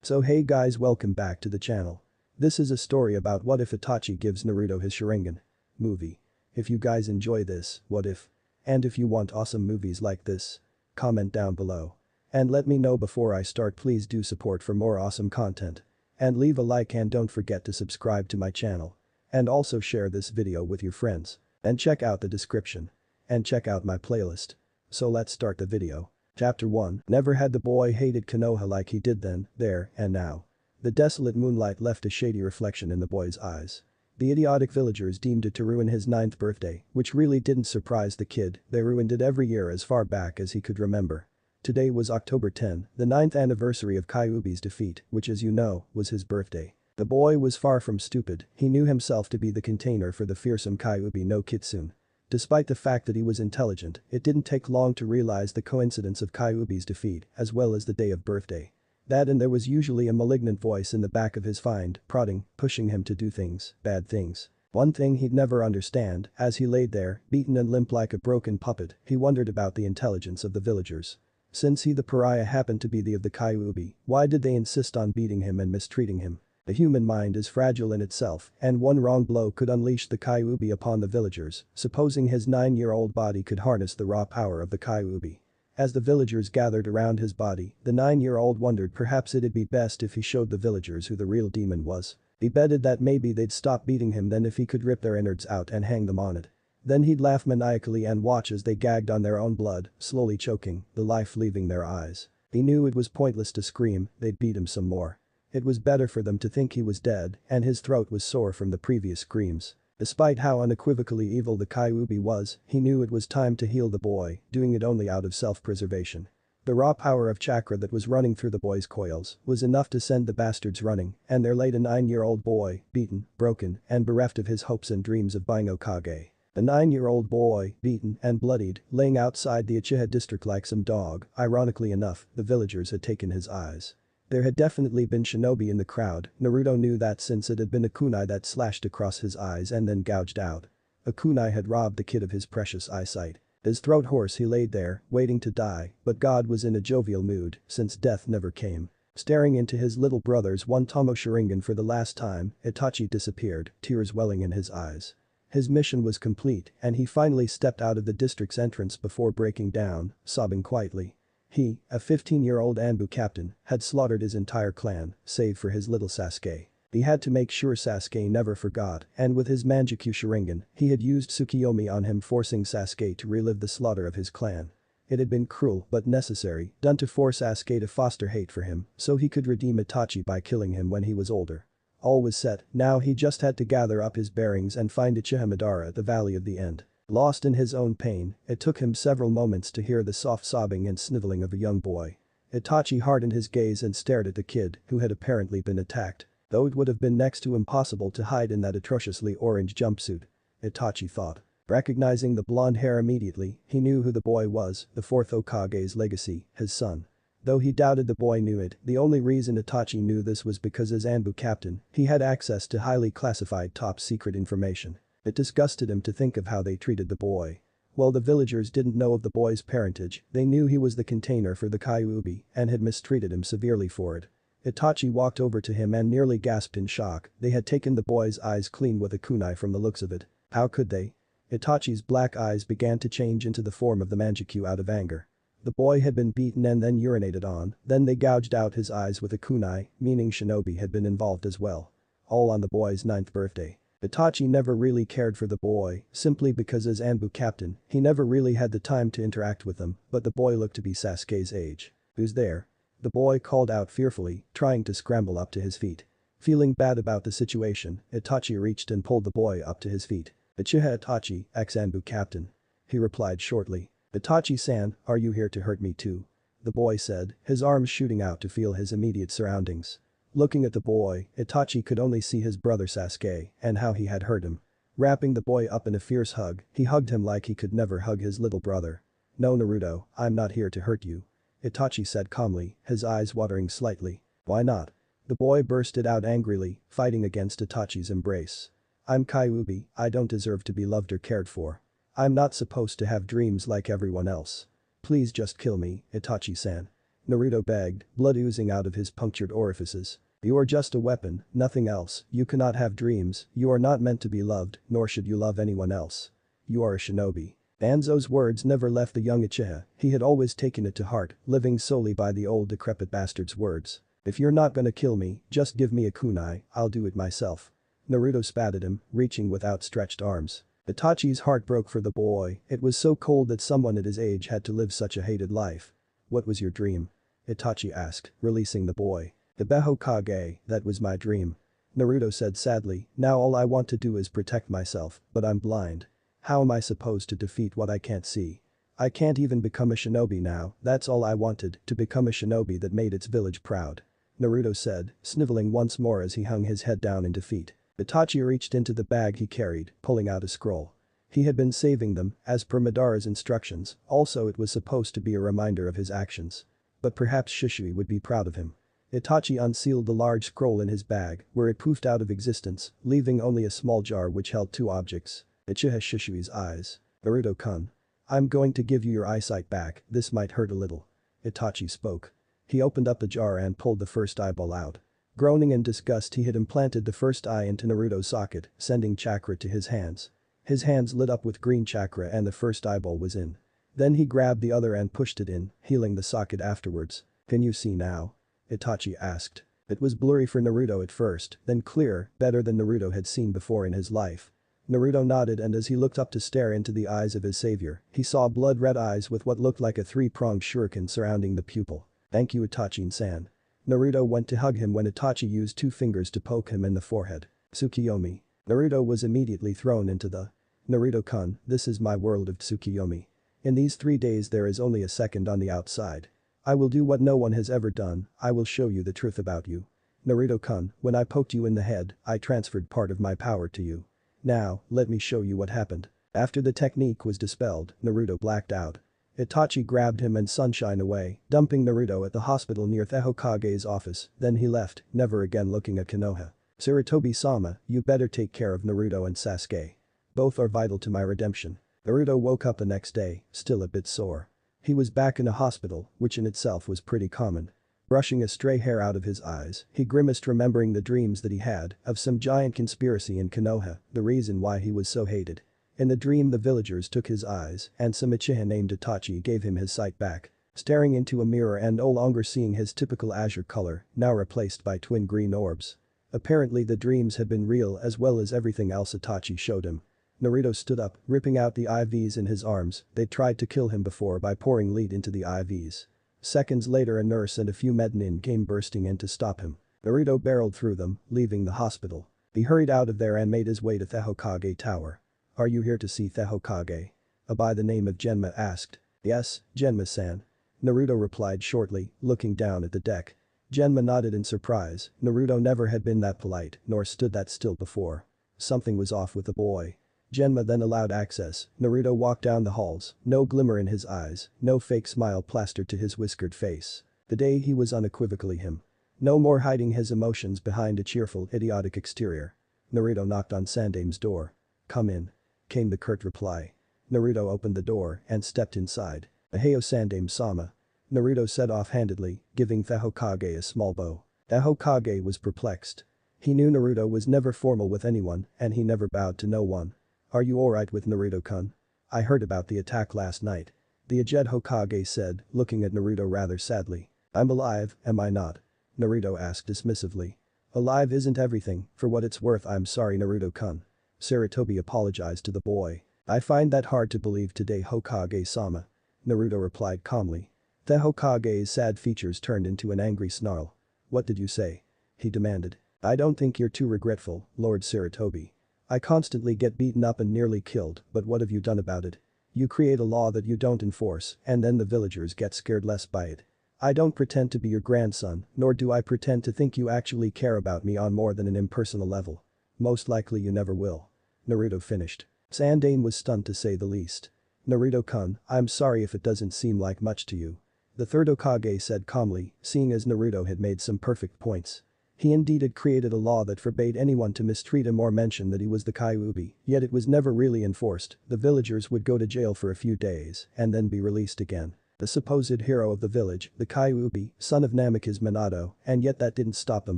So hey guys, welcome back to the channel. This is a story about what if Itachi gives Naruto his Sharingan movie. If you guys enjoy this, what if? And if you want awesome movies like this, comment down below. And let me know before I start. Please do support for more awesome content. And leave a like and don't forget to subscribe to my channel. And also share this video with your friends. And check out the description. And check out my playlist. So let's start the video. Chapter 1. Never had the boy hated Konoha like he did then, there, and now. The desolate moonlight left a shady reflection in the boy's eyes. The idiotic villagers deemed it to ruin his 9th birthday, which really didn't surprise the kid. They ruined it every year as far back as he could remember. Today was October 10, the 9th anniversary of Kyuubi's defeat, which as you know, was his birthday. The boy was far from stupid, he knew himself to be the container for the fearsome Kyuubi no Kitsune. Despite the fact that he was intelligent, it didn't take long to realize the coincidence of Kyuubi's defeat, as well as the day of birthday. That and there was usually a malignant voice in the back of his mind, prodding, pushing him to do things, bad things. One thing he'd never understand, as he laid there, beaten and limp like a broken puppet, he wondered about the intelligence of the villagers. Since he the pariah happened to be the of the Kyuubi, why did they insist on beating him and mistreating him? The human mind is fragile in itself, and one wrong blow could unleash the Kyuubi upon the villagers, supposing his 9-year-old body could harness the raw power of the Kyuubi. As the villagers gathered around his body, the 9-year-old wondered perhaps it'd be best if he showed the villagers who the real demon was. He betted that maybe they'd stop beating him then if he could rip their innards out and hang them on it. Then he'd laugh maniacally and watch as they gagged on their own blood, slowly choking, the life leaving their eyes. He knew it was pointless to scream, they'd beat him some more. It was better for them to think he was dead, and his throat was sore from the previous screams. Despite how unequivocally evil the Kyuubi was, he knew it was time to heal the boy, doing it only out of self-preservation. The raw power of chakra that was running through the boy's coils was enough to send the bastards running, and there lay a 9-year-old boy, beaten, broken, and bereft of his hopes and dreams of being Hokage. The 9-year-old boy, beaten and bloodied, laying outside the Uchiha district like some dog. Ironically enough, the villagers had taken his eyes. There had definitely been shinobi in the crowd, Naruto knew that since it had been a kunai that slashed across his eyes and then gouged out. A kunai had robbed the kid of his precious eyesight. His throat hoarse he laid there, waiting to die, but God was in a jovial mood, since death never came. Staring into his little brother's one-tomo Sharingan for the last time, Itachi disappeared, tears welling in his eyes. His mission was complete, and he finally stepped out of the district's entrance before breaking down, sobbing quietly. He, a 15-year-old Anbu captain, had slaughtered his entire clan, save for his little Sasuke. He had to make sure Sasuke never forgot, and with his Mangekyou Sharingan, he had used Tsukiyomi on him, forcing Sasuke to relive the slaughter of his clan. It had been cruel but necessary, done to force Sasuke to foster hate for him, so he could redeem Itachi by killing him when he was older. All was set, now he just had to gather up his bearings and find Uchiha Madara at the Valley of the End. Lost in his own pain, it took him several moments to hear the soft sobbing and sniveling of a young boy. Itachi hardened his gaze and stared at the kid, who had apparently been attacked. Though it would have been next to impossible to hide in that atrociously orange jumpsuit. Itachi thought. Recognizing the blonde hair immediately, he knew who the boy was, the 4th Hokage's legacy, his son. Though he doubted the boy knew it, the only reason Itachi knew this was because as Anbu captain, he had access to highly classified top-secret information. It disgusted him to think of how they treated the boy. While the villagers didn't know of the boy's parentage, they knew he was the container for the Kyuubi and had mistreated him severely for it. Itachi walked over to him and nearly gasped in shock. They had taken the boy's eyes clean with a kunai from the looks of it. How could they? Itachi's black eyes began to change into the form of the Mangekyou out of anger. The boy had been beaten and then urinated on, then they gouged out his eyes with a kunai, meaning shinobi had been involved as well. All on the boy's 9th birthday. Itachi never really cared for the boy, simply because as Anbu captain, he never really had the time to interact with them, but the boy looked to be Sasuke's age. Who's there? The boy called out fearfully, trying to scramble up to his feet. Feeling bad about the situation, Itachi reached and pulled the boy up to his feet. Uchiha Itachi, ex-Anbu captain. He replied shortly. Itachi-san, are you here to hurt me too? The boy said, his arms shooting out to feel his immediate surroundings. Looking at the boy, Itachi could only see his brother Sasuke and how he had hurt him. Wrapping the boy up in a fierce hug, he hugged him like he could never hug his little brother. No Naruto, I'm not here to hurt you. Itachi said calmly, his eyes watering slightly. Why not? The boy bursted out angrily, fighting against Itachi's embrace. I'm Kyuubi, I don't deserve to be loved or cared for. I'm not supposed to have dreams like everyone else. Please just kill me, Itachi-san. Naruto begged, blood oozing out of his punctured orifices. You are just a weapon, nothing else, you cannot have dreams, you are not meant to be loved, nor should you love anyone else. You are a shinobi. Danzo's words never left the young Uchiha, he had always taken it to heart, living solely by the old decrepit bastard's words. If you're not gonna kill me, just give me a kunai, I'll do it myself. Naruto spat at him, reaching with outstretched arms. Itachi's heart broke for the boy, it was so cold that someone at his age had to live such a hated life. What was your dream? Itachi asked, releasing the boy. The Hokage, that was my dream. Naruto said sadly, now all I want to do is protect myself, but I'm blind. How am I supposed to defeat what I can't see? I can't even become a shinobi now, that's all I wanted, to become a shinobi that made its village proud. Naruto said, sniveling once more as he hung his head down in defeat. Itachi reached into the bag he carried, pulling out a scroll. He had been saving them, as per Madara's instructions, also it was supposed to be a reminder of his actions. But perhaps Shisui would be proud of him. Itachi unsealed the large scroll in his bag, where it poofed out of existence, leaving only a small jar which held two objects. Uchiha Shishui's eyes. Naruto-kun. I'm going to give you your eyesight back, this might hurt a little. Itachi spoke. He opened up the jar and pulled the first eyeball out. Groaning in disgust he had implanted the first eye into Naruto's socket, sending chakra to his hands. His hands lit up with green chakra and the first eyeball was in. Then he grabbed the other and pushed it in, healing the socket afterwards. Can you see now? Itachi asked. It was blurry for Naruto at first, then clear, better than Naruto had seen before in his life. Naruto nodded and as he looked up to stare into the eyes of his savior, he saw blood-red eyes with what looked like a three-pronged shuriken surrounding the pupil. Thank you Itachi-san. Naruto went to hug him when Itachi used two fingers to poke him in the forehead. Tsukiyomi. Naruto was immediately thrown into the. Naruto-kun, this is my world of Tsukiyomi. In these 3 days there is only a second on the outside. I will do what no one has ever done, I will show you the truth about you. Naruto-kun, when I poked you in the head, I transferred part of my power to you. Now, let me show you what happened. After the technique was dispelled, Naruto blacked out. Itachi grabbed him and Sunshine away, dumping Naruto at the hospital near the Hokage's office, then he left, never again looking at Konoha. Sarutobi-sama, you better take care of Naruto and Sasuke. Both are vital to my redemption. Naruto woke up the next day, still a bit sore. He was back in a hospital, which in itself was pretty common. Brushing a stray hair out of his eyes, he grimaced remembering the dreams that he had of some giant conspiracy in Konoha, the reason why he was so hated. In the dream the villagers took his eyes and some Uchiha named Itachi gave him his sight back. Staring into a mirror and no longer seeing his typical azure color, now replaced by twin green orbs. Apparently the dreams had been real as well as everything else Itachi showed him. Naruto stood up, ripping out the IVs in his arms, they tried to kill him before by pouring lead into the IVs. Seconds later a nurse and a few mednin came bursting in to stop him. Naruto barreled through them, leaving the hospital. He hurried out of there and made his way to the Hokage Tower. Are you here to see the Hokage? A by the name of Genma asked. Yes, Genma-san. Naruto replied shortly, looking down at the deck. Genma nodded in surprise, Naruto never had been that polite nor stood that still before. Something was off with the boy. Genma then allowed access, Naruto walked down the halls, no glimmer in his eyes, no fake smile plastered to his whiskered face. Today he was unequivocally him. No more hiding his emotions behind a cheerful, idiotic exterior. Naruto knocked on Sandame's door. Come in. Came the curt reply. Naruto opened the door and stepped inside. Aheo Sandame-sama. Naruto said offhandedly, giving the Hokage a small bow. The Hokage was perplexed. He knew Naruto was never formal with anyone and he never bowed to no one. Are you alright with Naruto-kun? I heard about the attack last night. The Aged Hokage said, looking at Naruto rather sadly. I'm alive, am I not? Naruto asked dismissively. Alive isn't everything, for what it's worth I'm sorry Naruto-kun. Sarutobi apologized to the boy. I find that hard to believe today Hokage-sama. Naruto replied calmly. The Hokage's sad features turned into an angry snarl. What did you say? He demanded. I don't think you're too regretful, Lord Sarutobi. I constantly get beaten up and nearly killed, but what have you done about it? You create a law that you don't enforce, and then the villagers get scared less by it. I don't pretend to be your grandson, nor do I pretend to think you actually care about me on more than an impersonal level. Most likely you never will. Naruto finished. Sandane was stunned to say the least. Naruto-kun, I'm sorry if it doesn't seem like much to you. The third Hokage said calmly, seeing as Naruto had made some perfect points. He indeed had created a law that forbade anyone to mistreat him or mention that he was the Kyuubi, yet it was never really enforced, the villagers would go to jail for a few days and then be released again. The supposed hero of the village, the Kyuubi, son of Namikaze Minato, and yet that didn't stop them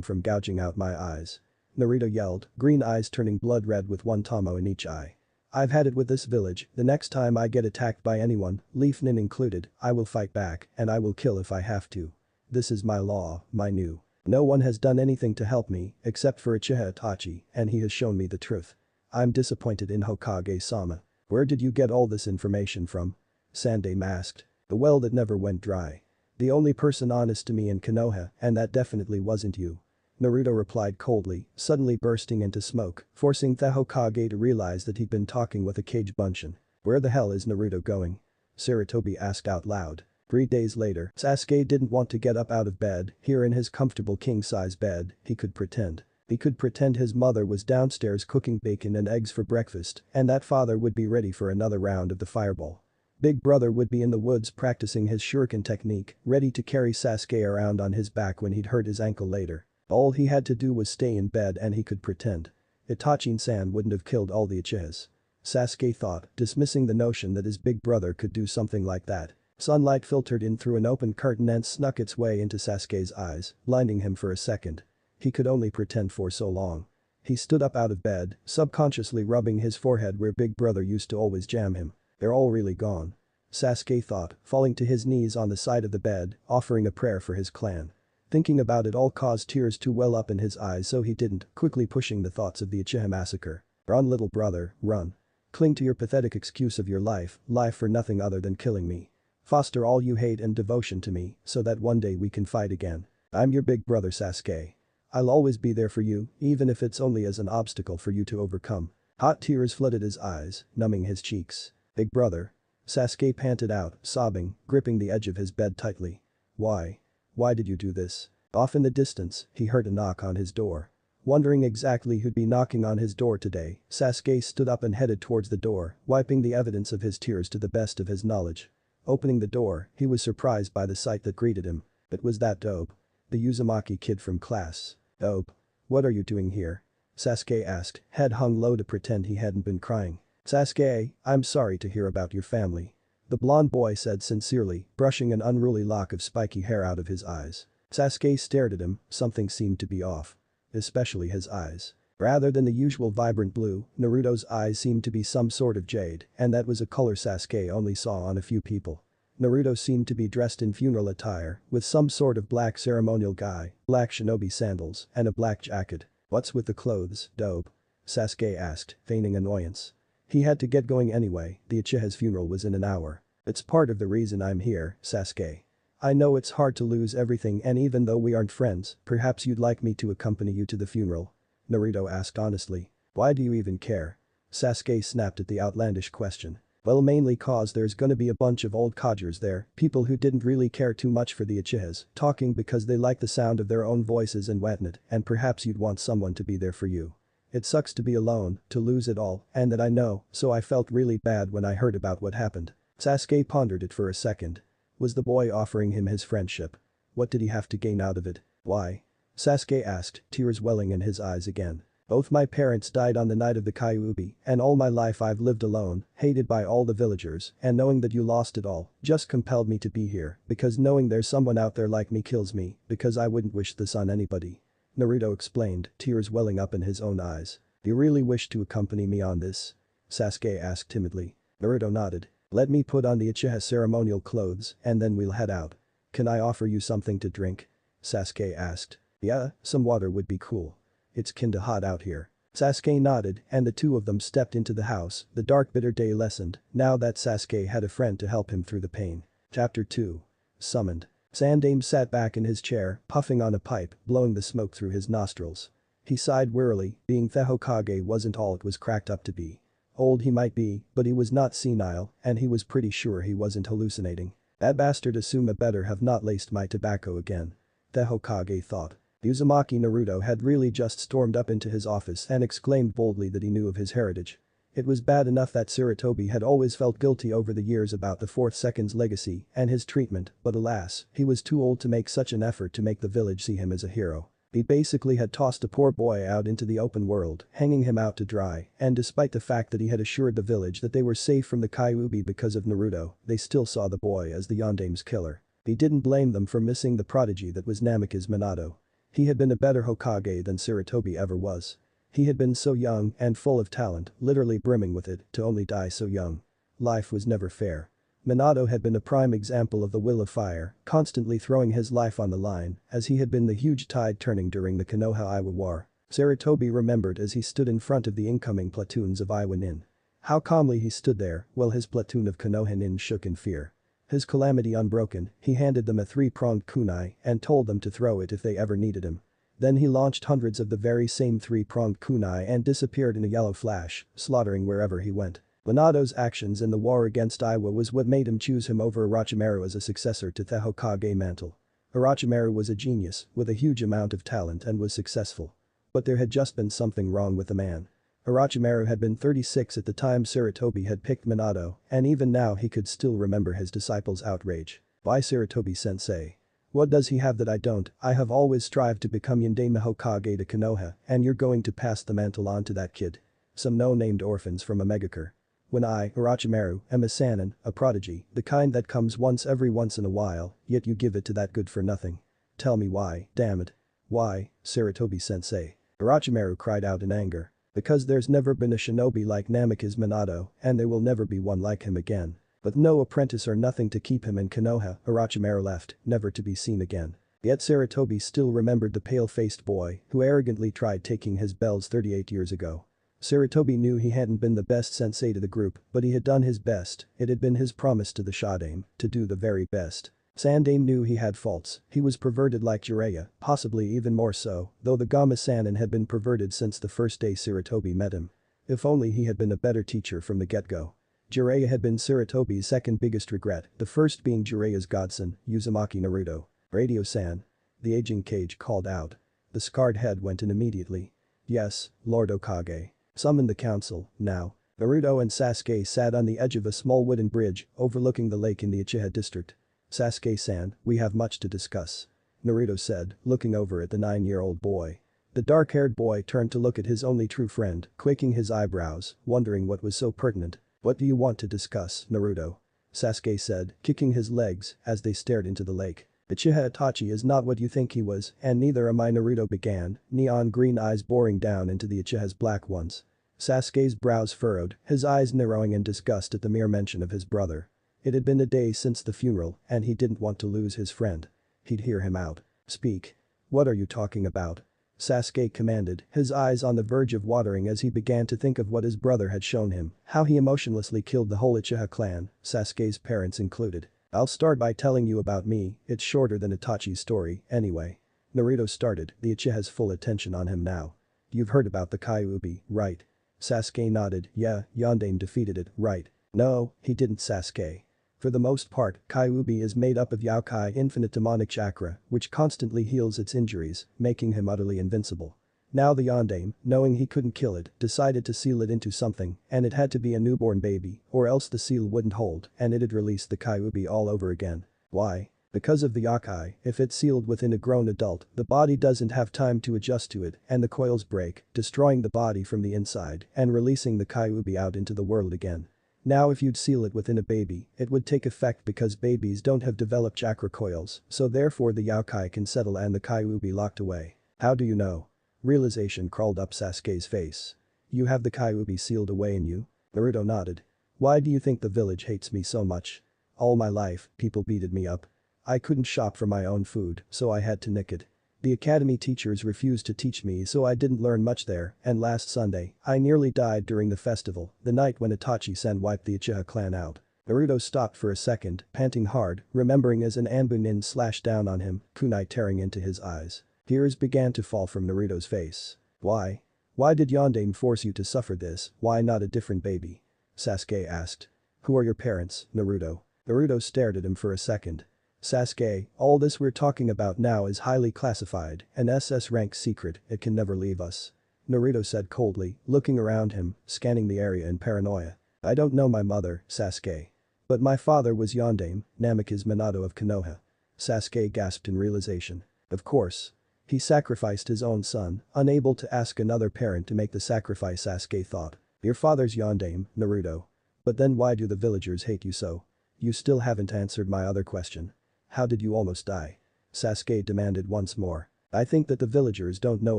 from gouging out my eyes. Naruto yelled, green eyes turning blood red with one tomo in each eye. I've had it with this village, the next time I get attacked by anyone, Leaf Nin included, I will fight back and I will kill if I have to. This is my law, my new. No one has done anything to help me, except for Uchiha Itachi, and he has shown me the truth. I'm disappointed in Hokage-sama. Where did you get all this information from? Sandaime asked. The well that never went dry. The only person honest to me in Konoha, and that definitely wasn't you. Naruto replied coldly, suddenly bursting into smoke, forcing the Hokage to realize that he'd been talking with a Kage Bunshin. Where the hell is Naruto going? Sarutobi asked out loud. 3 days later, Sasuke didn't want to get up out of bed, here in his comfortable king-size bed, he could pretend. He could pretend his mother was downstairs cooking bacon and eggs for breakfast, and that father would be ready for another round of the fireball. Big brother would be in the woods practicing his shuriken technique, ready to carry Sasuke around on his back when he'd hurt his ankle later. All he had to do was stay in bed and he could pretend. Itachi-san wouldn't have killed all the Uchihas. Sasuke thought, dismissing the notion that his big brother could do something like that. Sunlight filtered in through an open curtain and snuck its way into Sasuke's eyes, blinding him for a second. He could only pretend for so long. He stood up out of bed, subconsciously rubbing his forehead where big brother used to always jam him. They're all really gone. Sasuke thought, falling to his knees on the side of the bed, offering a prayer for his clan. Thinking about it all caused tears to well up in his eyes, so he didn't, quickly pushing the thoughts of the Uchiha massacre. Run, little brother, run. Cling to your pathetic excuse of your life for nothing other than killing me. Foster all you hate and devotion to me so that one day we can fight again. I'm your big brother Sasuke. I'll always be there for you, even if it's only as an obstacle for you to overcome. Hot tears flooded his eyes, numbing his cheeks. Big brother. Sasuke panted out, sobbing, gripping the edge of his bed tightly. Why? Why did you do this? Off in the distance, he heard a knock on his door. Wondering exactly who'd be knocking on his door today, Sasuke stood up and headed towards the door, wiping the evidence of his tears to the best of his knowledge. Opening the door, he was surprised by the sight that greeted him. It was that Dobe. The Uzumaki kid from class. Dobe. What are you doing here? Sasuke asked, head hung low to pretend he hadn't been crying. Sasuke, I'm sorry to hear about your family. The blonde boy said sincerely, brushing an unruly lock of spiky hair out of his eyes. Sasuke stared at him, something seemed to be off. Especially his eyes. Rather than the usual vibrant blue, Naruto's eyes seemed to be some sort of jade, and that was a color Sasuke only saw on a few people. Naruto seemed to be dressed in funeral attire, with some sort of black ceremonial guy, black shinobi sandals, and a black jacket. What's with the clothes, Dobe? Sasuke asked, feigning annoyance. He had to get going anyway, the Uchiha's funeral was in an hour. It's part of the reason I'm here, Sasuke. I know it's hard to lose everything, and even though we aren't friends, perhaps you'd like me to accompany you to the funeral. Naruto asked honestly. Why do you even care? Sasuke snapped at the outlandish question. Well, mainly cause there's gonna be a bunch of old codgers there, people who didn't really care too much for the Uchihas, talking because they like the sound of their own voices and whatnot, and perhaps you'd want someone to be there for you. It sucks to be alone, to lose it all, and that I know, so I felt really bad when I heard about what happened. Sasuke pondered it for a second. Was the boy offering him his friendship? What did he have to gain out of it? Why? Sasuke asked, tears welling in his eyes again. Both my parents died on the night of the Kyuubi, and all my life I've lived alone, hated by all the villagers, and knowing that you lost it all, just compelled me to be here, because knowing there's someone out there like me kills me, because I wouldn't wish this on anybody. Naruto explained, tears welling up in his own eyes. Do you really wish to accompany me on this? Sasuke asked timidly. Naruto nodded. Let me put on the Uchiha ceremonial clothes, and then we'll head out. Can I offer you something to drink? Sasuke asked. Yeah, some water would be cool. It's kinda hot out here. Sasuke nodded, and the two of them stepped into the house. The dark bitter day lessened, now that Sasuke had a friend to help him through the pain. Chapter 2. Summoned. Sandaime sat back in his chair, puffing on a pipe, blowing the smoke through his nostrils. He sighed wearily, being the Hokage wasn't all it was cracked up to be. Old he might be, but he was not senile, and he was pretty sure he wasn't hallucinating. That bastard Asuma better have not laced my tobacco again. The Hokage thought. Uzumaki Naruto had really just stormed up into his office and exclaimed boldly that he knew of his heritage. It was bad enough that Sarutobi had always felt guilty over the years about the fourth second's legacy and his treatment, but alas, he was too old to make such an effort to make the village see him as a hero. He basically had tossed a poor boy out into the open world, hanging him out to dry, and despite the fact that he had assured the village that they were safe from the Kyuubi because of Naruto, they still saw the boy as the Yondame's killer. He didn't blame them for missing the prodigy that was Namikaze Minato. He had been a better Hokage than Sarutobi ever was. He had been so young and full of talent, literally brimming with it, to only die so young. Life was never fair. Minato had been a prime example of the will of fire, constantly throwing his life on the line, as he had been the huge tide turning during the Konoha-Iwa War. Sarutobi remembered as he stood in front of the incoming platoons of Iwa Nin. How calmly he stood there, while his platoon of Konoha Nin shook in fear. His calamity unbroken, he handed them a three-pronged kunai and told them to throw it if they ever needed him. Then he launched hundreds of the very same three-pronged kunai and disappeared in a yellow flash, slaughtering wherever he went. Minato's actions in the war against Iwa was what made him choose him over Orochimaru as a successor to the Hokage mantle. Orochimaru was a genius, with a huge amount of talent and was successful. But there had just been something wrong with the man. Orochimaru had been 36 at the time Sarutobi had picked Minato, and even now he could still remember his disciples' outrage. Why Sarutobi-sensei? What does he have that I don't? I have always strived to become Yondaime Hokage to Konoha, and you're going to pass the mantle on to that kid. Some no-named orphans from a megacure. When I, Orochimaru, am a Sannin, a prodigy, the kind that comes every once in a while, yet you give it to that good-for-nothing. Tell me why, damn it. Why, Sarutobi-sensei? Orochimaru cried out in anger. Because there's never been a shinobi like Namikaze Minato, and there will never be one like him again. With no apprentice or nothing to keep him in Konoha, Orochimaru left, never to be seen again. Yet Sarutobi still remembered the pale-faced boy who arrogantly tried taking his bells 38 years ago. Sarutobi knew he hadn't been the best sensei to the group, but he had done his best. It had been his promise to the Shodaime to do the very best. Sandaime knew he had faults. He was perverted like Jiraiya, possibly even more so, though the Gama Sannin had been perverted since the first day Sarutobi met him. If only he had been a better teacher from the get-go. Jiraiya had been Sarutobi's second biggest regret, the first being Jiraiya's godson, Uzumaki Naruto. Radio-san. The aging Kage called out. The scarred head went in immediately. Yes, Lord Okage. Summon the council, now. Naruto and Sasuke sat on the edge of a small wooden bridge overlooking the lake in the Uchiha district. Sasuke-san, we have much to discuss. Naruto said, looking over at the 9-year-old boy. The dark-haired boy turned to look at his only true friend, quaking his eyebrows, wondering what was so pertinent. What do you want to discuss, Naruto? Sasuke said, kicking his legs as they stared into the lake. Uchiha Itachi is not what you think he was, and neither am I, Naruto began, neon green eyes boring down into the Uchiha's black ones. Sasuke's brows furrowed, his eyes narrowing in disgust at the mere mention of his brother. It had been a day since the funeral, and he didn't want to lose his friend. He'd hear him out. Speak. What are you talking about? Sasuke commanded, his eyes on the verge of watering as he began to think of what his brother had shown him, how he emotionlessly killed the whole Uchiha clan, Sasuke's parents included. I'll start by telling you about me, it's shorter than Itachi's story, anyway. Naruto started, the Uchiha's full attention on him now. You've heard about the Kyuubi, right? Sasuke nodded, yeah, Yondaime defeated it, right? No, he didn't, Sasuke. For the most part, Kyuubi is made up of Yokai infinite demonic chakra, which constantly heals its injuries, making him utterly invincible. Now the Yondaime, knowing he couldn't kill it, decided to seal it into something, and it had to be a newborn baby, or else the seal wouldn't hold and it'd release the Kyuubi all over again. Why? Because of the Yokai, if it's sealed within a grown adult, the body doesn't have time to adjust to it and the coils break, destroying the body from the inside and releasing the Kyuubi out into the world again. Now if you'd seal it within a baby, it would take effect because babies don't have developed chakra coils, so therefore the Yokai can settle and the Kyuubi locked away. How do you know? Realization crawled up Sasuke's face. You have the Kyuubi sealed away in you? Naruto nodded. Why do you think the village hates me so much? All my life, people beated me up. I couldn't shop for my own food, so I had to nick it. The academy teachers refused to teach me, so I didn't learn much there, and last Sunday, I nearly died during the festival, the night when Itachi-san wiped the Uchiha clan out. Naruto stopped for a second, panting hard, remembering as an Anbu nin slashed down on him, kunai tearing into his eyes. Tears began to fall from Naruto's face. Why? Why did Yondaime force you to suffer this, why not a different baby? Sasuke asked. Who are your parents, Naruto? Naruto stared at him for a second. Sasuke, all this we're talking about now is highly classified, an SS rank secret, it can never leave us. Naruto said coldly, looking around him, scanning the area in paranoia. I don't know my mother, Sasuke. But my father was Yondaime, Namikaze Minato of Konoha. Sasuke gasped in realization. Of course. He sacrificed his own son, unable to ask another parent to make the sacrifice. Sasuke thought. Your father's Yondaime, Naruto. But then why do the villagers hate you so? You still haven't answered my other question. How did you almost die? Sasuke demanded once more. I think that the villagers don't know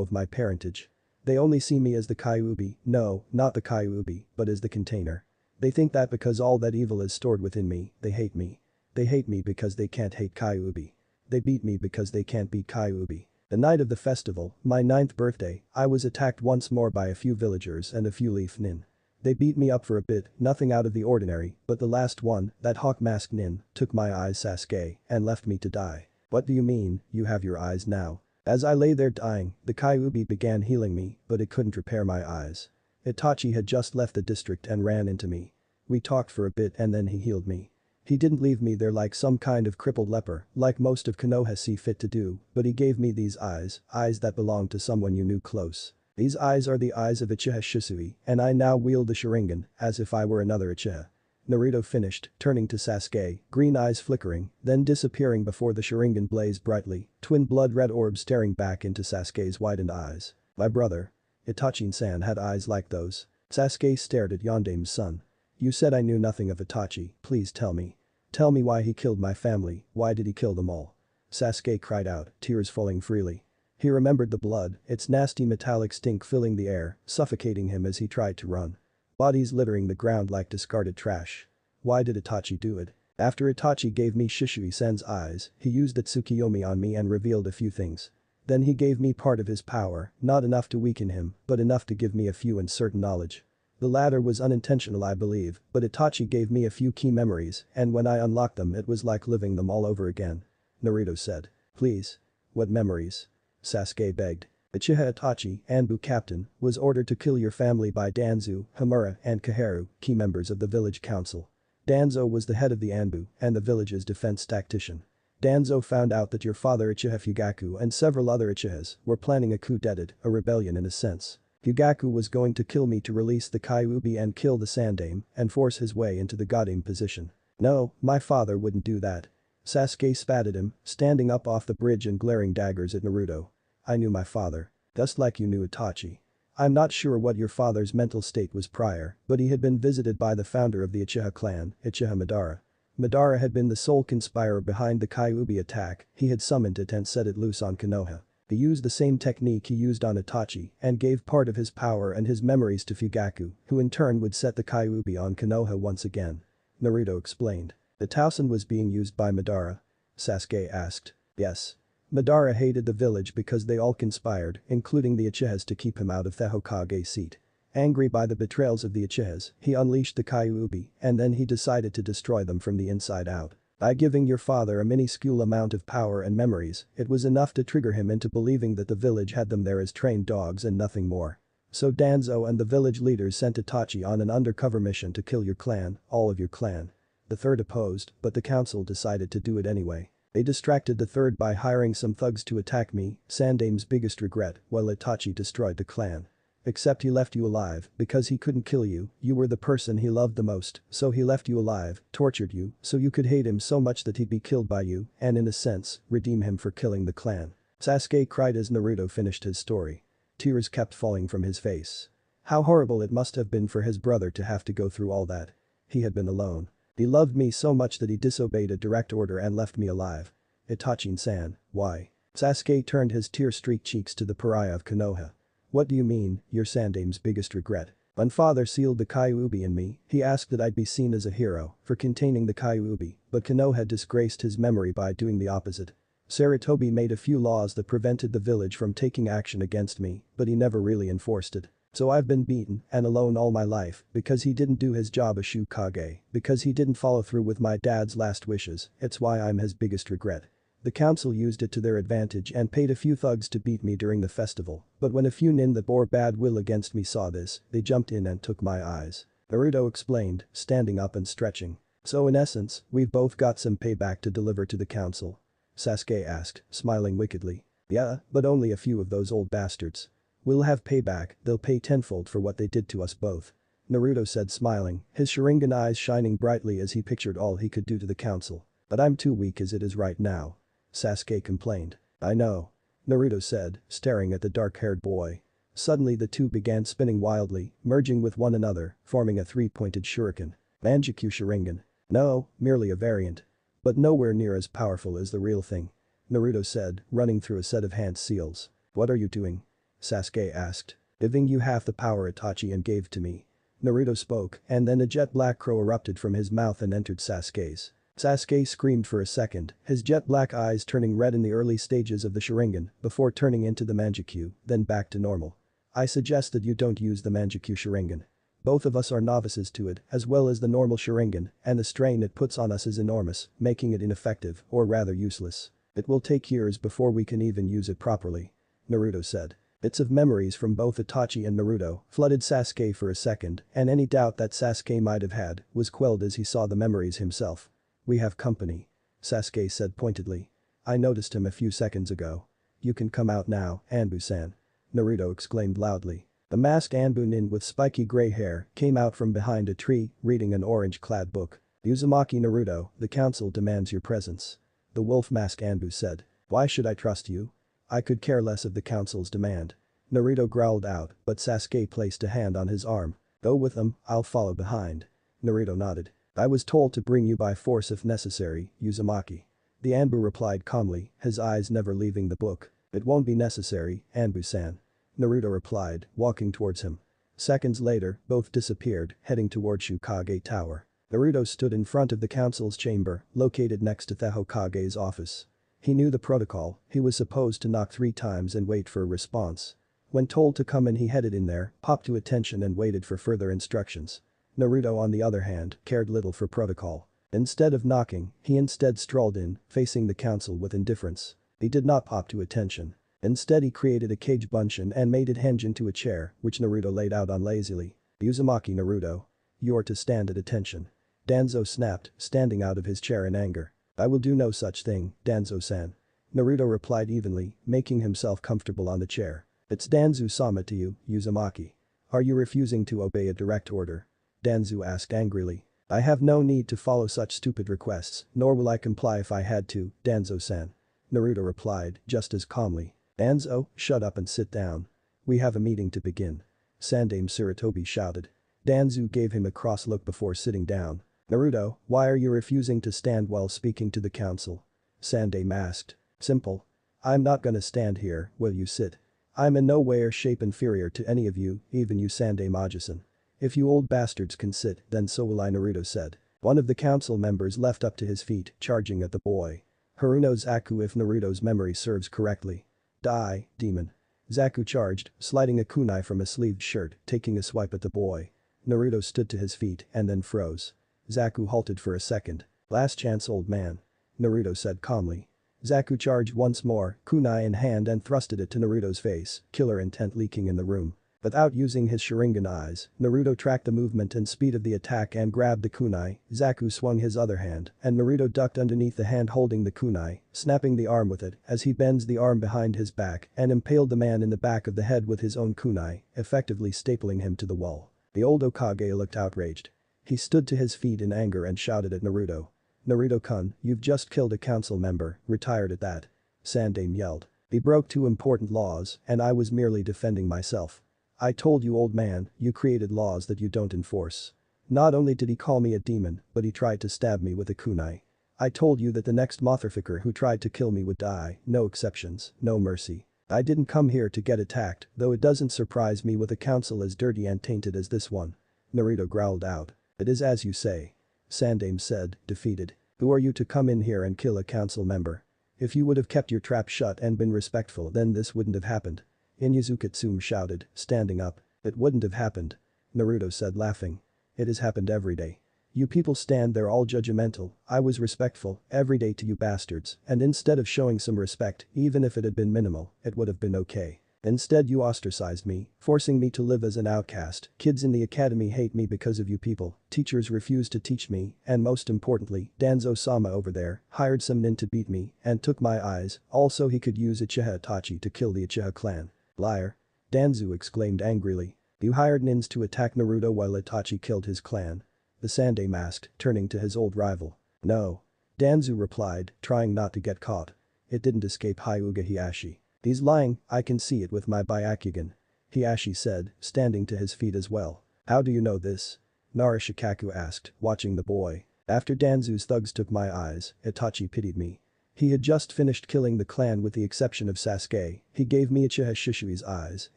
of my parentage. They only see me as the Kyuubi, no, not the Kyuubi, but as the container. They think that because all that evil is stored within me, they hate me. They hate me because they can't hate Kyuubi. They beat me because they can't beat Kyuubi. The night of the festival, my 9th birthday, I was attacked once more by a few villagers and a few Leaf Nin. They beat me up for a bit, nothing out of the ordinary, but the last one, that hawk masked Nin, took my eyes Sasuke, and left me to die. What do you mean, you have your eyes now? As I lay there dying, the Kyuubi began healing me, but it couldn't repair my eyes. Itachi had just left the district and ran into me. We talked for a bit and then he healed me. He didn't leave me there like some kind of crippled leper, like most of Konoha see fit to do, but he gave me these eyes that belonged to someone you knew close. These eyes are the eyes of Uchiha Shisui, and I now wield the Sharingan, as if I were another Uchiha. Naruto finished, turning to Sasuke, green eyes flickering, then disappearing before the Sharingan blazed brightly, twin blood-red orbs staring back into Sasuke's widened eyes. My brother. Itachi-san had eyes like those. Sasuke stared at Yondaime's son. You said I knew nothing of Itachi, please tell me. Tell me why he killed my family, why did he kill them all? Sasuke cried out, tears falling freely. He remembered the blood, its nasty metallic stink filling the air, suffocating him as he tried to run. Bodies littering the ground like discarded trash. Why did Itachi do it? After Itachi gave me Shisui-sen's eyes, he used the Tsukiyomi on me and revealed a few things. Then he gave me part of his power, not enough to weaken him, but enough to give me a few and certain knowledge. The latter was unintentional I believe, but Itachi gave me a few key memories, and when I unlocked them it was like living them all over again. Naruto said. Please. What memories? Sasuke begged. Uchiha Itachi, Anbu captain, was ordered to kill your family by Danzo, Homura, and Koharu, key members of the village council. Danzo was the head of the Anbu and the village's defense tactician. Danzo found out that your father Uchiha Fugaku and several other Uchihas were planning a coup d'etat, a rebellion in a sense. Fugaku was going to kill me to release the Kyuubi and kill the Sandaime and force his way into the Godame position. No, my father wouldn't do that. Sasuke spat at him, standing up off the bridge and glaring daggers at Naruto. I knew my father. Just like you knew Itachi. I'm not sure what your father's mental state was prior, but he had been visited by the founder of the Uchiha clan, Uchiha Madara. Madara had been the sole conspirer behind the Kyuubi attack, he had summoned it and set it loose on Konoha. He used the same technique he used on Itachi and gave part of his power and his memories to Fugaku, who in turn would set the Kyuubi on Konoha once again. Naruto explained. The Tausen was being used by Madara? Sasuke asked. Yes. Madara hated the village because they all conspired, including the Uchihas to keep him out of the Hokage's seat. Angry by the betrayals of the Uchihas, he unleashed the Kyuubi and then he decided to destroy them from the inside out. By giving your father a minuscule amount of power and memories, it was enough to trigger him into believing that the village had them there as trained dogs and nothing more. So Danzo and the village leaders sent Itachi on an undercover mission to kill your clan, all of your clan. The third opposed, but the council decided to do it anyway. They distracted the third by hiring some thugs to attack me, Sandaime's biggest regret, while Itachi destroyed the clan. Except he left you alive, because he couldn't kill you, you were the person he loved the most, so he left you alive, tortured you, so you could hate him so much that he'd be killed by you, and in a sense, redeem him for killing the clan. Sasuke cried as Naruto finished his story. Tears kept falling from his face. How horrible it must have been for his brother to have to go through all that. He had been alone. He loved me so much that he disobeyed a direct order and left me alive. Itachi-san, why? Sasuke turned his tear-streaked cheeks to the pariah of Konoha. What do you mean, your Sandaime's biggest regret? When father sealed the Kyuubi in me, he asked that I be seen as a hero for containing the Kyuubi, but Konoha disgraced his memory by doing the opposite. Sarutobi made a few laws that prevented the village from taking action against me, but he never really enforced it. So I've been beaten and alone all my life because he didn't do his job as Hokage, because he didn't follow through with my dad's last wishes, it's why I'm his biggest regret. The council used it to their advantage and paid a few thugs to beat me during the festival, but when a few nin that bore bad will against me saw this, they jumped in and took my eyes. Naruto explained, standing up and stretching. So in essence, we've both got some payback to deliver to the council. Sasuke asked, smiling wickedly. Yeah, but only a few of those old bastards. We'll have payback, they'll pay tenfold for what they did to us both. Naruto said smiling, his Sharingan eyes shining brightly as he pictured all he could do to the council. But I'm too weak as it is right now. Sasuke complained. I know. Naruto said, staring at the dark-haired boy. Suddenly the two began spinning wildly, merging with one another, forming a three-pointed shuriken. Mangekyou Sharingan. No, merely a variant. But nowhere near as powerful as the real thing. Naruto said, running through a set of hand seals. What are you doing? Sasuke asked. Giving you half the power Itachi and gave to me. Naruto spoke, and then a jet black crow erupted from his mouth and entered Sasuke's. Sasuke screamed for a second, his jet black eyes turning red in the early stages of the Sharingan before turning into the Mangekyou, then back to normal. I suggest that you don't use the Mangekyou Sharingan. Both of us are novices to it, as well as the normal Sharingan, and the strain it puts on us is enormous, making it ineffective, or rather useless. It will take years before we can even use it properly. Naruto said. Bits of memories from both Itachi and Naruto flooded Sasuke for a second, and any doubt that Sasuke might have had was quelled as he saw the memories himself. We have company. Sasuke said pointedly. I noticed him a few seconds ago. You can come out now, Anbu-san. Naruto exclaimed loudly. The masked Anbu nin with spiky gray hair came out from behind a tree, reading an orange-clad book. Uzumaki Naruto, the council demands your presence. The wolf-masked Anbu said. Why should I trust you? I could care less of the council's demand. Naruto growled out, but Sasuke placed a hand on his arm. Go with them, I'll follow behind. Naruto nodded. I was told to bring you by force if necessary, Uzumaki. The Anbu replied calmly, his eyes never leaving the book. It won't be necessary, Anbu-san. Naruto replied, walking towards him. Seconds later, both disappeared, heading towards Shukage Tower. Naruto stood in front of the council's chamber, located next to the Hokage's office. He knew the protocol, he was supposed to knock 3 times and wait for a response. When told to come in he headed in there, popped to attention and waited for further instructions. Naruto on the other hand, cared little for protocol. Instead of knocking, he instead strolled in, facing the council with indifference. He did not pop to attention. Instead he created a cage bunshin and made it hinge into a chair, which Naruto laid out on lazily. Uzumaki Naruto. You are to stand at attention. Danzo snapped, standing out of his chair in anger. I will do no such thing, Danzo-san. Naruto replied evenly, making himself comfortable on the chair. It's Danzo-sama to you, Uzumaki. Are you refusing to obey a direct order? Danzo asked angrily. I have no need to follow such stupid requests, nor will I comply if I had to, Danzo-san. Naruto replied, just as calmly. Danzo, shut up and sit down. We have a meeting to begin. Sandaime Sarutobi shouted. Danzo gave him a cross look before sitting down. Naruto, why are you refusing to stand while speaking to the council? Sandaime asked. Simple. I'm not gonna stand here, will you sit? I'm in no way or shape inferior to any of you, even you Sandaime Ajisan. If you old bastards can sit, then so will I, Naruto said. One of the council members leapt up to his feet, charging at the boy. Haruno Zaku if Naruto's memory serves correctly. Die, demon. Zaku charged, sliding a kunai from a sleeved shirt, taking a swipe at the boy. Naruto stood to his feet and then froze. Zaku halted for a second. Last chance, old man. Naruto said calmly. Zaku charged once more, kunai in hand and thrusted it to Naruto's face, killer intent leaking in the room. Without using his Sharingan eyes, Naruto tracked the movement and speed of the attack and grabbed the kunai. Zaku swung his other hand, and Naruto ducked underneath the hand holding the kunai, snapping the arm with it as he bends the arm behind his back and impaled the man in the back of the head with his own kunai, effectively stapling him to the wall. The old Hokage looked outraged. He stood to his feet in anger and shouted at Naruto. Naruto-kun, you've just killed a council member, retired at that. Sandaime yelled. He broke 2 important laws, and I was merely defending myself. I told you, old man, you created laws that you don't enforce. Not only did he call me a demon, but he tried to stab me with a kunai. I told you that the next motherfucker who tried to kill me would die, no exceptions, no mercy. I didn't come here to get attacked, though it doesn't surprise me with a council as dirty and tainted as this one. Naruto growled out. It is as you say. Sandaime said, defeated. Who are you to come in here and kill a council member? If you would have kept your trap shut and been respectful, then this wouldn't have happened. Inuzuka Tsume shouted, standing up. It wouldn't have happened. Naruto said laughing. It has happened every day. You people stand there all judgmental. I was respectful every day to you bastards, and instead of showing some respect, even if it had been minimal, it would have been okay. Instead you ostracized me, forcing me to live as an outcast. Kids in the academy hate me because of you people, teachers refuse to teach me, and most importantly, Danzo-sama over there hired some nin to beat me and took my eyes, also he could use Uchiha Itachi to kill the Uchiha clan. Liar. Danzo exclaimed angrily. You hired nins to attack Naruto while Itachi killed his clan. The Sandaime asked, turning to his old rival. No. Danzo replied, trying not to get caught. It didn't escape Hyuga Hiashi. He's lying, I can see it with my Byakugan. Hiashi said, standing to his feet as well. How do you know this? Narashikaku asked, watching the boy. After Danzu's thugs took my eyes, Itachi pitied me. He had just finished killing the clan with the exception of Sasuke, he gave me Uchiha Shishui's eyes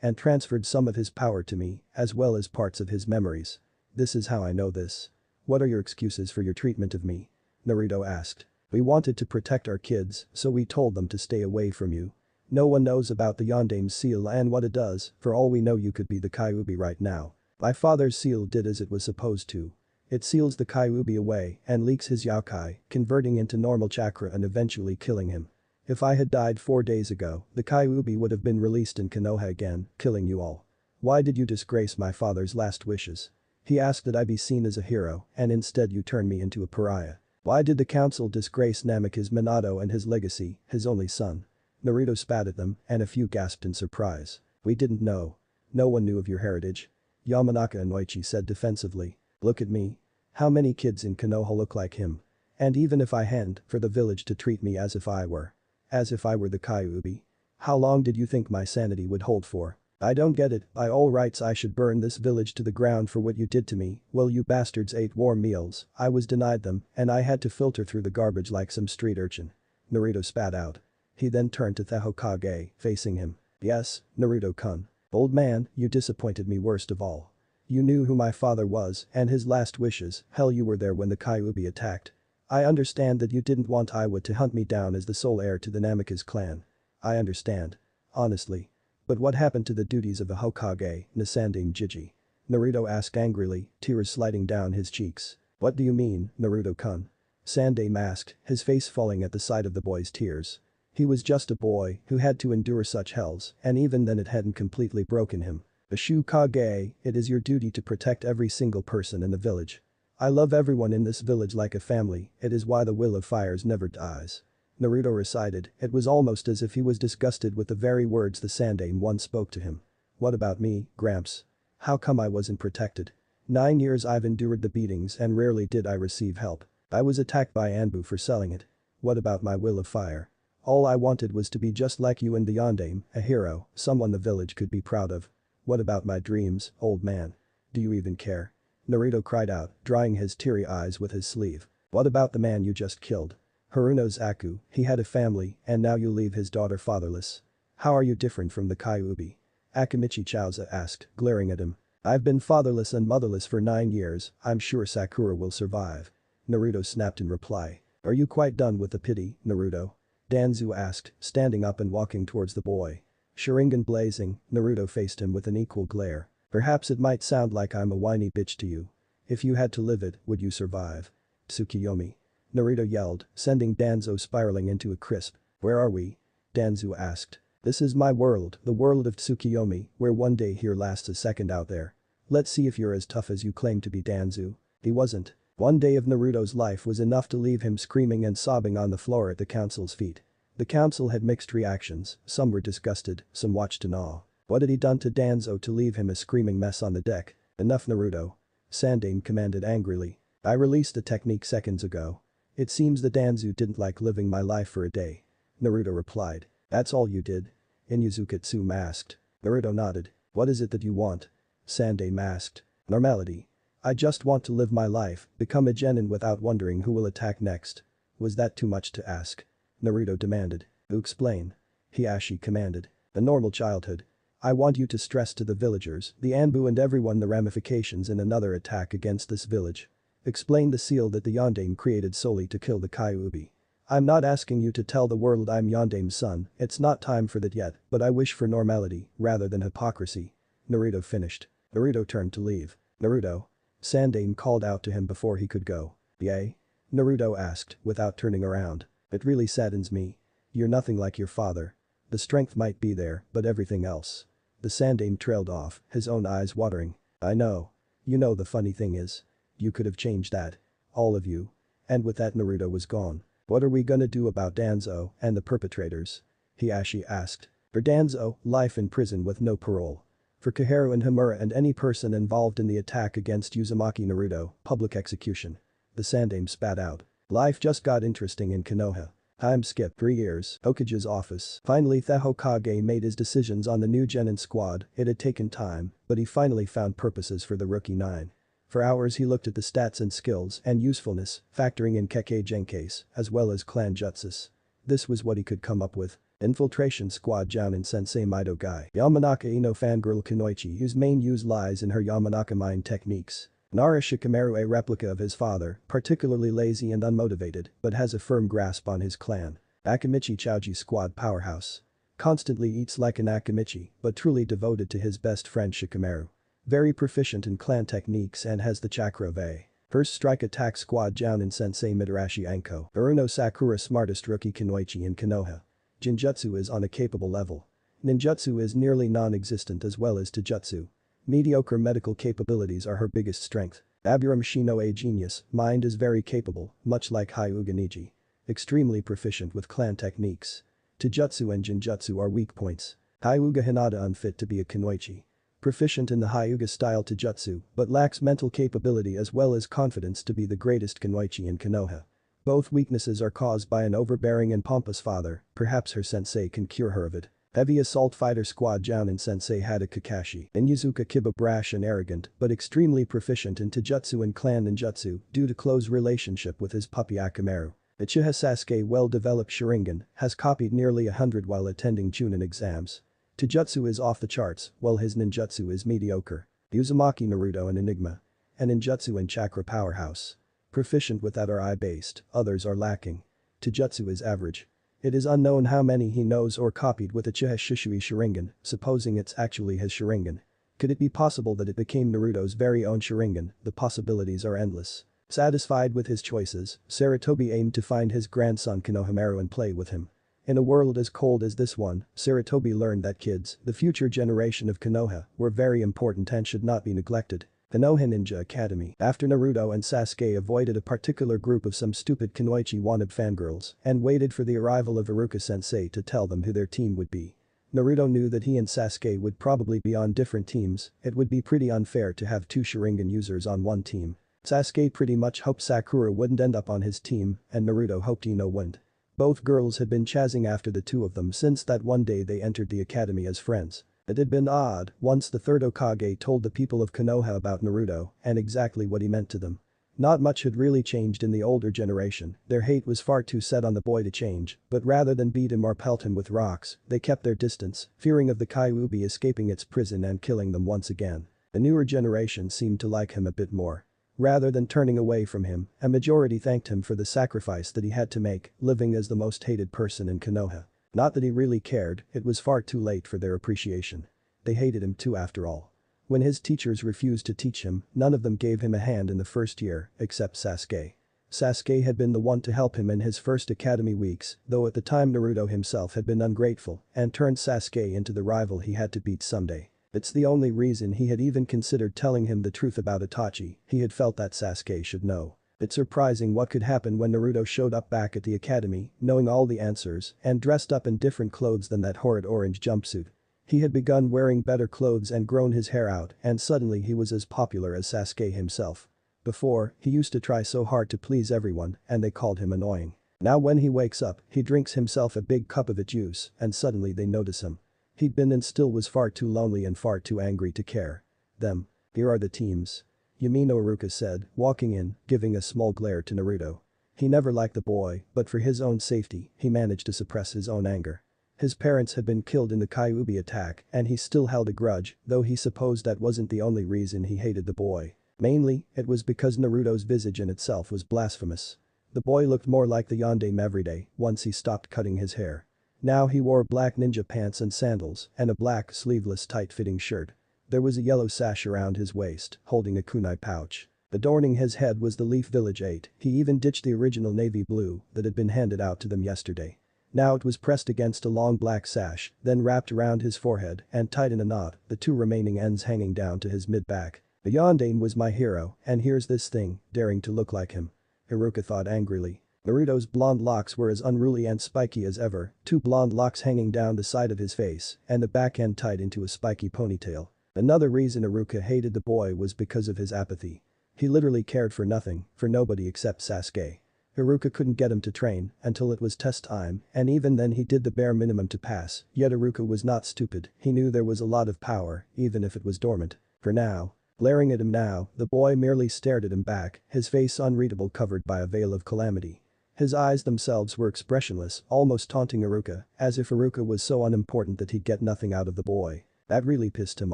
and transferred some of his power to me, as well as parts of his memories. This is how I know this. What are your excuses for your treatment of me? Naruto asked. We wanted to protect our kids, so we told them to stay away from you. No one knows about the Yondaime seal and what it does, for all we know you could be the Kyuubi right now. My father's seal did as it was supposed to. It seals the Kyuubi away and leaks his Yokai, converting into normal chakra and eventually killing him. If I had died 4 days ago, the Kyuubi would have been released in Konoha again, killing you all. Why did you disgrace my father's last wishes? He asked that I be seen as a hero, and instead you turned me into a pariah. Why did the council disgrace Namikaze Minato and his legacy, his only son? Naruto spat at them, and a few gasped in surprise. We didn't know. No one knew of your heritage. Yamanaka Inoichi said defensively. Look at me. How many kids in Konoha look like him? And even if I hadn't, for the village to treat me as if I were the Kyuubi. How long did you think my sanity would hold for? I don't get it, by all rights I should burn this village to the ground for what you did to me. Well, you bastards ate warm meals, I was denied them, and I had to filter through the garbage like some street urchin. Naruto spat out. He then turned to the Hokage, facing him. Yes, Naruto-kun. Old man, you disappointed me worst of all. You knew who my father was and his last wishes, hell you were there when the Kyuubi attacked. I understand that you didn't want Iwa to hunt me down as the sole heir to the Namikaze clan. I understand. Honestly. But what happened to the duties of a Hokage, Nasanding Jiji? Naruto asked angrily, tears sliding down his cheeks. What do you mean, Naruto-kun? Sandaime asked, his face falling at the sight of the boy's tears. He was just a boy who had to endure such hells, and even then it hadn't completely broken him. Ashukage, it is your duty to protect every single person in the village. I love everyone in this village like a family, it is why the will of fires never dies. Naruto recited, it was almost as if he was disgusted with the very words the Sandaime once spoke to him. What about me, Gramps? How come I wasn't protected? 9 years I've endured the beatings and rarely did I receive help. I was attacked by Anbu for selling it. What about my will of fire? All I wanted was to be just like you and the Yondaime, a hero, someone the village could be proud of. What about my dreams, old man? Do you even care? Naruto cried out, drying his teary eyes with his sleeve. What about the man you just killed? Haruno's Aku, he had a family and now you leave his daughter fatherless. How are you different from the Kyuubi? Akimichi Chauza asked, glaring at him. I've been fatherless and motherless for 9 years, I'm sure Sakura will survive. Naruto snapped in reply. Are you quite done with the pity, Naruto? Danzu asked, standing up and walking towards the boy. Sharingan blazing, Naruto faced him with an equal glare. Perhaps it might sound like I'm a whiny bitch to you. If you had to live it, would you survive? Tsukiyomi. Naruto yelled, sending Danzo spiraling into a crisp. Where are we? Danzu asked. This is my world, the world of Tsukiyomi, where one day here lasts a second out there. Let's see if you're as tough as you claim to be, Danzu. He wasn't. One day of Naruto's life was enough to leave him screaming and sobbing on the floor at the council's feet. The council had mixed reactions, some were disgusted, some watched in awe. What had he done to Danzo to leave him a screaming mess on the deck? Enough, Naruto. Sandaime commanded angrily. I released the technique seconds ago. It seems that Danzu didn't like living my life for a day. Naruto replied. That's all you did? Inuzukatsu asked. Naruto nodded. What is it that you want? Sandaime asked. Normality. I just want to live my life, become a genin without wondering who will attack next. Was that too much to ask? Naruto demanded. Explain. Hiashi commanded. A normal childhood. I want you to stress to the villagers, the Anbu and everyone the ramifications in another attack against this village. Explain the seal that the Yondaime created solely to kill the Kyuubi. I'm not asking you to tell the world I'm Yondaime's son, it's not time for that yet, but I wish for normality, rather than hypocrisy. Naruto finished. Naruto turned to leave. Naruto. Sandaime called out to him before he could go. Yay? Naruto asked, without turning around. It really saddens me. You're nothing like your father. The strength might be there, but everything else. The Sandaime trailed off, his own eyes watering. I know. You know the funny thing is. You could have changed that. All of you. And with that Naruto was gone. What are we gonna do about Danzo and the perpetrators? Hiashi asked. For Danzo, life in prison with no parole. For Koharu and Himura and any person involved in the attack against Uzumaki Naruto, public execution. The Sandaime spat out. Life just got interesting in Konoha. Time skip 3 years. Hokage's office. Finally the Hokage made his decisions on the new Genin squad. It had taken time, but he finally found purposes for the rookie 9. For hours he looked at the stats and skills and usefulness, factoring in Kekkei Genkais, as well as clan jutsus. This was what he could come up with. Infiltration Squad Jounin Sensei Mido Guy. Yamanaka Ino fangirl Kunoichi whose main use lies in her Yamanaka mind techniques. Nara Shikamaru, a replica of his father, particularly lazy and unmotivated, but has a firm grasp on his clan. Akimichi Chouji Squad Powerhouse. Constantly eats like an Akimichi, but truly devoted to his best friend Shikamaru. Very proficient in clan techniques and has the chakra of a First Strike Attack Squad Jounin Sensei Mitarashi Anko. Uruno Sakura smartest rookie Kunoichi in Konoha. Jinjutsu is on a capable level. Ninjutsu is nearly non-existent as well as Taijutsu. Mediocre medical capabilities are her biggest strength. Aburam Shino a genius, mind is very capable, much like Hyuga Niji. Extremely proficient with clan techniques. Taijutsu and Jinjutsu are weak points. Hyuga Hinata unfit to be a Kunoichi. Proficient in the Hyuga style Taijutsu, but lacks mental capability as well as confidence to be the greatest Kunoichi in Konoha. Both weaknesses are caused by an overbearing and pompous father, perhaps her sensei can cure her of it. Heavy Assault Fighter Squad Jounin Sensei Hada Kakashi. Inyazuka Kiba brash and arrogant, but extremely proficient in Taijutsu and clan ninjutsu due to close relationship with his puppy Akamaru. Uchiha Sasuke well-developed Sharingan, has copied nearly 100 while attending Chunin exams. Taijutsu is off the charts, while his ninjutsu is mediocre. Uzumaki Naruto an enigma. An ninjutsu and chakra powerhouse. Proficient with that are eye-based, others are lacking. Taijutsu is average. It is unknown how many he knows or copied with Uchiha Shisui Sharingan, supposing it's actually his Sharingan. Could it be possible that it became Naruto's very own Sharingan? The possibilities are endless. Satisfied with his choices, Sarutobi aimed to find his grandson Konohamaru and play with him. In a world as cold as this one, Sarutobi learned that kids, the future generation of Konoha, were very important and should not be neglected. Konoha Ninja Academy. After Naruto and Sasuke avoided a particular group of some stupid Kunoichi wanted fangirls and waited for the arrival of Iruka Sensei to tell them who their team would be. Naruto knew that he and Sasuke would probably be on different teams, it would be pretty unfair to have 2 Sharingan users on one team. Sasuke pretty much hoped Sakura wouldn't end up on his team, and Naruto hoped Ino wouldn't. Both girls had been chasing after the two of them since that one day they entered the academy as friends. It had been odd once the third Hokage told the people of Konoha about Naruto and exactly what he meant to them. Not much had really changed in the older generation, their hate was far too set on the boy to change, but rather than beat him or pelt him with rocks, they kept their distance, fearing of the Kyuubi escaping its prison and killing them once again. The newer generation seemed to like him a bit more. Rather than turning away from him, a majority thanked him for the sacrifice that he had to make, living as the most hated person in Konoha. Not that he really cared, it was far too late for their appreciation. They hated him too after all. When his teachers refused to teach him, none of them gave him a hand in the first year, except Sasuke. Sasuke had been the one to help him in his first academy weeks, though at the time Naruto himself had been ungrateful and turned Sasuke into the rival he had to beat someday. It's the only reason he had even considered telling him the truth about Itachi, he had felt that Sasuke should know. It's surprising what could happen when Naruto showed up back at the academy, knowing all the answers, and dressed up in different clothes than that horrid orange jumpsuit. He had begun wearing better clothes and grown his hair out, and suddenly he was as popular as Sasuke himself. Before, he used to try so hard to please everyone, and they called him annoying. Now when he wakes up, he drinks himself a big cup of it juice, and suddenly they notice him. He'd been and still was far too lonely and far too angry to care. Them. Here are the teams. Yamino Iruka said, walking in, giving a small glare to Naruto. He never liked the boy, but for his own safety, he managed to suppress his own anger. His parents had been killed in the Kyuubi attack, and he still held a grudge, though he supposed that wasn't the only reason he hated the boy. Mainly, it was because Naruto's visage in itself was blasphemous. The boy looked more like the Yondaime every day, once he stopped cutting his hair. Now he wore black ninja pants and sandals, and a black sleeveless tight-fitting shirt. There was a yellow sash around his waist, holding a kunai pouch. Adorning his head was the Leaf Village 8, he even ditched the original navy blue that had been handed out to them yesterday. Now it was pressed against a long black sash, then wrapped around his forehead and tied in a knot, the 2 remaining ends hanging down to his mid-back. The Yondaime was my hero, and here's this thing, daring to look like him. Iruka thought angrily. Naruto's blonde locks were as unruly and spiky as ever, 2 blonde locks hanging down the side of his face, and the back end tied into a spiky ponytail. Another reason Iruka hated the boy was because of his apathy. He literally cared for nothing, for nobody except Sasuke. Haruka couldn't get him to train until it was test time, and even then he did the bare minimum to pass, yet Haruka was not stupid, he knew there was a lot of power, even if it was dormant. For now. Glaring at him now, the boy merely stared at him back, his face unreadable covered by a veil of calamity. His eyes themselves were expressionless, almost taunting Haruka, as if Haruka was so unimportant that he'd get nothing out of the boy. That really pissed him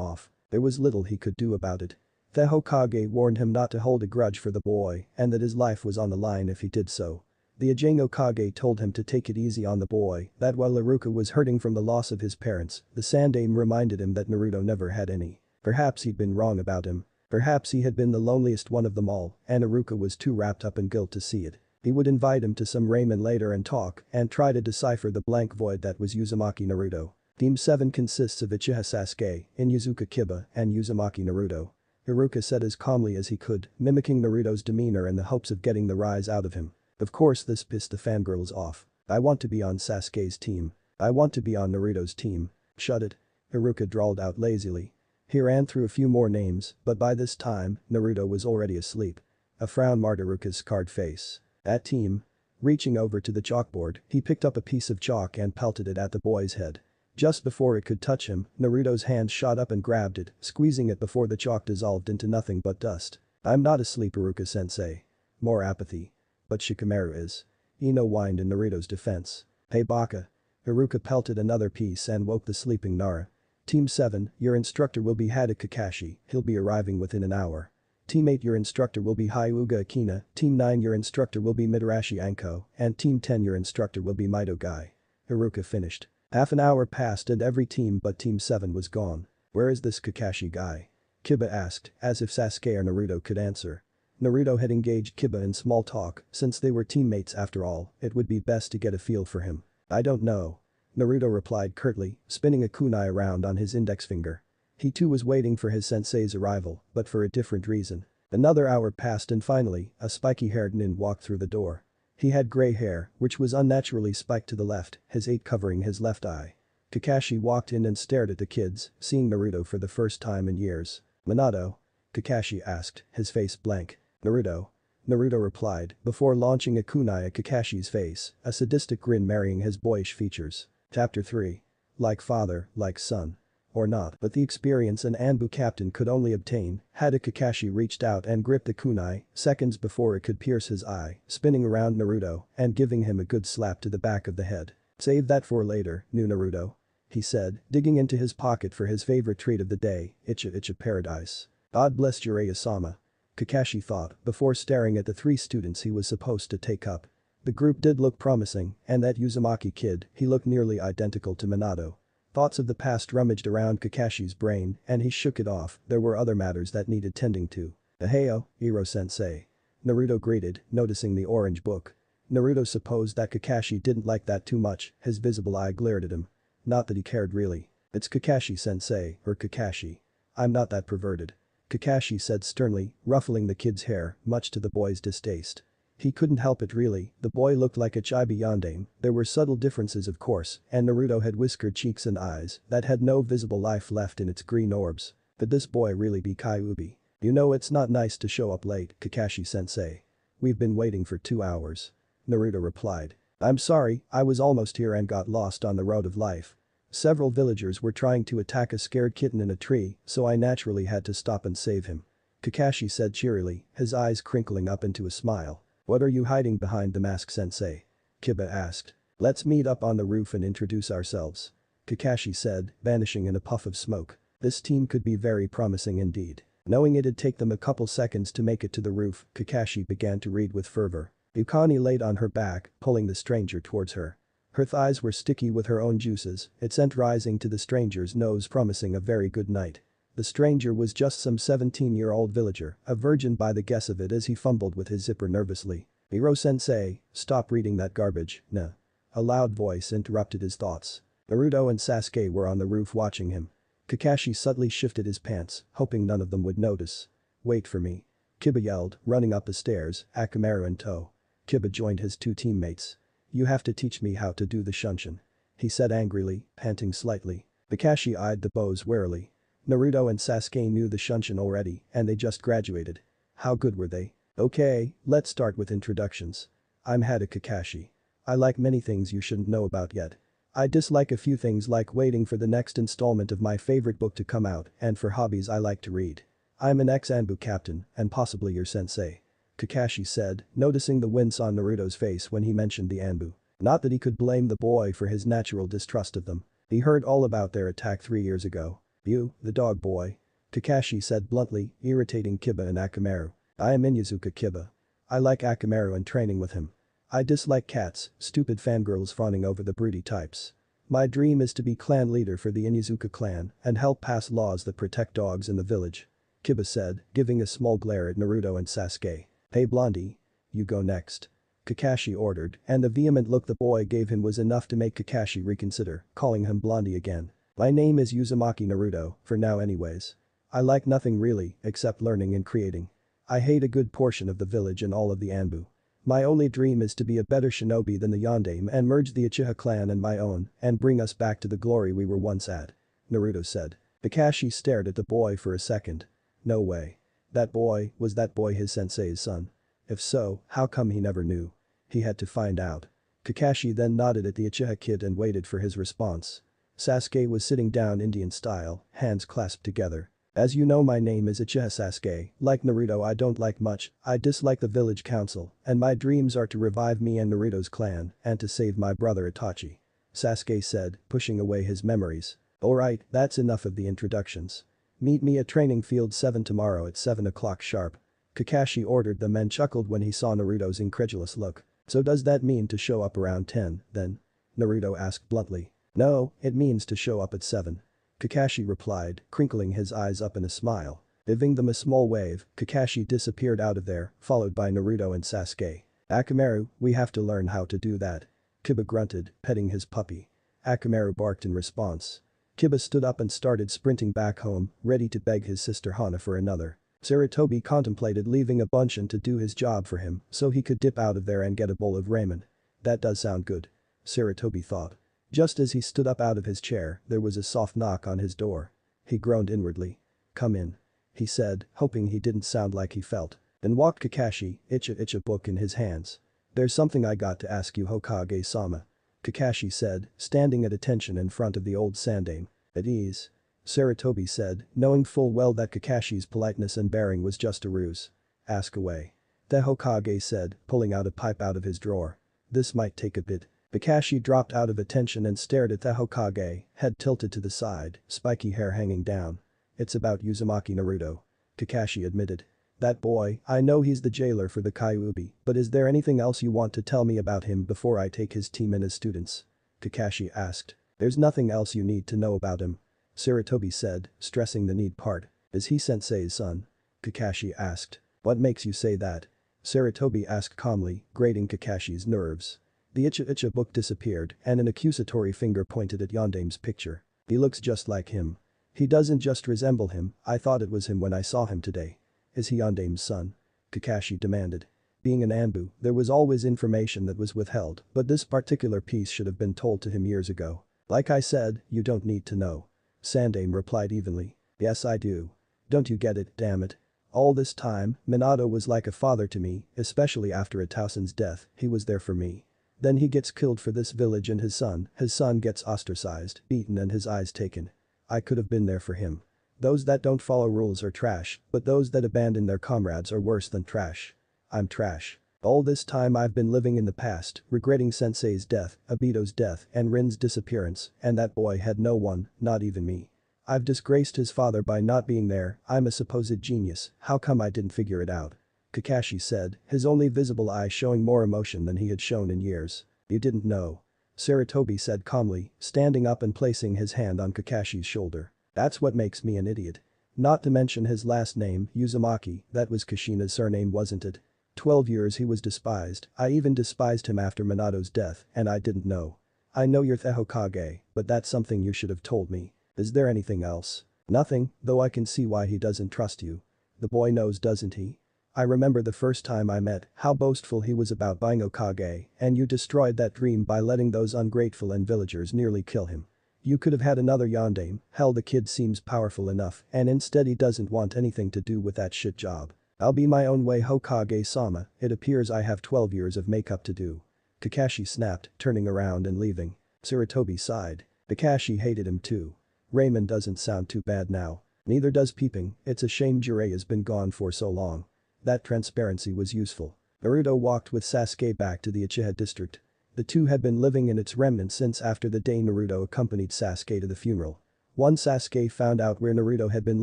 off. There was little he could do about it. The Hokage warned him not to hold a grudge for the boy and that his life was on the line if he did so. The Ajang Hokage told him to take it easy on the boy, that while Haruka was hurting from the loss of his parents, the Sandaime reminded him that Naruto never had any. Perhaps he'd been wrong about him. Perhaps he had been the loneliest one of them all, and Haruka was too wrapped up in guilt to see it. He would invite him to some ramen later and talk and try to decipher the blank void that was Uzumaki Naruto. Team 7 consists of Uchiha Sasuke, Inuzuka Kiba, and Uzumaki Naruto. Haruka said as calmly as he could, mimicking Naruto's demeanor in the hopes of getting the rise out of him. Of course this pissed the fangirls off. I want to be on Sasuke's team. I want to be on Naruto's team. Shut it. Haruka drawled out lazily. He ran through a few more names, but by this time, Naruto was already asleep. A frown marred Haruka's scarred face. That team. Reaching over to the chalkboard, he picked up a piece of chalk and pelted it at the boy's head. Just before it could touch him, Naruto's hand shot up and grabbed it, squeezing it before the chalk dissolved into nothing but dust. I'm not asleep, Haruka-sensei. More apathy. But Shikamaru is. Ino whined in Naruto's defense. Hey Baka. Haruka pelted another piece and woke the sleeping Nara. Team 7, your instructor will be Hada Kakashi, he'll be arriving within an hour. Team 8, your instructor will be Hyuga Akina, Team 9, your instructor will be Mitarashi Anko, and Team 10, your instructor will be Mito Gai. Haruka finished. Half an hour passed and every team but Team 7 was gone. Where is this Kakashi guy? Kiba asked, as if Sasuke or Naruto could answer. Naruto had engaged Kiba in small talk, since they were teammates after all, it would be best to get a feel for him. I don't know. Naruto replied curtly, spinning a kunai around on his index finger. He too was waiting for his sensei's arrival, but for a different reason. Another hour passed and finally, a spiky-haired nin walked through the door. He had gray hair, which was unnaturally spiked to the left, his 8 covering his left eye. Kakashi walked in and stared at the kids, seeing Naruto for the first time in years. Minato? Kakashi asked, his face blank. Naruto? Naruto replied, before launching a kunai at Kakashi's face, a sadistic grin marrying his boyish features. Chapter 3. Like father, like son. Or not, but the experience an Anbu captain could only obtain, Hada Kakashi reached out and gripped the kunai, seconds before it could pierce his eye, spinning around Naruto and giving him a good slap to the back of the head. Save that for later, new Naruto. He said, digging into his pocket for his favorite treat of the day, Icha Paradise. God bless Jiraiya-sama. Kakashi thought, before staring at the 3 students he was supposed to take up. The group did look promising, and that Uzumaki kid, he looked nearly identical to Minato. Thoughts of the past rummaged around Kakashi's brain, and he shook it off, there were other matters that needed tending to. Aheo, Iro-sensei. Naruto greeted, noticing the orange book. Naruto supposed that Kakashi didn't like that too much, his visible eye glared at him. Not that he cared really. It's Kakashi-sensei, or Kakashi. I'm not that perverted. Kakashi said sternly, ruffling the kid's hair, much to the boy's distaste. He couldn't help it really, the boy looked like a chibi yandere, there were subtle differences of course, and Naruto had whiskered cheeks and eyes that had no visible life left in its green orbs. Could this boy really be Kyuubi? You know it's not nice to show up late, Kakashi-sensei. We've been waiting for 2 hours. Naruto replied. I'm sorry, I was almost here and got lost on the road of life. Several villagers were trying to attack a scared kitten in a tree, so I naturally had to stop and save him. Kakashi said cheerily, his eyes crinkling up into a smile. What are you hiding behind the mask, sensei? Kiba asked. Let's meet up on the roof and introduce ourselves. Kakashi said, vanishing in a puff of smoke. This team could be very promising indeed. Knowing it'd take them a couple seconds to make it to the roof, Kakashi began to read with fervor. Ukani laid on her back, pulling the stranger towards her. Her thighs were sticky with her own juices, its scent rising to the stranger's nose promising a very good night. The stranger was just some 17-year-old villager, a virgin by the guess of it as he fumbled with his zipper nervously. Iro-sensei, stop reading that garbage, nah. A loud voice interrupted his thoughts. Naruto and Sasuke were on the roof watching him. Kakashi subtly shifted his pants, hoping none of them would notice. Wait for me. Kiba yelled, running up the stairs, Akamaru in tow. Kiba joined his 2 teammates. You have to teach me how to do the shunshin. He said angrily, panting slightly. Kakashi eyed the bows warily. Naruto and Sasuke knew the shunshin already, and they just graduated. How good were they? Okay, let's start with introductions. I'm Hada Kakashi. I like many things you shouldn't know about yet. I dislike a few things like waiting for the next installment of my favorite book to come out, and for hobbies I like to read. I'm an ex-Anbu captain, and possibly your sensei. Kakashi said, noticing the wince on Naruto's face when he mentioned the Anbu. Not that he could blame the boy for his natural distrust of them. He heard all about their attack 3 years ago. You, the dog boy. Kakashi said bluntly, irritating Kiba and Akamaru. I am Inuzuka Kiba. I like Akamaru and training with him. I dislike cats, stupid fangirls fawning over the broody types. My dream is to be clan leader for the Inuzuka clan and help pass laws that protect dogs in the village. Kiba said, giving a small glare at Naruto and Sasuke. Hey Blondie. You go next. Kakashi ordered, and the vehement look the boy gave him was enough to make Kakashi reconsider, calling him Blondie again. My name is Uzumaki Naruto, for now anyways. I like nothing really, except learning and creating. I hate a good portion of the village and all of the Anbu. My only dream is to be a better shinobi than the Yondaime and merge the Uchiha clan and my own and bring us back to the glory we were once at. Naruto said. Kakashi stared at the boy for a second. No way. Was that boy his sensei's son? If so, how come he never knew? He had to find out. Kakashi then nodded at the Uchiha kid and waited for his response. Sasuke was sitting down Indian style, hands clasped together. As you know, my name is Uchiha Sasuke. Like Naruto, I don't like much, I dislike the village council, and my dreams are to revive me and Naruto's clan and to save my brother Itachi. Sasuke said, pushing away his memories. Alright, that's enough of the introductions. Meet me at training field 7 tomorrow at 7 o'clock sharp. Kakashi ordered them and chuckled when he saw Naruto's incredulous look. So does that mean to show up around 10, then? Naruto asked bluntly. No, it means to show up at 7. Kakashi replied, crinkling his eyes up in a smile. Giving them a small wave, Kakashi disappeared out of there, followed by Naruto and Sasuke. Akamaru, we have to learn how to do that. Kiba grunted, petting his puppy. Akamaru barked in response. Kiba stood up and started sprinting back home, ready to beg his sister Hana for another. Sarutobi contemplated leaving a Bunshin to do his job for him so he could dip out of there and get a bowl of ramen. That does sound good. Sarutobi thought. Just as he stood up out of his chair, there was a soft knock on his door. He groaned inwardly. Come in. He said, hoping he didn't sound like he felt. Then walked Kakashi, Icha book in his hands. There's something I got to ask you, Hokage-sama. Kakashi said, standing at attention in front of the old Sandaime. At ease. Sarutobi said, knowing full well that Kakashi's politeness and bearing was just a ruse. Ask away. The Hokage said, pulling out a pipe out of his drawer. This might take a bit. Kakashi dropped out of attention and stared at the Hokage, head tilted to the side, spiky hair hanging down. It's about Uzumaki Naruto. Kakashi admitted. That boy, I know he's the jailer for the Kyuubi, but is there anything else you want to tell me about him before I take his team and his students? Kakashi asked. There's nothing else you need to know about him. Sarutobi said, stressing the need part. Is he sensei's son? Kakashi asked. What makes you say that? Sarutobi asked calmly, grating Kakashi's nerves. The Icha book disappeared and an accusatory finger pointed at Yondaime's picture. He looks just like him. He doesn't just resemble him, I thought it was him when I saw him today. Is he Yondaime's son? Kakashi demanded. Being an Anbu, there was always information that was withheld, but this particular piece should have been told to him years ago. Like I said, you don't need to know. Sandaime replied evenly. Yes I do. Don't you get it, damn it. All this time, Minato was like a father to me, especially after Itausen's death, he was there for me. Then he gets killed for this village and his son gets ostracized, beaten and his eyes taken. I could have been there for him. Those that don't follow rules are trash, but those that abandon their comrades are worse than trash. I'm trash. All this time I've been living in the past, regretting Sensei's death, Obito's death, and Rin's disappearance, and that boy had no one, not even me. I've disgraced his father by not being there, I'm a supposed genius, how come I didn't figure it out? Kakashi said, his only visible eye showing more emotion than he had shown in years. You didn't know. Sarutobi said calmly, standing up and placing his hand on Kakashi's shoulder. That's what makes me an idiot. Not to mention his last name, Uzumaki, that was Kushina's surname wasn't it? 12 years he was despised, I even despised him after Minato's death, and I didn't know. I know you're the Hokage, but that's something you should have told me. Is there anything else? Nothing, though I can see why he doesn't trust you. The boy knows, doesn't he? I remember the first time I met, how boastful he was about being Hokage, and you destroyed that dream by letting those ungrateful and villagers nearly kill him. You could have had another Yondaime, hell the kid seems powerful enough and instead he doesn't want anything to do with that shit job. I'll be my own way Hokage-sama, it appears I have 12 years of makeup to do. Kakashi snapped, turning around and leaving. Sarutobi sighed. Kakashi hated him too. Raymond doesn't sound too bad now. Neither does Peeping, it's a shame Jiraiya's been gone for so long. That transparency was useful. Naruto walked with Sasuke back to the Uchiha district. The two had been living in its remnants since after the day Naruto accompanied Sasuke to the funeral. Once Sasuke found out where Naruto had been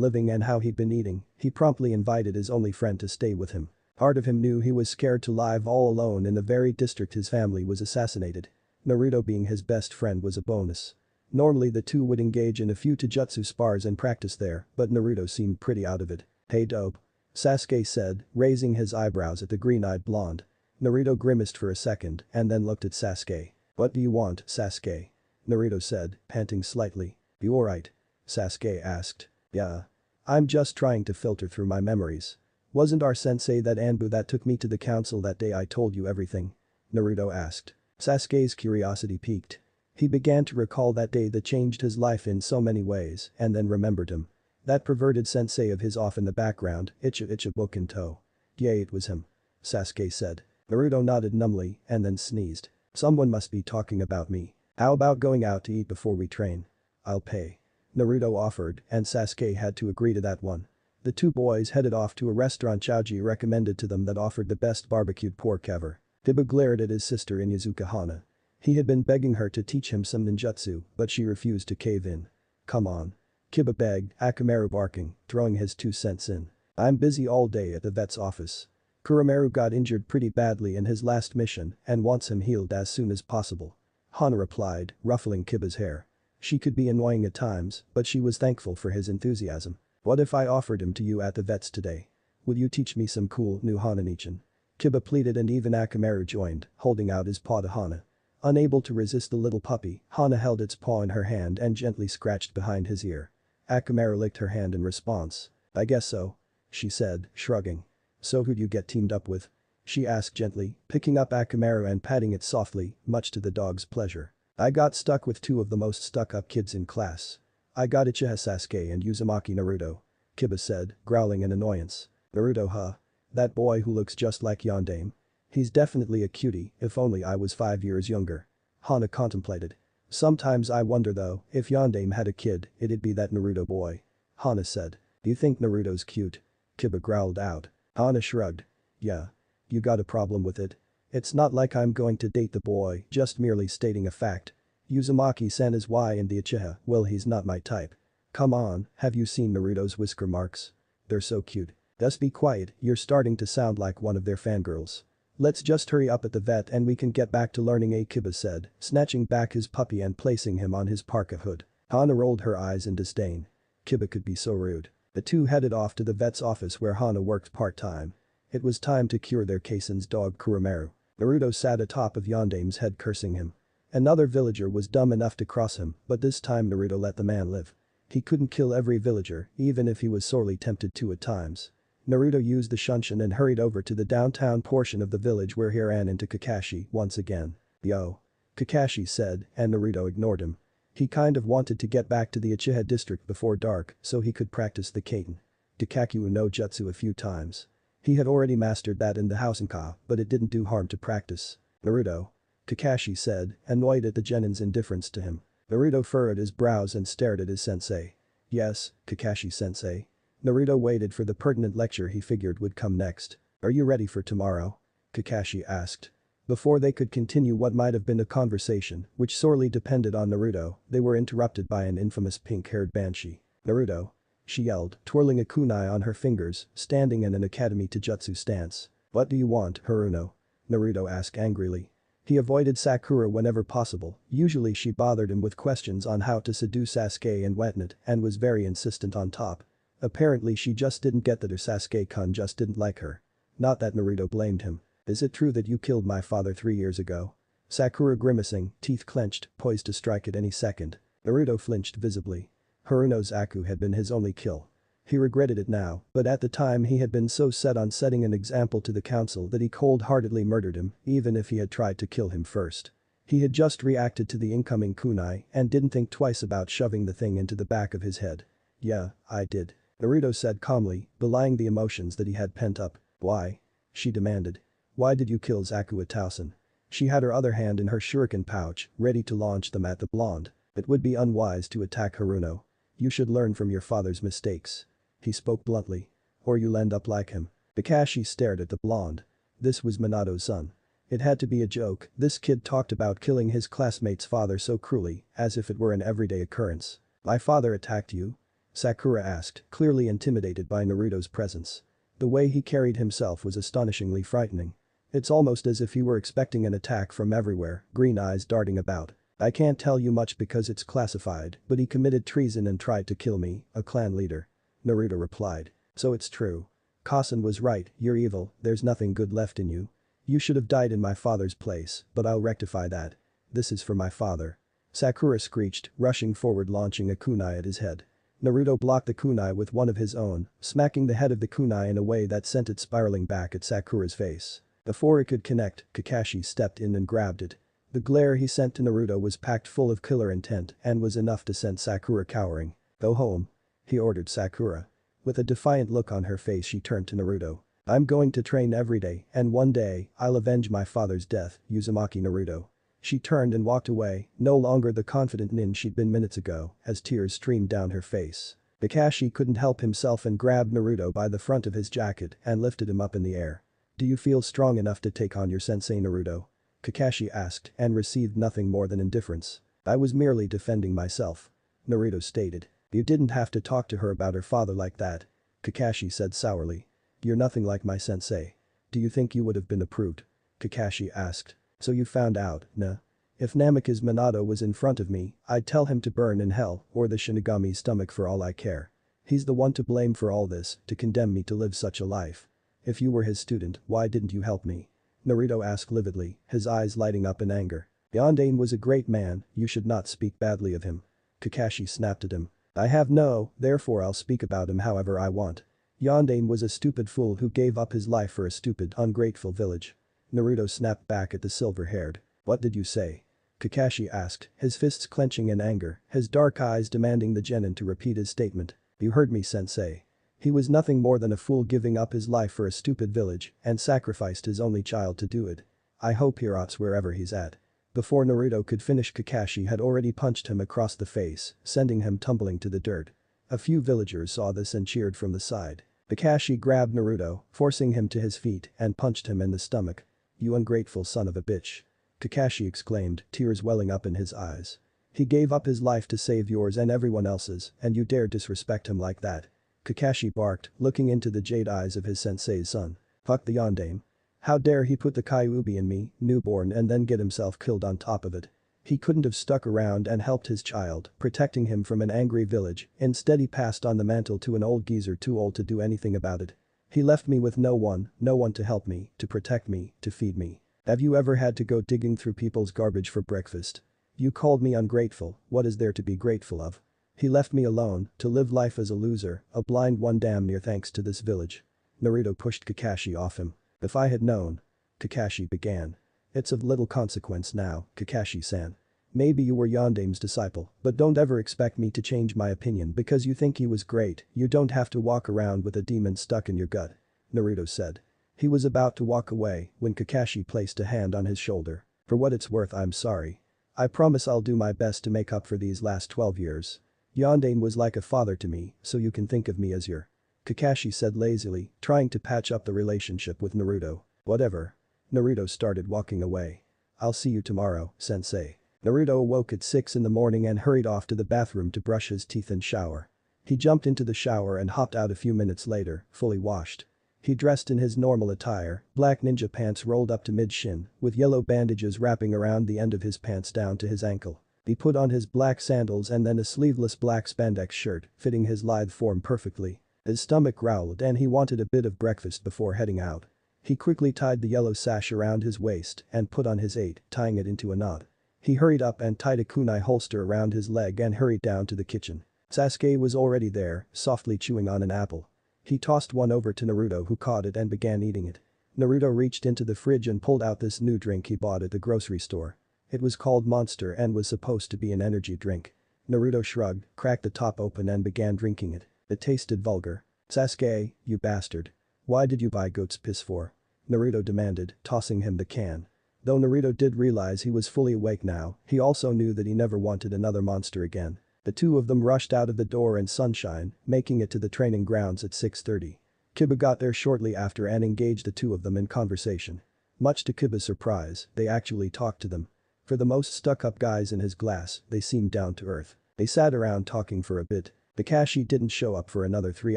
living and how he'd been eating, he promptly invited his only friend to stay with him. Part of him knew he was scared to live all alone in the very district his family was assassinated. Naruto being his best friend was a bonus. Normally the two would engage in a few taijutsu spars and practice there, but Naruto seemed pretty out of it. Hey dope. Sasuke said, raising his eyebrows at the green-eyed blonde. Naruto grimaced for a second and then looked at Sasuke. What do you want, Sasuke? Naruto said, panting slightly. You alright? Sasuke asked. Yeah. I'm just trying to filter through my memories. Wasn't our sensei that Anbu that took me to the council that day I told you everything? Naruto asked. Sasuke's curiosity piqued. He began to recall that day that changed his life in so many ways and then remembered him. That perverted sensei of his off in the background, Icha book in tow. Yeah, it was him. Sasuke said. Naruto nodded numbly and then sneezed. Someone must be talking about me. How about going out to eat before we train? I'll pay. Naruto offered and Sasuke had to agree to that one. The two boys headed off to a restaurant Choji recommended to them that offered the best barbecued pork ever. Kiba glared at his sister Inuzuka Hana. He had been begging her to teach him some ninjutsu, but she refused to cave in. Come on. Kiba begged, Akamaru barking, throwing his 2 cents in. I'm busy all day at the vet's office. Kuromaru got injured pretty badly in his last mission and wants him healed as soon as possible. Hana replied, ruffling Kiba's hair. She could be annoying at times, but she was thankful for his enthusiasm. What if I offered him to you at the vet's today? Would you teach me some cool new Hananichin? Kiba pleaded and even Akamaru joined, holding out his paw to Hana. Unable to resist the little puppy, Hana held its paw in her hand and gently scratched behind his ear. Akamaru licked her hand in response. I guess so. She said, shrugging. So who'd you get teamed up with? She asked gently, picking up Akamaru and patting it softly, much to the dog's pleasure. I got stuck with 2 of the most stuck-up kids in class. I got Uchiha Sasuke and Uzumaki Naruto. Kiba said, growling in annoyance. Naruto huh? That boy who looks just like Yondaime. He's definitely a cutie, if only I was 5 years younger. Hana contemplated. Sometimes I wonder though, if Yondaime had a kid, it'd be that Naruto boy. Hana said. Do you think Naruto's cute? Kiba growled out. Hana shrugged. Yeah. You got a problem with it? It's not like I'm going to date the boy, just merely stating a fact. Uzumaki-san is Y in the Uchiha, well he's not my type. Come on, have you seen Naruto's whisker marks? They're so cute. Just be quiet, you're starting to sound like one of their fangirls. Let's just hurry up at the vet and we can get back to learning, Kiba said, snatching back his puppy and placing him on his parka hood. Hana rolled her eyes in disdain. Kiba could be so rude. The two headed off to the vet's office where Hana worked part-time. It was time to cure their Kaisen's dog Kuromaru. Naruto sat atop of Yondaime's head cursing him. Another villager was dumb enough to cross him, but this time Naruto let the man live. He couldn't kill every villager, even if he was sorely tempted to at times. Naruto used the Shunshin and hurried over to the downtown portion of the village where he ran into Kakashi once again. Yo. Kakashi said, and Naruto ignored him. He kind of wanted to get back to the Uchiha district before dark so he could practice the Kaiten Dikakyu no Jutsu a few times. He had already mastered that in the Housenka, but it didn't do harm to practice. Naruto. Kakashi said, annoyed at the genin's indifference to him. Naruto furrowed his brows and stared at his sensei. Yes, Kakashi-sensei. Naruto waited for the pertinent lecture he figured would come next. Are you ready for tomorrow? Kakashi asked. Before they could continue what might have been a conversation, which sorely depended on Naruto, they were interrupted by an infamous pink-haired banshee. Naruto. She yelled, twirling a kunai on her fingers, standing in an Academy Taijutsu stance. What do you want, Haruno? Naruto asked angrily. He avoided Sakura whenever possible, usually she bothered him with questions on how to seduce Sasuke and whatnot and was very insistent on top. Apparently she just didn't get that her Sasuke-kun just didn't like her. Not that Naruto blamed him. Is it true that you killed my father 3 years ago? Sakura grimacing, teeth clenched, poised to strike at any second. Naruto flinched visibly. Haruno's Aku had been his only kill. He regretted it now, but at the time he had been so set on setting an example to the council that he cold-heartedly murdered him, even if he had tried to kill him first. He had just reacted to the incoming kunai and didn't think twice about shoving the thing into the back of his head. Yeah, I did. Naruto said calmly, belying the emotions that he had pent up. Why? She demanded. Why did you kill Zakua Tausen? She had her other hand in her shuriken pouch, ready to launch them at the blonde. It would be unwise to attack Haruno. You should learn from your father's mistakes. He spoke bluntly. Or you'll end up like him. Kakashi stared at the blonde. This was Minato's son. It had to be a joke, this kid talked about killing his classmate's father so cruelly, as if it were an everyday occurrence. My father attacked you? Sakura asked, clearly intimidated by Naruto's presence. The way he carried himself was astonishingly frightening. It's almost as if he were expecting an attack from everywhere, green eyes darting about. I can't tell you much because it's classified, but he committed treason and tried to kill me, a clan leader. Naruto replied. So it's true. Kasen was right, you're evil, there's nothing good left in you. You should have died in my father's place, but I'll rectify that. This is for my father. Sakura screeched, rushing forward launching a kunai at his head. Naruto blocked the kunai with one of his own, smacking the head of the kunai in a way that sent it spiraling back at Sakura's face. Before it could connect, Kakashi stepped in and grabbed it. The glare he sent to Naruto was packed full of killer intent and was enough to send Sakura cowering. Go home. He ordered Sakura. With a defiant look on her face she turned to Naruto. I'm going to train every day and one day I'll avenge my father's death, Uzumaki Naruto. She turned and walked away, no longer the confident nin she'd been minutes ago, as tears streamed down her face. Kakashi couldn't help himself and grabbed Naruto by the front of his jacket and lifted him up in the air. Do you feel strong enough to take on your sensei Naruto? Kakashi asked and received nothing more than indifference. I was merely defending myself. Naruto stated. You didn't have to talk to her about her father like that. Kakashi said sourly. You're nothing like my sensei. Do you think you would have been approved? Kakashi asked. So you found out, nah? If Namikaze Minato was in front of me, I'd tell him to burn in hell or the Shinigami's stomach for all I care. He's the one to blame for all this, to condemn me to live such a life. If you were his student, why didn't you help me? Naruto asked lividly, his eyes lighting up in anger. Yondain was a great man, you should not speak badly of him. Kakashi snapped at him. I have no, therefore I'll speak about him however I want. Yondain was a stupid fool who gave up his life for a stupid, ungrateful village. Naruto snapped back at the silver-haired. What did you say? Kakashi asked, his fists clenching in anger, his dark eyes demanding the genin to repeat his statement. You heard me sensei. He was nothing more than a fool giving up his life for a stupid village and sacrificed his only child to do it. I hope he rots wherever he's at. Before Naruto could finish Kakashi had already punched him across the face, sending him tumbling to the dirt. A few villagers saw this and cheered from the side. Kakashi grabbed Naruto, forcing him to his feet and punched him in the stomach. You ungrateful son of a bitch. Kakashi exclaimed, tears welling up in his eyes. He gave up his life to save yours and everyone else's, and you dare disrespect him like that. Kakashi barked, looking into the jade eyes of his sensei's son. Fuck the Yondaime. How dare he put the Kyuubi in me, newborn and then get himself killed on top of it. He couldn't have stuck around and helped his child, protecting him from an angry village, instead he passed on the mantle to an old geezer too old to do anything about it. He left me with no one to help me, to protect me, to feed me. Have you ever had to go digging through people's garbage for breakfast? You called me ungrateful, what is there to be grateful of? He left me alone, to live life as a loser, a blind one damn near thanks to this village. Naruto pushed Kakashi off him. If I had known. Kakashi began. It's of little consequence now, Kakashi-san. Maybe you were Yondaime's disciple, but don't ever expect me to change my opinion because you think he was great, you don't have to walk around with a demon stuck in your gut. Naruto said. He was about to walk away when Kakashi placed a hand on his shoulder. For what it's worth I'm sorry. I promise I'll do my best to make up for these last 12 years. Yondaime was like a father to me, so you can think of me as your. Kakashi said lazily, trying to patch up the relationship with Naruto. Whatever. Naruto started walking away. I'll see you tomorrow, sensei. Naruto awoke at 6 in the morning and hurried off to the bathroom to brush his teeth and shower. He jumped into the shower and hopped out a few minutes later, fully washed. He dressed in his normal attire, black ninja pants rolled up to mid-shin, with yellow bandages wrapping around the end of his pants down to his ankle. He put on his black sandals and then a sleeveless black spandex shirt, fitting his lithe form perfectly. His stomach growled and he wanted a bit of breakfast before heading out. He quickly tied the yellow sash around his waist and put on his 8, tying it into a knot. He hurried up and tied a kunai holster around his leg and hurried down to the kitchen. Sasuke was already there, softly chewing on an apple. He tossed one over to Naruto who caught it and began eating it. Naruto reached into the fridge and pulled out this new drink he bought at the grocery store. It was called Monster and was supposed to be an energy drink. Naruto shrugged, cracked the top open and began drinking it. It tasted vulgar. Sasuke, you bastard. Why did you buy goat's piss for? Naruto demanded, tossing him the can. Though Naruto did realize he was fully awake now, he also knew that he never wanted another monster again. The two of them rushed out of the door in sunshine, making it to the training grounds at 6:30. Kiba got there shortly after and engaged the two of them in conversation. Much to Kiba's surprise, they actually talked to them. For the most stuck-up guys in his class, they seemed down to earth. They sat around talking for a bit. Kakashi didn't show up for another 3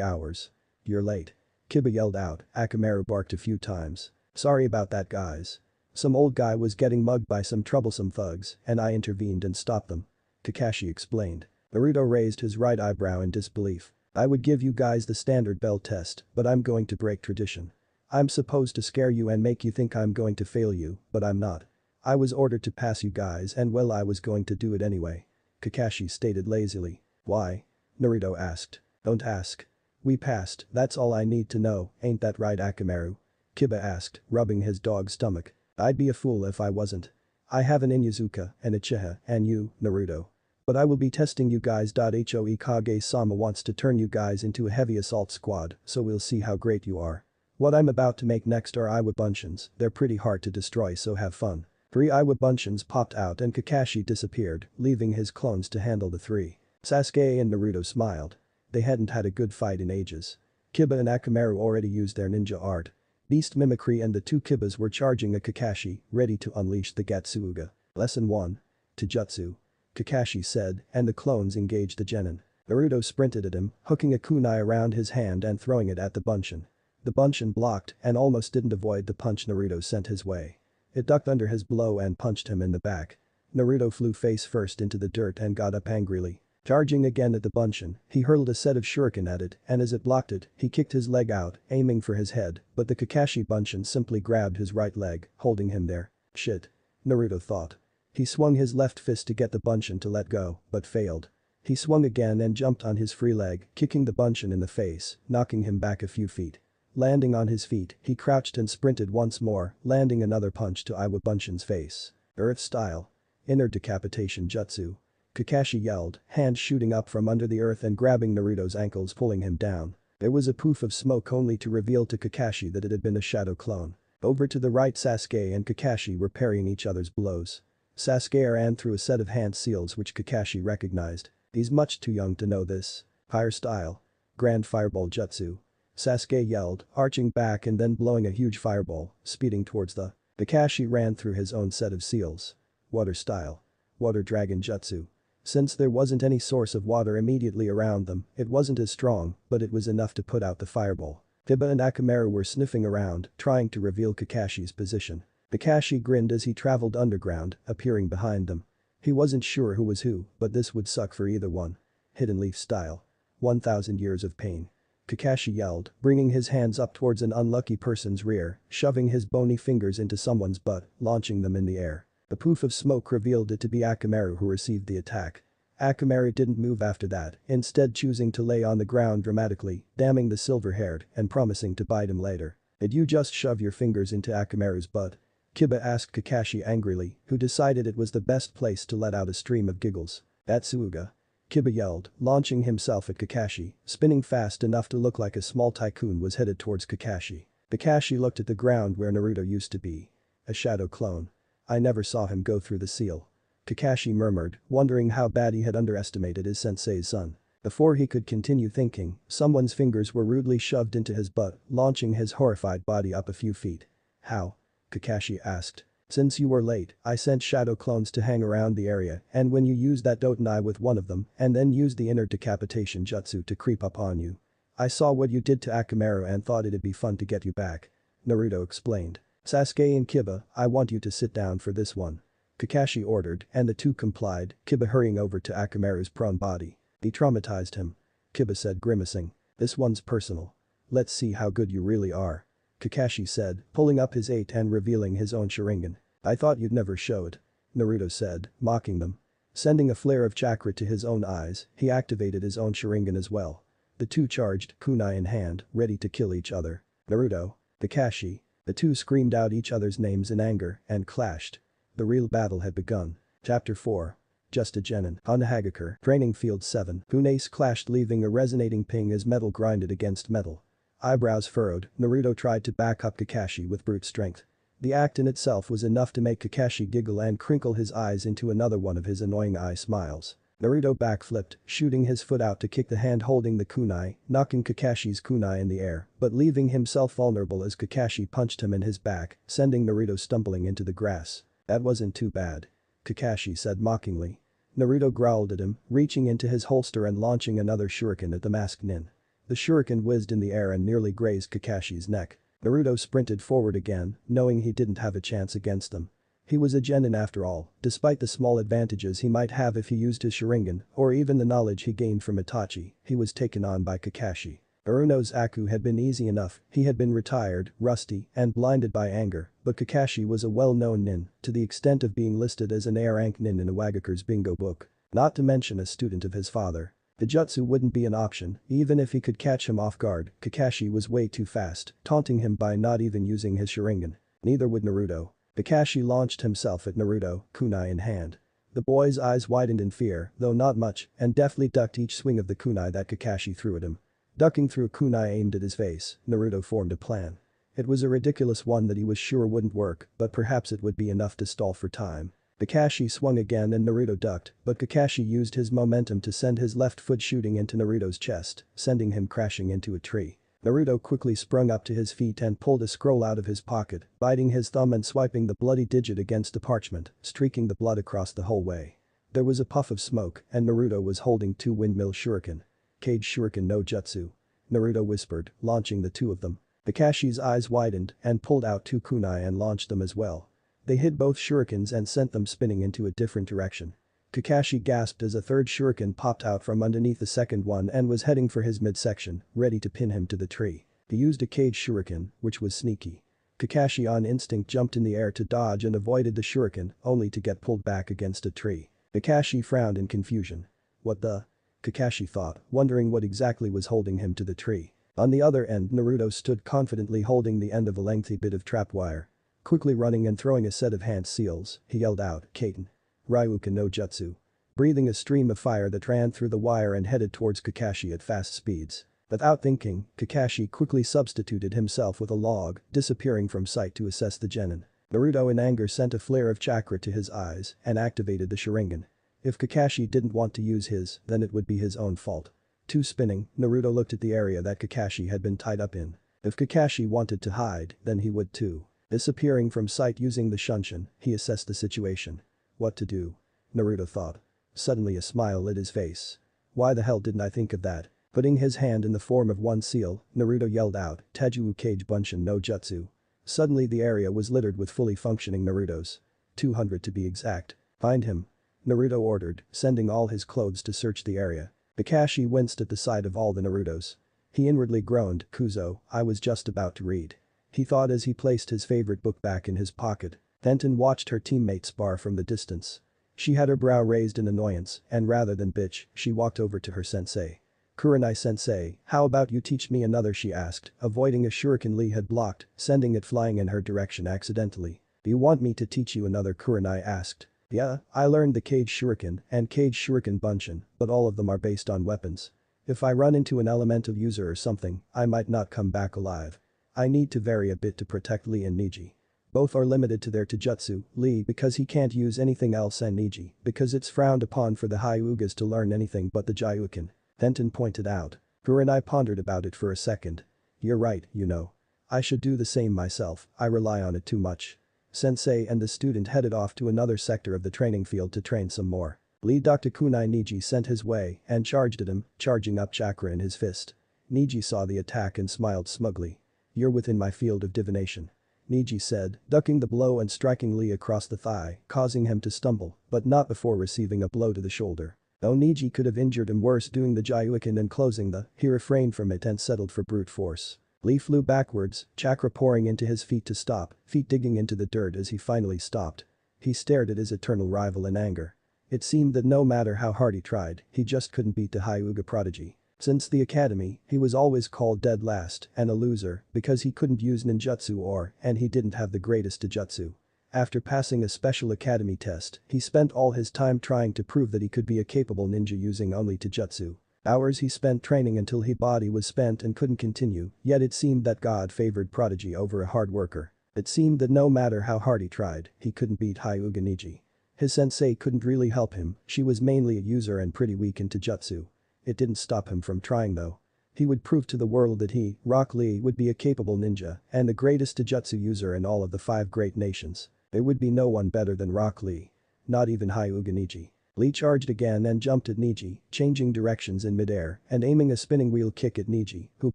hours. You're late. Kiba yelled out. Akamaru barked a few times. Sorry about that, guys. Some old guy was getting mugged by some troublesome thugs, and I intervened and stopped them. Kakashi explained. Naruto raised his right eyebrow in disbelief. I would give you guys the standard bell test, but I'm going to break tradition. I'm supposed to scare you and make you think I'm going to fail you, but I'm not. I was ordered to pass you guys and well I was going to do it anyway. Kakashi stated lazily. Why? Naruto asked. Don't ask. We passed, that's all I need to know, ain't that right Akamaru? Kiba asked, rubbing his dog's stomach. I'd be a fool if I wasn't. I have an Inuzuka, an Uchiha, and you, Naruto. But I will be testing you guys. Hoe Kage-sama wants to turn you guys into a heavy assault squad, so we'll see how great you are. What I'm about to make next are Iwabunshin, they're pretty hard to destroy so have fun. 3 Iwabunshin popped out and Kakashi disappeared, leaving his clones to handle the 3. Sasuke and Naruto smiled. They hadn't had a good fight in ages. Kiba and Akamaru already used their ninja art. Beast mimicry and the 2 Kibas were charging a Kakashi, ready to unleash the Gatsuga. Lesson 1. Taijutsu. Kakashi said, and the clones engaged the genin. Naruto sprinted at him, hooking a kunai around his hand and throwing it at the Bunshin. The Bunshin blocked and almost didn't avoid the punch Naruto sent his way. It ducked under his blow and punched him in the back. Naruto flew face first into the dirt and got up angrily. Charging again at the Bunshin, he hurled a set of shuriken at it and as it blocked it, he kicked his leg out, aiming for his head, but the Kakashi Bunshin simply grabbed his right leg, holding him there. Shit. Naruto thought. He swung his left fist to get the Bunshin to let go, but failed. He swung again and jumped on his free leg, kicking the Bunshin in the face, knocking him back a few feet. Landing on his feet, he crouched and sprinted once more, landing another punch to Iwabunshin's face. Earth style. Inner decapitation jutsu. Kakashi yelled, hands shooting up from under the earth and grabbing Naruto's ankles pulling him down. There was a poof of smoke only to reveal to Kakashi that it had been a shadow clone. Over to the right Sasuke and Kakashi were parrying each other's blows. Sasuke ran through a set of hand seals which Kakashi recognized. He's much too young to know this. Fire style. Grand Fireball Jutsu. Sasuke yelled, arching back and then blowing a huge fireball, speeding towards the. Kakashi ran through his own set of seals. Water style. Water Dragon Jutsu. Since there wasn't any source of water immediately around them, it wasn't as strong, but it was enough to put out the fireball. Kiba and Akamaru were sniffing around, trying to reveal Kakashi's position. Kakashi grinned as he traveled underground, appearing behind them. He wasn't sure who was who, but this would suck for either one. Hidden Leaf style. 1000 years of pain. Kakashi yelled, bringing his hands up towards an unlucky person's rear, shoving his bony fingers into someone's butt, launching them in the air. The poof of smoke revealed it to be Akamaru who received the attack. Akamaru didn't move after that, instead choosing to lay on the ground dramatically, damning the silver-haired and promising to bite him later. Did you just shove your fingers into Akamaru's butt? Kiba asked Kakashi angrily, who decided it was the best place to let out a stream of giggles. Atsuga. Kiba yelled, launching himself at Kakashi, spinning fast enough to look like a small tycoon was headed towards Kakashi. Kakashi looked at the ground where Naruto used to be. A shadow clone. I never saw him go through the seal. Kakashi murmured, wondering how bad he had underestimated his sensei's son. Before he could continue thinking, someone's fingers were rudely shoved into his butt, launching his horrified body up a few feet. How? Kakashi asked. Since you were late, I sent shadow clones to hang around the area and when you used that Dotonai with one of them and then used the inner decapitation jutsu to creep up on you. I saw what you did to Akamaru and thought it'd be fun to get you back. Naruto explained. Sasuke and Kiba, I want you to sit down for this one. Kakashi ordered and the two complied, Kiba hurrying over to Akamaru's prone body. He traumatized him. Kiba said grimacing. This one's personal. Let's see how good you really are. Kakashi said, pulling up his 8 and revealing his own Sharingan. I thought you'd never show it. Naruto said, mocking them. Sending a flare of chakra to his own eyes, he activated his own Sharingan as well. The two charged, kunai in hand, ready to kill each other. Naruto. Kakashi. The two screamed out each other's names in anger and clashed. The real battle had begun. Chapter 4. Just a genin. On Hagakure, Training Field 7, Funace clashed leaving a resonating ping as metal grinded against metal. Eyebrows furrowed, Naruto tried to back up Kakashi with brute strength. The act in itself was enough to make Kakashi giggle and crinkle his eyes into another one of his annoying eye smiles. Naruto backflipped, shooting his foot out to kick the hand holding the kunai, knocking Kakashi's kunai in the air, but leaving himself vulnerable as Kakashi punched him in his back, sending Naruto stumbling into the grass. That wasn't too bad. Kakashi said mockingly. Naruto growled at him, reaching into his holster and launching another shuriken at the masked nin. The shuriken whizzed in the air and nearly grazed Kakashi's neck. Naruto sprinted forward again, knowing he didn't have a chance against them. He was a genin after all, despite the small advantages he might have if he used his Sharingan, or even the knowledge he gained from Itachi, he was taken on by Kakashi. Aruno's Aku had been easy enough, he had been retired, rusty, and blinded by anger, but Kakashi was a well-known nin, to the extent of being listed as an A-rank nin in Iwagakure's bingo book. Not to mention a student of his father. The jutsu wouldn't be an option, even if he could catch him off guard. Kakashi was way too fast, taunting him by not even using his Sharingan. Neither would Naruto. Kakashi launched himself at Naruto, kunai in hand. The boy's eyes widened in fear, though not much, and deftly ducked each swing of the kunai that Kakashi threw at him. Ducking through a kunai aimed at his face, Naruto formed a plan. It was a ridiculous one that he was sure wouldn't work, but perhaps it would be enough to stall for time. Kakashi swung again and Naruto ducked, but Kakashi used his momentum to send his left foot shooting into Naruto's chest, sending him crashing into a tree. Naruto quickly sprung up to his feet and pulled a scroll out of his pocket, biting his thumb and swiping the bloody digit against the parchment, streaking the blood across the whole way. There was a puff of smoke and Naruto was holding two windmill shuriken. Cage shuriken no jutsu. Naruto whispered, launching the two of them. Kakashi's eyes widened and pulled out two kunai and launched them as well. They hit both shurikens and sent them spinning into a different direction. Kakashi gasped as a third shuriken popped out from underneath the second one and was heading for his midsection, ready to pin him to the tree. He used a cage shuriken, which was sneaky. Kakashi on instinct jumped in the air to dodge and avoided the shuriken, only to get pulled back against a tree. Kakashi frowned in confusion. What the? Kakashi thought, wondering what exactly was holding him to the tree. On the other end Naruto stood confidently holding the end of a lengthy bit of trap wire. Quickly running and throwing a set of hand seals, he yelled out, Kaiten. Ryuken no jutsu. Breathing a stream of fire that ran through the wire and headed towards Kakashi at fast speeds. Without thinking, Kakashi quickly substituted himself with a log, disappearing from sight to assess the genin. Naruto in anger sent a flare of chakra to his eyes and activated the Sharingan. If Kakashi didn't want to use his, then it would be his own fault. Two spinning, Naruto looked at the area that Kakashi had been tied up in. If Kakashi wanted to hide, then he would too. Disappearing from sight using the Shunshin, he assessed the situation. What to do? Naruto thought. Suddenly a smile lit his face. Why the hell didn't I think of that? Putting his hand in the form of one seal, Naruto yelled out, Teju Kage Bunshin no Jutsu. Suddenly the area was littered with fully functioning Narutos. 200 to be exact. Find him. Naruto ordered, sending all his clothes to search the area. Kakashi winced at the sight of all the Narutos. He inwardly groaned, Kuzo, I was just about to read. He thought as he placed his favorite book back in his pocket. Tenten watched her teammate spar from the distance. She had her brow raised in annoyance, and rather than bitch, she walked over to her sensei. Kurenai-sensei, how about you teach me another, she asked, avoiding a shuriken Lee had blocked, sending it flying in her direction accidentally. Do you want me to teach you another, Kurenai asked. Yeah, I learned the Cage Shuriken and Cage Shuriken Bunshin, but all of them are based on weapons. If I run into an elemental user or something, I might not come back alive. I need to vary a bit to protect Lee and Niji. Both are limited to their Taijutsu, Lee because he can't use anything else and Niji because it's frowned upon for the Hyugas to learn anything but the Jyuken. Tenten pointed out. Kurenai pondered about it for a second. You're right, you know. I should do the same myself, I rely on it too much. Sensei and the student headed off to another sector of the training field to train some more. Lee Dr. Kunai Niji sent his way and charged at him, charging up chakra in his fist. Niji saw the attack and smiled smugly. You're within my field of divination. Niji said, ducking the blow and striking Lee across the thigh, causing him to stumble, but not before receiving a blow to the shoulder. Though Niji could have injured him worse doing the Jyuken and closing the, he refrained from it and settled for brute force. Lee flew backwards, chakra pouring into his feet to stop, feet digging into the dirt as he finally stopped. He stared at his eternal rival in anger. It seemed that no matter how hard he tried, he just couldn't beat the Hyuga prodigy. Since the academy, he was always called dead last and a loser because he couldn't use ninjutsu and he didn't have the greatest taijutsu. After passing a special academy test, he spent all his time trying to prove that he could be a capable ninja using only taijutsu. Hours he spent training until his body was spent and couldn't continue, yet it seemed that God favored Prodigy over a hard worker. It seemed that no matter how hard he tried, he couldn't beat Hyuga Neji. His sensei couldn't really help him, she was mainly a user and pretty weak in taijutsu. It didn't stop him from trying though. He would prove to the world that he, Rock Lee, would be a capable ninja and the greatest taijutsu user in all of the 5 great nations. There would be no one better than Rock Lee. Not even Hyuga Neji. Lee charged again and jumped at Neji, changing directions in midair and aiming a spinning wheel kick at Neji, who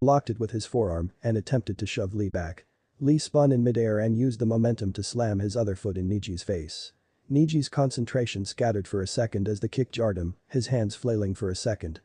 blocked it with his forearm and attempted to shove Lee back. Lee spun in midair and used the momentum to slam his other foot in Neji's face. Neji's concentration scattered for a second as the kick jarred him, his hands flailing for a second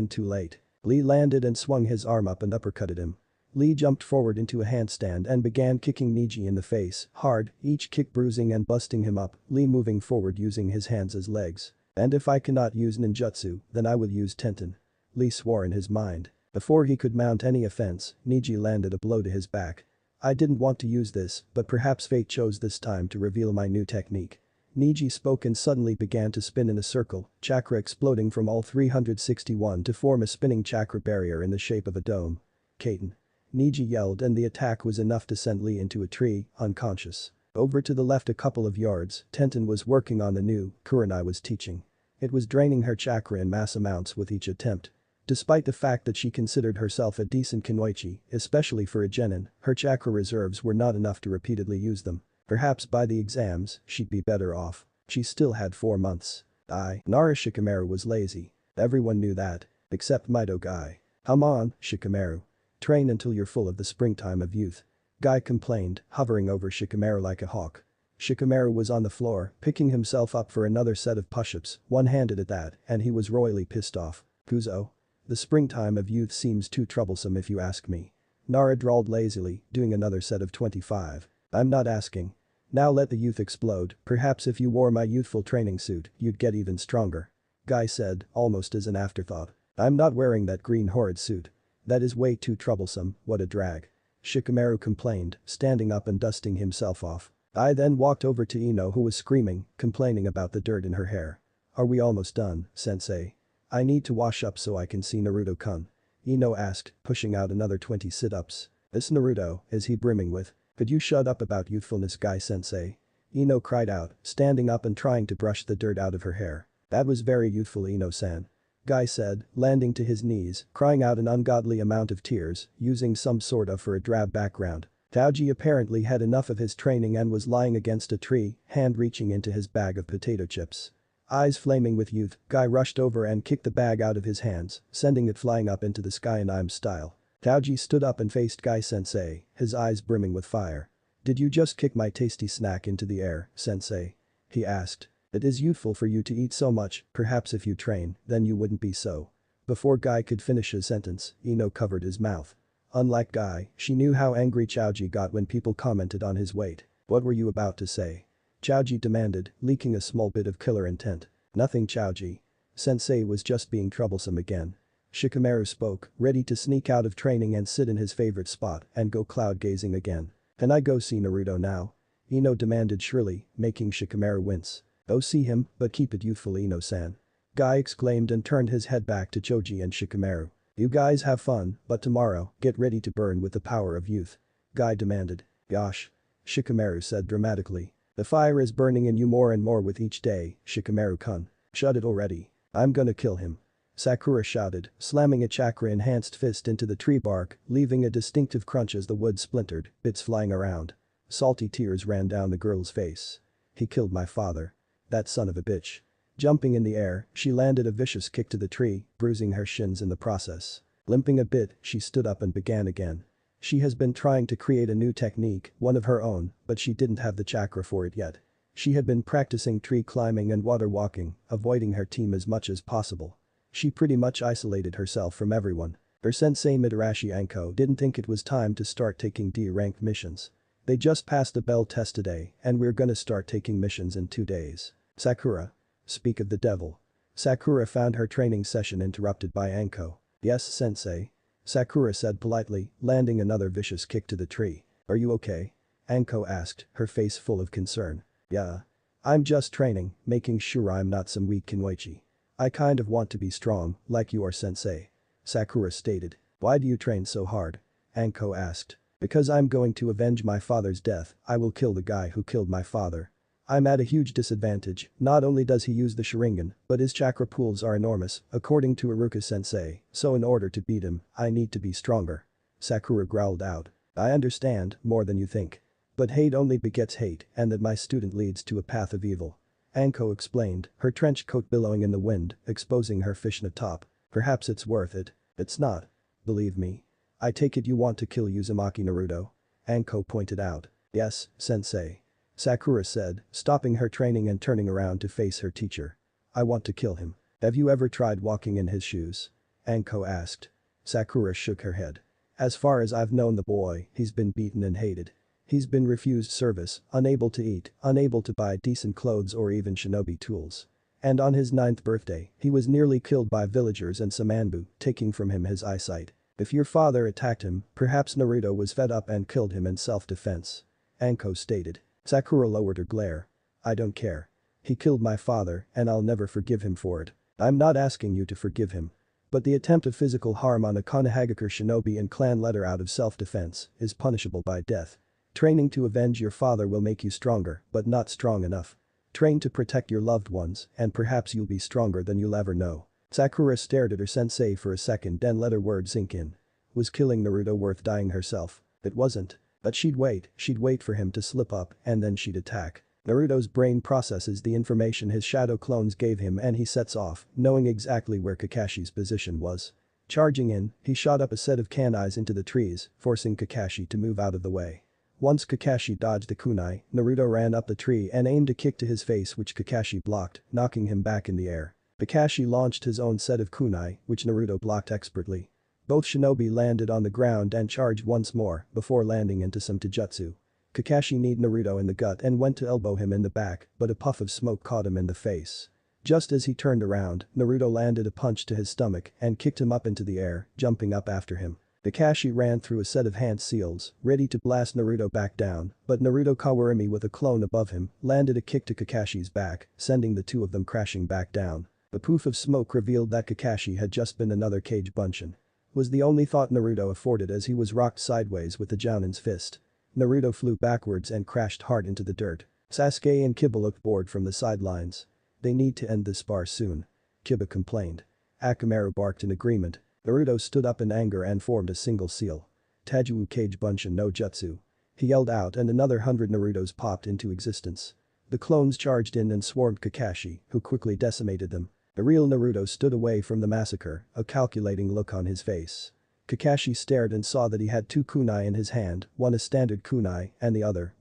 too late. Lee landed and swung his arm up and uppercutted him. Lee jumped forward into a handstand and began kicking Neji in the face, hard, each kick bruising and busting him up, Lee moving forward using his hands as legs. And if I cannot use ninjutsu, then I will use Tenten. Lee swore in his mind. Before he could mount any offense, Neji landed a blow to his back. I didn't want to use this, but perhaps fate chose this time to reveal my new technique. Neji spoke and suddenly began to spin in a circle, chakra exploding from all 361 to form a spinning chakra barrier in the shape of a dome. Kaiten. Neji yelled and the attack was enough to send Lee into a tree, unconscious. Over to the left a couple of yards, Tenten was working on the new Kurenai was teaching. It was draining her chakra in mass amounts with each attempt. Despite the fact that she considered herself a decent kunoichi, especially for a genin, her chakra reserves were not enough to repeatedly use them. Perhaps by the exams, she'd be better off. She still had 4 months. Nara Shikamaru was lazy. Everyone knew that. Except Mito Guy. Come on, Shikamaru. Train until you're full of the springtime of youth. Guy complained, hovering over Shikamaru like a hawk. Shikamaru was on the floor, picking himself up for another set of push-ups, one-handed at that, and he was royally pissed off. Kuzo. The springtime of youth seems too troublesome if you ask me. Nara drawled lazily, doing another set of 25. I'm not asking. Now let the youth explode, perhaps if you wore my youthful training suit, you'd get even stronger. Guy said, almost as an afterthought. I'm not wearing that green horrid suit. That is way too troublesome, what a drag. Shikamaru complained, standing up and dusting himself off. I then walked over to Ino who was screaming, complaining about the dirt in her hair. Are we almost done, sensei? I need to wash up so I can see Naruto-kun. Ino asked, pushing out another 20 sit-ups. This Naruto, is he brimming with? Could you shut up about youthfulness, Guy-sensei? Ino cried out, standing up and trying to brush the dirt out of her hair. That was very youthful, Ino-san. Guy said, landing to his knees, crying out an ungodly amount of tears, using some sort of for a drab background. Taoji apparently had enough of his training and was lying against a tree, hand reaching into his bag of potato chips. Eyes flaming with youth, Guy rushed over and kicked the bag out of his hands, sending it flying up into the sky in I'm style. Taoji stood up and faced Guy-sensei, his eyes brimming with fire. Did you just kick my tasty snack into the air, sensei? He asked. It is youthful for you to eat so much, perhaps if you train, then you wouldn't be so. Before Guy could finish his sentence, Ino covered his mouth. Unlike Guy, she knew how angry Chaoji got when people commented on his weight. What were you about to say? Chaoji demanded, leaking a small bit of killer intent. Nothing, Chaoji. Sensei was just being troublesome again. Shikamaru spoke, ready to sneak out of training and sit in his favorite spot and go cloud gazing again. Can I go see Naruto now? Ino demanded shrilly, making Shikamaru wince. Go see him, but keep it youthful, Ino-san. Guy exclaimed and turned his head back to Choji and Shikamaru. You guys have fun, but tomorrow, get ready to burn with the power of youth. Guy demanded. Gosh. Shikamaru said dramatically. The fire is burning in you more and more with each day, Shikamaru-kun. Shut it already. I'm gonna kill him. Sakura shouted, slamming a chakra-enhanced fist into the tree bark, leaving a distinctive crunch as the wood splintered, bits flying around. Salty tears ran down the girl's face. He killed my father. That son of a bitch. Jumping in the air, she landed a vicious kick to the tree, bruising her shins in the process. Limping a bit, she stood up and began again. She has been trying to create a new technique, one of her own, but she didn't have the chakra for it yet. She had been practicing tree climbing and water walking, avoiding her team as much as possible. She pretty much isolated herself from everyone. Her sensei Mitarashi Anko didn't think it was time to start taking D-ranked missions. They just passed the bell test today, and we're gonna start taking missions in 2 days. Sakura. Speak of the devil. Sakura found her training session interrupted by Anko. Yes, sensei. Sakura said politely, landing another vicious kick to the tree. Are you okay? Anko asked, her face full of concern. Yeah. I'm just training, making sure I'm not some weak Kunoichi. I kind of want to be strong, like you are sensei. Sakura stated. Why do you train so hard? Anko asked. Because I'm going to avenge my father's death, I will kill the guy who killed my father. I'm at a huge disadvantage, not only does he use the Sharingan, but his chakra pools are enormous, according to Iruka-sensei, so in order to beat him, I need to be stronger. Sakura growled out. I understand, more than you think. But hate only begets hate, and that my student leads to a path of evil. Anko explained, her trench coat billowing in the wind, exposing her fishnet top. Perhaps it's worth it. It's not. Believe me. I take it you want to kill Uzumaki Naruto? Anko pointed out. Yes, sensei. Sakura said, stopping her training and turning around to face her teacher. I want to kill him. Have you ever tried walking in his shoes? Anko asked. Sakura shook her head. As far as I've known the boy, he's been beaten and hated. He's been refused service, unable to eat, unable to buy decent clothes or even shinobi tools. And on his 9th birthday, he was nearly killed by villagers and Samanbu, taking from him his eyesight. If your father attacked him, perhaps Naruto was fed up and killed him in self-defense. Anko stated. Sakura lowered her glare. I don't care. He killed my father, and I'll never forgive him for it. I'm not asking you to forgive him. But the attempt of physical harm on a Konohagakure shinobi and clan leader out of self-defense is punishable by death. Training to avenge your father will make you stronger, but not strong enough. Train to protect your loved ones, and perhaps you'll be stronger than you'll ever know. Sakura stared at her sensei for a second and let her words sink in. Was killing Naruto worth dying herself? It wasn't. But she'd wait for him to slip up, and then she'd attack. Naruto's brain processes the information his shadow clones gave him and he sets off, knowing exactly where Kakashi's position was. Charging in, he shot up a set of kunais into the trees, forcing Kakashi to move out of the way. Once Kakashi dodged the kunai, Naruto ran up the tree and aimed a kick to his face which Kakashi blocked, knocking him back in the air. Kakashi launched his own set of kunai, which Naruto blocked expertly. Both shinobi landed on the ground and charged once more before landing into some taijutsu. Kakashi kneed Naruto in the gut and went to elbow him in the back, but a puff of smoke caught him in the face. Just as he turned around, Naruto landed a punch to his stomach and kicked him up into the air, jumping up after him. Kakashi ran through a set of hand seals, ready to blast Naruto back down, but Naruto Kawurimi with a clone above him landed a kick to Kakashi's back, sending the two of them crashing back down. The poof of smoke revealed that Kakashi had just been another Kage Bunshin. Was the only thought Naruto afforded as he was rocked sideways with the Jounin's fist. Naruto flew backwards and crashed hard into the dirt. Sasuke and Kiba looked bored from the sidelines. They need to end this spar soon. Kiba complained. Akamaru barked in agreement. Naruto stood up in anger and formed a single seal. Taijuu Kage Bunshin no Jutsu. He yelled out and another 100 Narutos popped into existence. The clones charged in and swarmed Kakashi, who quickly decimated them. The real Naruto stood away from the massacre, a calculating look on his face. Kakashi stared and saw that he had two kunai in his hand, one a standard kunai and the other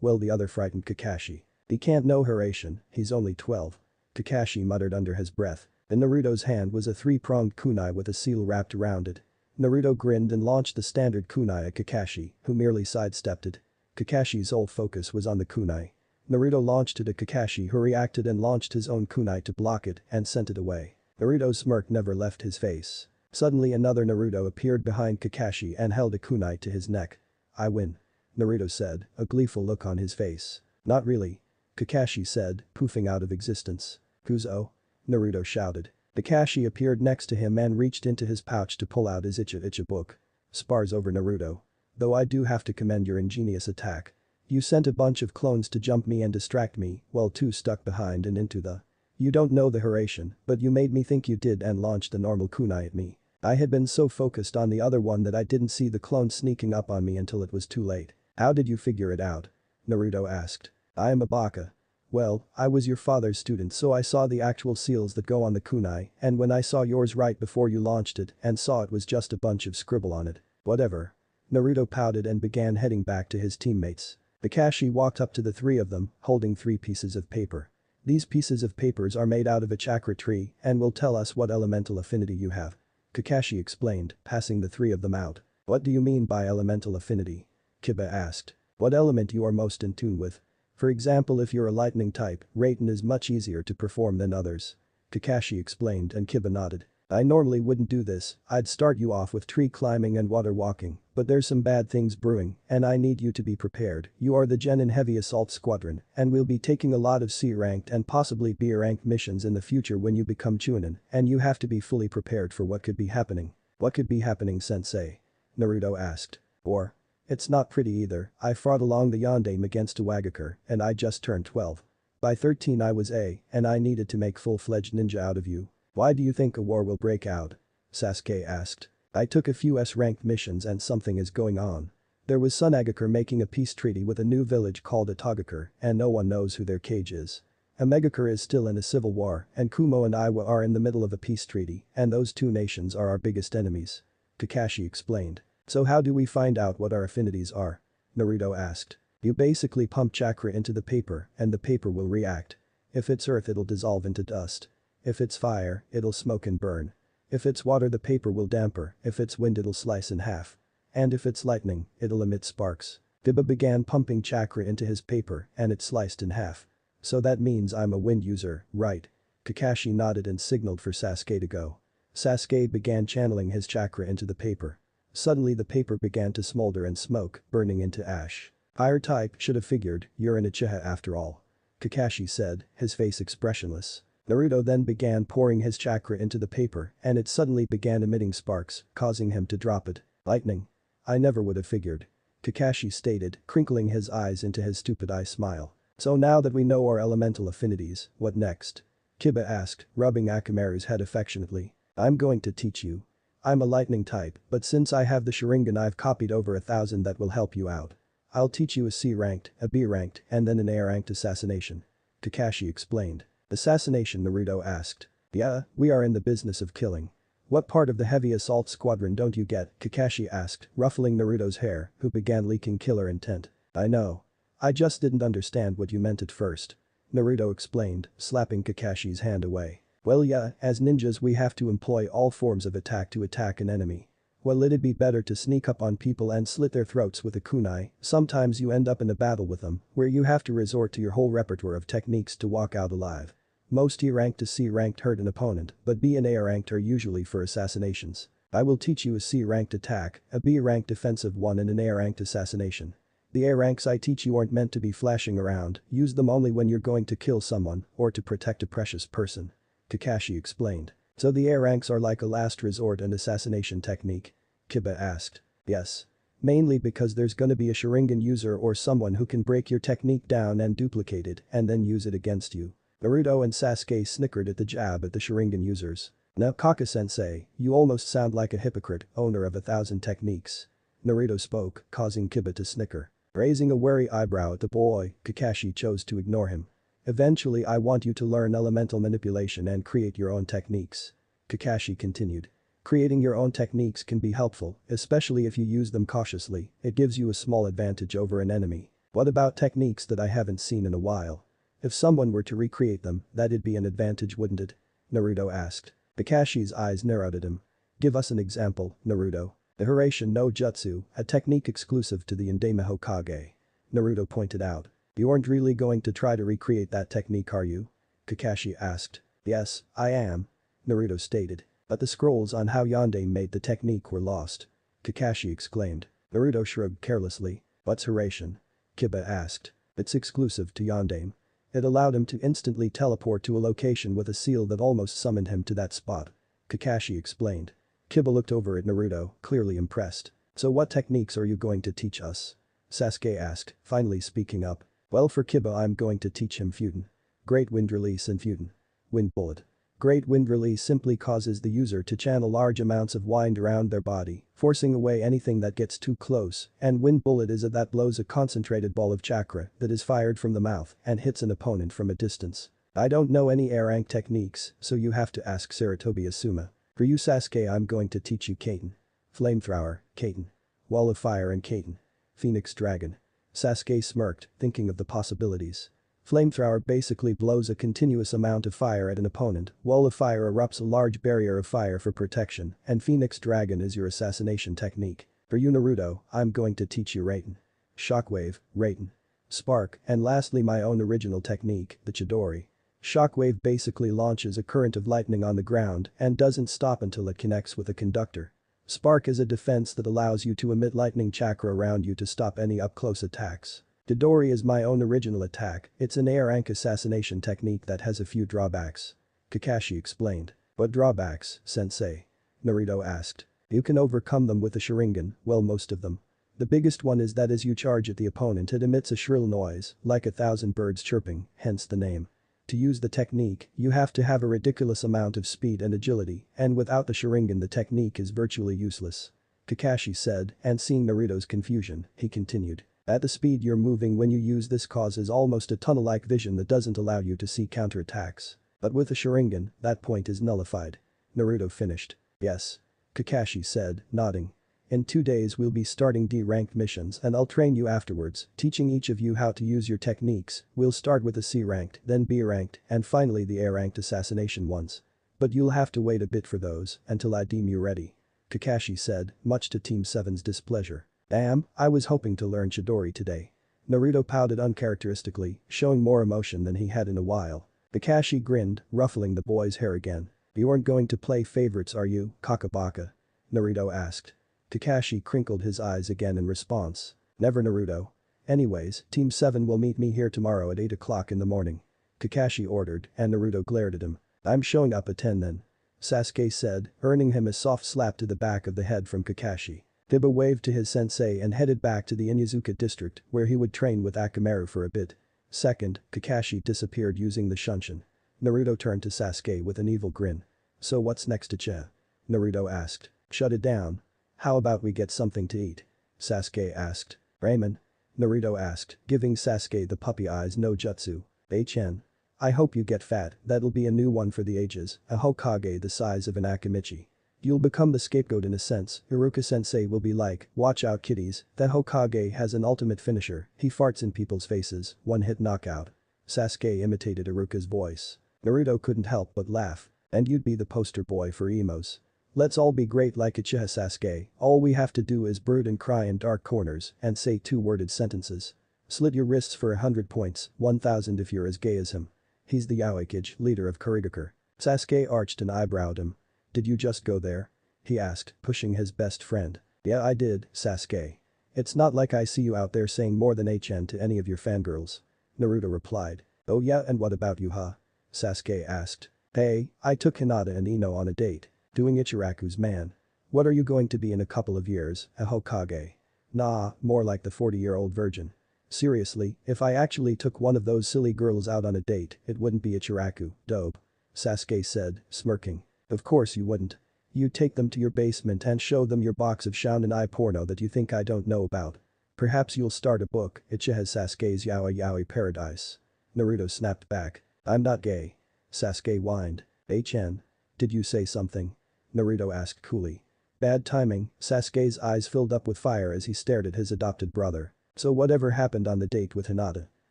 frightened Kakashi. He can't know Hiraishin, he's only 12. Kakashi muttered under his breath. In Naruto's hand was a three-pronged kunai with a seal wrapped around it. Naruto grinned and launched the standard kunai at Kakashi, who merely sidestepped it. Kakashi's whole focus was on the kunai. Naruto launched it at Kakashi who reacted and launched his own kunai to block it and sent it away. Naruto's smirk never left his face. Suddenly another Naruto appeared behind Kakashi and held a kunai to his neck. I win. Naruto said, a gleeful look on his face. Not really. Kakashi said, poofing out of existence. Kuzo? Naruto shouted. Kakashi appeared next to him and reached into his pouch to pull out his Icha book. Spars over Naruto. Though I do have to commend your ingenious attack. You sent a bunch of clones to jump me and distract me, while two stuck behind and into the. You don't know the Hiraishin, but you made me think you did and launched a normal kunai at me. I had been so focused on the other one that I didn't see the clone sneaking up on me until it was too late. How did you figure it out? Naruto asked. I am a baka. Well, I was your father's student so I saw the actual seals that go on the kunai and when I saw yours right before you launched it and saw it was just a bunch of scribble on it. Whatever. Naruto pouted and began heading back to his teammates. Kakashi walked up to the three of them, holding 3 pieces of paper. These pieces of papers are made out of a chakra tree and will tell us what elemental affinity you have. Kakashi explained, passing the 3 of them out. What do you mean by elemental affinity? Kiba asked. What element you are most in tune with. For example, if you're a lightning type, Raiden is much easier to perform than others. Kakashi explained and Kiba nodded. I normally wouldn't do this, I'd start you off with tree climbing and water walking, but there's some bad things brewing, and I need you to be prepared. You are the Genin Heavy Assault Squadron, and we'll be taking a lot of C-ranked and possibly B-ranked missions in the future when you become Chunin, and you have to be fully prepared for what could be happening. What could be happening, sensei? Naruto asked. Or. It's not pretty either, I fought along the Yondaime against a Wagakure, and I just turned 12. By 13 I was A, and I needed to make full-fledged ninja out of you. Why do you think a war will break out? Sasuke asked. I took a few S-ranked missions and something is going on. There was Sunagakure making a peace treaty with a new village called Atagakure, and no one knows who their Kage is. Megakure is still in a civil war, and Kumo and Iwa are in the middle of a peace treaty, and those two nations are our biggest enemies. Kakashi explained. So how do we find out what our affinities are? Naruto asked. You basically pump chakra into the paper, and the paper will react. If it's earth it'll dissolve into dust. If it's fire, it'll smoke and burn. If it's water the paper will damper, if it's wind it'll slice in half. And if it's lightning, it'll emit sparks. Kiba began pumping chakra into his paper and it sliced in half. So that means I'm a wind user, right? Kakashi nodded and signaled for Sasuke to go. Sasuke began channeling his chakra into the paper. Suddenly the paper began to smolder and smoke, burning into ash. Fire type should have figured, you're an Uchiha after all. Kakashi said, his face expressionless. Naruto then began pouring his chakra into the paper and it suddenly began emitting sparks, causing him to drop it. Lightning. I never would have figured. Kakashi stated, crinkling his eyes into his stupid eye smile. So now that we know our elemental affinities, what next? Kiba asked, rubbing Akamaru's head affectionately. I'm going to teach you. I'm a lightning type, but since I have the Sharingan I've copied over 1,000 that will help you out. I'll teach you a C-ranked, a B-ranked, and then an A-ranked assassination. Kakashi explained. Assassination, Naruto asked. Yeah, we are in the business of killing. What part of the heavy assault squadron don't you get? Kakashi asked, ruffling Naruto's hair, who began leaking killer intent. I know. I just didn't understand what you meant at first. Naruto explained, slapping Kakashi's hand away. Well yeah, as ninjas we have to employ all forms of attack to attack an enemy. Well it'd be better to sneak up on people and slit their throats with a kunai, sometimes you end up in a battle with them, where you have to resort to your whole repertoire of techniques to walk out alive. Most E-ranked to C-ranked hurt an opponent, but B and A-ranked are usually for assassinations. I will teach you a C-ranked attack, a B-ranked defensive one and an A-ranked assassination. The A-ranks I teach you aren't meant to be flashing around, use them only when you're going to kill someone or to protect a precious person. Kakashi explained. So the A-ranks are like a last resort and assassination technique? Kiba asked. Yes. Mainly because there's gonna be a Sharingan user or someone who can break your technique down and duplicate it and then use it against you. Naruto and Sasuke snickered at the jab at the Sharingan users. Now Kaka-sensei, you almost sound like a hypocrite, owner of 1,000 techniques. Naruto spoke, causing Kiba to snicker. Raising a wary eyebrow at the boy, Kakashi chose to ignore him. Eventually I want you to learn elemental manipulation and create your own techniques. Kakashi continued. Creating your own techniques can be helpful, especially if you use them cautiously, it gives you a small advantage over an enemy. What about techniques that I haven't seen in a while? If someone were to recreate them, that'd be an advantage wouldn't it? Naruto asked. Kakashi's eyes narrowed at him. Give us an example, Naruto. The Hiraishin no Jutsu, a technique exclusive to the Yondaime Hokage. Naruto pointed out. You aren't really going to try to recreate that technique are you? Kakashi asked. Yes, I am. Naruto stated. But the scrolls on how Yondaime made the technique were lost. Kakashi exclaimed. Naruto shrugged carelessly. What's Hiraishin? Kiba asked. It's exclusive to Yondaime. It allowed him to instantly teleport to a location with a seal that almost summoned him to that spot. Kakashi explained. Kiba looked over at Naruto, clearly impressed. So what techniques are you going to teach us? Sasuke asked, finally speaking up. Well for Kiba I'm going to teach him Futen. Great Wind Release and Futen. Wind Bullet. Great Wind Release simply causes the user to channel large amounts of wind around their body, forcing away anything that gets too close, and Wind Bullet is that blows a concentrated ball of chakra that is fired from the mouth and hits an opponent from a distance. I don't know any A-rank techniques, so you have to ask Sarutobi Asuma. For you Sasuke I'm going to teach you Katen. Flamethrower, Katen. Wall of Fire and Katen. Phoenix Dragon. Sasuke smirked, thinking of the possibilities. Flamethrower basically blows a continuous amount of fire at an opponent, Wall of Fire erupts a large barrier of fire for protection, and Phoenix Dragon is your assassination technique. For you Naruto, I'm going to teach you Raiden. Shockwave, Raiden. Spark, and lastly my own original technique, the Chidori. Shockwave basically launches a current of lightning on the ground and doesn't stop until it connects with a conductor. Spark is a defense that allows you to emit lightning chakra around you to stop any up-close attacks. Dodori is my own original attack, it's an air rank assassination technique that has a few drawbacks. Kakashi explained. What drawbacks, sensei? Naruto asked. You can overcome them with a Sharingan, well most of them. The biggest one is that as you charge at the opponent it emits a shrill noise, like 1,000 birds chirping, hence the name. To use the technique, you have to have a ridiculous amount of speed and agility, and without the Sharingan the technique is virtually useless. Kakashi said, and seeing Naruto's confusion, he continued. At the speed you're moving when you use this causes almost a tunnel-like vision that doesn't allow you to see counterattacks. But with the Sharingan, that point is nullified. Naruto finished. Yes. Kakashi said, nodding. In 2 days we'll be starting D-ranked missions and I'll train you afterwards, teaching each of you how to use your techniques. We'll start with the C-ranked, then B-ranked, and finally the A-ranked assassination ones. But you'll have to wait a bit for those, until I deem you ready. Kakashi said, much to Team 7's displeasure. Damn, I was hoping to learn Chidori today. Naruto pouted uncharacteristically, showing more emotion than he had in a while. Kakashi grinned, ruffling the boy's hair again. You aren't going to play favorites are you, Kakabaka? Naruto asked. Kakashi crinkled his eyes again in response. Never Naruto. Anyways, Team 7 will meet me here tomorrow at 8 o'clock in the morning. Kakashi ordered, and Naruto glared at him. I'm showing up at 10 then. Sasuke said, earning him a soft slap to the back of the head from Kakashi. Kiba waved to his sensei and headed back to the Inuzuka district where he would train with Akamaru for a bit. Second, Kakashi disappeared using the Shunshin. Naruto turned to Sasuke with an evil grin. So what's next to Che? Naruto asked. Shut it down. How about we get something to eat? Sasuke asked. Ramen? Naruto asked, giving Sasuke the puppy eyes no jutsu. Chen. I hope you get fat, that'll be a new one for the ages, a Hokage the size of an Akamichi. You'll become the scapegoat in a sense, Iruka-sensei will be like, watch out kiddies, that Hokage has an ultimate finisher, he farts in people's faces, one-hit knockout. Sasuke imitated Iruka's voice. Naruto couldn't help but laugh. And you'd be the poster boy for emos. Let's all be great like Uchiha Sasuke, all we have to do is brood and cry in dark corners and say two-worded sentences. Slit your wrists for 100 points, 1000 if you're as gay as him. He's the Aokiji, leader of Kurigakure. Sasuke arched an eyebrow at him. Did you just go there? He asked, pushing his best friend. Yeah I did, Sasuke. It's not like I see you out there saying more than HN to any of your fangirls. Naruto replied. Oh yeah and what about you huh? Sasuke asked. Hey, I took Hinata and Ino on a date. Doing Ichiraku's man. What are you going to be in a couple of years, a Hokage? Nah, more like the 40-year-old virgin. Seriously, if I actually took one of those silly girls out on a date, it wouldn't be Ichiraku, dope. Sasuke said, smirking. Of course you wouldn't. You'd take them to your basement and show them your box of shounen porno that you think I don't know about. Perhaps you'll start a book, Uchiha Sasuke's Yaoi Yaoi Paradise. Naruto snapped back. I'm not gay. Sasuke whined. HN. Did you say something? Naruto asked coolly. Bad timing, Sasuke's eyes filled up with fire as he stared at his adopted brother. So whatever happened on the date with Hinata?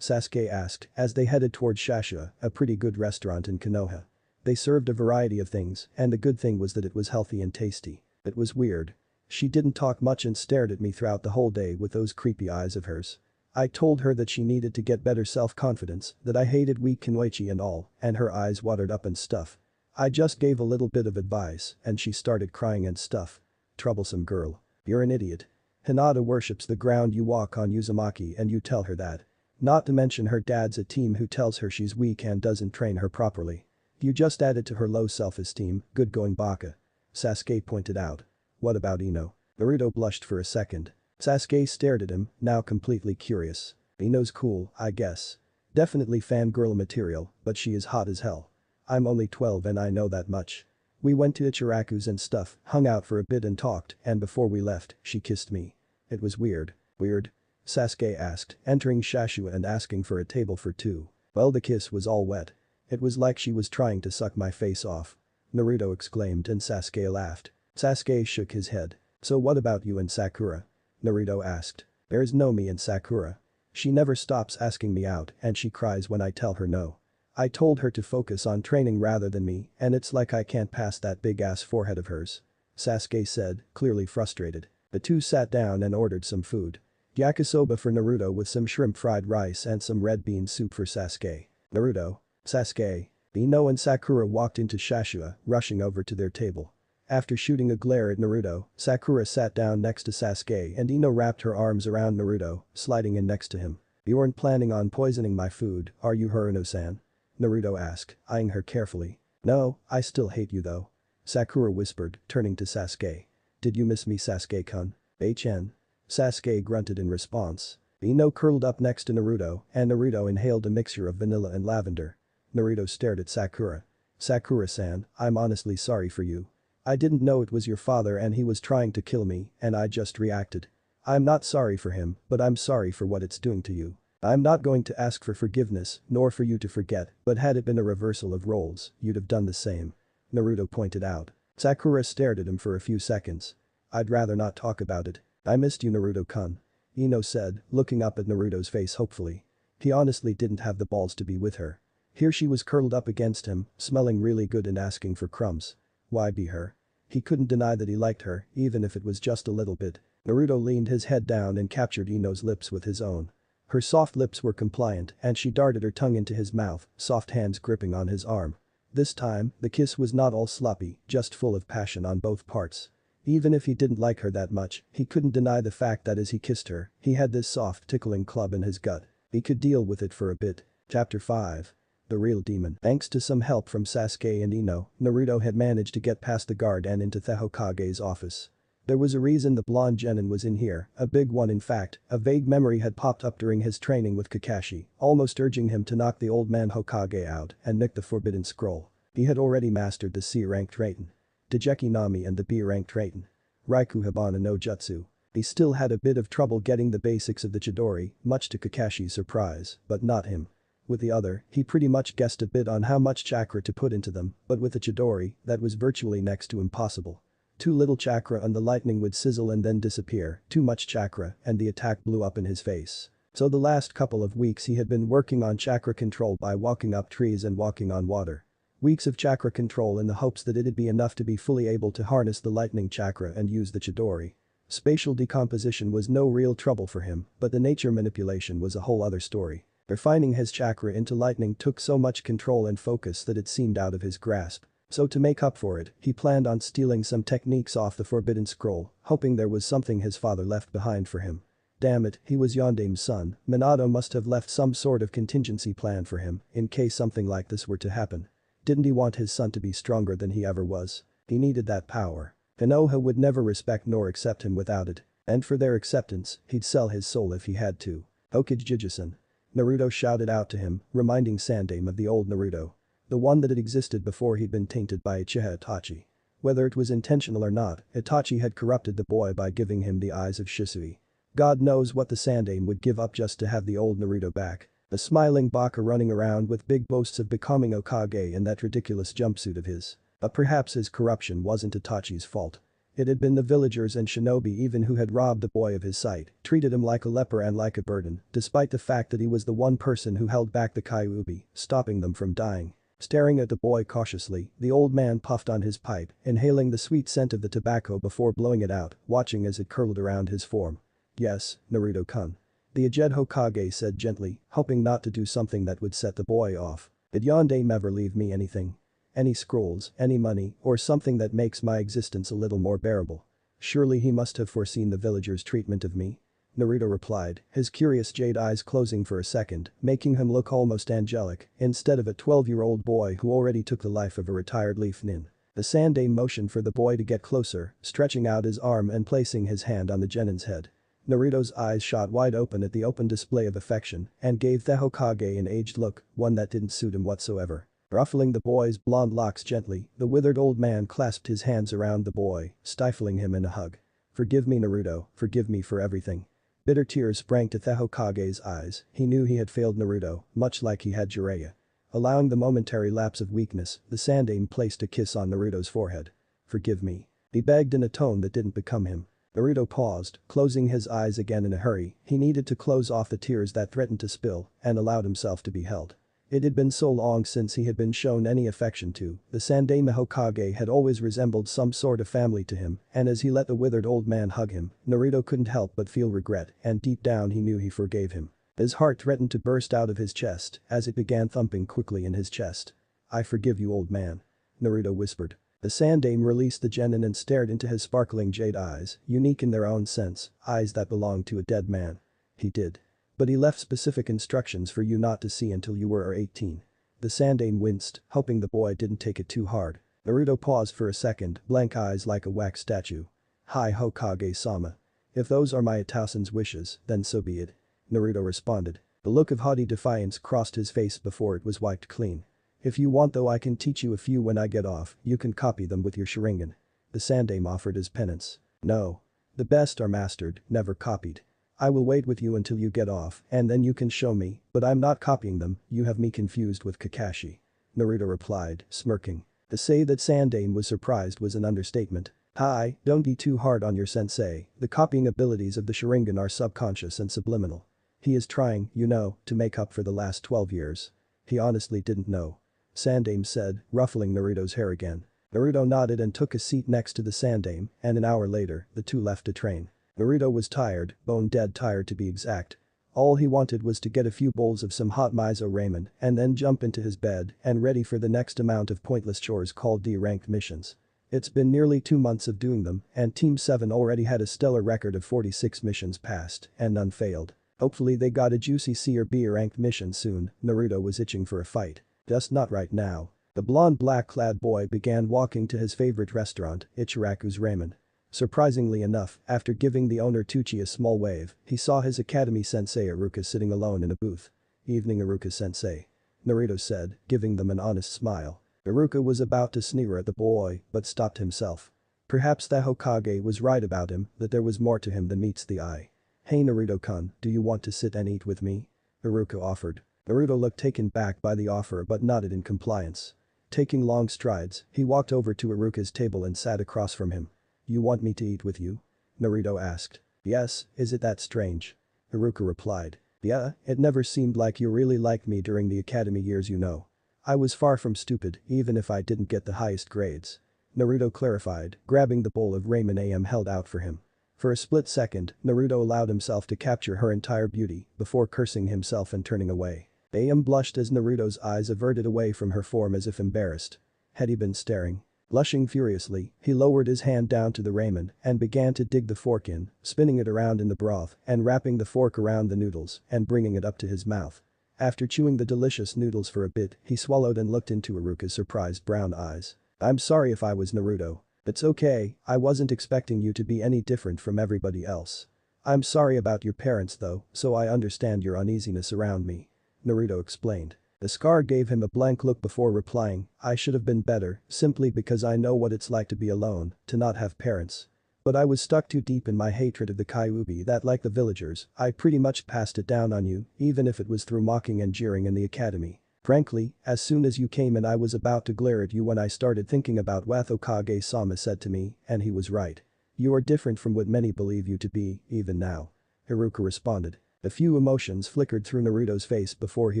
Sasuke asked as they headed toward Shashua, a pretty good restaurant in Konoha. They served a variety of things and the good thing was that it was healthy and tasty. It was weird. She didn't talk much and stared at me throughout the whole day with those creepy eyes of hers. I told her that she needed to get better self-confidence, that I hated weak Kunoichi and all, and her eyes watered up and stuff. I just gave a little bit of advice and she started crying and stuff. Troublesome girl. You're an idiot. Hinata worships the ground you walk on Uzumaki and you tell her that. Not to mention her dad's a team who tells her she's weak and doesn't train her properly. You just added to her low self-esteem, good going Baka. Sasuke pointed out. What about Ino? Naruto blushed for a second. Sasuke stared at him, now completely curious. Ino's cool, I guess. Definitely fangirl material, but she is hot as hell. I'm only 12 and I know that much. We went to Ichiraku's and stuff, hung out for a bit and talked, and before we left, she kissed me. It was weird. Weird? Sasuke asked, entering Shashua and asking for a table for two. Well the kiss was all wet. It was like she was trying to suck my face off. Naruto exclaimed and Sasuke laughed. Sasuke shook his head. So what about you and Sakura? Naruto asked. There's no me and Sakura. She never stops asking me out and she cries when I tell her no. I told her to focus on training rather than me and it's like I can't pass that big ass forehead of hers. Sasuke said, clearly frustrated. The two sat down and ordered some food. Yakisoba for Naruto with some shrimp fried rice and some red bean soup for Sasuke. Naruto. Sasuke. Ino and Sakura walked into Shashua, rushing over to their table. After shooting a glare at Naruto, Sakura sat down next to Sasuke and Ino wrapped her arms around Naruto, sliding in next to him. You weren't planning on poisoning my food, are you, Haruno-san? Naruto asked, eyeing her carefully. No, I still hate you though. Sakura whispered, turning to Sasuke. Did you miss me, Sasuke-kun? HN. Sasuke grunted in response. Ino curled up next to Naruto and Naruto inhaled a mixture of vanilla and lavender. Naruto stared at Sakura. Sakura-san, I'm honestly sorry for you. I didn't know it was your father and he was trying to kill me and I just reacted. I'm not sorry for him, but I'm sorry for what it's doing to you. I'm not going to ask for forgiveness, nor for you to forget, but had it been a reversal of roles, you'd have done the same. Naruto pointed out. Sakura stared at him for a few seconds. I'd rather not talk about it. I missed you, Naruto-kun. Ino said, looking up at Naruto's face hopefully. He honestly didn't have the balls to be with her. Here she was curled up against him, smelling really good and asking for crumbs. Why be her? He couldn't deny that he liked her, even if it was just a little bit. Naruto leaned his head down and captured Ino's lips with his own. Her soft lips were compliant and she darted her tongue into his mouth, soft hands gripping on his arm. This time, the kiss was not all sloppy, just full of passion on both parts. Even if he didn't like her that much, he couldn't deny the fact that as he kissed her, he had this soft tickling club in his gut. He could deal with it for a bit. Chapter 5. The Real Demon. Thanks to some help from Sasuke and Ino, Naruto had managed to get past the guard and into the Hokage's office. There was a reason the blonde genin was in here, a big one in fact. A vague memory had popped up during his training with Kakashi, almost urging him to knock the old man Hokage out and nick the forbidden scroll. He had already mastered the C-ranked Raiden, Dengeki Nami and the B-ranked Raiden, Raikou Hibana no Jutsu. He still had a bit of trouble getting the basics of the Chidori, much to Kakashi's surprise, but not him. With the other, he pretty much guessed a bit on how much chakra to put into them, but with the Chidori, that was virtually next to impossible. Too little chakra and the lightning would sizzle and then disappear, too much chakra and the attack blew up in his face. So the last couple of weeks he had been working on chakra control by walking up trees and walking on water. Weeks of chakra control in the hopes that it'd be enough to be fully able to harness the lightning chakra and use the Chidori. Spatial decomposition was no real trouble for him, but the nature manipulation was a whole other story. Refining his chakra into lightning took so much control and focus that it seemed out of his grasp. So to make up for it, he planned on stealing some techniques off the Forbidden Scroll, hoping there was something his father left behind for him. Damn it, he was Yondame's son, Minato must have left some sort of contingency plan for him, in case something like this were to happen. Didn't he want his son to be stronger than he ever was? He needed that power. Konoha would never respect nor accept him without it, and for their acceptance, he'd sell his soul if he had to. Hokage-Jujutsu. Naruto shouted out to him, reminding Sandaime of the old Naruto. The one that had existed before he'd been tainted by Uchiha Itachi. Whether it was intentional or not, Itachi had corrupted the boy by giving him the eyes of Shisui. God knows what the Sandaime would give up just to have the old Naruto back. The smiling Baka running around with big boasts of becoming Hokage in that ridiculous jumpsuit of his. But perhaps his corruption wasn't Itachi's fault. It had been the villagers and shinobi even who had robbed the boy of his sight, treated him like a leper and like a burden, despite the fact that he was the one person who held back the Kyuubi, stopping them from dying. Staring at the boy cautiously, the old man puffed on his pipe, inhaling the sweet scent of the tobacco before blowing it out, watching as it curled around his form. Yes, Naruto-kun. The aged Hokage said gently, hoping not to do something that would set the boy off. Did Yondaime ever leave me anything? Any scrolls, any money, or something that makes my existence a little more bearable? Surely he must have foreseen the villagers' treatment of me. Naruto replied, his curious jade eyes closing for a second, making him look almost angelic, instead of a 12-year-old boy who already took the life of a retired leaf nin. The Sandaime motioned for the boy to get closer, stretching out his arm and placing his hand on the genin's head. Naruto's eyes shot wide open at the open display of affection and gave the Hokage an aged look, one that didn't suit him whatsoever. Ruffling the boy's blonde locks gently, the withered old man clasped his hands around the boy, stifling him in a hug. Forgive me, Naruto, forgive me for everything. Bitter tears sprang to the Hokage's eyes, he knew he had failed Naruto, much like he had Jiraiya. Allowing the momentary lapse of weakness, the Sandaime placed a kiss on Naruto's forehead. Forgive me. He begged in a tone that didn't become him. Naruto paused, closing his eyes again in a hurry, he needed to close off the tears that threatened to spill, and allowed himself to be held. It had been so long since he had been shown any affection to, the Sandaime Hokage had always resembled some sort of family to him, and as he let the withered old man hug him, Naruto couldn't help but feel regret, and deep down he knew he forgave him. His heart threatened to burst out of his chest as it began thumping quickly in his chest. "I forgive you, old man," Naruto whispered. The Sandaime released the genin and stared into his sparkling jade eyes, unique in their own sense, eyes that belonged to a dead man. "He did. But he left specific instructions for you not to see until you were 18. The Sandaime winced, hoping the boy didn't take it too hard. Naruto paused for a second, blank eyes like a wax statue. "Hi Hokage-sama. If those are my Itaosan's wishes, then so be it," Naruto responded. The look of haughty defiance crossed his face before it was wiped clean. "If you want though I can teach you a few when I get off, you can copy them with your Sharingan." The Sandaime offered as penance. "No. The best are mastered, never copied. I will wait with you until you get off and then you can show me, but I'm not copying them, you have me confused with Kakashi," Naruto replied, smirking. To say that Sandaime was surprised was an understatement. "Hi, don't be too hard on your sensei, the copying abilities of the Sharingan are subconscious and subliminal. He is trying, you know, to make up for the last 12 years. He honestly didn't know," Sandaime said, ruffling Naruto's hair again. Naruto nodded and took a seat next to the Sandaime, and an hour later, the two left to train. Naruto was tired, bone dead tired to be exact. All he wanted was to get a few bowls of some hot miso ramen and then jump into his bed and ready for the next amount of pointless chores called D-ranked missions. It's been nearly 2 months of doing them, and Team 7 already had a stellar record of 46 missions passed, and none failed. Hopefully they got a juicy C or B ranked mission soon, Naruto was itching for a fight. Just not right now. The blonde black-clad boy began walking to his favorite restaurant, Ichiraku's Ramen. Surprisingly enough, after giving the owner Tucci a small wave, he saw his academy sensei Iruka sitting alone in a booth. "Evening Iruka-sensei," Naruto said, giving them an honest smile. Iruka was about to sneer at the boy, but stopped himself. Perhaps the Hokage was right about him, that there was more to him than meets the eye. "Hey Naruto-kun, do you want to sit and eat with me?" Iruka offered. Naruto looked taken back by the offer but nodded in compliance. Taking long strides, he walked over to Iruka's table and sat across from him. "You want me to eat with you?" Naruto asked. "Yes, is it that strange?" Iruka replied. "Yeah, it never seemed like you really liked me during the academy years you know. I was far from stupid, even if I didn't get the highest grades," Naruto clarified, grabbing the bowl of ramen AM held out for him. For a split second, Naruto allowed himself to capture her entire beauty before cursing himself and turning away. AM blushed as Naruto's eyes averted away from her form as if embarrassed. Had he been staring? Blushing furiously, he lowered his hand down to the ramen and began to dig the fork in, spinning it around in the broth and wrapping the fork around the noodles and bringing it up to his mouth. After chewing the delicious noodles for a bit, he swallowed and looked into Iruka's surprised brown eyes. "I'm sorry if I was Naruto. It's okay, I wasn't expecting you to be any different from everybody else. I'm sorry about your parents though, so I understand your uneasiness around me," Naruto explained. The scar gave him a blank look before replying, "I should have been better, simply because I know what it's like to be alone, to not have parents. But I was stuck too deep in my hatred of the Kyuubi that like the villagers, I pretty much passed it down on you, even if it was through mocking and jeering in the academy. Frankly, as soon as you came in I was about to glare at you when I started thinking about what Hokage-sama said to me, and he was right. You are different from what many believe you to be, even now," Iruka responded. A few emotions flickered through Naruto's face before he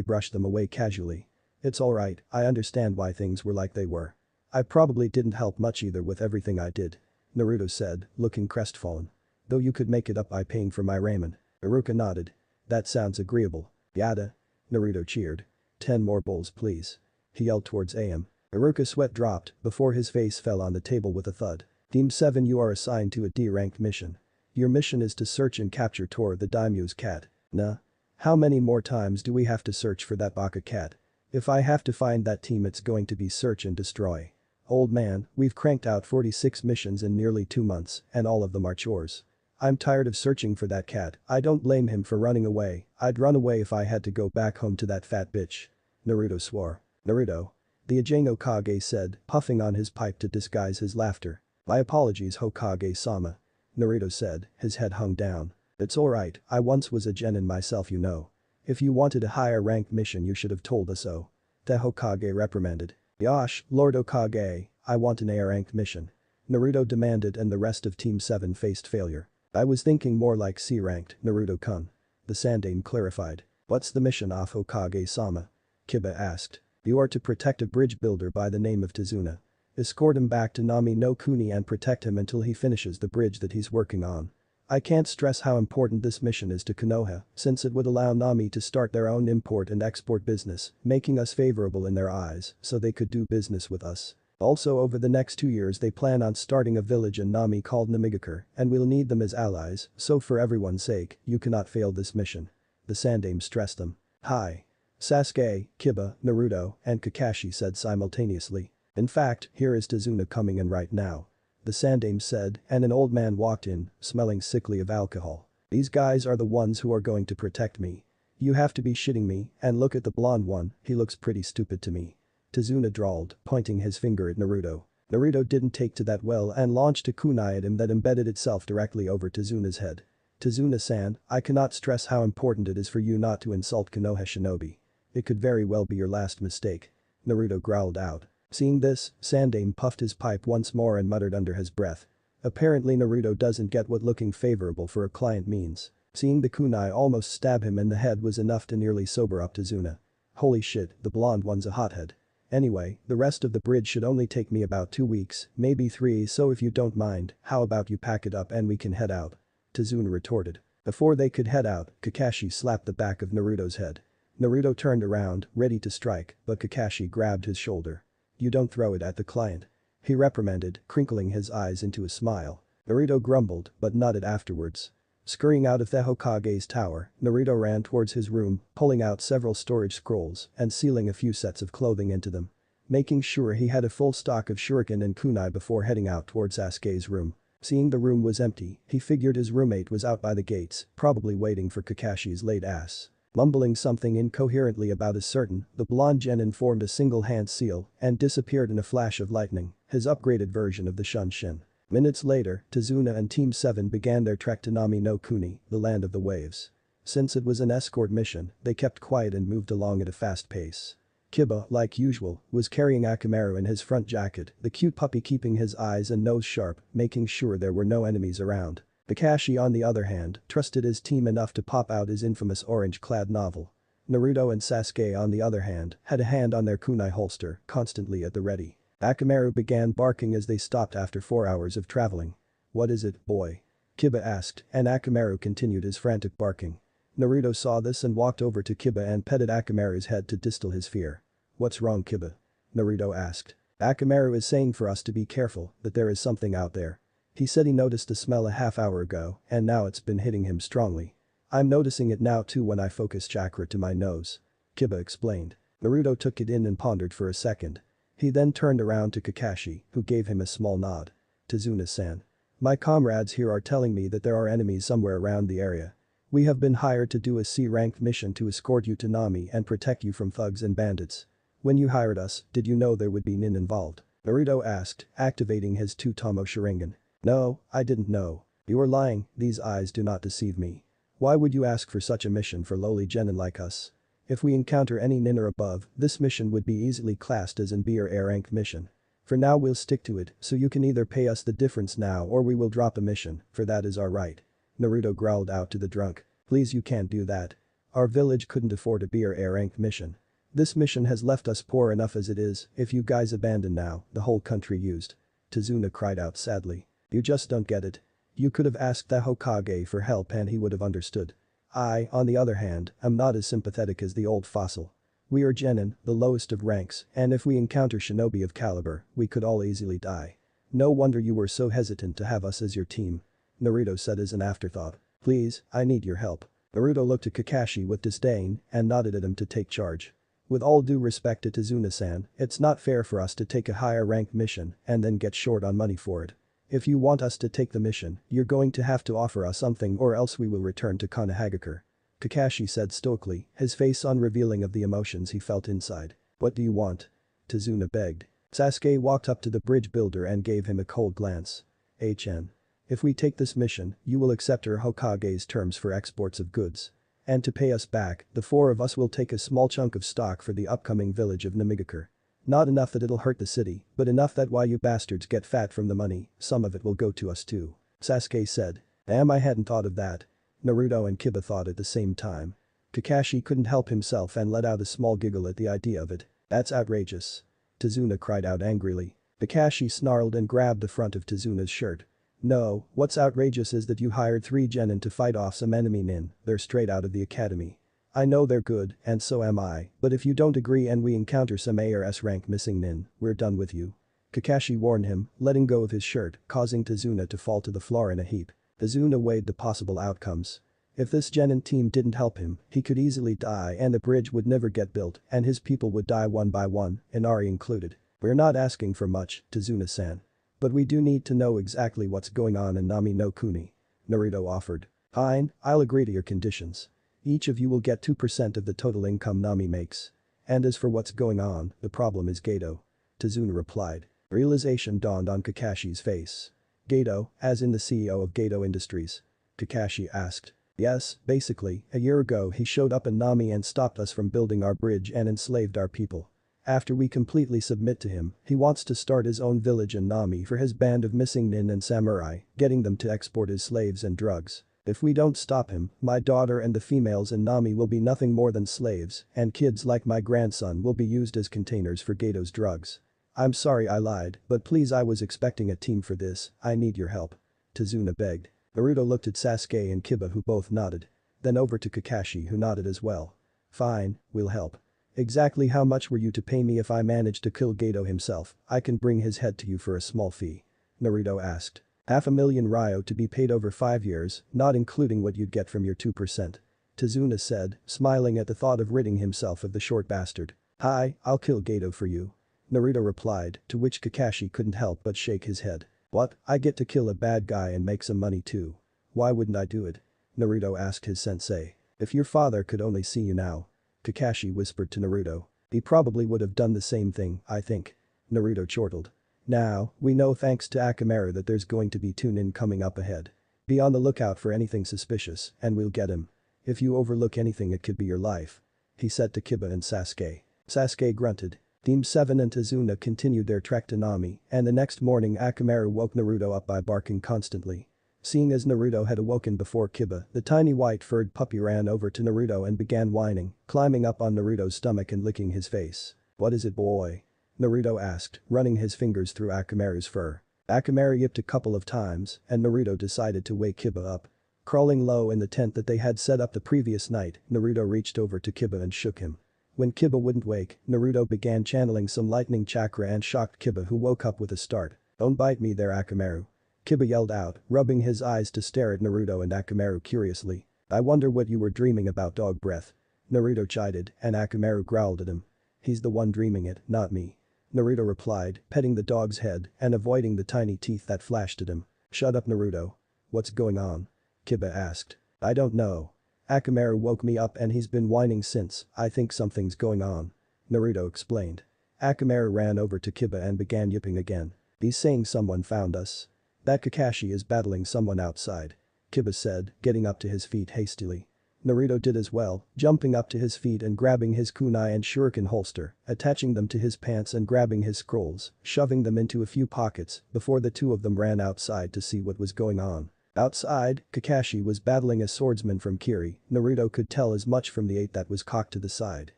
brushed them away casually. "It's alright, I understand why things were like they were. I probably didn't help much either with everything I did," Naruto said, looking crestfallen. "Though you could make it up by paying for my ramen." Iruka nodded. "That sounds agreeable." "Yada," Naruto cheered. 10 more bowls please," he yelled towards AM. Iruka's sweat dropped before his face fell on the table with a thud. "Team 7 you are assigned to a D-ranked mission. Your mission is to search and capture Tor the daimyo's cat." "Nah. How many more times do we have to search for that baka cat? If I have to find that team it's going to be search and destroy. Old man, we've cranked out 46 missions in nearly 2 months, and all of them are chores. I'm tired of searching for that cat, I don't blame him for running away, I'd run away if I had to go back home to that fat bitch." Naruto swore. "Naruto," the Ajano Kage said, puffing on his pipe to disguise his laughter. "My apologies Hokage-sama," Naruto said, his head hung down. "It's alright, I once was a genin myself you know. If you wanted a higher ranked mission you should have told us so," the Hokage reprimanded. "Yosh, Lord Hokage, I want an A-ranked mission," Naruto demanded and the rest of Team 7 faced failure. "I was thinking more like C-ranked, Naruto-kun," the Sandaime clarified. "What's the mission of Hokage-sama?" Kiba asked. "You are to protect a bridge builder by the name of Tazuna. Escort him back to Nami no Kuni and protect him until he finishes the bridge that he's working on. I can't stress how important this mission is to Konoha, since it would allow Nami to start their own import and export business, making us favorable in their eyes, so they could do business with us. Also over the next 2 years they plan on starting a village in Nami called Namigakure, and we'll need them as allies, so for everyone's sake, you cannot fail this mission. The Sandaime stressed them. Hi. Sasuke, Kiba, Naruto, and Kakashi said simultaneously. In fact, here is Tazuna coming in right now. The Sandaime said, and an old man walked in, smelling sickly of alcohol. These guys are the ones who are going to protect me. You have to be shitting me, and look at the blonde one, he looks pretty stupid to me. Tazuna drawled, pointing his finger at Naruto. Naruto didn't take to that well and launched a kunai at him that embedded itself directly over Tazuna's head. Tazuna-san, I cannot stress how important it is for you not to insult Konoha Shinobi. It could very well be your last mistake. Naruto growled out. Seeing this, Sandaime puffed his pipe once more and muttered under his breath. Apparently Naruto doesn't get what looking favorable for a client means. Seeing the kunai almost stab him in the head was enough to nearly sober up Tazuna. Holy shit, the blonde one's a hothead. Anyway, the rest of the bridge should only take me about 2 weeks, maybe 3, so if you don't mind, how about you pack it up and we can head out? Tazuna retorted. Before they could head out, Kakashi slapped the back of Naruto's head. Naruto turned around, ready to strike, but Kakashi grabbed his shoulder. You don't throw it at the client. He reprimanded, crinkling his eyes into a smile. Naruto grumbled, but nodded afterwards. Scurrying out of the Hokage's tower, Naruto ran towards his room, pulling out several storage scrolls and sealing a few sets of clothing into them. Making sure he had a full stock of shuriken and kunai before heading out towards Sasuke's room. Seeing the room was empty, he figured his roommate was out by the gates, probably waiting for Kakashi's late ass. Mumbling something incoherently about a certain, the blonde genin formed a single-hand seal and disappeared in a flash of lightning, his upgraded version of the Shunshin. Minutes later, Tazuna and Team 7 began their trek to Nami no Kuni, the land of the waves. Since it was an escort mission, they kept quiet and moved along at a fast pace. Kiba, like usual, was carrying Akamaru in his front jacket, the cute puppy keeping his eyes and nose sharp, making sure there were no enemies around. Kakashi on the other hand, trusted his team enough to pop out his infamous orange-clad novel. Naruto and Sasuke on the other hand, had a hand on their kunai holster, constantly at the ready. Akamaru began barking as they stopped after 4 hours of traveling. What is it, boy? Kiba asked, and Akamaru continued his frantic barking. Naruto saw this and walked over to Kiba and petted Akamaru's head to distill his fear. What's wrong, Kiba? Naruto asked. Akamaru is saying for us to be careful, that there is something out there. He said he noticed a smell a half hour ago, and now it's been hitting him strongly. I'm noticing it now too when I focus chakra to my nose. Kiba explained. Naruto took it in and pondered for a second. He then turned around to Kakashi, who gave him a small nod. Tazuna-san. My comrades here are telling me that there are enemies somewhere around the area. We have been hired to do a C-ranked mission to escort you to Nami and protect you from thugs and bandits. When you hired us, did you know there would be nin involved? Naruto asked, activating his Tsutomu Sharingan. No, I didn't know. You are lying, these eyes do not deceive me. Why would you ask for such a mission for lowly genin like us? If we encounter any nin or above, this mission would be easily classed as an B or A rank mission. For now we'll stick to it, so you can either pay us the difference now or we will drop a mission, for that is our right. Naruto growled out to the drunk. Please, you can't do that. Our village couldn't afford a B or A rank mission. This mission has left us poor enough as it is, if you guys abandon now, the whole country used. Tazuna cried out sadly. You just don't get it. You could have asked the Hokage for help and he would have understood. I, on the other hand, am not as sympathetic as the old fossil. We are genin, the lowest of ranks, and if we encounter shinobi of caliber, we could all easily die. No wonder you were so hesitant to have us as your team. Naruto said as an afterthought. Please, I need your help. Naruto looked at Kakashi with disdain and nodded at him to take charge. With all due respect to Tazuna-san, it's not fair for us to take a higher ranked mission and then get short on money for it. If you want us to take the mission, you're going to have to offer us something or else we will return to Konohagakure. Kakashi said stoically, his face unrevealing of the emotions he felt inside. What do you want? Tazuna begged. Sasuke walked up to the bridge builder and gave him a cold glance. HN. If we take this mission, you will accept our Hokage's terms for exports of goods. And to pay us back, the 4 of us will take a small chunk of stock for the upcoming village of Namigakure. Not enough that it'll hurt the city, but enough that while you bastards get fat from the money, some of it will go to us too. Sasuke said. Damn, I hadn't thought of that. Naruto and Kiba thought at the same time. Kakashi couldn't help himself and let out a small giggle at the idea of it. That's outrageous. Tazuna cried out angrily. Kakashi snarled and grabbed the front of Tazuna's shirt. No, what's outrageous is that you hired 3 genin to fight off some enemy nin, they're straight out of the academy. I know they're good, and so am I, but if you don't agree and we encounter some A or S rank missing nin, we're done with you. Kakashi warned him, letting go of his shirt, causing Tazuna to fall to the floor in a heap. Tazuna weighed the possible outcomes. If this genin team didn't help him, he could easily die and the bridge would never get built and his people would die one by one, Inari included. We're not asking for much, Tazuna-san. But we do need to know exactly what's going on in Nami no Kuni. Naruto offered. Fine, I'll agree to your conditions. Each of you will get 2% of the total income Nami makes. And as for what's going on, the problem is Geto. Tazuna replied. Realization dawned on Kakashi's face. Geto, as in the CEO of Geto Industries. Kakashi asked. Yes, basically, a year ago he showed up in Nami and stopped us from building our bridge and enslaved our people. After we completely submit to him, he wants to start his own village in Nami for his band of missing nin and samurai, getting them to export his slaves and drugs. If we don't stop him, my daughter and the females in Nami will be nothing more than slaves, and kids like my grandson will be used as containers for Geto's drugs. I'm sorry I lied, but please, I was expecting a team for this, I need your help. Tazuna begged. Naruto looked at Sasuke and Kiba who both nodded. Then over to Kakashi who nodded as well. Fine, we'll help. Exactly how much were you to pay me if I managed to kill Geto himself? I can bring his head to you for a small fee. Naruto asked. 500,000 ryo to be paid over 5 years, not including what you'd get from your 2%. Tazuna said, smiling at the thought of ridding himself of the short bastard. Hi, I'll kill Geto for you. Naruto replied, to which Kakashi couldn't help but shake his head. What, I get to kill a bad guy and make some money too. Why wouldn't I do it? Naruto asked his sensei. If your father could only see you now. Kakashi whispered to Naruto. He probably would have done the same thing, I think. Naruto chortled. Now, we know thanks to Akamaru that there's going to be 2 nin coming up ahead. Be on the lookout for anything suspicious, and we'll get him. If you overlook anything it could be your life. He said to Kiba and Sasuke. Sasuke grunted. Team 7 and Tazuna continued their trek to Nami, and the next morning Akamaru woke Naruto up by barking constantly. Seeing as Naruto had awoken before Kiba, the tiny white-furred puppy ran over to Naruto and began whining, climbing up on Naruto's stomach and licking his face. What is it, boy? Naruto asked, running his fingers through Akamaru's fur. Akamaru yipped a couple of times, and Naruto decided to wake Kiba up. Crawling low in the tent that they had set up the previous night, Naruto reached over to Kiba and shook him. When Kiba wouldn't wake, Naruto began channeling some lightning chakra and shocked Kiba who woke up with a start. Don't bite me there, Akamaru. Kiba yelled out, rubbing his eyes to stare at Naruto and Akamaru curiously. I wonder what you were dreaming about, dog breath. Naruto chided, and Akamaru growled at him. He's the one dreaming it, not me. Naruto replied, petting the dog's head and avoiding the tiny teeth that flashed at him. Shut up, Naruto. What's going on? Kiba asked. I don't know. Akamaru woke me up and he's been whining since, I think something's going on. Naruto explained. Akamaru ran over to Kiba and began yipping again. He's saying someone found us. That Kakashi is battling someone outside. Kiba said, getting up to his feet hastily. Naruto did as well, jumping up to his feet and grabbing his kunai and shuriken holster, attaching them to his pants and grabbing his scrolls, shoving them into a few pockets before the two of them ran outside to see what was going on. Outside, Kakashi was battling a swordsman from Kiri. Naruto could tell as much from the 8 that was cocked to the side.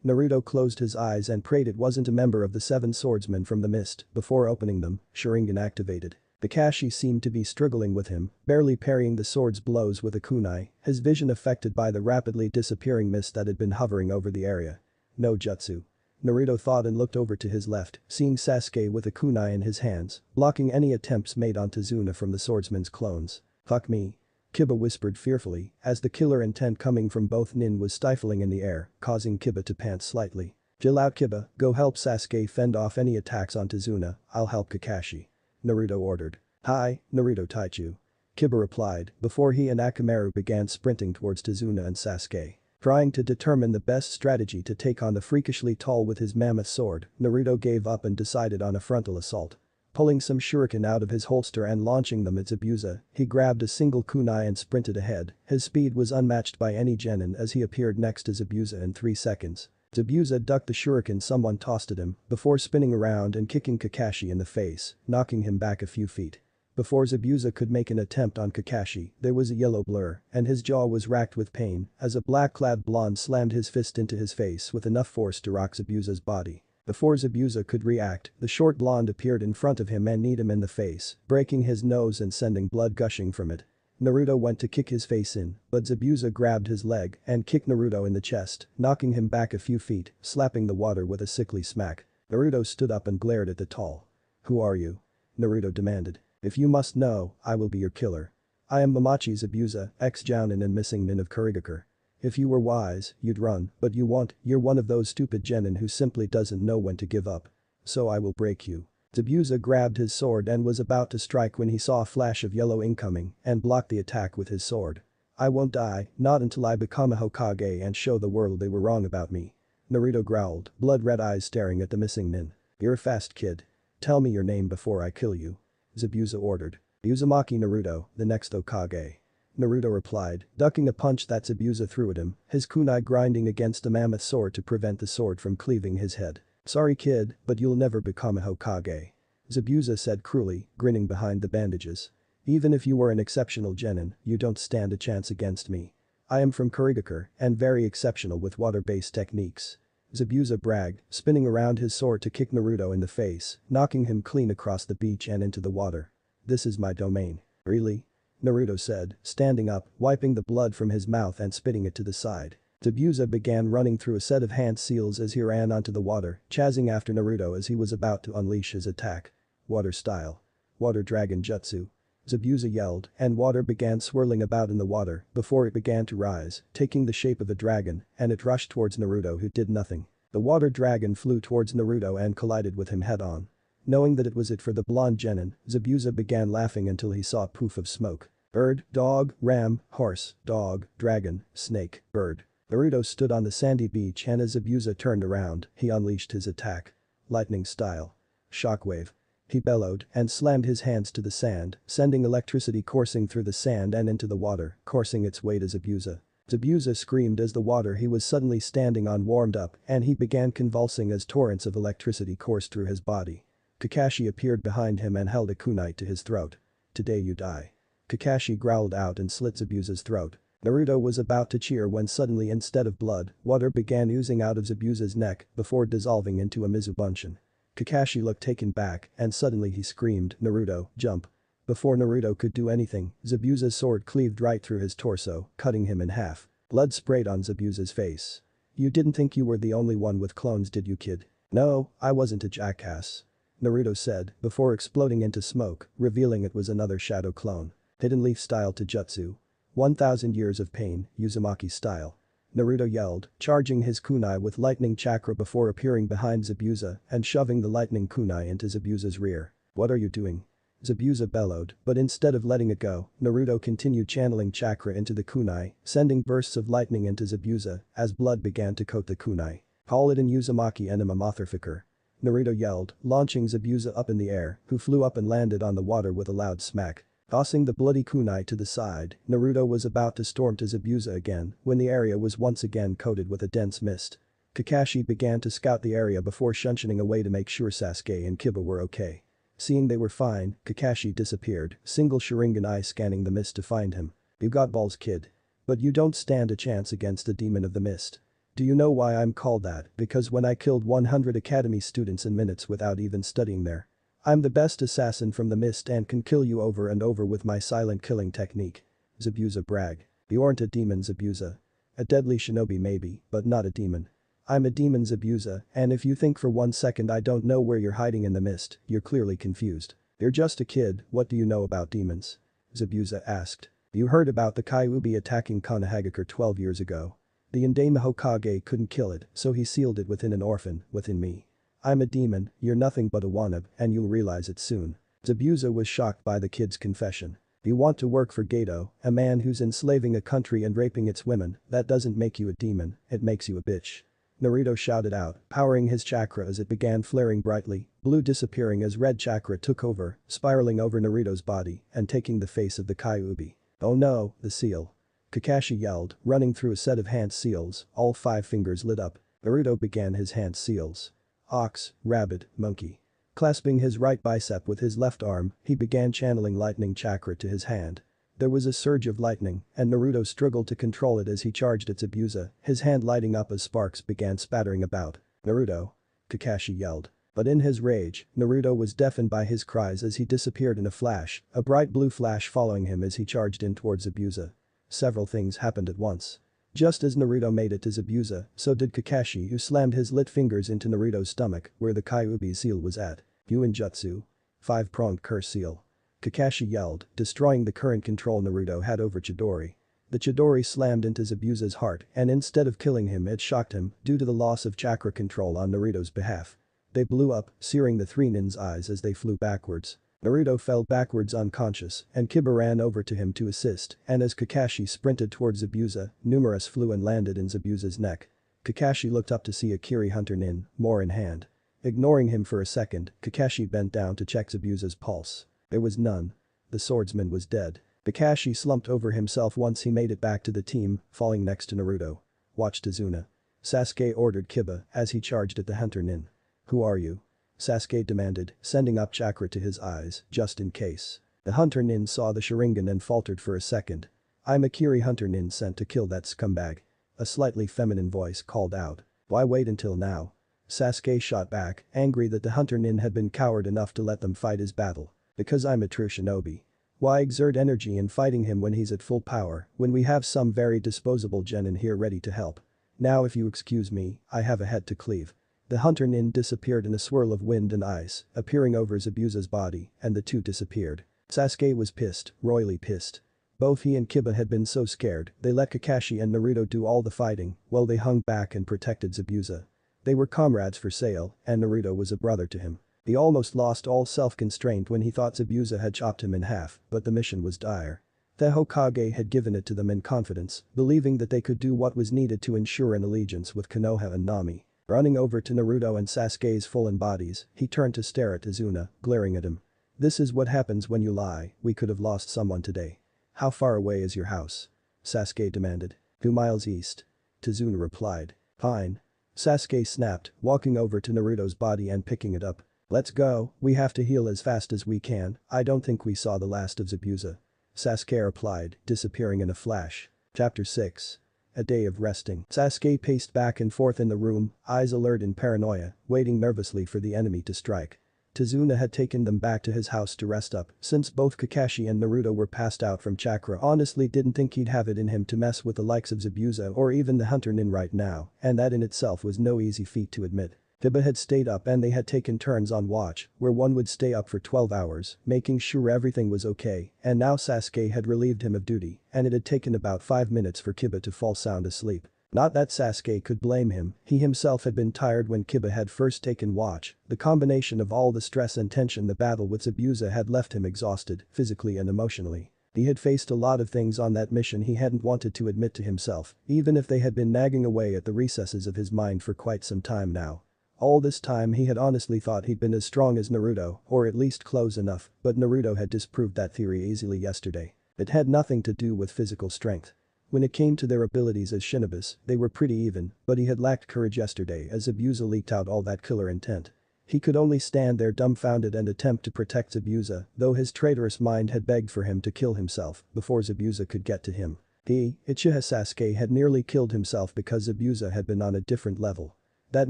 Naruto closed his eyes and prayed it wasn't a member of the 7 swordsmen from the mist. Before opening them, Sharingan activated. Kakashi seemed to be struggling with him, barely parrying the sword's blows with a kunai, his vision affected by the rapidly disappearing mist that had been hovering over the area. No jutsu. Naruto thought and looked over to his left, seeing Sasuke with a kunai in his hands, blocking any attempts made on Tazuna from the swordsman's clones. Fuck me. Kiba whispered fearfully, as the killer intent coming from both nin was stifling in the air, causing Kiba to pant slightly. Chill out, Kiba, go help Sasuke fend off any attacks on Tazuna, I'll help Kakashi. Naruto ordered. Hi, Naruto Taichu. Kiba replied, before he and Akamaru began sprinting towards Tazuna and Sasuke. Trying to determine the best strategy to take on the freakishly tall with his mammoth sword, Naruto gave up and decided on a frontal assault. Pulling some shuriken out of his holster and launching them at Zabuza, he grabbed a single kunai and sprinted ahead. His speed was unmatched by any genin as he appeared next to Zabuza in 3 seconds. Zabuza ducked the shuriken someone tossed at him before spinning around and kicking Kakashi in the face, knocking him back a few feet. Before Zabuza could make an attempt on Kakashi, there was a yellow blur, and his jaw was racked with pain as a black-clad blonde slammed his fist into his face with enough force to rock Zabuza's body. Before Zabuza could react, the short blonde appeared in front of him and kneed him in the face, breaking his nose and sending blood gushing from it. Naruto went to kick his face in, but Zabuza grabbed his leg and kicked Naruto in the chest, knocking him back a few feet, slapping the water with a sickly smack. Naruto stood up and glared at the tall. "Who are you?" Naruto demanded. "If you must know, I will be your killer. I am Momochi Zabuza, ex-Jounin and missing nin of Kurigakure. If you were wise, you'd run, but you won't, you're one of those stupid genin who simply doesn't know when to give up. So I will break you." Zabuza grabbed his sword and was about to strike when he saw a flash of yellow incoming and blocked the attack with his sword. "I won't die, not until I become a Hokage and show the world they were wrong about me." Naruto growled, blood-red eyes staring at the missing nin. "You're a fast kid. Tell me your name before I kill you," Zabuza ordered. "Uzumaki Naruto, the next Hokage." Naruto replied, ducking a punch that Zabuza threw at him, his kunai grinding against a mammoth sword to prevent the sword from cleaving his head. "Sorry kid, but you'll never become a Hokage," Zabuza said cruelly, grinning behind the bandages. "Even if you were an exceptional genin, you don't stand a chance against me. I am from Kurigakure and very exceptional with water-based techniques." Zabuza bragged, spinning around his sword to kick Naruto in the face, knocking him clean across the beach and into the water. "This is my domain." "Really?" Naruto said, standing up, wiping the blood from his mouth and spitting it to the side. Zabuza began running through a set of hand seals as he ran onto the water, chasing after Naruto as he was about to unleash his attack. "Water style. Water dragon jutsu." Zabuza yelled, and water began swirling about in the water before it began to rise, taking the shape of a dragon, and it rushed towards Naruto who did nothing. The water dragon flew towards Naruto and collided with him head-on. Knowing that it was it for the blonde genin, Zabuza began laughing until he saw a poof of smoke. Bird, dog, ram, horse, dog, dragon, snake, bird. Naruto stood on the sandy beach and as Zabuza turned around, he unleashed his attack. Lightning style. Shockwave. He bellowed and slammed his hands to the sand, sending electricity coursing through the sand and into the water, coursing its way to Zabuza. Zabuza screamed as the water he was suddenly standing on warmed up and he began convulsing as torrents of electricity coursed through his body. Kakashi appeared behind him and held a kunai to his throat. "Today you die." Kakashi growled out and slit Zabuza's throat. Naruto was about to cheer when suddenly instead of blood, water began oozing out of Zabuza's neck before dissolving into a Mizubunshin. Kakashi looked taken back and suddenly he screamed, "Naruto, jump." Before Naruto could do anything, Zabuza's sword cleaved right through his torso, cutting him in half. Blood sprayed on Zabuza's face. "You didn't think you were the only one with clones, did you, kid?" "No, I wasn't a jackass," Naruto said before exploding into smoke, revealing it was another shadow clone. Hidden leaf style to jutsu. 1000 years of pain, Uzumaki style. Naruto yelled, charging his kunai with lightning chakra before appearing behind Zabuza and shoving the lightning kunai into Zabuza's rear. "What are you doing?" Zabuza bellowed, but instead of letting it go, Naruto continued channeling chakra into the kunai, sending bursts of lightning into Zabuza as blood began to coat the kunai. "Call it an Uzumaki enema motherfucker," Naruto yelled, launching Zabuza up in the air, who flew up and landed on the water with a loud smack. Tossing the bloody kunai to the side, Naruto was about to storm to Zabuza again when the area was once again coated with a dense mist. Kakashi began to scout the area before shunning away to make sure Sasuke and Kiba were okay. Seeing they were fine, Kakashi disappeared, single Sharingan eye scanning the mist to find him. "You got balls, kid. But you don't stand a chance against the demon of the mist. Do you know why I'm called that? Because when I killed 100 academy students in minutes without even studying there. I'm the best assassin from the mist and can kill you over and over with my silent killing technique." Zabuza bragged. "You aren't a demon, Zabuza. A deadly shinobi maybe, but not a demon. I'm a demon, Zabuza, and if you think for 1 second I don't know where you're hiding in the mist, you're clearly confused. You're just a kid, what do you know about demons?" Zabuza asked. "You heard about the Kyuubi attacking Konohagakure 12 years ago. The Indama Hokage couldn't kill it, so he sealed it within an orphan, within me. I'm a demon, you're nothing but a wannabe, and you'll realize it soon." Zabuza was shocked by the kid's confession. "You want to work for Geto, a man who's enslaving a country and raping its women, that doesn't make you a demon, it makes you a bitch." Naruto shouted out, powering his chakra as it began flaring brightly, blue disappearing as red chakra took over, spiraling over Naruto's body and taking the face of the Kyuubi. "Oh no, the seal." Kakashi yelled, running through a set of hand seals, all 5 fingers lit up. Naruto began his hand seals. Ox, rabbit, monkey. Clasping his right bicep with his left arm, he began channeling lightning chakra to his hand. There was a surge of lightning, and Naruto struggled to control it as he charged at Zabuza, his hand lighting up as sparks began spattering about. "Naruto." Kakashi yelled. But in his rage, Naruto was deafened by his cries as he disappeared in a flash, a bright blue flash following him as he charged in towards Zabuza. Several things happened at once. Just as Naruto made it to Zabuza, so did Kakashi, who slammed his lit fingers into Naruto's stomach where the Kyuubi seal was at. Jutsu. Five-pronged curse seal. Kakashi yelled, destroying the current control Naruto had over Chidori. The Chidori slammed into Zabuza's heart and instead of killing him it shocked him due to the loss of chakra control on Naruto's behalf. They blew up, searing the three nin's eyes as they flew backwards. Naruto fell backwards unconscious and Kiba ran over to him to assist and as Kakashi sprinted towards Zabuza, Numerous flew and landed in Zabuza's neck. Kakashi looked up to see Akiri Hunter Nin, more in hand. Ignoring him for a second, Kakashi bent down to check Zabuza's pulse. There was none. The swordsman was dead. Kakashi slumped over himself once he made it back to the team, falling next to Naruto. Watch Tazuna. Sasuke ordered Kiba as he charged at the Hunter Nin. Who are you? Sasuke demanded, sending up chakra to his eyes, just in case. The Hunter Nin saw the Sharingan and faltered for a second. I'm Akiri Hunter Nin sent to kill that scumbag. A slightly feminine voice called out. Why wait until now? Sasuke shot back, angry that the Hunter Nin had been coward enough to let them fight his battle. Because I'm a true shinobi. Why exert energy in fighting him when he's at full power, when we have some very disposable genin here ready to help? Now if you excuse me, I have a head to cleave. The Hunter Nin disappeared in a swirl of wind and ice, appearing over Zabuza's body, and the two disappeared. Sasuke was pissed, royally pissed. Both he and Kiba had been so scared, they let Kakashi and Naruto do all the fighting, while they hung back and protected Zabuza. They were comrades for sale, and Naruto was a brother to him. He almost lost all self-constraint when he thought Zabuza had chopped him in half, but the mission was dire. The Hokage had given it to them in confidence, believing that they could do what was needed to ensure an allegiance with Konoha and Nami. Running over to Naruto and Sasuke's fallen bodies, he turned to stare at Tazuna, glaring at him. This is what happens when you lie, we could have lost someone today. How far away is your house? Sasuke demanded. 2 miles east. Tazuna replied. Fine. Sasuke snapped, walking over to Naruto's body and picking it up. Let's go, we have to heal as fast as we can, I don't think we saw the last of Zabuza. Sasuke replied, disappearing in a flash. Chapter 6. A day of resting. Sasuke paced back and forth in the room, eyes alert in paranoia, waiting nervously for the enemy to strike. Tazuna had taken them back to his house to rest up, since both Kakashi and Naruto were passed out from chakra honestly didn't think he'd have it in him to mess with the likes of Zabuza or even the Hunter Nin right now, and that in itself was no easy feat to admit. Kiba had stayed up and they had taken turns on watch, where one would stay up for 12 hours, making sure everything was okay, and now Sasuke had relieved him of duty, and it had taken about 5 minutes for Kiba to fall sound asleep. Not that Sasuke could blame him, he himself had been tired when Kiba had first taken watch, the combination of all the stress and tension the battle with Zabuza had left him exhausted, physically and emotionally. He had faced a lot of things on that mission he hadn't wanted to admit to himself, even if they had been nagging away at the recesses of his mind for quite some time now. All this time he had honestly thought he'd been as strong as Naruto, or at least close enough, but Naruto had disproved that theory easily yesterday. It had nothing to do with physical strength. When it came to their abilities as shinobis, they were pretty even, but he had lacked courage yesterday as Zabuza leaked out all that killer intent. He could only stand there dumbfounded and attempt to protect Zabuza, though his traitorous mind had begged for him to kill himself before Zabuza could get to him. Uchiha Sasuke had nearly killed himself because Zabuza had been on a different level. That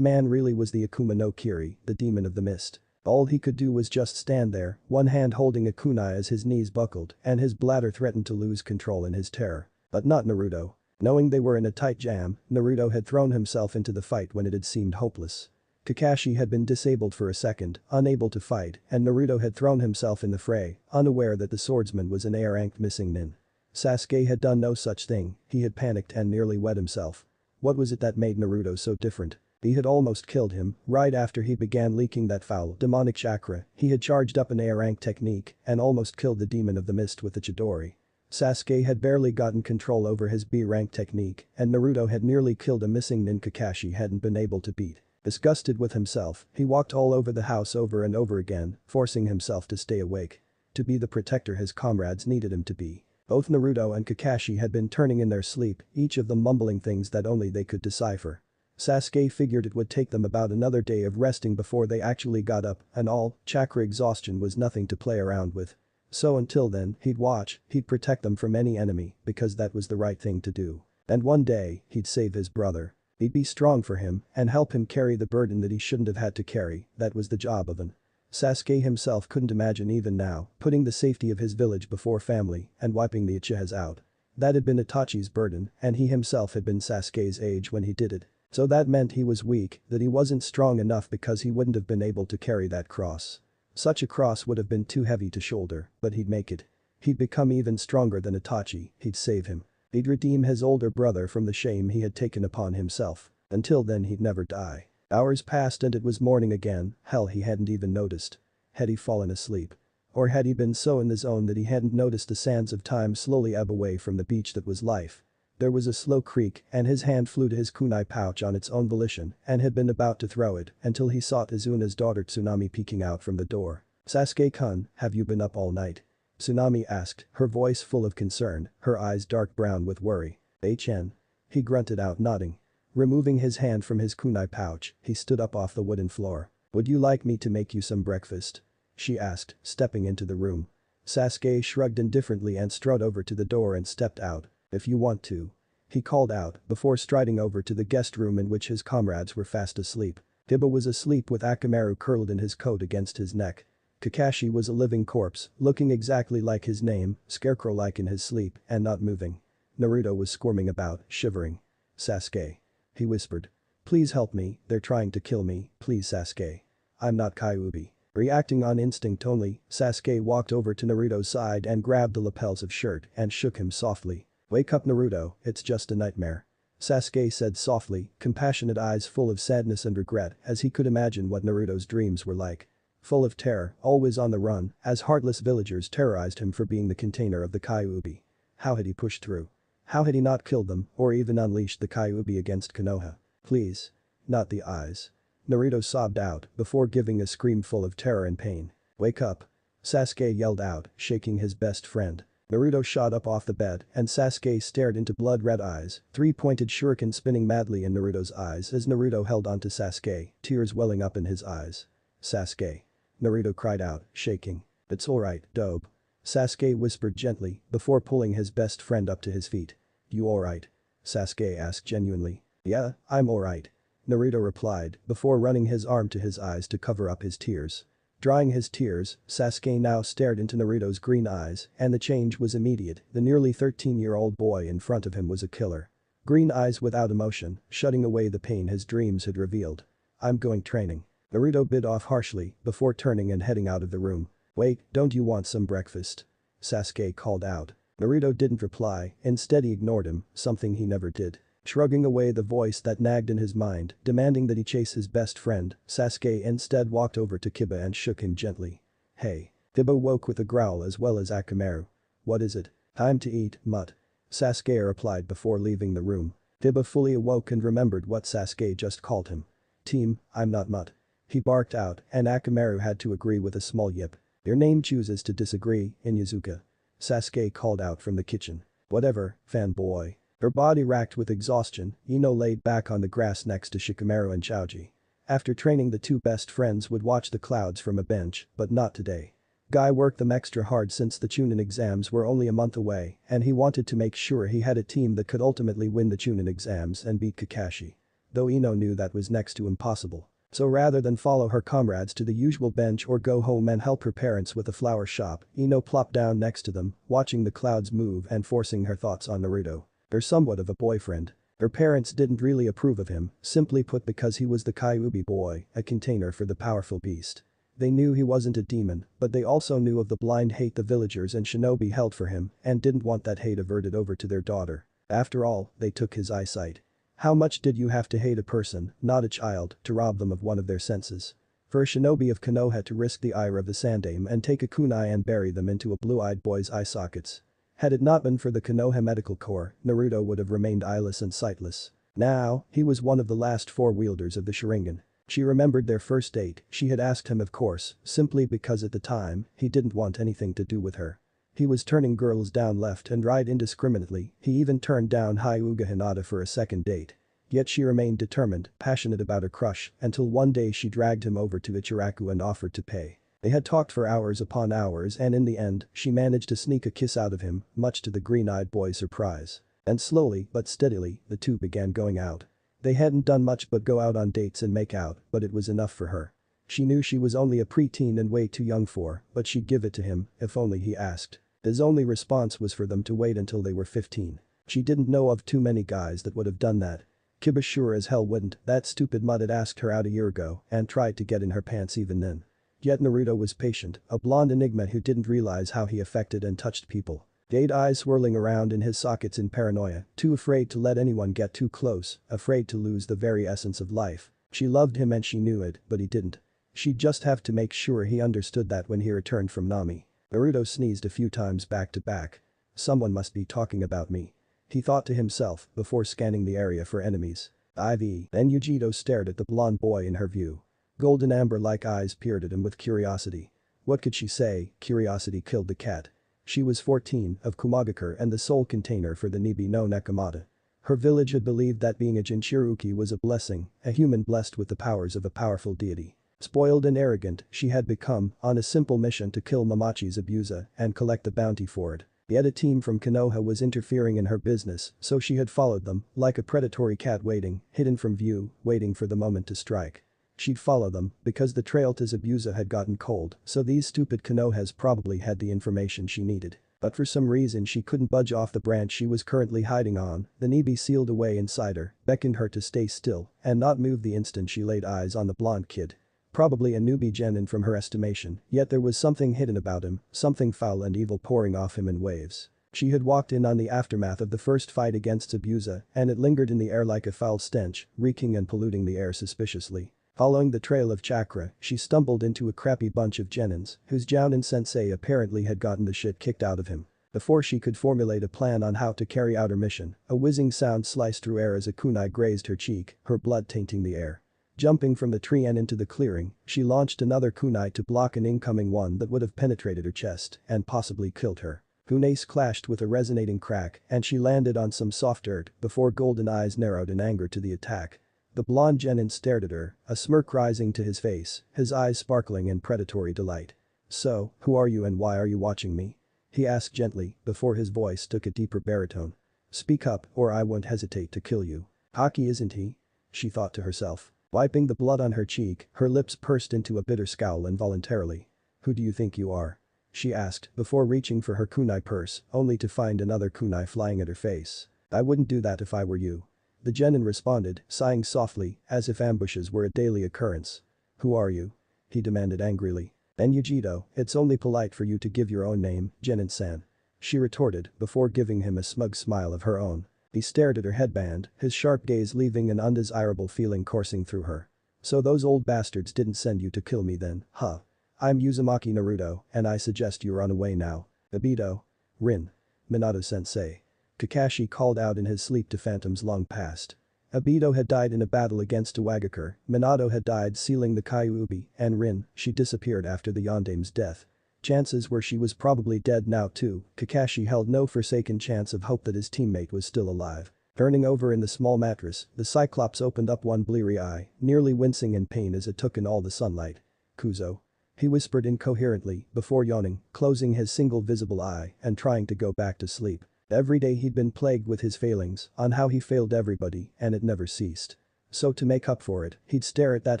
man really was the Akuma no Kiri, the demon of the mist. All he could do was just stand there, one hand holding a kunai as his knees buckled and his bladder threatened to lose control in his terror. But not Naruto. Knowing they were in a tight jam, Naruto had thrown himself into the fight when it had seemed hopeless. Kakashi had been disabled for a second, unable to fight, and Naruto had thrown himself in the fray, unaware that the swordsman was an A-rank missing nin. Sasuke had done no such thing, he had panicked and nearly wet himself. What was it that made Naruto so different? He had almost killed him, right after he began leaking that foul demonic chakra, he had charged up an A-rank technique and almost killed the demon of the mist with the Chidori. Sasuke had barely gotten control over his B-rank technique, and Naruto had nearly killed a missing nin Kakashi hadn't been able to beat. Disgusted with himself, he walked all over the house over and over again, forcing himself to stay awake. To be the protector his comrades needed him to be. Both Naruto and Kakashi had been turning in their sleep, each of them mumbling things that only they could decipher. Sasuke figured it would take them about another day of resting before they actually got up, and all, chakra exhaustion was nothing to play around with. So until then, he'd watch, he'd protect them from any enemy, because that was the right thing to do. And one day, he'd save his brother. He'd be strong for him and help him carry the burden that he shouldn't have had to carry, that was the job of an. Sasuke himself couldn't imagine even now putting the safety of his village before family and wiping the Uchihas out. That had been Itachi's burden and he himself had been Sasuke's age when he did it. So that meant he was weak, that he wasn't strong enough because he wouldn't have been able to carry that cross. Such a cross would have been too heavy to shoulder, but he'd make it. He'd become even stronger than Itachi, he'd save him. He'd redeem his older brother from the shame he had taken upon himself. Until then he'd never die. Hours passed and it was morning again, hell he hadn't even noticed. Had he fallen asleep? Or had he been so in the zone that he hadn't noticed the sands of time slowly ebb away from the beach that was life? There was a slow creak and his hand flew to his kunai pouch on its own volition and had been about to throw it until he saw Izuna's daughter Tsunami peeking out from the door. "Sasuke-kun, have you been up all night?" Tsunami asked, her voice full of concern, her eyes dark brown with worry. "HN." He grunted out nodding. Removing his hand from his kunai pouch, he stood up off the wooden floor. "Would you like me to make you some breakfast?" she asked, stepping into the room. Sasuke shrugged indifferently and strode over to the door and stepped out. "If you want to." He called out before striding over to the guest room in which his comrades were fast asleep. Kiba was asleep with Akamaru curled in his coat against his neck. Kakashi was a living corpse, looking exactly like his name, scarecrow-like in his sleep and not moving. Naruto was squirming about, shivering. "Sasuke." He whispered. "Please help me, they're trying to kill me, please Sasuke. I'm not Kyuubi." Reacting on instinct only, Sasuke walked over to Naruto's side and grabbed the lapels of shirt and shook him softly. "Wake up Naruto, it's just a nightmare." Sasuke said softly, compassionate eyes full of sadness and regret as he could imagine what Naruto's dreams were like. Full of terror, always on the run, as heartless villagers terrorized him for being the container of the Kyuubi. How had he pushed through? How had he not killed them or even unleashed the Kyuubi against Konoha? "Please." Not the eyes. Naruto sobbed out before giving a scream full of terror and pain. "Wake up." Sasuke yelled out, shaking his best friend. Naruto shot up off the bed and Sasuke stared into blood-red eyes, three-pointed shuriken spinning madly in Naruto's eyes as Naruto held onto Sasuke, tears welling up in his eyes. "Sasuke." Naruto cried out, shaking. "It's alright, dope." Sasuke whispered gently before pulling his best friend up to his feet. "You alright?" Sasuke asked genuinely. "Yeah, I'm alright." Naruto replied before running his arm to his eyes to cover up his tears. Drying his tears, Sasuke now stared into Naruto's green eyes and the change was immediate, the nearly 13-year-old boy in front of him was a killer. Green eyes without emotion, shutting away the pain his dreams had revealed. "I'm going training." Naruto bit off harshly before turning and heading out of the room. "Wait, don't you want some breakfast?" Sasuke called out. Naruto didn't reply, instead he ignored him, something he never did. Shrugging away the voice that nagged in his mind, demanding that he chase his best friend, Sasuke instead walked over to Kiba and shook him gently. "Hey." Kiba woke with a growl as well as Akamaru. "What is it?" "Time to eat, mutt." Sasuke replied before leaving the room. Kiba fully awoke and remembered what Sasuke just called him. "Team, I'm not mutt." He barked out and Akamaru had to agree with a small yip. "Your name chooses to disagree, Inuzuka." Sasuke called out from the kitchen. "Whatever, fanboy." Her body racked with exhaustion, Ino laid back on the grass next to Shikamaru and Choji. After training, the two best friends would watch the clouds from a bench, but not today. Guy worked them extra hard since the Chunin exams were only a month away and he wanted to make sure he had a team that could ultimately win the Chunin exams and beat Kakashi. Though Ino knew that was next to impossible. So rather than follow her comrades to the usual bench or go home and help her parents with a flower shop, Ino plopped down next to them, watching the clouds move and forcing her thoughts on Naruto. They're somewhat of a boyfriend. Her parents didn't really approve of him, simply put because he was the Kyuubi boy, a container for the powerful beast. They knew he wasn't a demon, but they also knew of the blind hate the villagers and shinobi held for him and didn't want that hate averted over to their daughter. After all, they took his eyesight. How much did you have to hate a person, not a child, to rob them of one of their senses? For a shinobi of Konoha to risk the ire of the Sandaime and take a kunai and bury them into a blue-eyed boy's eye sockets. Had it not been for the Konoha Medical Corps, Naruto would have remained eyeless and sightless. Now, he was one of the last four wielders of the Sharingan. She remembered their first date, she had asked him of course, simply because at the time, he didn't want anything to do with her. He was turning girls down left and right indiscriminately, he even turned down Hyuga Hinata for a second date. Yet she remained determined, passionate about her crush, until one day she dragged him over to Ichiraku and offered to pay. They had talked for hours upon hours and in the end, she managed to sneak a kiss out of him, much to the green-eyed boy's surprise. And slowly but steadily, the two began going out. They hadn't done much but go out on dates and make out, but it was enough for her. She knew she was only a preteen and way too young for, but she'd give it to him if only he asked. His only response was for them to wait until they were 15. She didn't know of too many guys that would have done that. Kiba sure as hell wouldn't, that stupid mutt had asked her out a year ago and tried to get in her pants even then. Yet Naruto was patient, a blonde enigma who didn't realize how he affected and touched people. Jade eyes swirling around in his sockets in paranoia, too afraid to let anyone get too close, afraid to lose the very essence of life. She loved him and she knew it, but he didn't. She'd just have to make sure he understood that when he returned from Nami. Naruto sneezed a few times back to back. Someone must be talking about me. He thought to himself before scanning the area for enemies. IV. Then Yujito stared at the blonde boy in her view. Golden amber-like eyes peered at him with curiosity. What could she say? Curiosity killed the cat. She was 14, of Kumagakure and the sole container for the Nibi no Nekomata. Her village had believed that being a Jinchuriki was a blessing, a human blessed with the powers of a powerful deity. Spoiled and arrogant, she had become, on a simple mission to kill Mamachi's abuser and collect the bounty for it. Yet a team from Konoha was interfering in her business, so she had followed them, like a predatory cat waiting, hidden from view, waiting for the moment to strike. She'd follow them, because the trail to Zabuza had gotten cold, so these stupid Konohas probably had the information she needed. But for some reason she couldn't budge off the branch she was currently hiding on, the Nibi sealed away inside her, beckoned her to stay still, and not move the instant she laid eyes on the blonde kid. Probably a newbie genin from her estimation, yet there was something hidden about him, something foul and evil pouring off him in waves. She had walked in on the aftermath of the first fight against Zabuza, and it lingered in the air like a foul stench, reeking and polluting the air suspiciously. Following the trail of chakra, she stumbled into a crappy bunch of genins, whose Jounin sensei apparently had gotten the shit kicked out of him. Before she could formulate a plan on how to carry out her mission, a whizzing sound sliced through air as a kunai grazed her cheek, her blood tainting the air. Jumping from the tree and into the clearing, she launched another kunai to block an incoming one that would have penetrated her chest and possibly killed her. Kunais clashed with a resonating crack and she landed on some soft dirt before golden eyes narrowed in anger to the attack. The blonde genin stared at her, a smirk rising to his face, his eyes sparkling in predatory delight. "So, who are you and why are you watching me?" he asked gently before his voice took a deeper baritone. "Speak up or I won't hesitate to kill you." Cocky isn't he? She thought to herself. Wiping the blood on her cheek, her lips pursed into a bitter scowl involuntarily. "Who do you think you are?" she asked before reaching for her kunai purse, only to find another kunai flying at her face. "I wouldn't do that if I were you." The genin responded, sighing softly, as if ambushes were a daily occurrence. "Who are you?" he demanded angrily. "Then Yujito, it's only polite for you to give your own name, Genin-san," she retorted before giving him a smug smile of her own. He stared at her headband, his sharp gaze leaving an undesirable feeling coursing through her. "So those old bastards didn't send you to kill me then, huh? I'm Uzumaki Naruto, and I suggest you run away now." "Obito." "Rin." "Minato-sensei." Kakashi called out in his sleep to phantoms long past. Obito had died in a battle against Iwagakure, Minato had died sealing the Kyuubi, and Rin, she disappeared after the Yondame's death. Chances were she was probably dead now too, Kakashi held no forsaken chance of hope that his teammate was still alive. Turning over in the small mattress, the Cyclops opened up one bleary eye, nearly wincing in pain as it took in all the sunlight. "Kuzo." He whispered incoherently before yawning, closing his single visible eye and trying to go back to sleep. Every day he'd been plagued with his failings, on how he failed everybody, and it never ceased. So to make up for it, he'd stare at that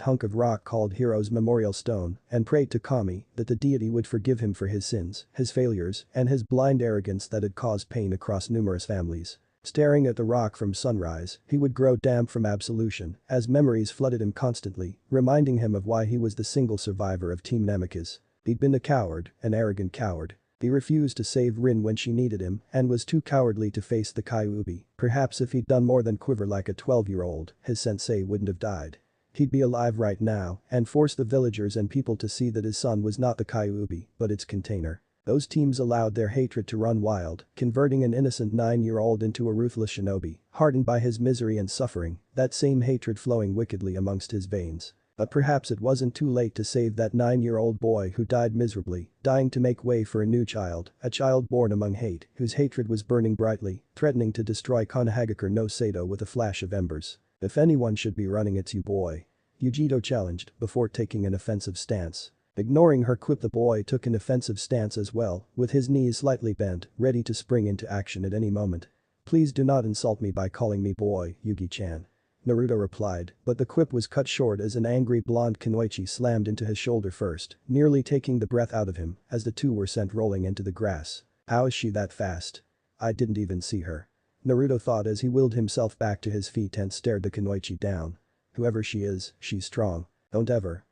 hunk of rock called Hero's Memorial Stone and prayed to Kami that the deity would forgive him for his sins, his failures, and his blind arrogance that had caused pain across numerous families. Staring at the rock from sunrise, he would grow damp from absolution as memories flooded him constantly, reminding him of why he was the single survivor of Team Namikaze. He'd been a coward, an arrogant coward. He refused to save Rin when she needed him and was too cowardly to face the Kyuubi. Perhaps if he'd done more than quiver like a 12-year-old, his sensei wouldn't have died. He'd be alive right now and force the villagers and people to see that his son was not the Kyuubi, but its container. Those teams allowed their hatred to run wild, converting an innocent 9-year-old into a ruthless shinobi, hardened by his misery and suffering, that same hatred flowing wickedly amongst his veins. But perhaps it wasn't too late to save that 9-year-old boy who died miserably, dying to make way for a new child, a child born among hate, whose hatred was burning brightly, threatening to destroy Konohagakure no Sato with a flash of embers. "If anyone should be running, it's you, boy," Yujito challenged before taking an offensive stance. Ignoring her quip, the boy took an offensive stance as well, with his knees slightly bent, ready to spring into action at any moment. "Please do not insult me by calling me boy, Yugi-chan," Naruto replied, but the quip was cut short as an angry blonde kunoichi slammed into his shoulder first, nearly taking the breath out of him as the two were sent rolling into the grass. How is she that fast? I didn't even see her. Naruto thought as he willed himself back to his feet and stared the kunoichi down. Whoever she is, she's strong. Don't ever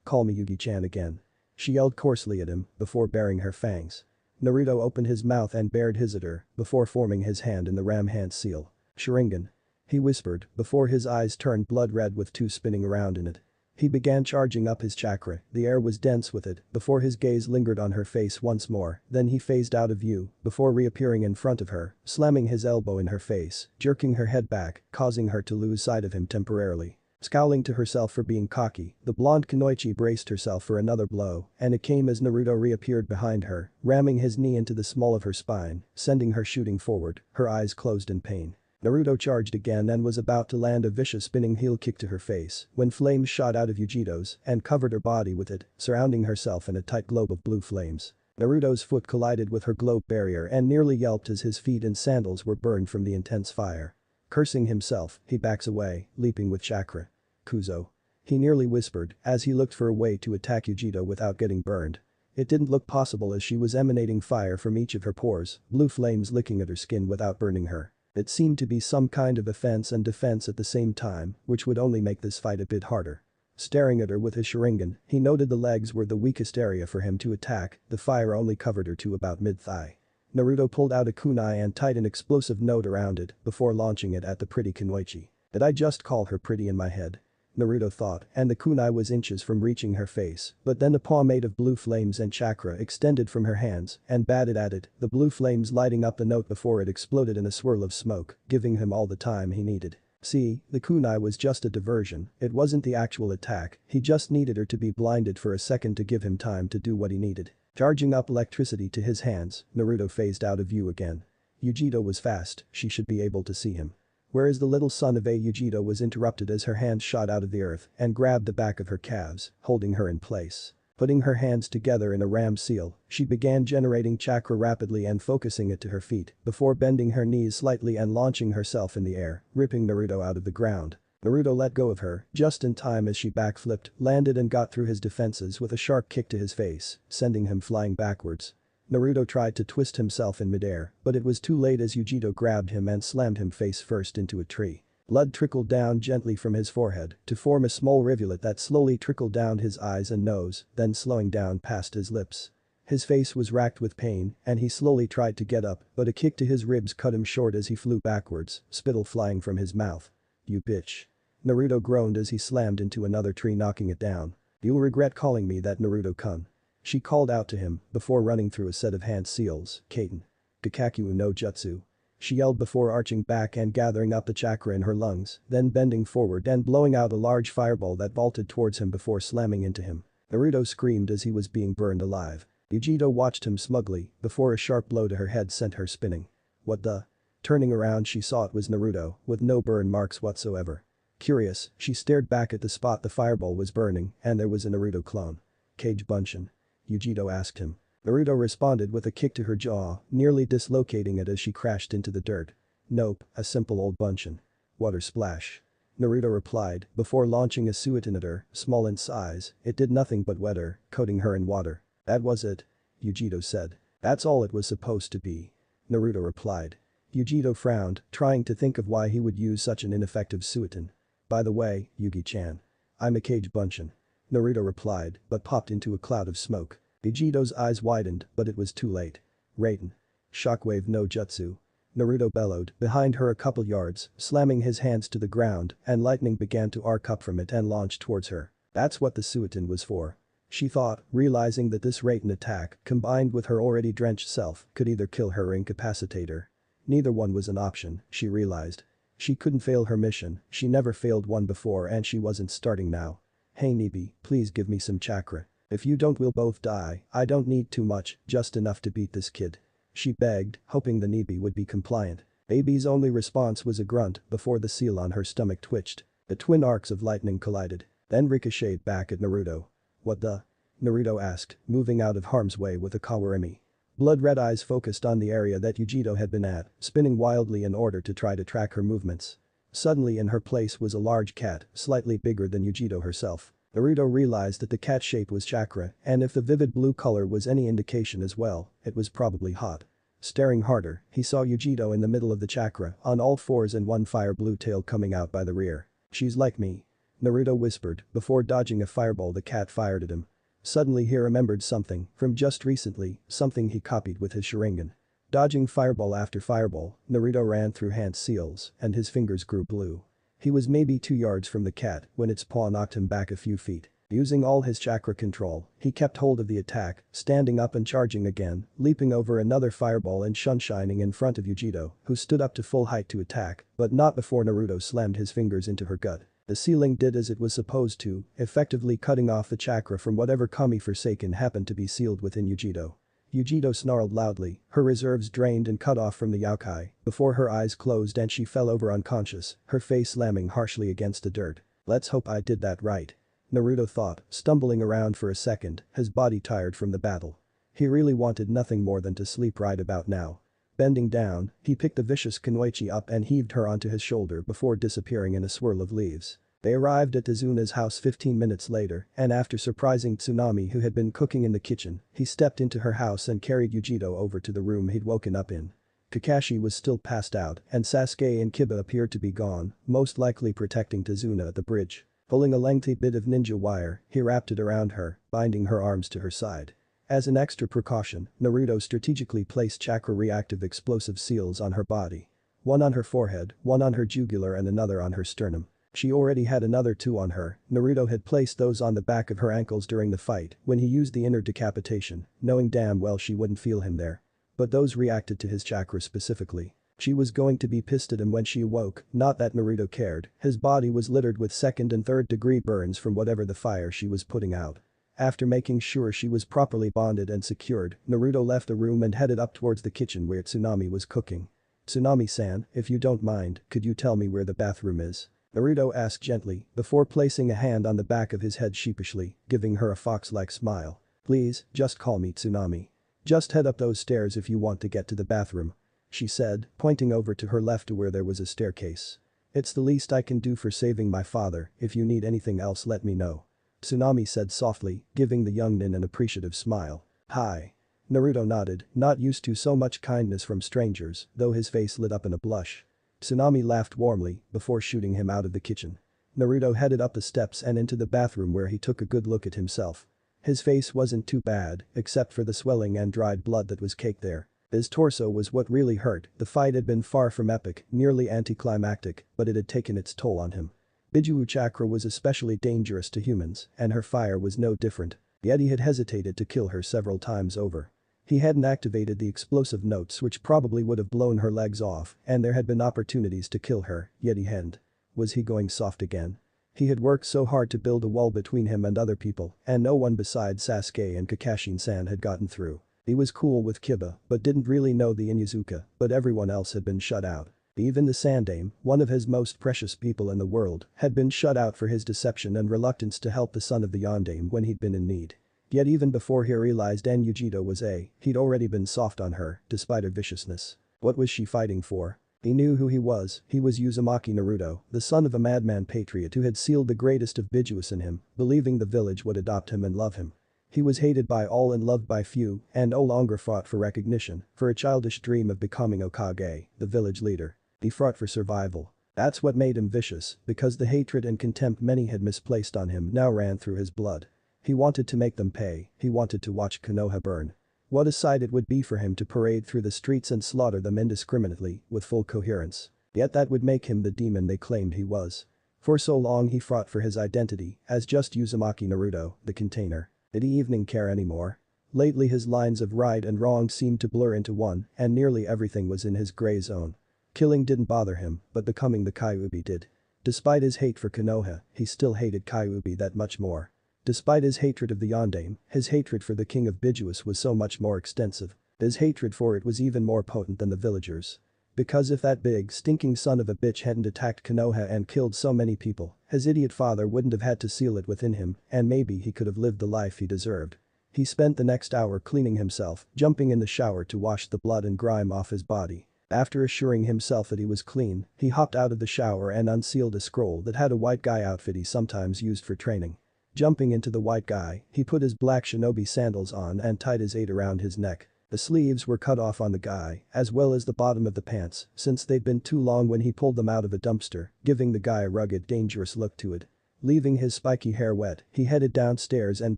call me Yugi-chan again. She yelled coarsely at him before baring her fangs. Naruto opened his mouth and bared his at her before forming his hand in the ram hand seal. Sharingan. He whispered before his eyes turned blood red with two spinning around in it. He began charging up his chakra, the air was dense with it, before his gaze lingered on her face once more, then he phased out of view, before reappearing in front of her, slamming his elbow in her face, jerking her head back, causing her to lose sight of him temporarily. Scowling to herself for being cocky, the blonde kunoichi braced herself for another blow, and it came as Naruto reappeared behind her, ramming his knee into the small of her spine, sending her shooting forward, her eyes closed in pain. Naruto charged again and was about to land a vicious spinning heel kick to her face when flames shot out of Yujito's and covered her body with it, surrounding herself in a tight globe of blue flames. Naruto's foot collided with her globe barrier and nearly yelped as his feet and sandals were burned from the intense fire. Cursing himself, he backs away, leaping with chakra. Kuzo. He nearly whispered as he looked for a way to attack Yujito without getting burned. It didn't look possible as she was emanating fire from each of her pores, blue flames licking at her skin without burning her. It seemed to be some kind of offense and defense at the same time, which would only make this fight a bit harder. Staring at her with his Sharingan, he noted the legs were the weakest area for him to attack, the fire only covered her to about mid-thigh. Naruto pulled out a kunai and tied an explosive note around it before launching it at the pretty kunoichi. Did I just call her pretty in my head? Naruto thought, and the kunai was inches from reaching her face, but then a paw made of blue flames and chakra extended from her hands and batted at it, the blue flames lighting up the note before it exploded in a swirl of smoke, giving him all the time he needed. See, the kunai was just a diversion, it wasn't the actual attack, he just needed her to be blinded for a second to give him time to do what he needed. Charging up electricity to his hands, Naruto phased out of view again. Yujito was fast, she should be able to see him. Whereas the little son of Yujito was interrupted as her hands shot out of the earth and grabbed the back of her calves, holding her in place. Putting her hands together in a ram seal, she began generating chakra rapidly and focusing it to her feet before bending her knees slightly and launching herself in the air, ripping Naruto out of the ground. Naruto let go of her just in time as she backflipped, landed and got through his defenses with a sharp kick to his face, sending him flying backwards. Naruto tried to twist himself in midair, but it was too late as Yujito grabbed him and slammed him face first into a tree. Blood trickled down gently from his forehead to form a small rivulet that slowly trickled down his eyes and nose, then slowing down past his lips. His face was racked with pain and he slowly tried to get up, but a kick to his ribs cut him short as he flew backwards, spittle flying from his mouth. You bitch. Naruto groaned as he slammed into another tree knocking it down. You'll regret calling me that, Naruto-kun. She called out to him before running through a set of hand seals, Kaiten. Gakakyu no Jutsu. She yelled before arching back and gathering up the chakra in her lungs, then bending forward and blowing out a large fireball that vaulted towards him before slamming into him. Naruto screamed as he was being burned alive. Yujito watched him smugly before a sharp blow to her head sent her spinning. What the? Turning around she saw it was Naruto, with no burn marks whatsoever. Curious, she stared back at the spot the fireball was burning and there was a Naruto clone. Kage Bunshin? Yujito asked him. Naruto responded with a kick to her jaw, nearly dislocating it as she crashed into the dirt. Nope, a simple old Bunshin. Water splash. Naruto replied before launching a Suiton at her, small in size, it did nothing but wet her, coating her in water. That was it? Yujito said. That's all it was supposed to be. Naruto replied. Yujito frowned, trying to think of why he would use such an ineffective Suiton. By the way, Yugi-chan. I'm a Kage Bunshin. Naruto replied, but popped into a cloud of smoke. Yujito's eyes widened, but it was too late. Raiden. Shockwave no Jutsu. Naruto bellowed behind her a couple yards, slamming his hands to the ground, and lightning began to arc up from it and launch towards her. That's what the Suiton was for. She thought, realizing that this Raiden attack, combined with her already drenched self, could either kill her or incapacitate her. Neither one was an option, she realized. She couldn't fail her mission, she never failed one before and she wasn't starting now. Hey Nibi, please give me some chakra. If you don't we'll both die, I don't need too much, just enough to beat this kid. She begged, hoping the Nibi would be compliant. Baby's only response was a grunt before the seal on her stomach twitched. The twin arcs of lightning collided, then ricocheted back at Naruto. What the? Naruto asked, moving out of harm's way with a Kawarimi. Blood-red eyes focused on the area that Yujito had been at, spinning wildly in order to try to track her movements. Suddenly in her place was a large cat, slightly bigger than Yujiro herself. Naruto realized that the cat's shape was chakra, and if the vivid blue color was any indication as well, it was probably hot. Staring harder, he saw Yujiro in the middle of the chakra, on all fours and one fire blue tail coming out by the rear. "She's like me," Naruto whispered, before dodging a fireball the cat fired at him. Suddenly he remembered something from just recently, something he copied with his Sharingan. Dodging fireball after fireball, Naruto ran through hand seals, and his fingers grew blue. He was maybe 2 yards from the cat when its paw knocked him back a few feet. Using all his chakra control, he kept hold of the attack, standing up and charging again, leaping over another fireball and sunshining in front of Yujiro, who stood up to full height to attack, but not before Naruto slammed his fingers into her gut. The ceiling did as it was supposed to, effectively cutting off the chakra from whatever kami forsaken happened to be sealed within Yujiro. Yujiro snarled loudly, her reserves drained and cut off from the yokai, before her eyes closed and she fell over unconscious, her face slamming harshly against the dirt. "Let's hope I did that right," Naruto thought, stumbling around for a second, his body tired from the battle. He really wanted nothing more than to sleep right about now. Bending down, he picked the vicious Kunoichi up and heaved her onto his shoulder before disappearing in a swirl of leaves. They arrived at Izuna's house 15 minutes later, and after surprising Tsunami who had been cooking in the kitchen, he stepped into her house and carried Yujiro over to the room he'd woken up in. Kakashi was still passed out, and Sasuke and Kiba appeared to be gone, most likely protecting Tazuna at the bridge. Pulling a lengthy bit of ninja wire, he wrapped it around her, binding her arms to her side. As an extra precaution, Naruto strategically placed chakra-reactive explosive seals on her body. One on her forehead, one on her jugular and another on her sternum. She already had another 2 on her. Naruto had placed those on the back of her ankles during the fight when he used the inner decapitation, knowing damn well she wouldn't feel him there. But those reacted to his chakra specifically. She was going to be pissed at him when she awoke, not that Naruto cared, his body was littered with 2nd and 3rd degree burns from whatever the fire she was putting out. After making sure she was properly bonded and secured, Naruto left the room and headed up towards the kitchen where Tsunami was cooking. "Tsunami-san, if you don't mind, could you tell me where the bathroom is?" Naruto asked gently, before placing a hand on the back of his head sheepishly, giving her a fox-like smile. "Please, just call me Tsunami. Just head up those stairs if you want to get to the bathroom," she said, pointing over to her left to where there was a staircase. "It's the least I can do for saving my father, if you need anything else let me know," Tsunami said softly, giving the young nin an appreciative smile. "Hi." Naruto nodded, not used to so much kindness from strangers, though his face lit up in a blush. Tsunami laughed warmly before shooting him out of the kitchen. Naruto headed up the steps and into the bathroom where he took a good look at himself. His face wasn't too bad, except for the swelling and dried blood that was caked there. His torso was what really hurt. The fight had been far from epic, nearly anticlimactic, but it had taken its toll on him. Biju chakra was especially dangerous to humans, and her fire was no different. Yet he had hesitated to kill her several times over. He hadn't activated the explosive notes which probably would have blown her legs off, and there had been opportunities to kill her, yet he hadn't. Was he going soft again? He had worked so hard to build a wall between him and other people, and no one besides Sasuke and Kakashi-san had gotten through. He was cool with Kiba, but didn't really know the Inuzuka, but everyone else had been shut out. Even the Sandaime, one of his most precious people in the world, had been shut out for his deception and reluctance to help the son of the Yondaime when he'd been in need. Yet even before he realized Yujiro was he'd already been soft on her, despite her viciousness. What was she fighting for? He knew who he was Uzumaki Naruto, the son of a madman patriot who had sealed the greatest of Bijuus in him, believing the village would adopt him and love him. He was hated by all and loved by few, and no longer fought for recognition, for a childish dream of becoming Hokage, the village leader. He fought for survival. That's what made him vicious, because the hatred and contempt many had misplaced on him now ran through his blood. He wanted to make them pay, he wanted to watch Konoha burn. What a sight it would be for him to parade through the streets and slaughter them indiscriminately, with full coherence. Yet that would make him the demon they claimed he was. For so long he fought for his identity, as just Uzumaki Naruto, the container. Did he even care anymore? Lately his lines of right and wrong seemed to blur into one, and nearly everything was in his gray zone. Killing didn't bother him, but becoming the Kyuubi did. Despite his hate for Konoha, he still hated Kyuubi that much more. Despite his hatred of the Yondaime, his hatred for the king of Bijuus was so much more extensive. His hatred for it was even more potent than the villagers. Because if that big stinking son of a bitch hadn't attacked Konoha and killed so many people, his idiot father wouldn't have had to seal it within him, and maybe he could have lived the life he deserved. He spent the next hour cleaning himself, jumping in the shower to wash the blood and grime off his body. After assuring himself that he was clean, he hopped out of the shower and unsealed a scroll that had a white guy outfit he sometimes used for training. Jumping into the white guy, he put his black shinobi sandals on and tied his 8 around his neck. The sleeves were cut off on the guy, as well as the bottom of the pants, since they'd been too long when he pulled them out of a dumpster, giving the guy a rugged, dangerous look to it. Leaving his spiky hair wet, he headed downstairs and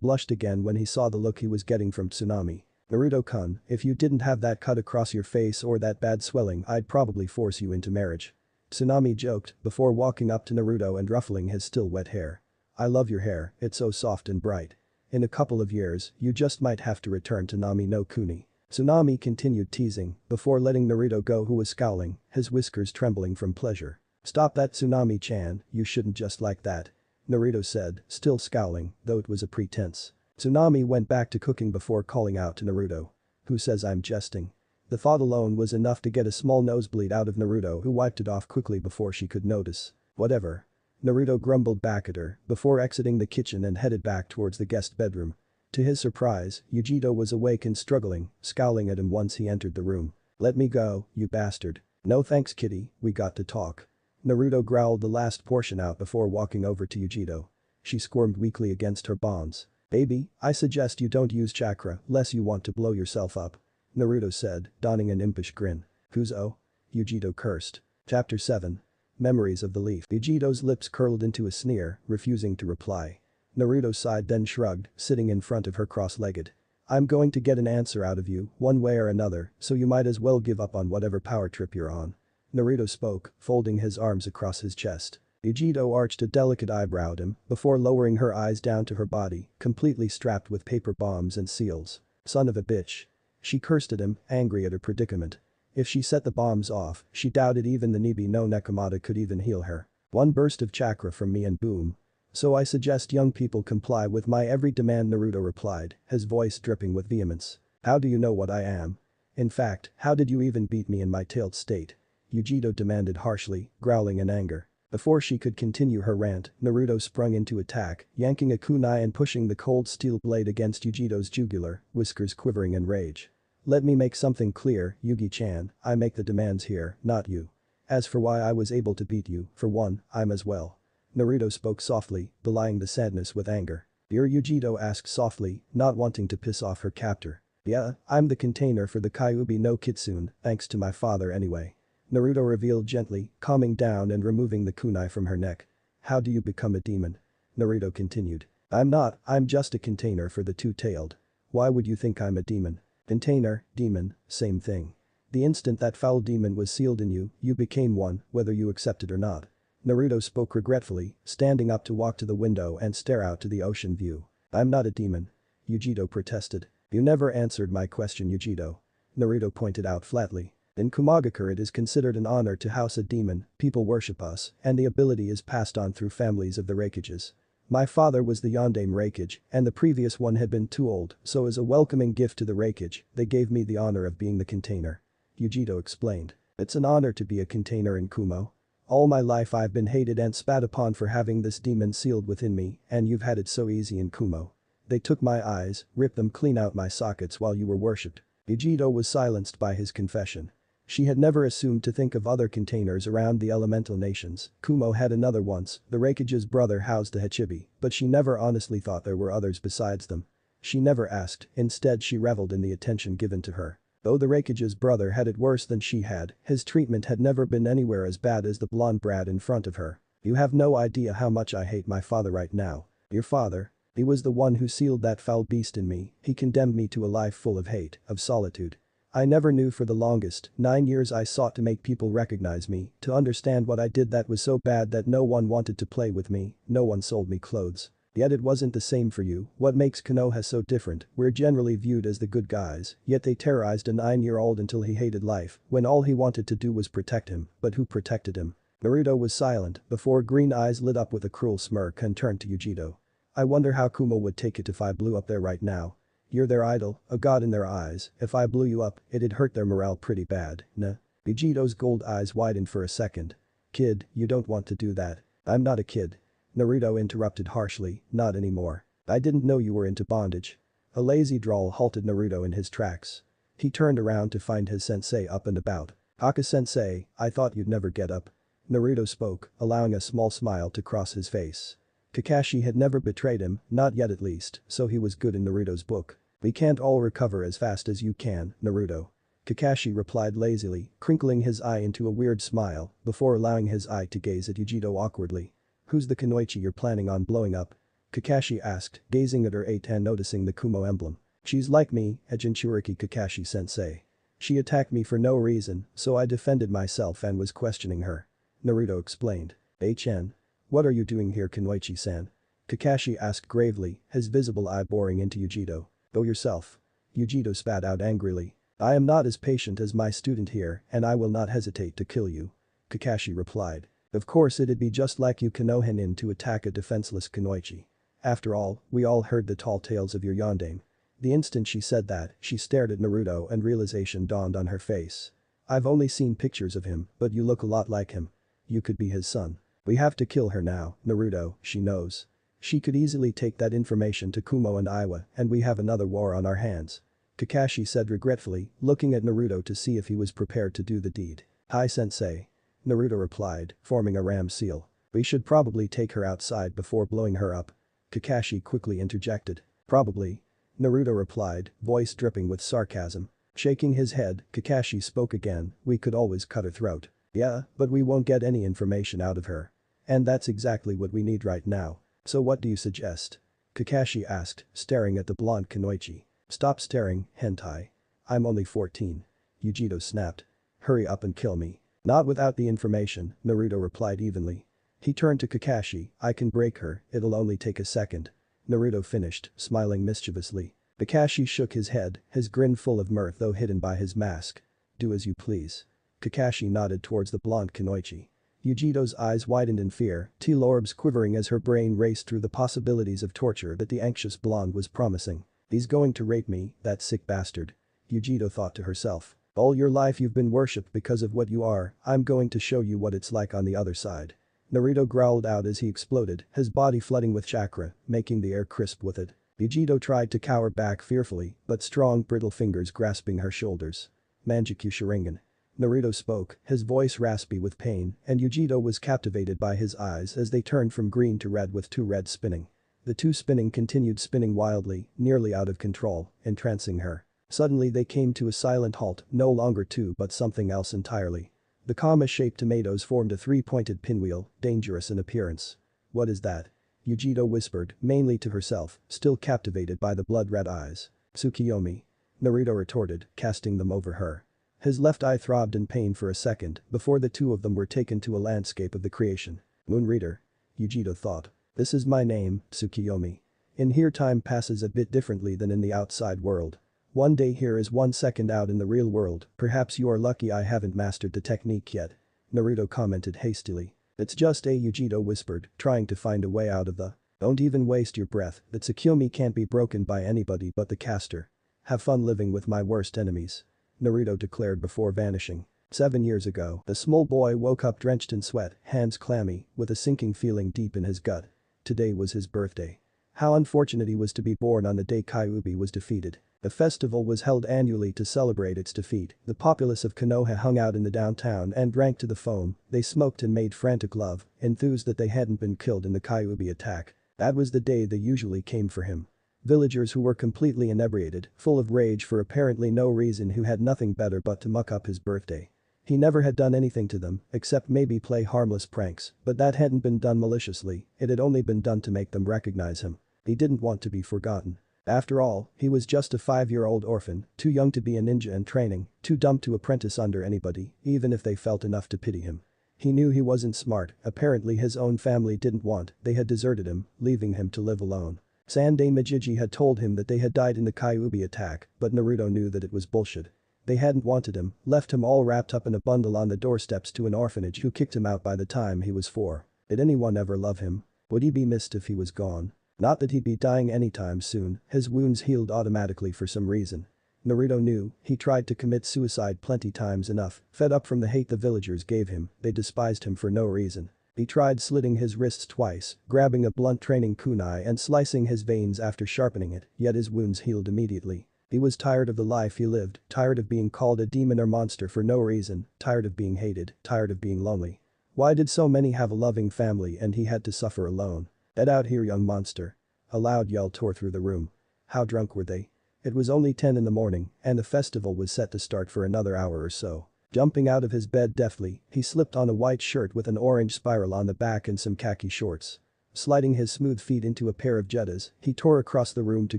blushed again when he saw the look he was getting from Tsunami. Naruto-kun, if you didn't have that cut across your face or that bad swelling, I'd probably force you into marriage. Tsunami joked before walking up to Naruto and ruffling his still wet hair. I love your hair, it's so soft and bright. In a couple of years, you just might have to return to Nami no Kuni. Tsunami continued teasing before letting Naruto go, who was scowling, his whiskers trembling from pleasure. Stop that, Tsunami-chan, you shouldn't just like that. Naruto said, still scowling, though it was a pretense. Tsunami went back to cooking before calling out to Naruto. Who says I'm jesting? The thought alone was enough to get a small nosebleed out of Naruto, who wiped it off quickly before she could notice. Whatever. Naruto grumbled back at her before exiting the kitchen and headed back towards the guest bedroom. To his surprise, Yujito was awake and struggling, scowling at him once he entered the room. Let me go, you bastard. No thanks, kitty, we got to talk. Naruto growled the last portion out before walking over to Yujito. She squirmed weakly against her bonds. Baby, I suggest you don't use chakra less you want to blow yourself up. Naruto said, donning an impish grin. Kuzo? Yujito cursed. Chapter 7. Memories of the Leaf. Yujito's lips curled into a sneer, refusing to reply. Naruto sighed then shrugged, sitting in front of her cross-legged. I'm going to get an answer out of you, one way or another, so you might as well give up on whatever power trip you're on. Naruto spoke, folding his arms across his chest. Yujito arched a delicate eyebrow at him before lowering her eyes down to her body, completely strapped with paper bombs and seals. Son of a bitch. She cursed at him, angry at her predicament. If she set the bombs off, she doubted even the Nibi no Nekomata could even heal her. One burst of chakra from me and boom. So I suggest young people comply with my every demand, Naruto replied, his voice dripping with vehemence. How do you know what I am? In fact, how did you even beat me in my tailed state? Yujito demanded harshly, growling in anger. Before she could continue her rant, Naruto sprung into attack, yanking a kunai and pushing the cold steel blade against Yujito's jugular, whiskers quivering in rage. Let me make something clear, Yugi-chan, I make the demands here, not you. As for why I was able to beat you, for one, I'm as well. Naruto spoke softly, belying the sadness with anger. You're Yujito asked softly, not wanting to piss off her captor. Yeah, I'm the container for the Kyuubi no Kitsune, thanks to my father anyway. Naruto revealed gently, calming down and removing the kunai from her neck. How do you become a demon? Naruto continued. I'm just a container for the two-tailed. Why would you think I'm a demon? Container, demon, same thing. The instant that foul demon was sealed in you, you became one, whether you accept it or not. Naruto spoke regretfully, standing up to walk to the window and stare out to the ocean view. I'm not a demon. Yujito protested. You never answered my question, Yujito. Naruto pointed out flatly. In Kumagakure it is considered an honor to house a demon, people worship us, and the ability is passed on through families of the Raikages. My father was the Yondaime Raikage, and the previous one had been too old, so as a welcoming gift to the Raikage, they gave me the honor of being the container. Yujito explained. It's an honor to be a container in Kumo. All my life I've been hated and spat upon for having this demon sealed within me, and you've had it so easy in Kumo. They took my eyes, ripped them clean out my sockets while you were worshipped. Yujito was silenced by his confession. She had never assumed to think of other containers around the elemental nations. Kumo had another once, the Raikage's brother housed the Hachibi, but she never honestly thought there were others besides them. She never asked, instead she reveled in the attention given to her. Though the Raikage's brother had it worse than she had, his treatment had never been anywhere as bad as the blonde brat in front of her. You have no idea how much I hate my father right now. Your father? He was the one who sealed that foul beast in me, he condemned me to a life full of hate, of solitude. I never knew for the longest 9 years I sought to make people recognize me, to understand what I did that was so bad that no one wanted to play with me, no one sold me clothes. Yet it wasn't the same for you. What makes Konoha so different? We're generally viewed as the good guys, yet they terrorized a 9-year-old until he hated life, when all he wanted to do was protect him, but who protected him? Naruto was silent before green eyes lit up with a cruel smirk and turned to Yujito. I wonder how Kumo would take it if I blew up there right now. You're their idol, a god in their eyes, if I blew you up, it'd hurt their morale pretty bad, nah? Yujito's gold eyes widened for a second. Kid, you don't want to do that. I'm not a kid. Naruto interrupted harshly, not anymore. I didn't know you were into bondage. A lazy drawl halted Naruto in his tracks. He turned around to find his sensei up and about. Aka-sensei, I thought you'd never get up. Naruto spoke, allowing a small smile to cross his face. Kakashi had never betrayed him, not yet at least, so he was good in Naruto's book. We can't all recover as fast as you can, Naruto. Kakashi replied lazily, crinkling his eye into a weird smile before allowing his eye to gaze at Yujito awkwardly. Who's the Kunoichi you're planning on blowing up? Kakashi asked, gazing at her and noticing the Kumo emblem. She's like me, a Jinchuriki Kakashi-sensei. She attacked me for no reason, so I defended myself and was questioning her. Naruto explained. HN. What are you doing here, Kunoichi-san? Kakashi asked gravely, his visible eye boring into Yujito. Go yourself. Yujito spat out angrily. I am not as patient as my student here and I will not hesitate to kill you. Kakashi replied. Of course it'd be just like you Konohinin to attack a defenseless Kunoichi. After all, we all heard the tall tales of your yondaime. The instant she said that, she stared at Naruto and realization dawned on her face. I've only seen pictures of him, but you look a lot like him. You could be his son. We have to kill her now, Naruto, she knows. She could easily take that information to Kumo and Iwa and we have another war on our hands. Kakashi said regretfully, looking at Naruto to see if he was prepared to do the deed. Hi sensei. Naruto replied, forming a ram seal. We should probably take her outside before blowing her up. Kakashi quickly interjected. Probably. Naruto replied, voice dripping with sarcasm. Shaking his head, Kakashi spoke again, we could always cut her throat. Yeah, but we won't get any information out of her. And that's exactly what we need right now. So what do you suggest? Kakashi asked, staring at the blonde Kunoichi. Stop staring, hentai. I'm only 14. Yujito snapped. Hurry up and kill me. Not without the information, Naruto replied evenly. He turned to Kakashi, I can break her, it'll only take a second. Naruto finished, smiling mischievously. Kakashi shook his head, his grin full of mirth though hidden by his mask. Do as you please. Kakashi nodded towards the blonde Kunoichi. Yujito's eyes widened in fear, T-orbs quivering as her brain raced through the possibilities of torture that the anxious blonde was promising. He's going to rape me, that sick bastard. Yujito thought to herself. All your life you've been worshipped because of what you are, I'm going to show you what it's like on the other side. Naruto growled out as he exploded, his body flooding with chakra, making the air crisp with it. Yujito tried to cower back fearfully, but strong brittle fingers grasping her shoulders. Manjikyu Sharingan. Naruto spoke, his voice raspy with pain, and Yujito was captivated by his eyes as they turned from green to red with two reds spinning. The two spinning continued spinning wildly, nearly out of control, entrancing her. Suddenly they came to a silent halt, no longer two but something else entirely. The comma-shaped tomatoes formed a three-pointed pinwheel, dangerous in appearance. What is that? Yujito whispered, mainly to herself, still captivated by the blood-red eyes. Tsukiyomi. Naruto retorted, casting them over her. His left eye throbbed in pain for a second before the two of them were taken to a landscape of the creation. Moon Reader. Yujito thought. This is my name, Tsukiyomi. In here time passes a bit differently than in the outside world. One day here is 1 second out in the real world, perhaps you are lucky I haven't mastered the technique yet. Naruto commented hastily. It's just Yujito whispered, trying to find a way out of the. Don't even waste your breath, the Tsukiyomi can't be broken by anybody but the caster. Have fun living with my worst enemies. Naruto declared before vanishing. 7 years ago, the small boy woke up drenched in sweat, hands clammy, with a sinking feeling deep in his gut. Today was his birthday. How unfortunate he was to be born on the day Kyuubi was defeated. The festival was held annually to celebrate its defeat. The populace of Konoha hung out in the downtown and drank to the foam, they smoked and made frantic love, enthused that they hadn't been killed in the Kyuubi attack. That was the day they usually came for him. Villagers who were completely inebriated, full of rage for apparently no reason who had nothing better but to muck up his birthday. He never had done anything to them, except maybe play harmless pranks, but that hadn't been done maliciously, it had only been done to make them recognize him. He didn't want to be forgotten. After all, he was just a 5-year-old orphan, too young to be a ninja in training, too dumb to apprentice under anybody, even if they felt enough to pity him. He knew he wasn't smart, apparently his own family didn't want, they had deserted him, leaving him to live alone. Sandai Majiji had told him that they had died in the Kyuubi attack, but Naruto knew that it was bullshit. They hadn't wanted him, left him all wrapped up in a bundle on the doorsteps to an orphanage who kicked him out by the time he was 4. Did anyone ever love him? Would he be missed if he was gone? Not that he'd be dying anytime soon, his wounds healed automatically for some reason. Naruto knew, he tried to commit suicide plenty times enough, fed up from the hate the villagers gave him, they despised him for no reason. He tried slitting his wrists twice, grabbing a blunt training kunai and slicing his veins after sharpening it, yet his wounds healed immediately. He was tired of the life he lived, tired of being called a demon or monster for no reason, tired of being hated, tired of being lonely. Why did so many have a loving family and he had to suffer alone? Get out here, young monster. A loud yell tore through the room. How drunk were they? It was only 10 in the morning, and the festival was set to start for another hour or so. Jumping out of his bed deftly, he slipped on a white shirt with an orange spiral on the back and some khaki shorts. Sliding his smooth feet into a pair of jettas, he tore across the room to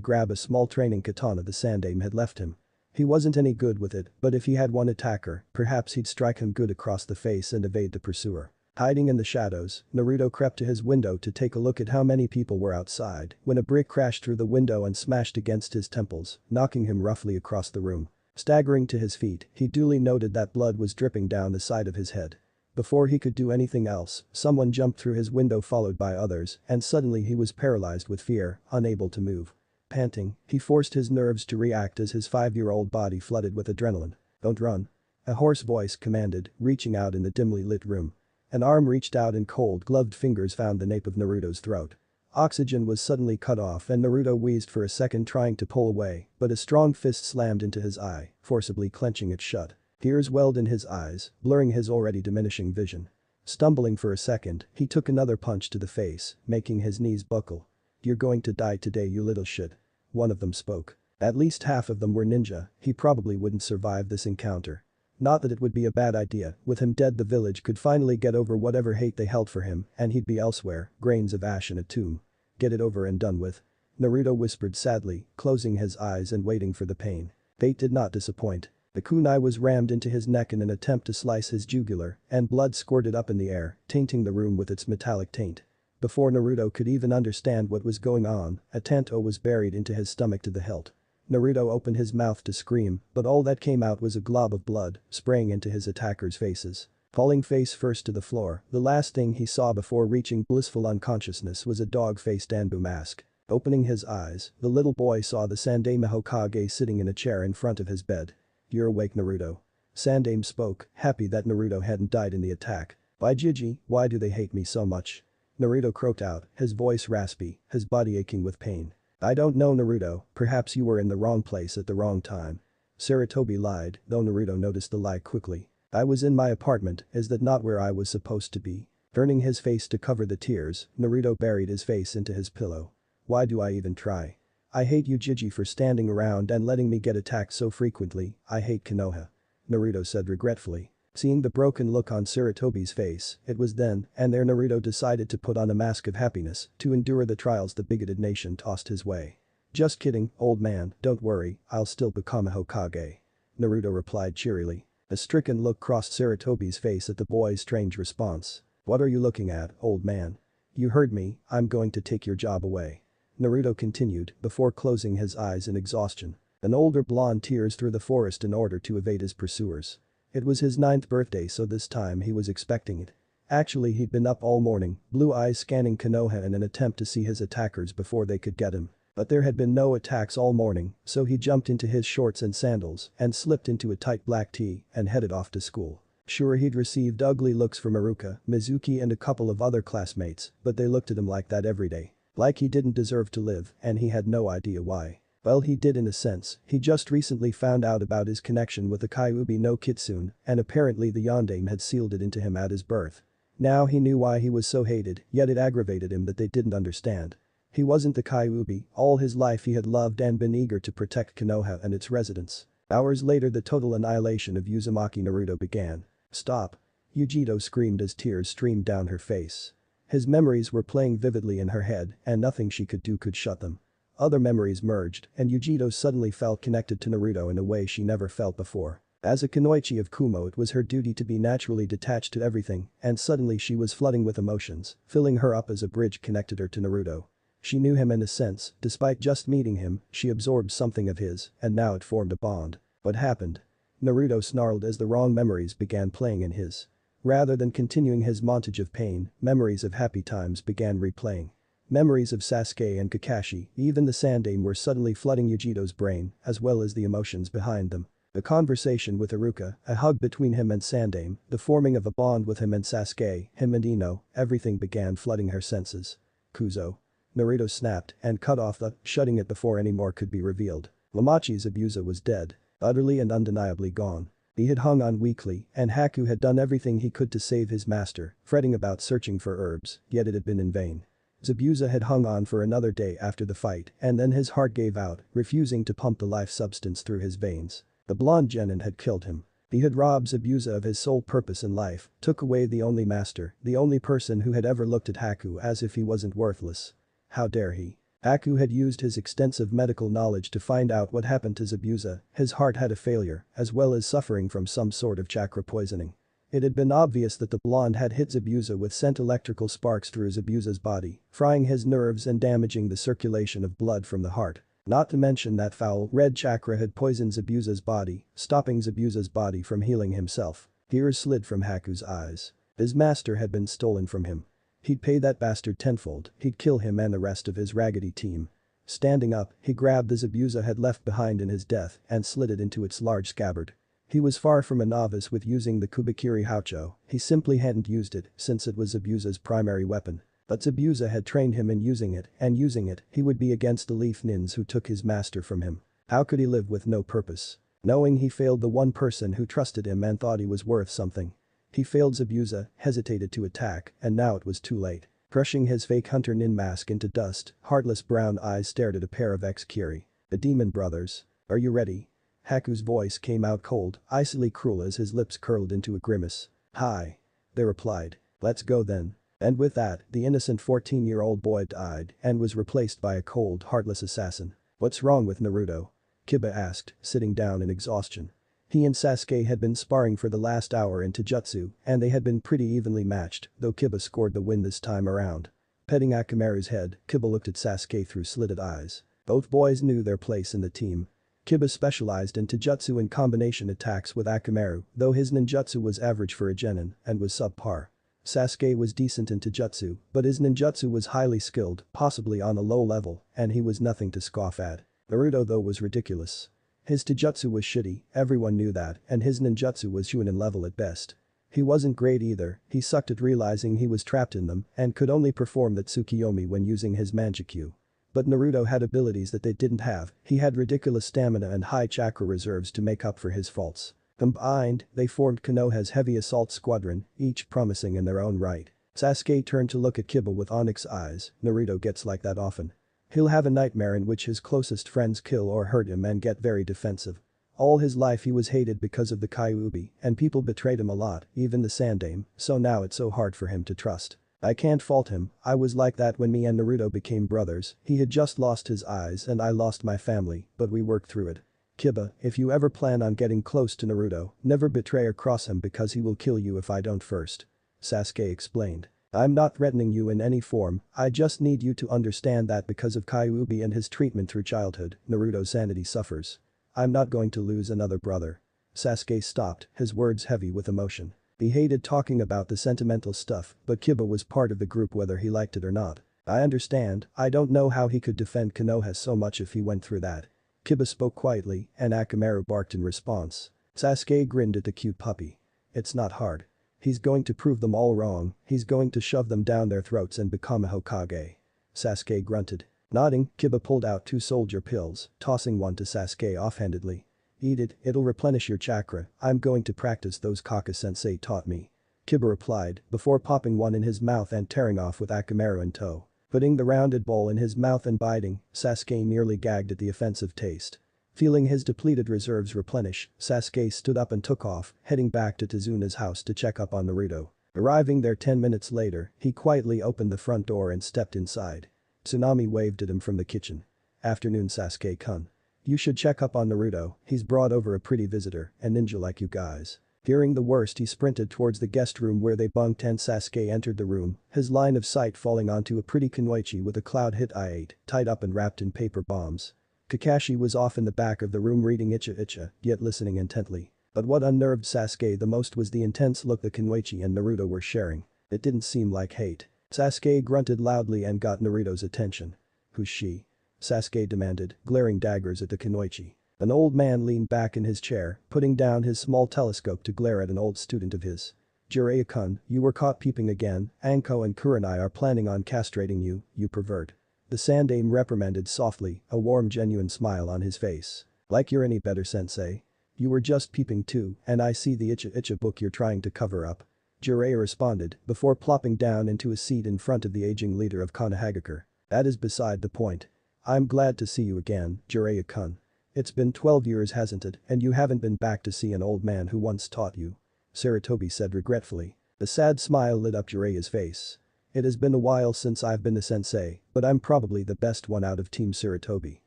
grab a small training katana the Sandaime had left him. He wasn't any good with it, but if he had one attacker, perhaps he'd strike him good across the face and evade the pursuer. Hiding in the shadows, Naruto crept to his window to take a look at how many people were outside when a brick crashed through the window and smashed against his temples, knocking him roughly across the room. Staggering to his feet, he duly noted that blood was dripping down the side of his head. Before he could do anything else, someone jumped through his window followed by others, and suddenly he was paralyzed with fear, unable to move. Panting, he forced his nerves to react as his 5-year-old body flooded with adrenaline. "Don't run." A hoarse voice commanded, reaching out in the dimly lit room. An arm reached out and cold gloved fingers found the nape of Naruto's throat. Oxygen was suddenly cut off and Naruto wheezed for a second trying to pull away, but a strong fist slammed into his eye, forcibly clenching it shut. Tears welled in his eyes, blurring his already diminishing vision. Stumbling for a second, he took another punch to the face, making his knees buckle. "You're going to die today, you little shit." One of them spoke. At least half of them were ninja, he probably wouldn't survive this encounter. Not that it would be a bad idea, with him dead the village could finally get over whatever hate they held for him and he'd be elsewhere, grains of ash in a tomb. Get it over and done with. Naruto whispered sadly, closing his eyes and waiting for the pain. Fate did not disappoint. The kunai was rammed into his neck in an attempt to slice his jugular, and blood squirted up in the air, tainting the room with its metallic taint. Before Naruto could even understand what was going on, a tanto was buried into his stomach to the hilt. Naruto opened his mouth to scream, but all that came out was a glob of blood, spraying into his attackers' faces. Falling face first to the floor, the last thing he saw before reaching blissful unconsciousness was a dog-faced Anbu mask. Opening his eyes, the little boy saw the Sandaime Hokage sitting in a chair in front of his bed. "You're awake, Naruto." Sandaime spoke, happy that Naruto hadn't died in the attack. "By Jiji, why do they hate me so much?" Naruto croaked out, his voice raspy, his body aching with pain. "I don't know, Naruto, perhaps you were in the wrong place at the wrong time." Sarutobi lied, though Naruto noticed the lie quickly. "I was in my apartment, is that not where I was supposed to be?" Turning his face to cover the tears, Naruto buried his face into his pillow. "Why do I even try? I hate you, Jiji, for standing around and letting me get attacked so frequently. I hate Konoha." Naruto said regretfully. Seeing the broken look on Sarutobi's face, it was then and there Naruto decided to put on a mask of happiness to endure the trials the bigoted nation tossed his way. "Just kidding, old man, don't worry, I'll still become a Hokage." Naruto replied cheerily. A stricken look crossed Sarutobi's face at the boy's strange response. "What are you looking at, old man? You heard me, I'm going to take your job away." Naruto continued before closing his eyes in exhaustion. An older blonde tears through the forest in order to evade his pursuers. It was his 9th birthday, so this time he was expecting it. Actually, he'd been up all morning, blue eyes scanning Konoha in an attempt to see his attackers before they could get him. But there had been no attacks all morning, so he jumped into his shorts and sandals and slipped into a tight black tee and headed off to school. Sure, he'd received ugly looks from Iruka, Mizuki and a couple of other classmates, but they looked at him like that every day. Like he didn't deserve to live, and he had no idea why. Well, he did in a sense, he just recently found out about his connection with the Kyuubi no Kitsune, and apparently the Yondaime had sealed it into him at his birth. Now he knew why he was so hated, yet it aggravated him that they didn't understand. He wasn't the Kyuubi, all his life he had loved and been eager to protect Konoha and its residents. Hours later the total annihilation of Uzumaki Naruto began. "Stop." Yujito screamed as tears streamed down her face. His memories were playing vividly in her head and nothing she could do could shut them. Other memories merged and Yujito suddenly felt connected to Naruto in a way she never felt before. As a kunoichi of Kumo, it was her duty to be naturally detached to everything, and suddenly she was flooding with emotions, filling her up as a bridge connected her to Naruto. She knew him in a sense, despite just meeting him, she absorbed something of his, and now it formed a bond. What happened? Naruto snarled as the wrong memories began playing in his. Rather than continuing his montage of pain, memories of happy times began replaying. Memories of Sasuke and Kakashi, even the Sandaime were suddenly flooding Yujito's brain, as well as the emotions behind them. The conversation with Iruka, a hug between him and Sandaime, the forming of a bond with him and Sasuke, him and Ino, everything began flooding her senses. "Kuzo." Naruto snapped and cut off shutting it before any more could be revealed. Lamachi's Zabuza was dead. Utterly and undeniably gone. He had hung on weakly, and Haku had done everything he could to save his master, fretting about searching for herbs, yet it had been in vain. Zabuza had hung on for another day after the fight, and then his heart gave out, refusing to pump the life substance through his veins. The blonde genin had killed him. He had robbed Zabuza of his sole purpose in life, took away the only master, the only person who had ever looked at Haku as if he wasn't worthless. How dare he? Haku had used his extensive medical knowledge to find out what happened to Zabuza. His heart had a failure, as well as suffering from some sort of chakra poisoning. It had been obvious that the blonde had hit Zabuza with sent electrical sparks through Zabuza's body, frying his nerves and damaging the circulation of blood from the heart. Not to mention that foul red chakra had poisoned Zabuza's body, stopping Zabuza's body from healing himself. Tears slid from Haku's eyes. His master had been stolen from him. He'd pay that bastard tenfold, he'd kill him and the rest of his raggedy team. Standing up, he grabbed the Zabuza had left behind in his death and slid it into its large scabbard. He was far from a novice with using the Kubikiri Haucho, he simply hadn't used it since it was Zabuza's primary weapon. But Zabuza had trained him in using it, and using it, he would be against the Leaf Nins who took his master from him. How could he live with no purpose? Knowing he failed the one person who trusted him and thought he was worth something. He failed Zabuza, hesitated to attack, and now it was too late. Crushing his fake Hunter Nin mask into dust, heartless brown eyes stared at a pair of ex-Kiri. The Demon Brothers. Are you ready? Haku's voice came out cold, icily cruel as his lips curled into a grimace. Hi. They replied. Let's go then. And with that, the innocent 14-year-old boy died and was replaced by a cold, heartless assassin. What's wrong with Naruto? Kiba asked, sitting down in exhaustion. He and Sasuke had been sparring for the last hour in Taijutsu, and they had been pretty evenly matched, though Kiba scored the win this time around. Petting Akamaru's head, Kiba looked at Sasuke through slitted eyes. Both boys knew their place in the team. Kiba specialized in Taijutsu and combination attacks with Akamaru, though his ninjutsu was average for a genin and was subpar. Sasuke was decent in Taijutsu, but his ninjutsu was highly skilled, possibly on a low level, and he was nothing to scoff at. Naruto though was ridiculous. His Taijutsu was shitty, everyone knew that, and his ninjutsu was Chunin level at best. He wasn't great either, he sucked at realizing he was trapped in them and could only perform the Tsukiyomi when using his Manjikyu. But Naruto had abilities that they didn't have, he had ridiculous stamina and high chakra reserves to make up for his faults. Combined, they formed Konoha's heavy assault squadron, each promising in their own right. Sasuke turned to look at Kiba with onyx eyes. Naruto gets like that often. He'll have a nightmare in which his closest friends kill or hurt him and get very defensive. All his life he was hated because of the Kyuubi, and people betrayed him a lot, even the Sandaime, so now it's so hard for him to trust. I can't fault him, I was like that when me and Naruto became brothers, he had just lost his eyes and I lost my family, but we worked through it. Kiba, if you ever plan on getting close to Naruto, never betray or cross him because he will kill you if I don't first. Sasuke explained. I'm not threatening you in any form, I just need you to understand that because of Kyuubi and his treatment through childhood, Naruto's sanity suffers. I'm not going to lose another brother. Sasuke stopped, his words heavy with emotion. He hated talking about the sentimental stuff, but Kiba was part of the group whether he liked it or not. I understand, I don't know how he could defend Konoha so much if he went through that. Kiba spoke quietly, and Akamaru barked in response. Sasuke grinned at the cute puppy. It's not hard. He's going to prove them all wrong, he's going to shove them down their throats and become a Hokage. Sasuke grunted. Nodding, Kiba pulled out 2 soldier pills, tossing one to Sasuke offhandedly. Eat it, it'll replenish your chakra, I'm going to practice those Kaka-sensei taught me. Kiba replied, before popping one in his mouth and tearing off with Akamaru in tow. Putting the rounded ball in his mouth and biting, Sasuke nearly gagged at the offensive taste. Feeling his depleted reserves replenish, Sasuke stood up and took off, heading back to Tazuna's house to check up on Naruto. Arriving there 10 minutes later, he quietly opened the front door and stepped inside. Tsunami waved at him from the kitchen. Afternoon Sasuke-kun. You should check up on Naruto, he's brought over a pretty visitor, a ninja like you guys. Fearing the worst he sprinted towards the guest room where they bunked and Sasuke entered the room, his line of sight falling onto a pretty kunoichi with a cloud hit I-8, tied up and wrapped in paper bombs. Kakashi was off in the back of the room reading Icha Icha, yet listening intently. But what unnerved Sasuke the most was the intense look the kunoichi and Naruto were sharing. It didn't seem like hate. Sasuke grunted loudly and got Naruto's attention. Who's she? Sasuke demanded, glaring daggers at the kunoichi. An old man leaned back in his chair, putting down his small telescope to glare at an old student of his. Jiraiya-kun, you were caught peeping again, Anko and Kurenai are planning on castrating you, you pervert. The Sandaime reprimanded softly, a warm genuine smile on his face. Like you're any better, sensei. You were just peeping too, and I see the Icha book you're trying to cover up. Jiraiya responded, before plopping down into a seat in front of the aging leader of Konohagakure. That is beside the point. I'm glad to see you again, Jiraiya-kun. It's been 12 years, hasn't it, and you haven't been back to see an old man who once taught you. Sarutobi said regretfully. The sad smile lit up Jiraiya's face. It has been a while since I've been a sensei, but I'm probably the best one out of Team Sarutobi.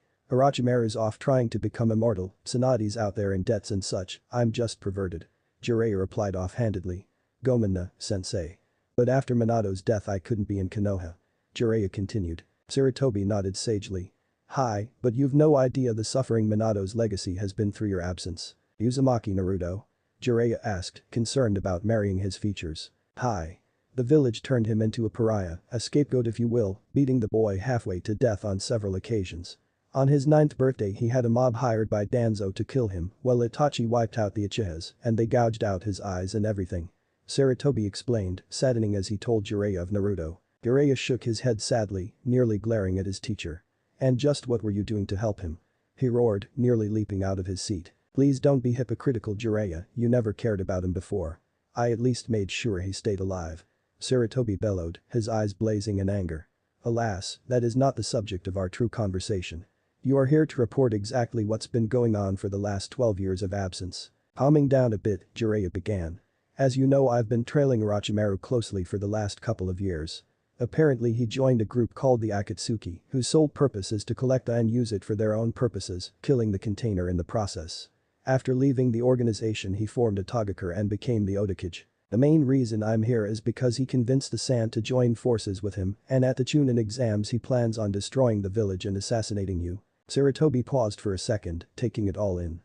Orochimaru's off trying to become immortal, Tsunade's out there in debts and such, I'm just perverted. Jiraiya replied offhandedly. Gomen, sensei. But after Minato's death I couldn't be in Konoha. Jiraiya continued. Sarutobi nodded sagely. Hi, but you've no idea the suffering Minato's legacy has been through your absence. Uzumaki Naruto? Jiraiya asked, concerned about marrying his features. Hi. The village turned him into a pariah, a scapegoat if you will, beating the boy halfway to death on several occasions. On his 9th birthday he had a mob hired by Danzo to kill him, while Itachi wiped out the Uchihas and they gouged out his eyes and everything. Sarutobi explained, saddening as he told Jiraiya of Naruto. Jiraiya shook his head sadly, nearly glaring at his teacher. And just what were you doing to help him? He roared, nearly leaping out of his seat. Please don't be hypocritical, Jiraiya, you never cared about him before. I at least made sure he stayed alive. Sarutobi bellowed, his eyes blazing in anger. Alas, that is not the subject of our true conversation. You are here to report exactly what's been going on for the last 12 years of absence. Calming down a bit, Jiraiya began. As you know, I've been trailing Orochimaru closely for the last couple of years. Apparently he joined a group called the Akatsuki, whose sole purpose is to collect and use it for their own purposes, killing the container in the process. After leaving the organization he formed a Togakure and became the Otakage. The main reason I'm here is because he convinced the Sand to join forces with him, and at the Chunin exams he plans on destroying the village and assassinating you. Sarutobi paused for a second, taking it all in.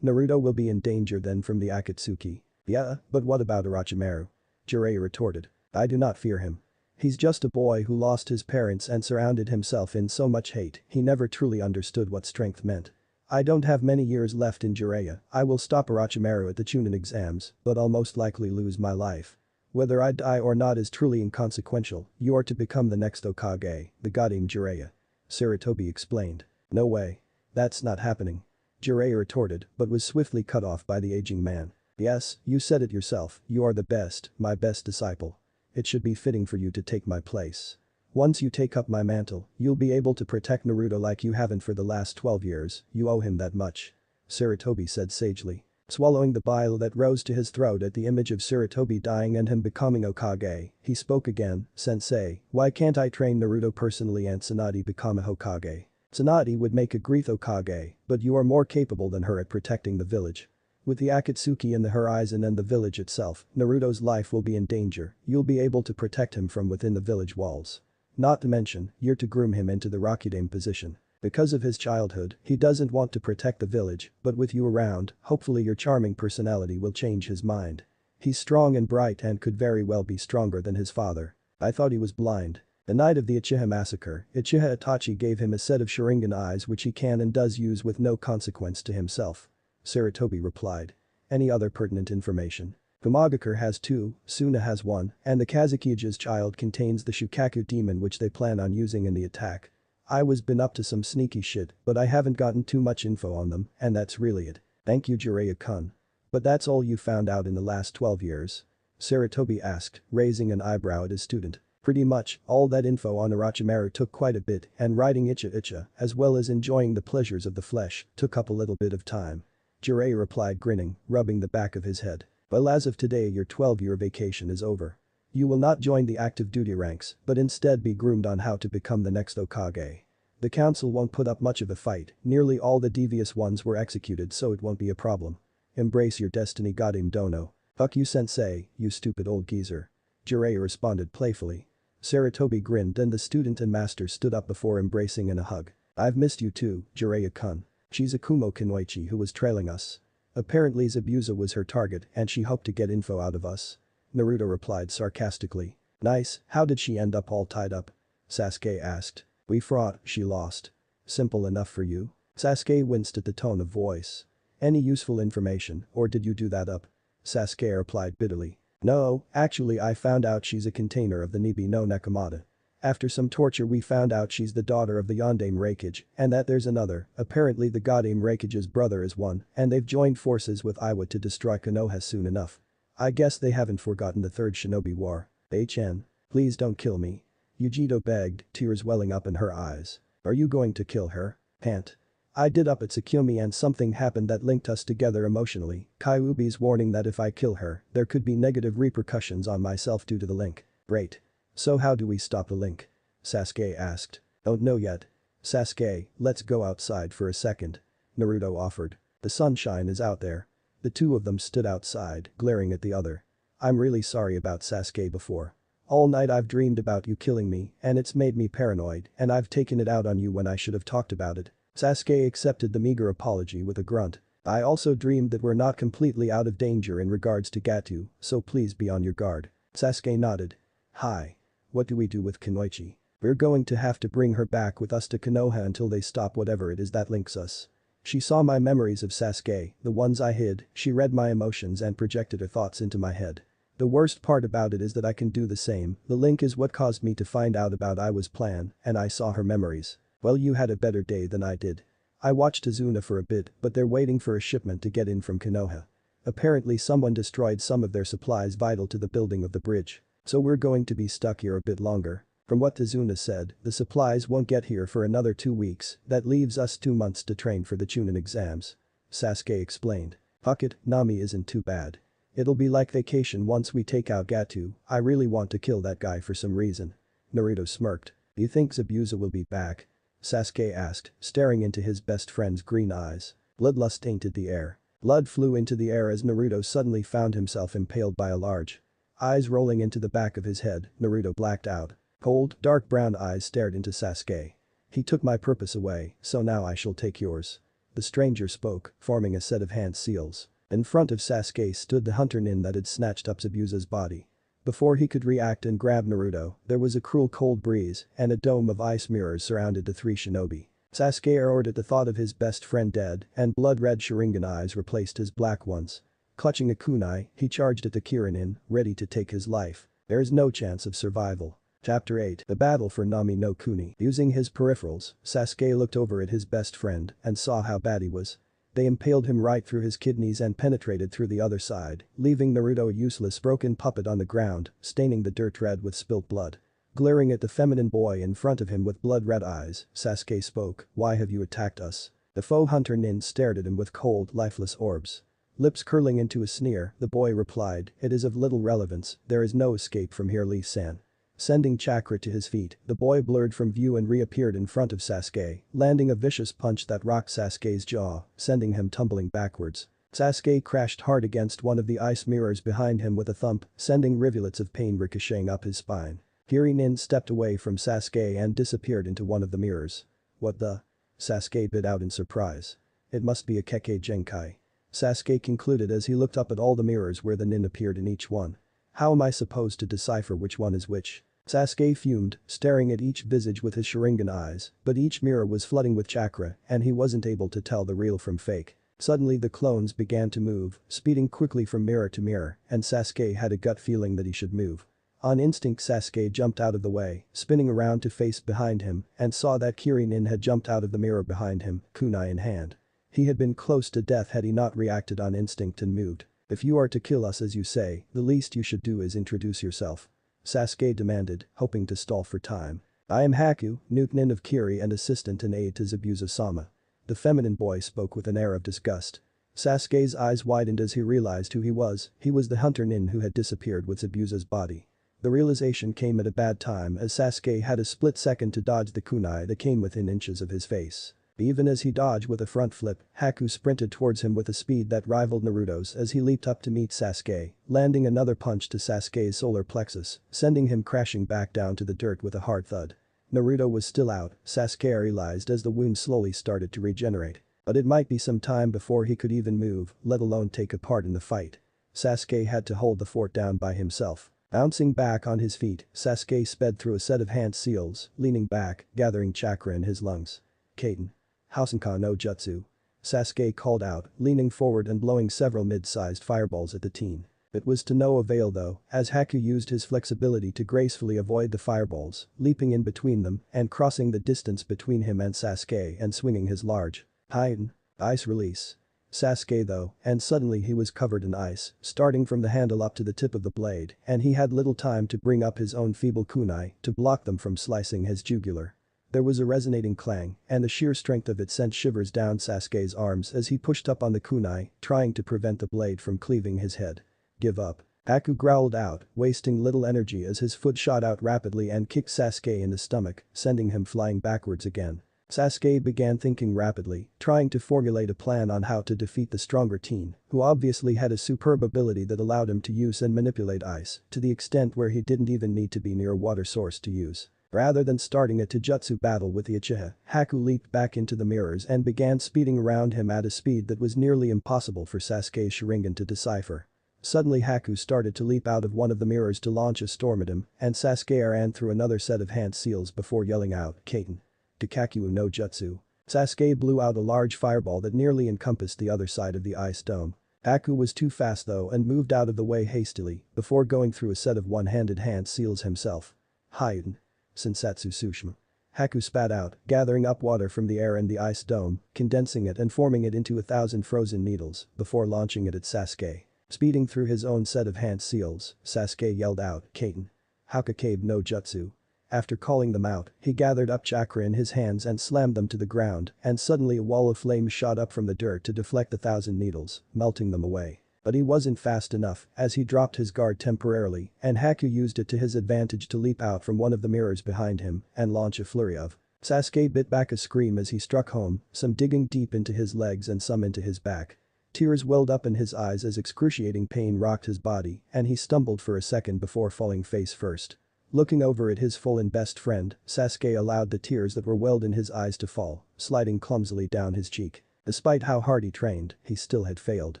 Naruto will be in danger then from the Akatsuki. Yeah, but what about Orochimaru? Jiraiya retorted. I do not fear him. He's just a boy who lost his parents and surrounded himself in so much hate, he never truly understood what strength meant. I don't have many years left in Jiraiya, I will stop Orochimaru at the Chunin exams, but I'll most likely lose my life. Whether I die or not is truly inconsequential, you are to become the next Hokage, the Goddamn Jiraiya. Sarutobi explained. No way. That's not happening. Jiraiya retorted, but was swiftly cut off by the aging man. Yes, you said it yourself, you are the best, my best disciple. It should be fitting for you to take my place. Once you take up my mantle, you'll be able to protect Naruto like you haven't for the last 12 years, you owe him that much. Sarutobi said sagely. Swallowing the bile that rose to his throat at the image of Sarutobi dying and him becoming Hokage, he spoke again, Sensei, why can't I train Naruto personally and Tsunade become a Hokage? Tsunade would make a great Hokage, but you are more capable than her at protecting the village. With the Akatsuki in the horizon and the village itself, Naruto's life will be in danger, you'll be able to protect him from within the village walls. Not to mention, you're to groom him into the Rokudan position. Because of his childhood, he doesn't want to protect the village, but with you around, hopefully your charming personality will change his mind. He's strong and bright and could very well be stronger than his father. I thought he was blind. The night of the Uchiha massacre, Uchiha Itachi gave him a set of Sharingan eyes which he can and does use with no consequence to himself. Sarutobi replied. Any other pertinent information? Komagakure has 2, Suna has 1, and the Kazukige's child contains the Shukaku demon which they plan on using in the attack. I was been up to some sneaky shit, but I haven't gotten too much info on them, and that's really it. Thank you, Jiraiya-kun. But that's all you found out in the last 12 years? Sarutobi asked, raising an eyebrow at his student. Pretty much, all that info on Orochimaru took quite a bit, and riding Icha, as well as enjoying the pleasures of the flesh, took up a little bit of time. Jiraiya replied grinning, rubbing the back of his head. Well, as of today your 12-year vacation is over. You will not join the active duty ranks, but instead be groomed on how to become the next Hokage. The council won't put up much of a fight, nearly all the devious ones were executed so it won't be a problem. Embrace your destiny, Goddamn Dono. Fuck you, sensei, you stupid old geezer. Jiraiya responded playfully. Sarutobi grinned and the student and master stood up before embracing in a hug. I've missed you too, Jiraiya-kun. She's Akumo Kunoichi who was trailing us. Apparently Zabuza was her target and she hoped to get info out of us. Naruto replied sarcastically. Nice, how did she end up all tied up? Sasuke asked. We fought, she lost. Simple enough for you? Sasuke winced at the tone of voice. Any useful information, or did you do that up? Sasuke replied bitterly. No, actually I found out she's a container of the Nibi no Nekomata. After some torture we found out she's the daughter of the Yondaime Raikage and that there's another, apparently the Godaime Raikage's brother is one and they've joined forces with Iwa to destroy Konoha soon enough. I guess they haven't forgotten the Third Shinobi War. HN. Please don't kill me. Yujito begged, tears welling up in her eyes. Are you going to kill her? Pant. I did up at Tsukumi and something happened that linked us together emotionally. Kyuubi's warning that if I kill her, there could be negative repercussions on myself due to the link. Great. So how do we stop the link? Sasuke asked. Don't know yet. Sasuke, let's go outside for a second. Naruto offered. The sunshine is out there. The two of them stood outside, glaring at the other. I'm really sorry about Sasuke before. All night I've dreamed about you killing me and it's made me paranoid and I've taken it out on you when I should have talked about it. Sasuke accepted the meager apology with a grunt. I also dreamed that we're not completely out of danger in regards to Gato, so please be on your guard. Sasuke nodded. Hi. What do we do with Kunoichi? We're going to have to bring her back with us to Konoha until they stop whatever it is that links us. She saw my memories of Sasuke, the ones I hid, she read my emotions and projected her thoughts into my head. The worst part about it is that I can do the same, the link is what caused me to find out about Iwa's plan, and I saw her memories. Well, you had a better day than I did. I watched Azuna for a bit, but they're waiting for a shipment to get in from Konoha. Apparently someone destroyed some of their supplies vital to the building of the bridge. So we're going to be stuck here a bit longer. From what Azuna said, the supplies won't get here for another 2 weeks, that leaves us 2 months to train for the Chunin exams. Sasuke explained. Fuck it, Nami isn't too bad. It'll be like vacation once we take out Gato. I really want to kill that guy for some reason. Naruto smirked. Do you think Zabuza will be back? Sasuke asked, staring into his best friend's green eyes. Bloodlust tainted the air. Blood flew into the air as Naruto suddenly found himself impaled by a large. Eyes rolling into the back of his head, Naruto blacked out. Cold, dark brown eyes stared into Sasuke. He took my purpose away, so now I shall take yours. The stranger spoke, forming a set of hand seals. In front of Sasuke stood the hunter nin that had snatched up Zabuza's body. Before he could react and grab Naruto, there was a cruel cold breeze and a dome of ice mirrors surrounded the three shinobi. Sasuke roared at the thought of his best friend dead and blood-red Sharingan eyes replaced his black ones. Clutching a kunai, he charged at the Kiranin, ready to take his life. There is no chance of survival. Chapter 8 The Battle for Nami no Kuni. Using his peripherals, Sasuke looked over at his best friend and saw how bad he was. They impaled him right through his kidneys and penetrated through the other side, leaving Naruto a useless broken puppet on the ground, staining the dirt red with spilt blood. Glaring at the feminine boy in front of him with blood-red eyes, Sasuke spoke, "Why have you attacked us?" The faux hunter nin stared at him with cold, lifeless orbs. Lips curling into a sneer, the boy replied, "It is of little relevance, there is no escape from here, Lee-san." Sending chakra to his feet, the boy blurred from view and reappeared in front of Sasuke, landing a vicious punch that rocked Sasuke's jaw, sending him tumbling backwards. Sasuke crashed hard against one of the ice mirrors behind him with a thump, sending rivulets of pain ricocheting up his spine. Kiranin stepped away from Sasuke and disappeared into one of the mirrors. "What the?" Sasuke bit out in surprise. "It must be a Kekkei Genkai." Sasuke concluded as he looked up at all the mirrors where the nin appeared in each one. "How am I supposed to decipher which one is which?" Sasuke fumed, staring at each visage with his Sharingan eyes, but each mirror was flooding with chakra and he wasn't able to tell the real from fake. Suddenly the clones began to move, speeding quickly from mirror to mirror, and Sasuke had a gut feeling that he should move. On instinct Sasuke jumped out of the way, spinning around to face behind him, and saw that Kiranin had jumped out of the mirror behind him, kunai in hand. He had been close to death had he not reacted on instinct and moved. "If you are to kill us as you say, the least you should do is introduce yourself," Sasuke demanded, hoping to stall for time. "I am Haku, Newtonin of Kiri and assistant and aide to Zabuza-sama." The feminine boy spoke with an air of disgust. Sasuke's eyes widened as he realized who he was the hunter nin who had disappeared with Zabuza's body. The realization came at a bad time as Sasuke had a split second to dodge the kunai that came within inches of his face. Even as he dodged with a front flip, Haku sprinted towards him with a speed that rivaled Naruto's as he leaped up to meet Sasuke, landing another punch to Sasuke's solar plexus, sending him crashing back down to the dirt with a hard thud. Naruto was still out, Sasuke realized as the wound slowly started to regenerate. But it might be some time before he could even move, let alone take a part in the fight. Sasuke had to hold the fort down by himself. Bouncing back on his feet, Sasuke sped through a set of hand seals, leaning back, gathering chakra in his lungs. "Kaiten. Hausenka no Jutsu." Sasuke called out, leaning forward and blowing several mid-sized fireballs at the teen. It was to no avail though, as Haku used his flexibility to gracefully avoid the fireballs, leaping in between them and crossing the distance between him and Sasuke and swinging his large Titan ice release. Sasuke though, and suddenly he was covered in ice, starting from the handle up to the tip of the blade, and he had little time to bring up his own feeble kunai to block them from slicing his jugular. There was a resonating clang, and the sheer strength of it sent shivers down Sasuke's arms as he pushed up on the kunai, trying to prevent the blade from cleaving his head. Give up. Haku growled out, wasting little energy as his foot shot out rapidly and kicked Sasuke in the stomach, sending him flying backwards again. Sasuke began thinking rapidly, trying to formulate a plan on how to defeat the stronger teen, who obviously had a superb ability that allowed him to use and manipulate ice to the extent where he didn't even need to be near a water source to use. Rather than starting a Taijutsu battle with the Uchiha, Haku leaped back into the mirrors and began speeding around him at a speed that was nearly impossible for Sasuke's Sharingan to decipher. Suddenly Haku started to leap out of one of the mirrors to launch a storm at him, and Sasuke ran through another set of hand seals before yelling out, "Kaiten. Dikakyu no Jutsu." Sasuke blew out a large fireball that nearly encompassed the other side of the ice dome. Haku was too fast though and moved out of the way hastily before going through a set of one-handed hand seals himself. Haiden. Sensatsu Tsushima. Haku spat out, gathering up water from the air in the ice dome, condensing it and forming it into 1,000 frozen needles before launching it at Sasuke. Speeding through his own set of hand seals, Sasuke yelled out, "Kaiten. Hokage no Jutsu." After calling them out, he gathered up chakra in his hands and slammed them to the ground, and suddenly a wall of flame shot up from the dirt to deflect 1,000 needles, melting them away. But he wasn't fast enough, as he dropped his guard temporarily, and Haku used it to his advantage to leap out from one of the mirrors behind him and launch a flurry of. Sasuke bit back a scream as he struck home, some digging deep into his legs and some into his back. Tears welled up in his eyes as excruciating pain rocked his body, and he stumbled for a second before falling face first. Looking over at his full and best friend, Sasuke allowed the tears that were welled in his eyes to fall, sliding clumsily down his cheek. Despite how hard he trained, he still had failed.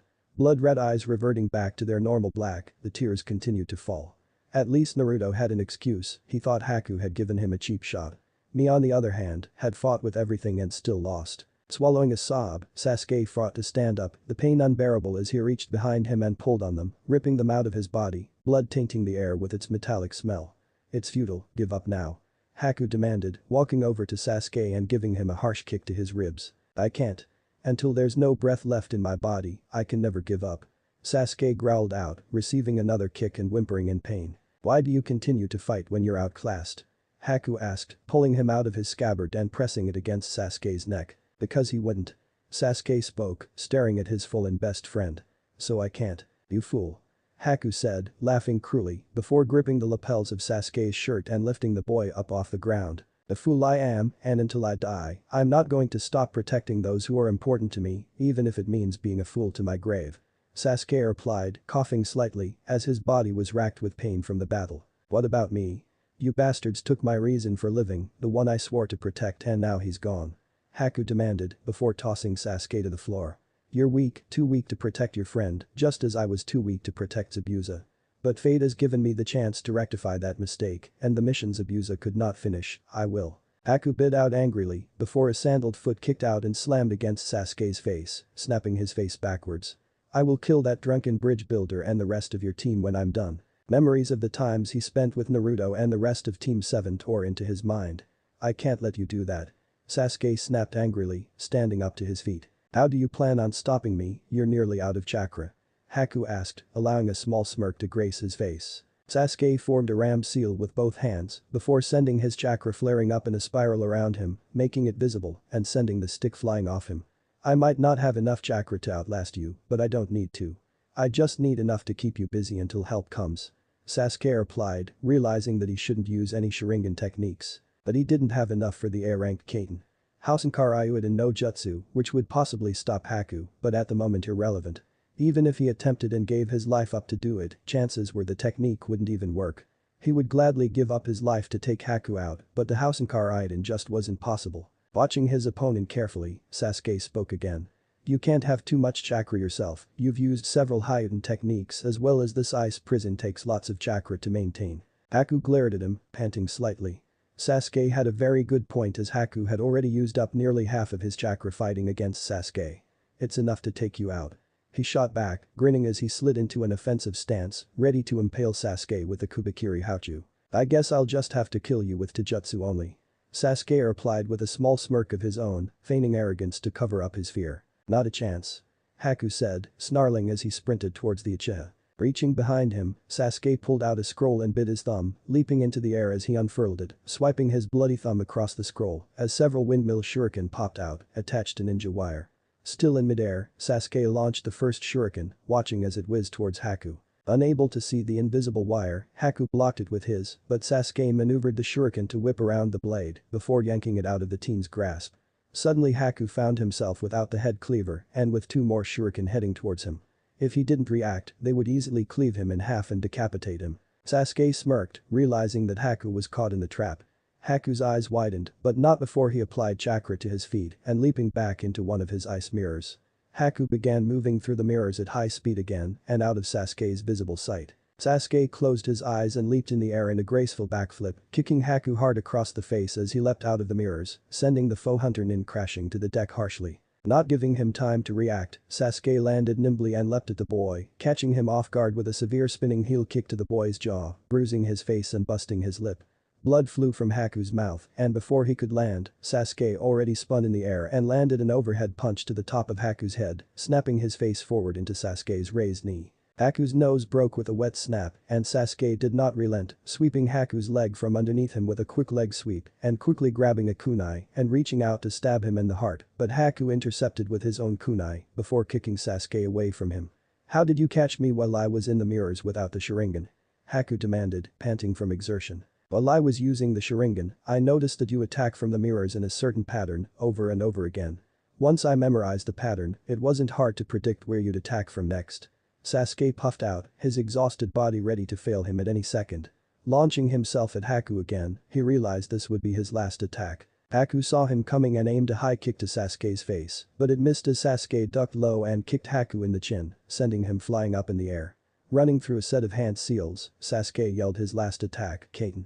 Blood-red eyes reverting back to their normal black, the tears continued to fall. At least Naruto had an excuse, he thought Haku had given him a cheap shot. Me on the other hand, had fought with everything and still lost. Swallowing a sob, Sasuke fought to stand up, the pain unbearable as he reached behind him and pulled on them, ripping them out of his body, blood tainting the air with its metallic smell. "It's futile, give up now." Haku demanded, walking over to Sasuke and giving him a harsh kick to his ribs. "I can't. Until there's no breath left in my body, I can never give up." Sasuke growled out, receiving another kick and whimpering in pain. "Why do you continue to fight when you're outclassed?" Haku asked, pulling him out of his scabbard and pressing it against Sasuke's neck. "Because he wouldn't." Sasuke spoke, staring at his full and best friend. "So I can't. You fool." Haku said, laughing cruelly, before gripping the lapels of Sasuke's shirt and lifting the boy up off the ground. "The fool I am, and until I die, I'm not going to stop protecting those who are important to me, even if it means being a fool to my grave." Sasuke replied, coughing slightly, as his body was racked with pain from the battle. "What about me? You bastards took my reason for living, the one I swore to protect, and now he's gone." Haku demanded, before tossing Sasuke to the floor. "You're weak, too weak to protect your friend, just as I was too weak to protect Zabuza. But fate has given me the chance to rectify that mistake, and the mission Zabuza could not finish, I will." Haku bit out angrily, before a sandaled foot kicked out and slammed against Sasuke's face, snapping his face backwards. "I will kill that drunken bridge builder and the rest of your team when I'm done." Memories of the times he spent with Naruto and the rest of Team 7 tore into his mind. "I can't let you do that." Sasuke snapped angrily, standing up to his feet. "How do you plan on stopping me? You're nearly out of chakra." Haku asked, allowing a small smirk to grace his face. Sasuke formed a ram seal with both hands before sending his chakra flaring up in a spiral around him, making it visible and sending the stick flying off him. "I might not have enough chakra to outlast you, but I don't need to. I just need enough to keep you busy until help comes." Sasuke replied, realizing that he shouldn't use any Sharingan techniques. But he didn't have enough for the A-ranked Kaiten. Hausenkarayuiden no Jutsu, which would possibly stop Haku, but at the moment irrelevant. Even if he attempted and gave his life up to do it, chances were the technique wouldn't even work. He would gladly give up his life to take Haku out, but the Hausenkarayuiden just wasn't possible. Watching his opponent carefully, Sasuke spoke again. "You can't have too much chakra yourself, you've used several Hyuuden techniques as well as this ice prison takes lots of chakra to maintain." Haku glared at him, panting slightly. Sasuke had a very good point as Haku had already used up nearly half of his chakra fighting against Sasuke. "It's enough to take you out." He shot back, grinning as he slid into an offensive stance, ready to impale Sasuke with the Kubikiri Hauchu. I guess I'll just have to kill you with Taijutsu only. Sasuke replied with a small smirk of his own, feigning arrogance to cover up his fear. Not a chance. Haku said, snarling as he sprinted towards the Uchiha. Reaching behind him, Sasuke pulled out a scroll and bit his thumb, leaping into the air as he unfurled it, swiping his bloody thumb across the scroll as several windmill shuriken popped out, attached to ninja wire. Still in midair, Sasuke launched the first shuriken, watching as it whizzed towards Haku. Unable to see the invisible wire, Haku blocked it with his, but Sasuke maneuvered the shuriken to whip around the blade before yanking it out of the teen's grasp. Suddenly Haku found himself without the head cleaver and with two more shuriken heading towards him. If he didn't react, they would easily cleave him in half and decapitate him. Sasuke smirked, realizing that Haku was caught in the trap. Haku's eyes widened, but not before he applied chakra to his feet and leaping back into one of his ice mirrors. Haku began moving through the mirrors at high speed again and out of Sasuke's visible sight. Sasuke closed his eyes and leaped in the air in a graceful backflip, kicking Haku hard across the face as he leapt out of the mirrors, sending the foe hunter Nin crashing to the deck harshly. Not giving him time to react, Sasuke landed nimbly and leapt at the boy, catching him off guard with a severe spinning heel kick to the boy's jaw, bruising his face and busting his lip. Blood flew from Haku's mouth, and before he could land, Sasuke already spun in the air and landed an overhead punch to the top of Haku's head, snapping his face forward into Sasuke's raised knee. Haku's nose broke with a wet snap, and Sasuke did not relent, sweeping Haku's leg from underneath him with a quick leg sweep and quickly grabbing a kunai and reaching out to stab him in the heart, but Haku intercepted with his own kunai before kicking Sasuke away from him. How did you catch me while I was in the mirrors without the Sharingan? Haku demanded, panting from exertion. While I was using the Sharingan, I noticed that you attack from the mirrors in a certain pattern, over and over again. Once I memorized the pattern, it wasn't hard to predict where you'd attack from next. Sasuke puffed out, his exhausted body ready to fail him at any second. Launching himself at Haku again, he realized this would be his last attack. Haku saw him coming and aimed a high kick to Sasuke's face, but it missed as Sasuke ducked low and kicked Haku in the chin, sending him flying up in the air. Running through a set of hand seals, Sasuke yelled his last attack, Kaiten.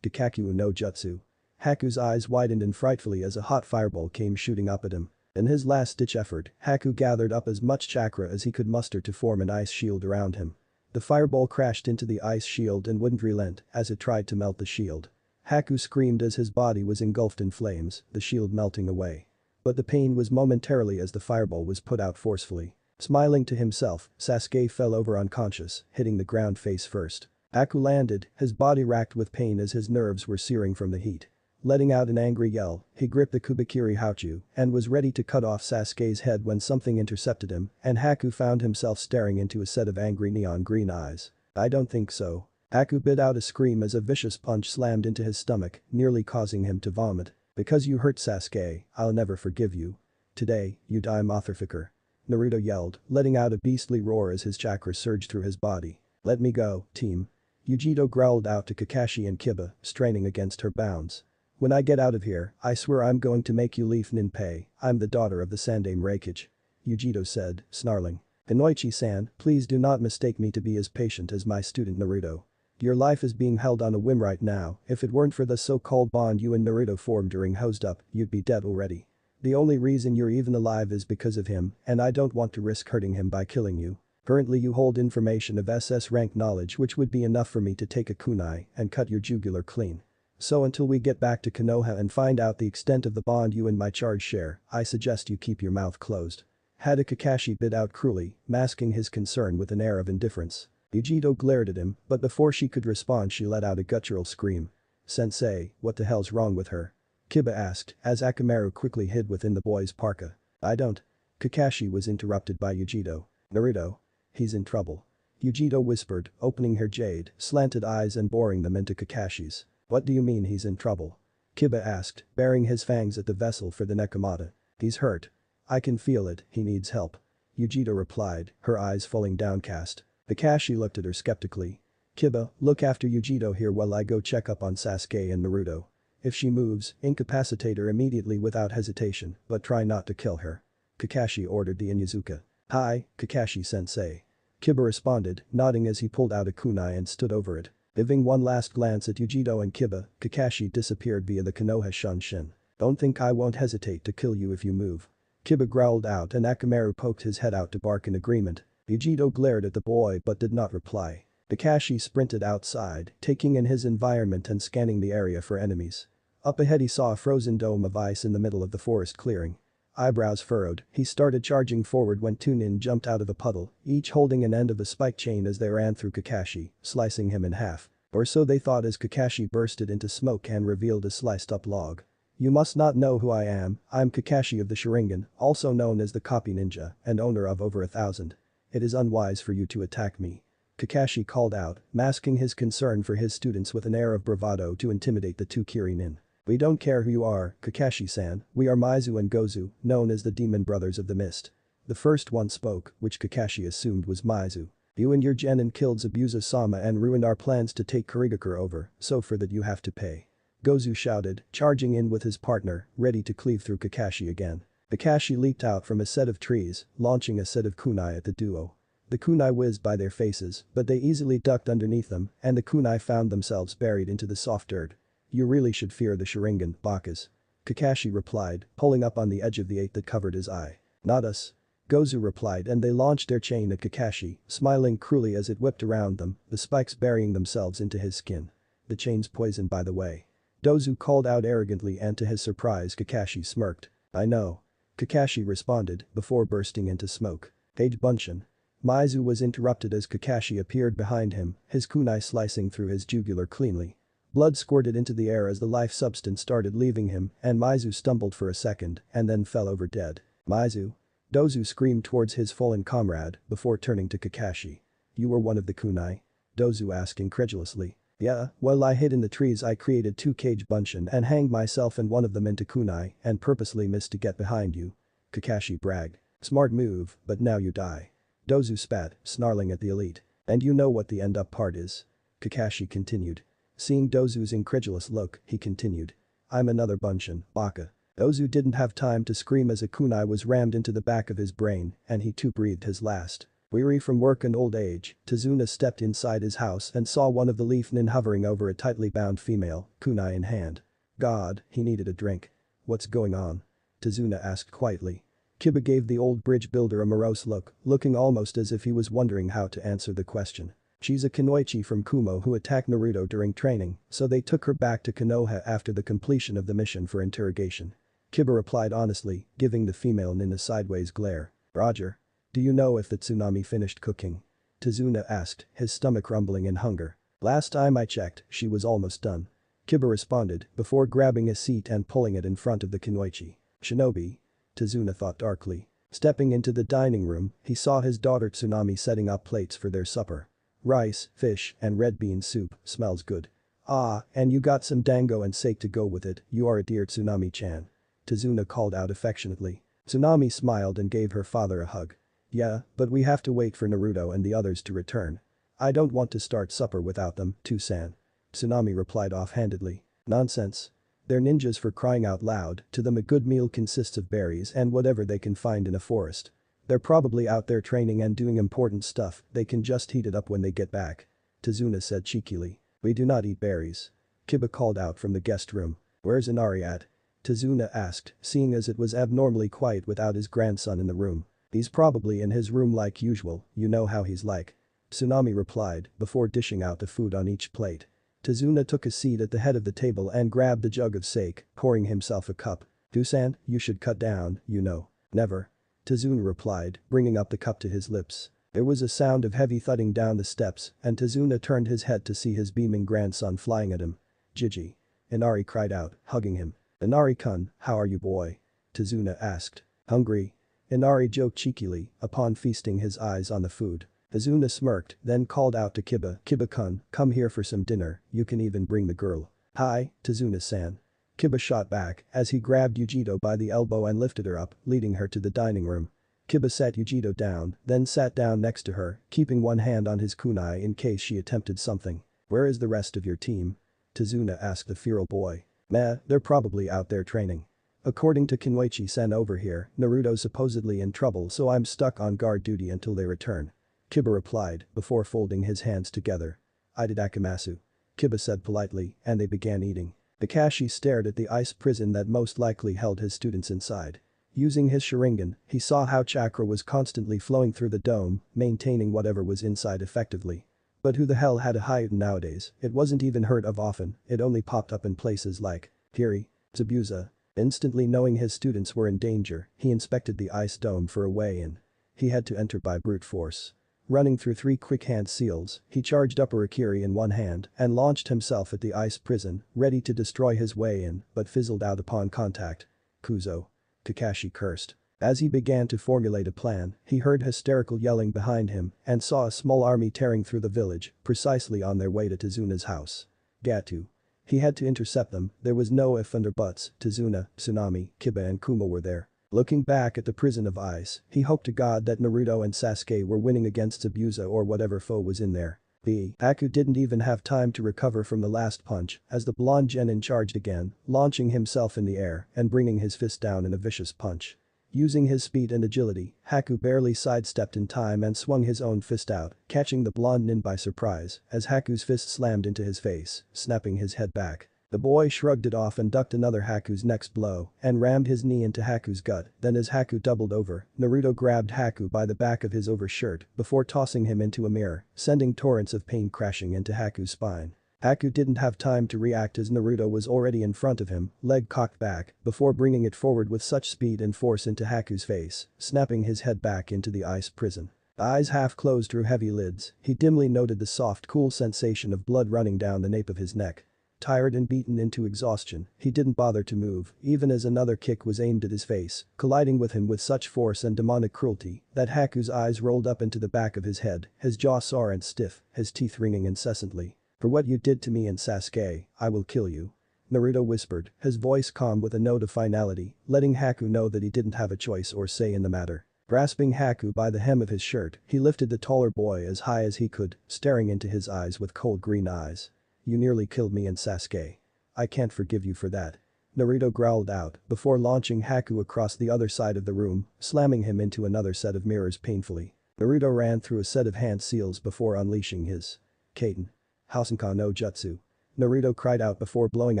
Kakaku no Jutsu. Haku's eyes widened frightfully as a hot fireball came shooting up at him. In his last-ditch effort, Haku gathered up as much chakra as he could muster to form an ice shield around him. The fireball crashed into the ice shield and wouldn't relent as it tried to melt the shield. Haku screamed as his body was engulfed in flames, the shield melting away. But the pain was momentarily as the fireball was put out forcefully. Smiling to himself, Sasuke fell over unconscious, hitting the ground face first. Haku landed, his body racked with pain as his nerves were searing from the heat. Letting out an angry yell, he gripped the Kubikiri Hauchu and was ready to cut off Sasuke's head when something intercepted him and Haku found himself staring into a set of angry neon green eyes. I don't think so. Haku bit out a scream as a vicious punch slammed into his stomach, nearly causing him to vomit. Because you hurt Sasuke, I'll never forgive you. Today, you die motherfucker. Naruto yelled, letting out a beastly roar as his chakra surged through his body. Let me go, team. Yujito growled out to Kakashi and Kiba, straining against her bounds. When I get out of here, I swear I'm going to make you leave Ninpei, I'm the daughter of the Sandaime Reikage. Yujito said, snarling. Inoichi-san, please do not mistake me to be as patient as my student Naruto. Your life is being held on a whim right now, if it weren't for the so-called bond you and Naruto formed during Hosed Up, you'd be dead already. The only reason you're even alive is because of him, and I don't want to risk hurting him by killing you. Currently you hold information of SS rank knowledge which would be enough for me to take a kunai and cut your jugular clean. So until we get back to Konoha and find out the extent of the bond you and my charge share, I suggest you keep your mouth closed. Hada Kakashi bit out cruelly, masking his concern with an air of indifference. Yujito glared at him, but before she could respond she let out a guttural scream. Sensei, what the hell's wrong with her? Kiba asked, as Akamaru quickly hid within the boy's parka. I don't. Kakashi was interrupted by Yujito. Naruto. He's in trouble. Yujito whispered, opening her jade, slanted eyes and boring them into Kakashi's. What do you mean he's in trouble? Kiba asked, baring his fangs at the vessel for the Nekomata. He's hurt. I can feel it, he needs help. Yujito replied, her eyes falling downcast. Kakashi looked at her skeptically. Kiba, look after Yujito here while I go check up on Sasuke and Naruto. If she moves, incapacitate her immediately without hesitation, but try not to kill her. Kakashi ordered the Inyazuka. Hi, Kakashi-sensei. Kiba responded, nodding as he pulled out a kunai and stood over it. Giving one last glance at Yujito and Kiba, Kakashi disappeared via the Konoha Shunshin. Don't think I won't hesitate to kill you if you move. Kiba growled out and Akamaru poked his head out to bark in agreement. Yujito glared at the boy but did not reply. Kakashi sprinted outside, taking in his environment and scanning the area for enemies. Up ahead he saw a frozen dome of ice in the middle of the forest clearing. Eyebrows furrowed, he started charging forward when two nin jumped out of a puddle, each holding an end of a spike chain as they ran through Kakashi, slicing him in half. Or so they thought as Kakashi bursted into smoke and revealed a sliced-up log. "You must not know who I am, I'm Kakashi of the Sharingan, also known as the Copy Ninja, and owner of over 1,000. It is unwise for you to attack me." Kakashi called out, masking his concern for his students with an air of bravado to intimidate the two Kirin. "We don't care who you are, Kakashi-san, we are Maizu and Gozu, known as the Demon Brothers of the Mist." The first one spoke, which Kakashi assumed was Maizu. "You and your genin killed Zabuza-sama and ruined our plans to take Kurigakure over, so for that you have to pay." Gozu shouted, charging in with his partner, ready to cleave through Kakashi again. Kakashi leaped out from a set of trees, launching a set of kunai at the duo. The kunai whizzed by their faces, but they easily ducked underneath them, and the kunai found themselves buried into the soft dirt. "You really should fear the Sharingan, Bacchus," Kakashi replied, pulling up on the edge of the 8 that covered his eye. "Not us." Gozu replied and they launched their chain at Kakashi, smiling cruelly as it whipped around them, the spikes burying themselves into his skin. "The chain's poisoned by the way." Dozu called out arrogantly and to his surprise Kakashi smirked. "I know." Kakashi responded, before bursting into smoke. "Page Bunshin." Maizu was interrupted as Kakashi appeared behind him, his kunai slicing through his jugular cleanly. Blood squirted into the air as the life substance started leaving him and Maizu stumbled for a second and then fell over dead. "Maizu?" Dozu screamed towards his fallen comrade before turning to Kakashi. "You were one of the kunai?" Dozu asked incredulously. "Yeah, well I hid in the trees. I created 2 Kage Bunshin and hanged myself and one of them into kunai and purposely missed to get behind you." Kakashi bragged. "Smart move, but now you die." Dozu spat, snarling at the elite. "And you know what the end up part is?" Kakashi continued. Seeing Dozu's incredulous look, he continued. "I'm another Bunshin, Baka." Dozu didn't have time to scream as a kunai was rammed into the back of his brain and he too breathed his last. Weary from work and old age, Tazuna stepped inside his house and saw one of the leaf nin hovering over a tightly bound female, kunai in hand. God, he needed a drink. "What's going on?" Tazuna asked quietly. Kiba gave the old bridge builder a morose look, looking almost as if he was wondering how to answer the question. "She's a Kunoichi from Kumo who attacked Naruto during training, so they took her back to Konoha after the completion of the mission for interrogation." Kiba replied honestly, giving the female nin a sideways glare. "Roger. Do you know if the Tsunami finished cooking?" Tazuna asked, his stomach rumbling in hunger. "Last time I checked, she was almost done." Kiba responded, before grabbing a seat and pulling it in front of the Kunoichi. "Shinobi?" Tazuna thought darkly. Stepping into the dining room, he saw his daughter Tsunami setting up plates for their supper. "Rice, fish, and red bean soup, smells good." "Ah, and you got some dango and sake to go with it, you are a dear Tsunami-chan." Tazuna called out affectionately. Tsunami smiled and gave her father a hug. "Yeah, but we have to wait for Naruto and the others to return." "I don't want to start supper without them, too-san." Tsunami replied offhandedly. "Nonsense. They're ninjas for crying out loud, to them a good meal consists of berries and whatever they can find in a forest. They're probably out there training and doing important stuff, they can just heat it up when they get back." Tazuna said cheekily. "We do not eat berries." Kiba called out from the guest room. "Where's Inari at?" Tazuna asked, seeing as it was abnormally quiet without his grandson in the room. "He's probably in his room like usual, you know how he's like." Tsunami replied, before dishing out the food on each plate. Tazuna took a seat at the head of the table and grabbed a jug of sake, pouring himself a cup. "Dusan, you should cut down, you know." "Never." Tazuna replied, bringing up the cup to his lips. There was a sound of heavy thudding down the steps and Tazuna turned his head to see his beaming grandson flying at him. "Gigi." Inari cried out, hugging him. "Inari-kun, how are you boy?" Tazuna asked. "Hungry?" Inari joked cheekily, upon feasting his eyes on the food. Tazuna smirked, then called out to Kiba, "Kiba-kun, come here for some dinner, you can even bring the girl." "Hi, Tazuna-san." Kiba shot back as he grabbed Yujito by the elbow and lifted her up, leading her to the dining room. Kiba sat Yujito down, then sat down next to her, keeping one hand on his kunai in case she attempted something. "Where is the rest of your team?" Tazuna asked the feral boy. "Meh, they're probably out there training. According to Kunoichi-san over here, Naruto's supposedly in trouble so I'm stuck on guard duty until they return." Kiba replied, before folding his hands together. "I did Akamasu." Kiba said politely, and they began eating. Kakashi stared at the ice prison that most likely held his students inside. Using his Sharingan, he saw how chakra was constantly flowing through the dome, maintaining whatever was inside effectively. But who the hell had a Hyutin nowadays? It wasn't even heard of often, it only popped up in places like Kiri, Zabuza. Instantly knowing his students were in danger, he inspected the ice dome for a way in. He had to enter by brute force. Running through 3 quick hand seals, he charged up Urakiri in one hand and launched himself at the ice prison, ready to destroy his way in, but fizzled out upon contact. Kuzo. Kakashi cursed. As he began to formulate a plan, he heard hysterical yelling behind him and saw a small army tearing through the village, precisely on their way to Tezuna's house. Gatu. He had to intercept them, there was no if and or buts, Tezuna, Tsunami, Kiba and Kuma were there. Looking back at the prison of ice, he hoped to God that Naruto and Sasuke were winning against Zabuza or whatever foe was in there. Haku didn't even have time to recover from the last punch as the blonde genin charged again, launching himself in the air and bringing his fist down in a vicious punch. Using his speed and agility, Haku barely sidestepped in time and swung his own fist out, catching the blonde nin by surprise as Haku's fist slammed into his face, snapping his head back. The boy shrugged it off and ducked another Haku's next blow and rammed his knee into Haku's gut, then as Haku doubled over, Naruto grabbed Haku by the back of his overshirt before tossing him into a mirror, sending torrents of pain crashing into Haku's spine. Haku didn't have time to react as Naruto was already in front of him, leg cocked back, before bringing it forward with such speed and force into Haku's face, snapping his head back into the ice prison. Eyes half closed through heavy lids, he dimly noted the soft cool sensation of blood running down the nape of his neck. Tired and beaten into exhaustion, he didn't bother to move, even as another kick was aimed at his face, colliding with him with such force and demonic cruelty that Haku's eyes rolled up into the back of his head, his jaw sore and stiff, his teeth ringing incessantly. "For what you did to me and Sasuke, I will kill you," Naruto whispered, his voice calm with a note of finality, letting Haku know that he didn't have a choice or say in the matter. Grasping Haku by the hem of his shirt, he lifted the taller boy as high as he could, staring into his eyes with cold green eyes. "You nearly killed me and Sasuke. I can't forgive you for that," Naruto growled out before launching Haku across the other side of the room, slamming him into another set of mirrors painfully. Naruto ran through a set of hand seals before unleashing his Kaiten Hausenkan no Jutsu. Naruto cried out before blowing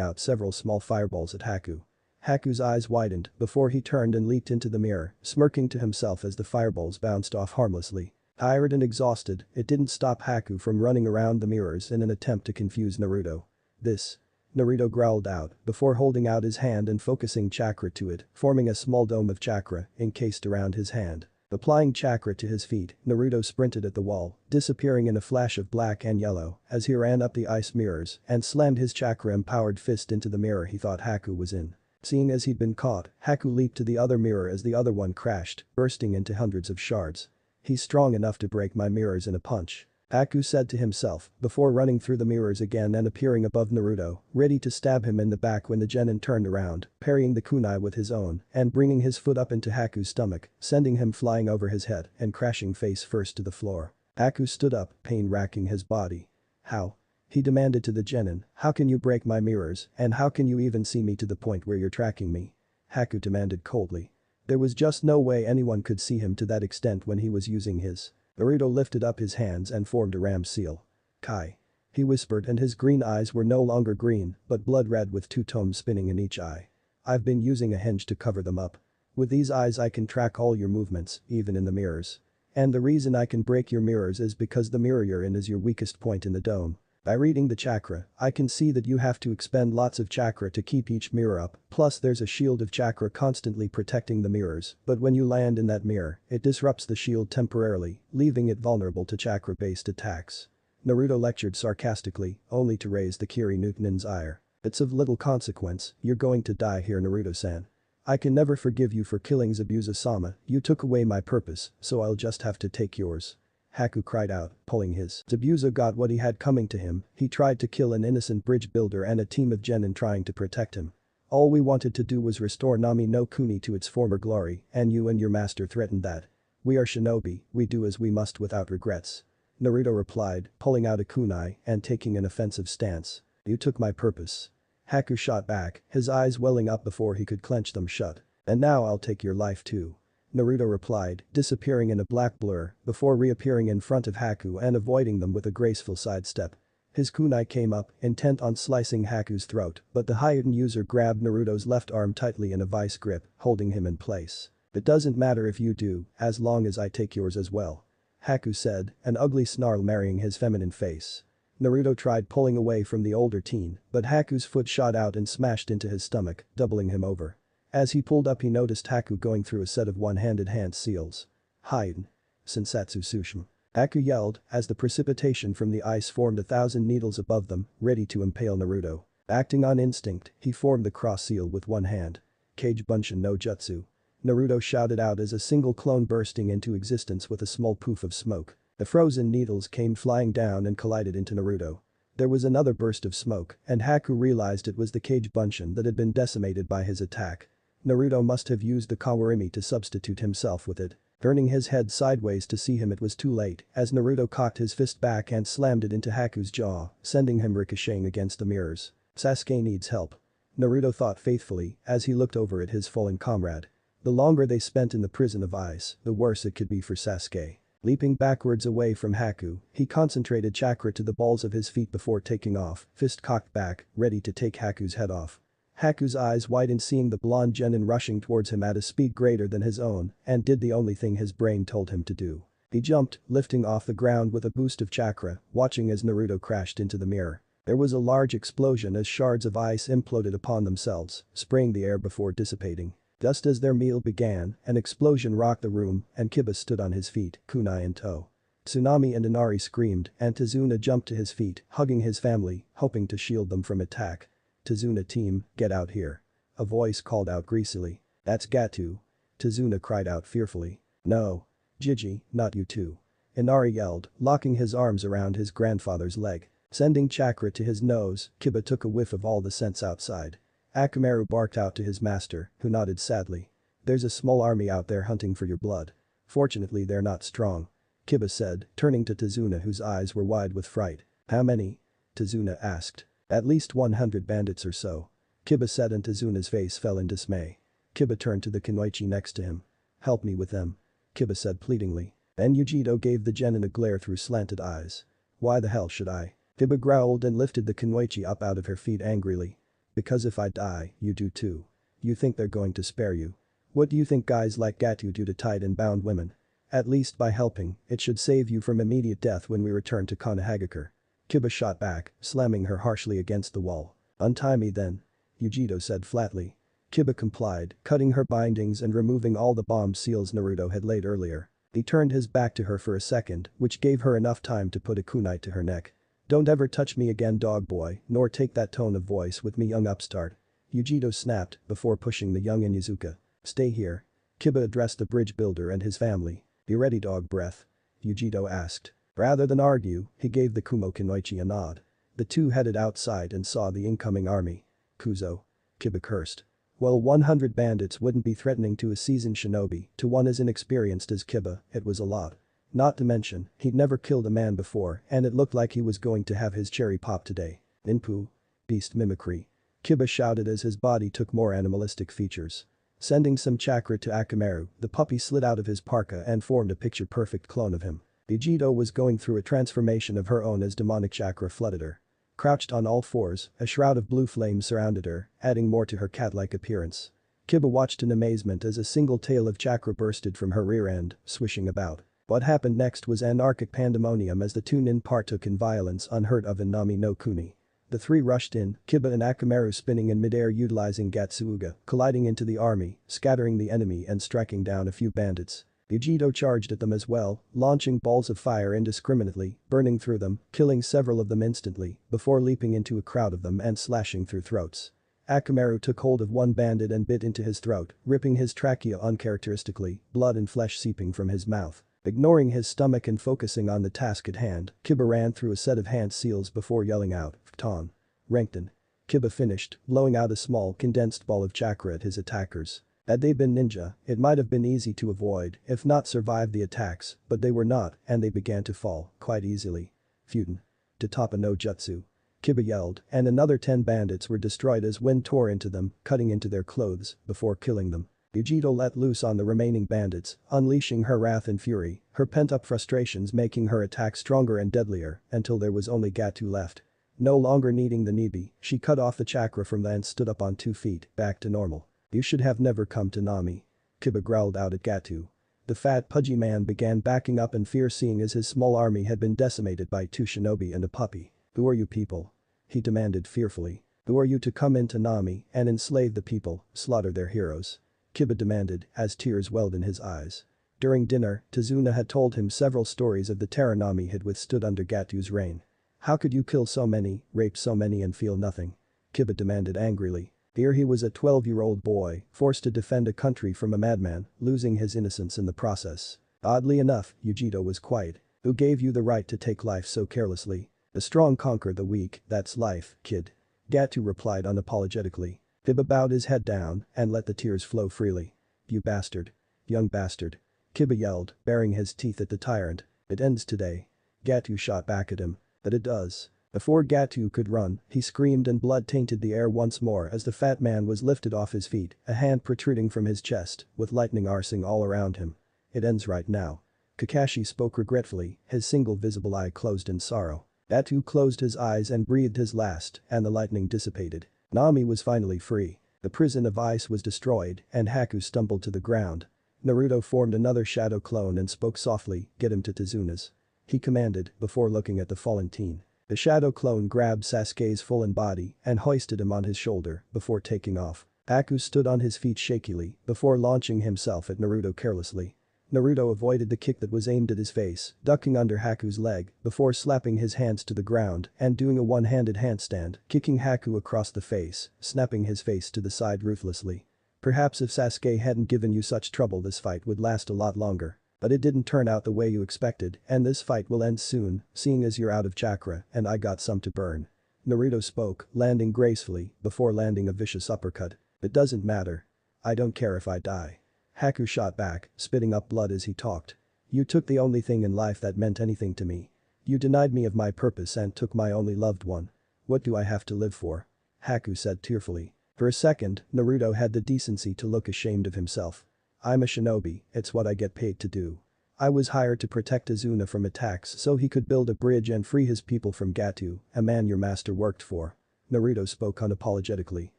out several small fireballs at Haku. Haku's eyes widened before he turned and leaped into the mirror, smirking to himself as the fireballs bounced off harmlessly. Tired and exhausted, it didn't stop Haku from running around the mirrors in an attempt to confuse Naruto. "This," Naruto growled out before holding out his hand and focusing chakra to it, forming a small dome of chakra encased around his hand. Applying chakra to his feet, Naruto sprinted at the wall, disappearing in a flash of black and yellow as he ran up the ice mirrors and slammed his chakra-empowered fist into the mirror he thought Haku was in. Seeing as he'd been caught, Haku leaped to the other mirror as the other one crashed, bursting into hundreds of shards. "He's strong enough to break my mirrors in a punch," Haku said to himself before running through the mirrors again and appearing above Naruto, ready to stab him in the back when the genin turned around, parrying the kunai with his own and bringing his foot up into Haku's stomach, sending him flying over his head and crashing face first to the floor. Haku stood up, pain racking his body. "How?" he demanded to the genin, "how can you break my mirrors and how can you even see me to the point where you're tracking me?" Haku demanded coldly. There was just no way anyone could see him to that extent when he was using his. Naruto lifted up his hands and formed a ram seal. "Kai," he whispered and his green eyes were no longer green but blood red with 2 tomes spinning in each eye. "I've been using a henge to cover them up. With these eyes I can track all your movements, even in the mirrors. And the reason I can break your mirrors is because the mirror you're in is your weakest point in the dome. By reading the chakra, I can see that you have to expend lots of chakra to keep each mirror up, plus there's a shield of chakra constantly protecting the mirrors, but when you land in that mirror, it disrupts the shield temporarily, leaving it vulnerable to chakra-based attacks." Naruto lectured sarcastically, only to raise the Kiri Newton's ire. "It's of little consequence, you're going to die here, Naruto-san. I can never forgive you for killing Zabuza-sama, you took away my purpose, so I'll just have to take yours," Haku cried out, pulling his. Zabuza got what he had coming to him, he tried to kill an innocent bridge builder and a team of genin trying to protect him. "All we wanted to do was restore Nami no Kuni to its former glory, and you and your master threatened that. We are shinobi, we do as we must without regrets," Naruto replied, pulling out a kunai and taking an offensive stance. "You took my purpose." Haku shot back, his eyes welling up before he could clench them shut. "And now I'll take your life too," Naruto replied, disappearing in a black blur before reappearing in front of Haku and avoiding them with a graceful sidestep. His kunai came up, intent on slicing Haku's throat, but the Hyutin user grabbed Naruto's left arm tightly in a vice grip, holding him in place. "It doesn't matter if you do, as long as I take yours as well," Haku said, an ugly snarl marrying his feminine face. Naruto tried pulling away from the older teen, but Haku's foot shot out and smashed into his stomach, doubling him over. As he pulled up he noticed Haku going through a set of one-handed hand seals. "Hyutin. Sensatsu Tsushima," Haku yelled as the precipitation from the ice formed 1,000 needles above them, ready to impale Naruto. Acting on instinct, he formed the cross seal with one hand. "Kage Bunshin no Jutsu," Naruto shouted out as a single clone bursting into existence with a small poof of smoke. The frozen needles came flying down and collided into Naruto. There was another burst of smoke, and Haku realized it was the Kage Bunshin that had been decimated by his attack. Naruto must have used the Kawarimi to substitute himself with it. Turning his head sideways to see him, it was too late, as Naruto cocked his fist back and slammed it into Haku's jaw, sending him ricocheting against the mirrors. "Sasuke needs help," Naruto thought faithfully as he looked over at his fallen comrade. The longer they spent in the prison of ice, the worse it could be for Sasuke. Leaping backwards away from Haku, he concentrated chakra to the balls of his feet before taking off, fist cocked back, ready to take Haku's head off. Haku's eyes widened seeing the blonde genin rushing towards him at a speed greater than his own and did the only thing his brain told him to do. He jumped, lifting off the ground with a boost of chakra, watching as Naruto crashed into the mirror. There was a large explosion as shards of ice imploded upon themselves, spraying the air before dissipating. Just as their meal began, an explosion rocked the room and Kiba stood on his feet, kunai in tow. Tsunami and Inari screamed and Tazuna jumped to his feet, hugging his family, hoping to shield them from attack. "Tazuna team, get out here," a voice called out greasily. "That's Gato," Tazuna cried out fearfully. "No. Gigi, not you too," Inari yelled, locking his arms around his grandfather's leg. Sending chakra to his nose, Kiba took a whiff of all the scents outside. Akamaru barked out to his master, who nodded sadly. "There's a small army out there hunting for your blood. Fortunately they're not strong," Kiba said, turning to Tazuna whose eyes were wide with fright. "How many?" Tazuna asked. "At least 100 bandits or so," Kiba said and Tazuna's face fell in dismay. Kiba turned to the kunoichi next to him. "Help me with them," Kiba said pleadingly. And Yujito gave the genin a glare through slanted eyes. "Why the hell should I?" Kiba growled and lifted the kunoichi up out of her feet angrily. "Because if I die, you do too. You think they're going to spare you? What do you think guys like Gato do to tied and bound women? At least by helping, it should save you from immediate death when we return to Konohagakure." Kiba shot back, slamming her harshly against the wall. "Untie me then," Yujito said flatly. Kiba complied, cutting her bindings and removing all the bomb seals Naruto had laid earlier. He turned his back to her for a second, which gave her enough time to put a kunai to her neck. "Don't ever touch me again, dog boy, nor take that tone of voice with me, young upstart," Yujito snapped before pushing the young Inuzuka. "Stay here." Kiba addressed the bridge builder and his family. "You ready, dog breath?" Yujito asked. Rather than argue, he gave the Kumo kunoichi a nod. The two headed outside and saw the incoming army. "Kuzo," Kiba cursed. Well, 100 bandits wouldn't be threatening to a seasoned shinobi, to one as inexperienced as Kiba, it was a lot. Not to mention, he'd never killed a man before and it looked like he was going to have his cherry pop today. "Ninpu." Beast mimicry. Kiba shouted as his body took more animalistic features. Sending some chakra to Akamaru, the puppy slid out of his parka and formed a picture-perfect clone of him. Yujito was going through a transformation of her own as demonic chakra flooded her. Crouched on all fours, a shroud of blue flame surrounded her, adding more to her cat-like appearance. Kiba watched in amazement as a single tail of chakra bursted from her rear end, swishing about. What happened next was anarchic pandemonium as the two nin partook in violence unheard of in Nami no Kuni. The three rushed in, Kiba and Akamaru spinning in midair utilizing Gatsuga, colliding into the army, scattering the enemy and striking down a few bandits. Yujito charged at them as well, launching balls of fire indiscriminately, burning through them, killing several of them instantly, before leaping into a crowd of them and slashing through throats. Akamaru took hold of one bandit and bit into his throat, ripping his trachea uncharacteristically, blood and flesh seeping from his mouth. Ignoring his stomach and focusing on the task at hand, Kiba ran through a set of hand seals before yelling out, "Fton." Renekton. Kiba finished, blowing out a small condensed ball of chakra at his attackers. Had they been ninja, it might have been easy to avoid, if not survive the attacks, but they were not and they began to fall, quite easily. "Futen. Tatapa no Jutsu." Kiba yelled, and another 10 bandits were destroyed as wind tore into them, cutting into their clothes, before killing them. Vegito let loose on the remaining bandits, unleashing her wrath and fury, her pent-up frustrations making her attack stronger and deadlier until there was only Gatu left. No longer needing the Nibi, she cut off the chakra from that and stood up on 2 feet, back to normal. You should have never come to Nami. Kiba growled out at Gatu. The fat pudgy man began backing up in fear seeing as his small army had been decimated by 2 shinobi and a puppy. Who are you people? He demanded fearfully. Who are you to come into Nami and enslave the people, slaughter their heroes? Kiba demanded as tears welled in his eyes. During dinner, Tazuna had told him several stories of the terror Nami had withstood under Gatu's reign. How could you kill so many, rape so many and feel nothing? Kiba demanded angrily. Here he was a 12-year-old boy, forced to defend a country from a madman, losing his innocence in the process. Oddly enough, Yujito was quiet. Who gave you the right to take life so carelessly? The strong conquer the weak, that's life, kid. Gatu replied unapologetically. Kiba bowed his head down and let the tears flow freely. You bastard. Young bastard. Kiba yelled, baring his teeth at the tyrant. It ends today. Gatu shot back at him. That it does. Before Gatu could run, he screamed and blood tainted the air once more as the fat man was lifted off his feet, a hand protruding from his chest, with lightning arsing all around him. It ends right now. Kakashi spoke regretfully, his single visible eye closed in sorrow. Gatu closed his eyes and breathed his last, and the lightning dissipated. Nami was finally free. The prison of ice was destroyed, and Haku stumbled to the ground. Naruto formed another shadow clone and spoke softly, get him to Tazuna's. He commanded, before looking at the fallen teen. The shadow clone grabbed Sasuke's fallen body and hoisted him on his shoulder before taking off. Haku stood on his feet shakily before launching himself at Naruto carelessly. Naruto avoided the kick that was aimed at his face, ducking under Haku's leg before slapping his hands to the ground and doing a one-handed handstand, kicking Haku across the face, snapping his face to the side ruthlessly. Perhaps if Sasuke hadn't given you such trouble this fight would last a lot longer. But it didn't turn out the way you expected and this fight will end soon, seeing as you're out of chakra and I got some to burn. Naruto spoke, landing gracefully before landing a vicious uppercut. It doesn't matter. I don't care if I die. Haku shot back, spitting up blood as he talked. You took the only thing in life that meant anything to me. You denied me of my purpose and took my only loved one. What do I have to live for? Haku said tearfully. For a second, Naruto had the decency to look ashamed of himself. I'm a shinobi, it's what I get paid to do. I was hired to protect Azuna from attacks so he could build a bridge and free his people from Gatu, a man your master worked for. Naruto spoke unapologetically.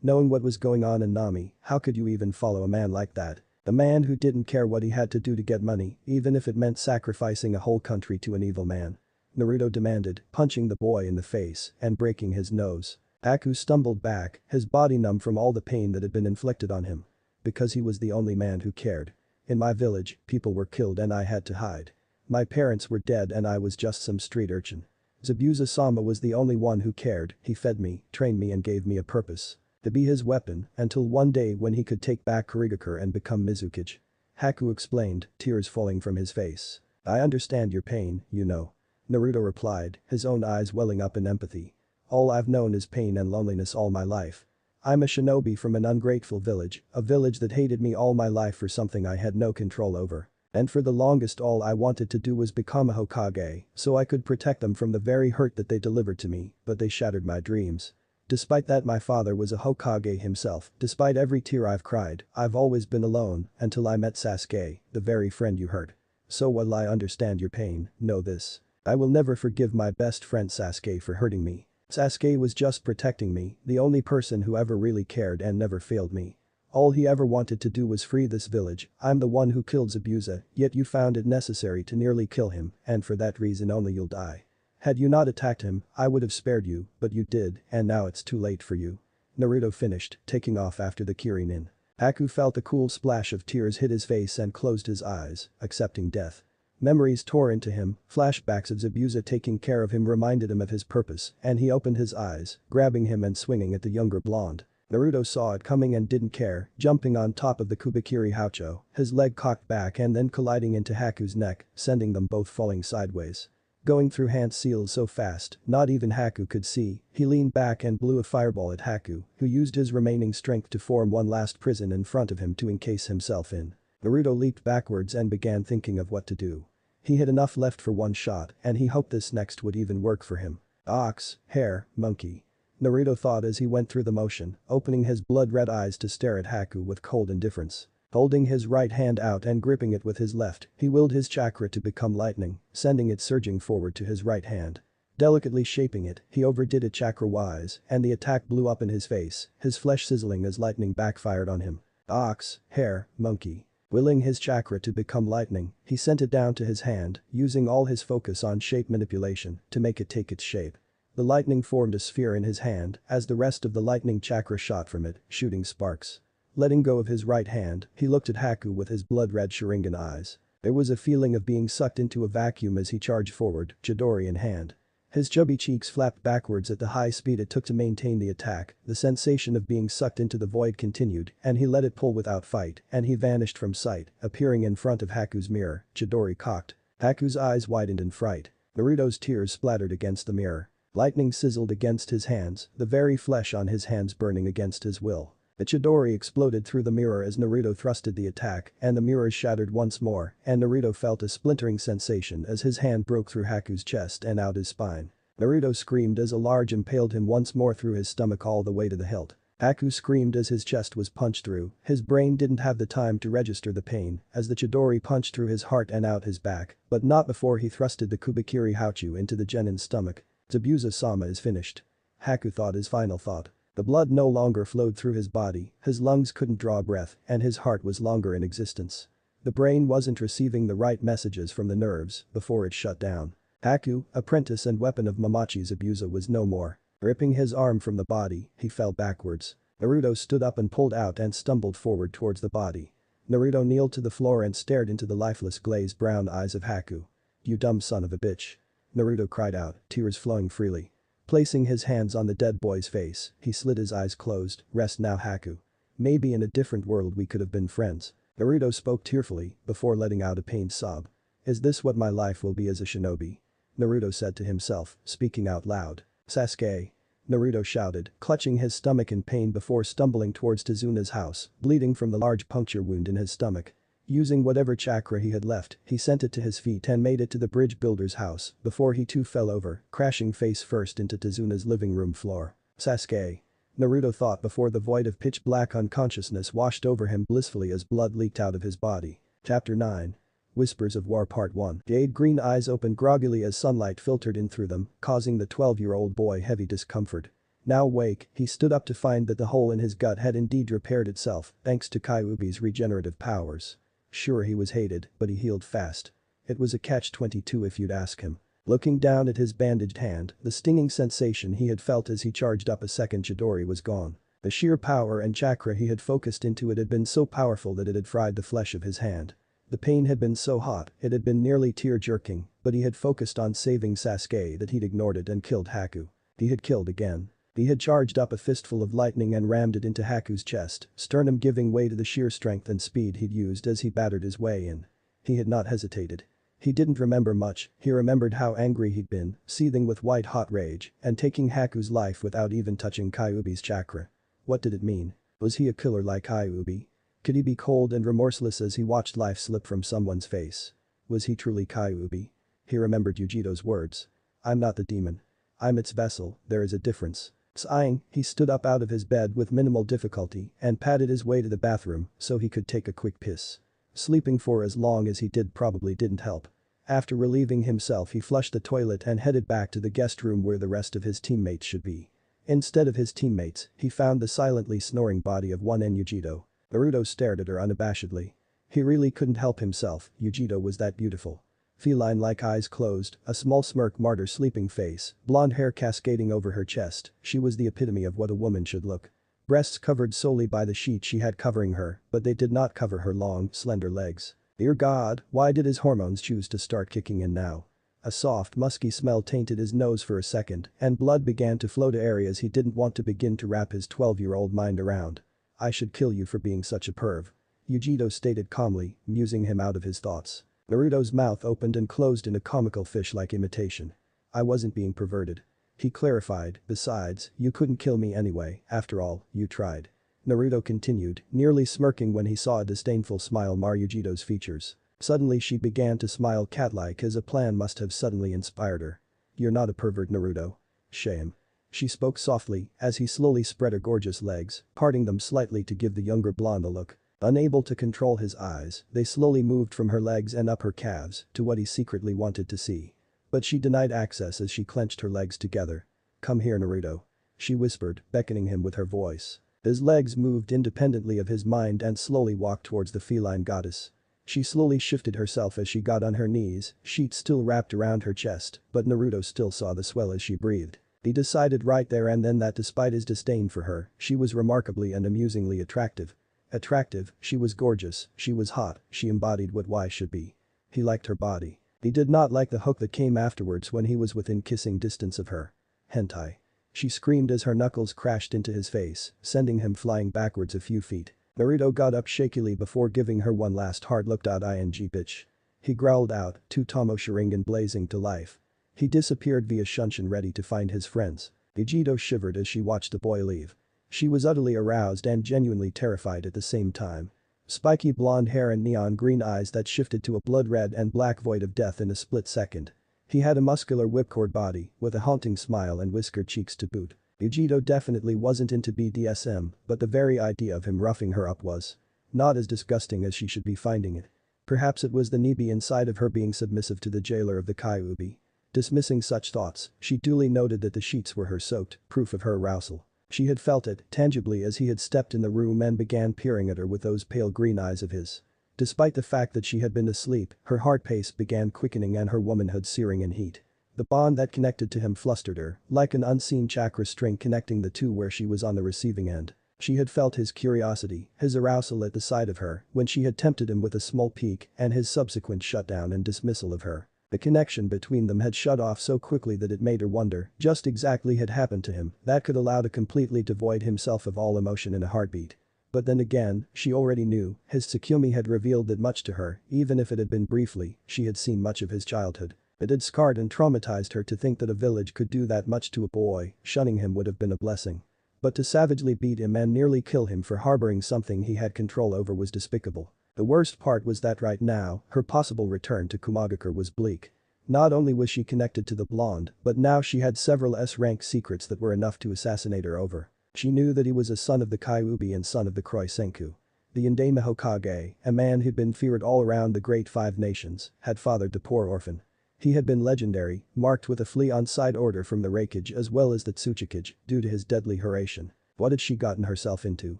Knowing what was going on in Nami, how could you even follow a man like that? The man who didn't care what he had to do to get money, even if it meant sacrificing a whole country to an evil man. Naruto demanded, punching the boy in the face and breaking his nose. Haku stumbled back, his body numb from all the pain that had been inflicted on him. Because he was the only man who cared. In my village, people were killed and I had to hide. My parents were dead and I was just some street urchin. Zabuza-sama was the only one who cared, he fed me, trained me and gave me a purpose. To be his weapon, until one day when he could take back Kurigakure and become Mizukage. Haku explained, tears falling from his face. I understand your pain, you know. Naruto replied, his own eyes welling up in empathy. All I've known is pain and loneliness all my life. I'm a shinobi from an ungrateful village, a village that hated me all my life for something I had no control over. And for the longest all I wanted to do was become a Hokage, so I could protect them from the very hurt that they delivered to me, but they shattered my dreams. Despite that my father was a Hokage himself, despite every tear I've cried, I've always been alone, until I met Sasuke, the very friend you hurt. So while I understand your pain, know this. I will never forgive my best friend Sasuke for hurting me. Sasuke was just protecting me, the only person who ever really cared and never failed me. All he ever wanted to do was free this village. I'm the one who killed Zabuza, yet you found it necessary to nearly kill him, and for that reason only you'll die. Had you not attacked him, I would have spared you, but you did, and now it's too late for you. Naruto finished, taking off after the Kirin. Haku felt a cool splash of tears hit his face and closed his eyes, accepting death. Memories tore into him, flashbacks of Zabuza taking care of him reminded him of his purpose, and he opened his eyes, grabbing him and swinging at the younger blonde. Naruto saw it coming and didn't care, jumping on top of the Kubikiri Haucho, his leg cocked back and then colliding into Haku's neck, sending them both falling sideways. Going through hand seals so fast, not even Haku could see, he leaned back and blew a fireball at Haku, who used his remaining strength to form one last prison in front of him to encase himself in. Naruto leaped backwards and began thinking of what to do. He had enough left for one shot, and he hoped this next would even work for him. Ox, hare, monkey. Naruto thought as he went through the motion, opening his blood-red eyes to stare at Haku with cold indifference. Holding his right hand out and gripping it with his left, he willed his chakra to become lightning, sending it surging forward to his right hand. Delicately shaping it, he overdid it chakra-wise, and the attack blew up in his face, his flesh sizzling as lightning backfired on him. Ox, hare, monkey. Willing his chakra to become lightning, he sent it down to his hand, using all his focus on shape manipulation to make it take its shape. The lightning formed a sphere in his hand as the rest of the lightning chakra shot from it, shooting sparks. Letting go of his right hand, he looked at Haku with his blood-red Sharingan eyes. There was a feeling of being sucked into a vacuum as he charged forward, Chidori in hand. His chubby cheeks flapped backwards at the high speed it took to maintain the attack, the sensation of being sucked into the void continued, and he let it pull without fight, and he vanished from sight, appearing in front of Haku's mirror, Chidori cocked. Haku's eyes widened in fright. Naruto's tears splattered against the mirror. Lightning sizzled against his hands, the very flesh on his hands burning against his will. The Chidori exploded through the mirror as Naruto thrusted the attack, and the mirror shattered once more, and Naruto felt a splintering sensation as his hand broke through Haku's chest and out his spine. Naruto screamed as a large impaled him once more through his stomach all the way to the hilt. Haku screamed as his chest was punched through, his brain didn't have the time to register the pain as the Chidori punched through his heart and out his back, but not before he thrusted the Kubikiri Hauchu into the Genin's stomach. Zabuza-sama is finished. Haku thought his final thought. The blood no longer flowed through his body, his lungs couldn't draw breath, and his heart was longer in existence. The brain wasn't receiving the right messages from the nerves before it shut down. Haku, apprentice and weapon of Mamachi Zabuza was no more. Ripping his arm from the body, he fell backwards. Naruto stood up and pulled out and stumbled forward towards the body. Naruto kneeled to the floor and stared into the lifeless glazed brown eyes of Haku. "You dumb son of a bitch." Naruto cried out, tears flowing freely. Placing his hands on the dead boy's face, he slid his eyes closed. "Rest now, Haku. Maybe in a different world we could have been friends." Naruto spoke tearfully before letting out a pained sob. "Is this what my life will be as a shinobi?" Naruto said to himself, speaking out loud. "Sasuke." Naruto shouted, clutching his stomach in pain before stumbling towards Tazuna's house, bleeding from the large puncture wound in his stomach. Using whatever chakra he had left, he sent it to his feet and made it to the bridge builder's house before he too fell over, crashing face first into Tazuna's living room floor. "Sasuke." Naruto thought before the void of pitch black unconsciousness washed over him blissfully as blood leaked out of his body. Chapter 9. Whispers of War Part 1. Jade green eyes opened groggily as sunlight filtered in through them, causing the 12-year-old boy heavy discomfort. Now awake, he stood up to find that the hole in his gut had indeed repaired itself, thanks to Kyuubi's regenerative powers. Sure, he was hated, but he healed fast. It was a catch-22 if you'd ask him. Looking down at his bandaged hand, the stinging sensation he had felt as he charged up a second Chidori was gone. The sheer power and chakra he had focused into it had been so powerful that it had fried the flesh of his hand. The pain had been so hot, it had been nearly tear-jerking, but he had focused on saving Sasuke that he'd ignored it and killed Haku. He had killed again. He had charged up a fistful of lightning and rammed it into Haku's chest, sternum giving way to the sheer strength and speed he'd used as he battered his way in. He had not hesitated. He didn't remember much, he remembered how angry he'd been, seething with white-hot rage, and taking Haku's life without even touching Kyuubi's chakra. What did it mean? Was he a killer like Kyuubi? Could he be cold and remorseless as he watched life slip from someone's face? Was he truly Kyuubi? He remembered Yujito's words. "I'm not the demon. I'm its vessel, there is a difference." Sighing, he stood up out of his bed with minimal difficulty and padded his way to the bathroom so he could take a quick piss. Sleeping for as long as he did probably didn't help. After relieving himself he flushed the toilet and headed back to the guest room where the rest of his teammates should be. Instead of his teammates, he found the silently snoring body of one Yujito. Naruto stared at her unabashedly. He really couldn't help himself, Yujito was that beautiful. Feline-like eyes closed, a small smirk marred her sleeping face, blonde hair cascading over her chest, she was the epitome of what a woman should look. Breasts covered solely by the sheet she had covering her, but they did not cover her long, slender legs. Dear God, why did his hormones choose to start kicking in now? A soft, musky smell tainted his nose for a second, and blood began to flow to areas he didn't want to begin to wrap his 12-year-old mind around. "I should kill you for being such a perv," Yujito stated calmly, musing him out of his thoughts. Naruto's mouth opened and closed in a comical fish-like imitation. "I wasn't being perverted," he clarified, "besides, you couldn't kill me anyway, after all, you tried." Naruto continued, nearly smirking when he saw a disdainful smile mar Yujito's features. Suddenly she began to smile cat-like as a plan must have suddenly inspired her. "You're not a pervert, Naruto. Shame." She spoke softly as he slowly spread her gorgeous legs, parting them slightly to give the younger blonde a look. Unable to control his eyes, they slowly moved from her legs and up her calves to what he secretly wanted to see. But she denied access as she clenched her legs together. "Come here, Naruto," she whispered, beckoning him with her voice. His legs moved independently of his mind and slowly walked towards the feline goddess. She slowly shifted herself as she got on her knees, sheets still wrapped around her chest, but Naruto still saw the swell as she breathed. He decided right there and then that despite his disdain for her, she was remarkably and amusingly attractive. Attractive, she was gorgeous, she was hot, she embodied what Y should be. He liked her body. He did not like the hook that came afterwards when he was within kissing distance of her. Hentai. She screamed as her knuckles crashed into his face, sending him flying backwards a few feet. Naruto got up shakily before giving her one last hard look. Ing bitch. He growled out, Tomo Sharingan blazing to life. He disappeared via Shunshin ready to find his friends. Vegito shivered as she watched the boy leave. She was utterly aroused and genuinely terrified at the same time. Spiky blonde hair and neon green eyes that shifted to a blood red and black void of death in a split second. He had a muscular whipcord body, with a haunting smile and whiskered cheeks to boot. Vegito definitely wasn't into BDSM, but the very idea of him roughing her up was not as disgusting as she should be finding it. Perhaps it was the Nibi inside of her being submissive to the jailer of the Kyuubi. Dismissing such thoughts, she duly noted that the sheets were her soaked, proof of her arousal. She had felt it, tangibly as he had stepped in the room and began peering at her with those pale green eyes of his. Despite the fact that she had been asleep, her heart pace began quickening and her womanhood searing in heat. The bond that connected to him flustered her, like an unseen chakra string connecting the two where she was on the receiving end. She had felt his curiosity, his arousal at the sight of her, when she had tempted him with a small peek, and his subsequent shutdown and dismissal of her. The connection between them had shut off so quickly that it made her wonder just exactly had happened to him that could allow to completely devoid himself of all emotion in a heartbeat. But then again, she already knew, his Tsukumi had revealed that much to her, even if it had been briefly, she had seen much of his childhood. It had scarred and traumatized her to think that a village could do that much to a boy, shunning him would have been a blessing. But to savagely beat him and nearly kill him for harboring something he had control over was despicable. The worst part was that right now, her possible return to Kumagakure was bleak. Not only was she connected to the blonde, but now she had several S-rank secrets that were enough to assassinate her over. She knew that he was a son of the Kyuubi and son of the Kuroi Senku. The Indama Hokage, a man who'd been feared all around the Great Five Nations, had fathered the poor orphan. He had been legendary, marked with a flea on side order from the Raikage as well as the Tsuchikage, due to his deadly Hiraishin. What had she gotten herself into?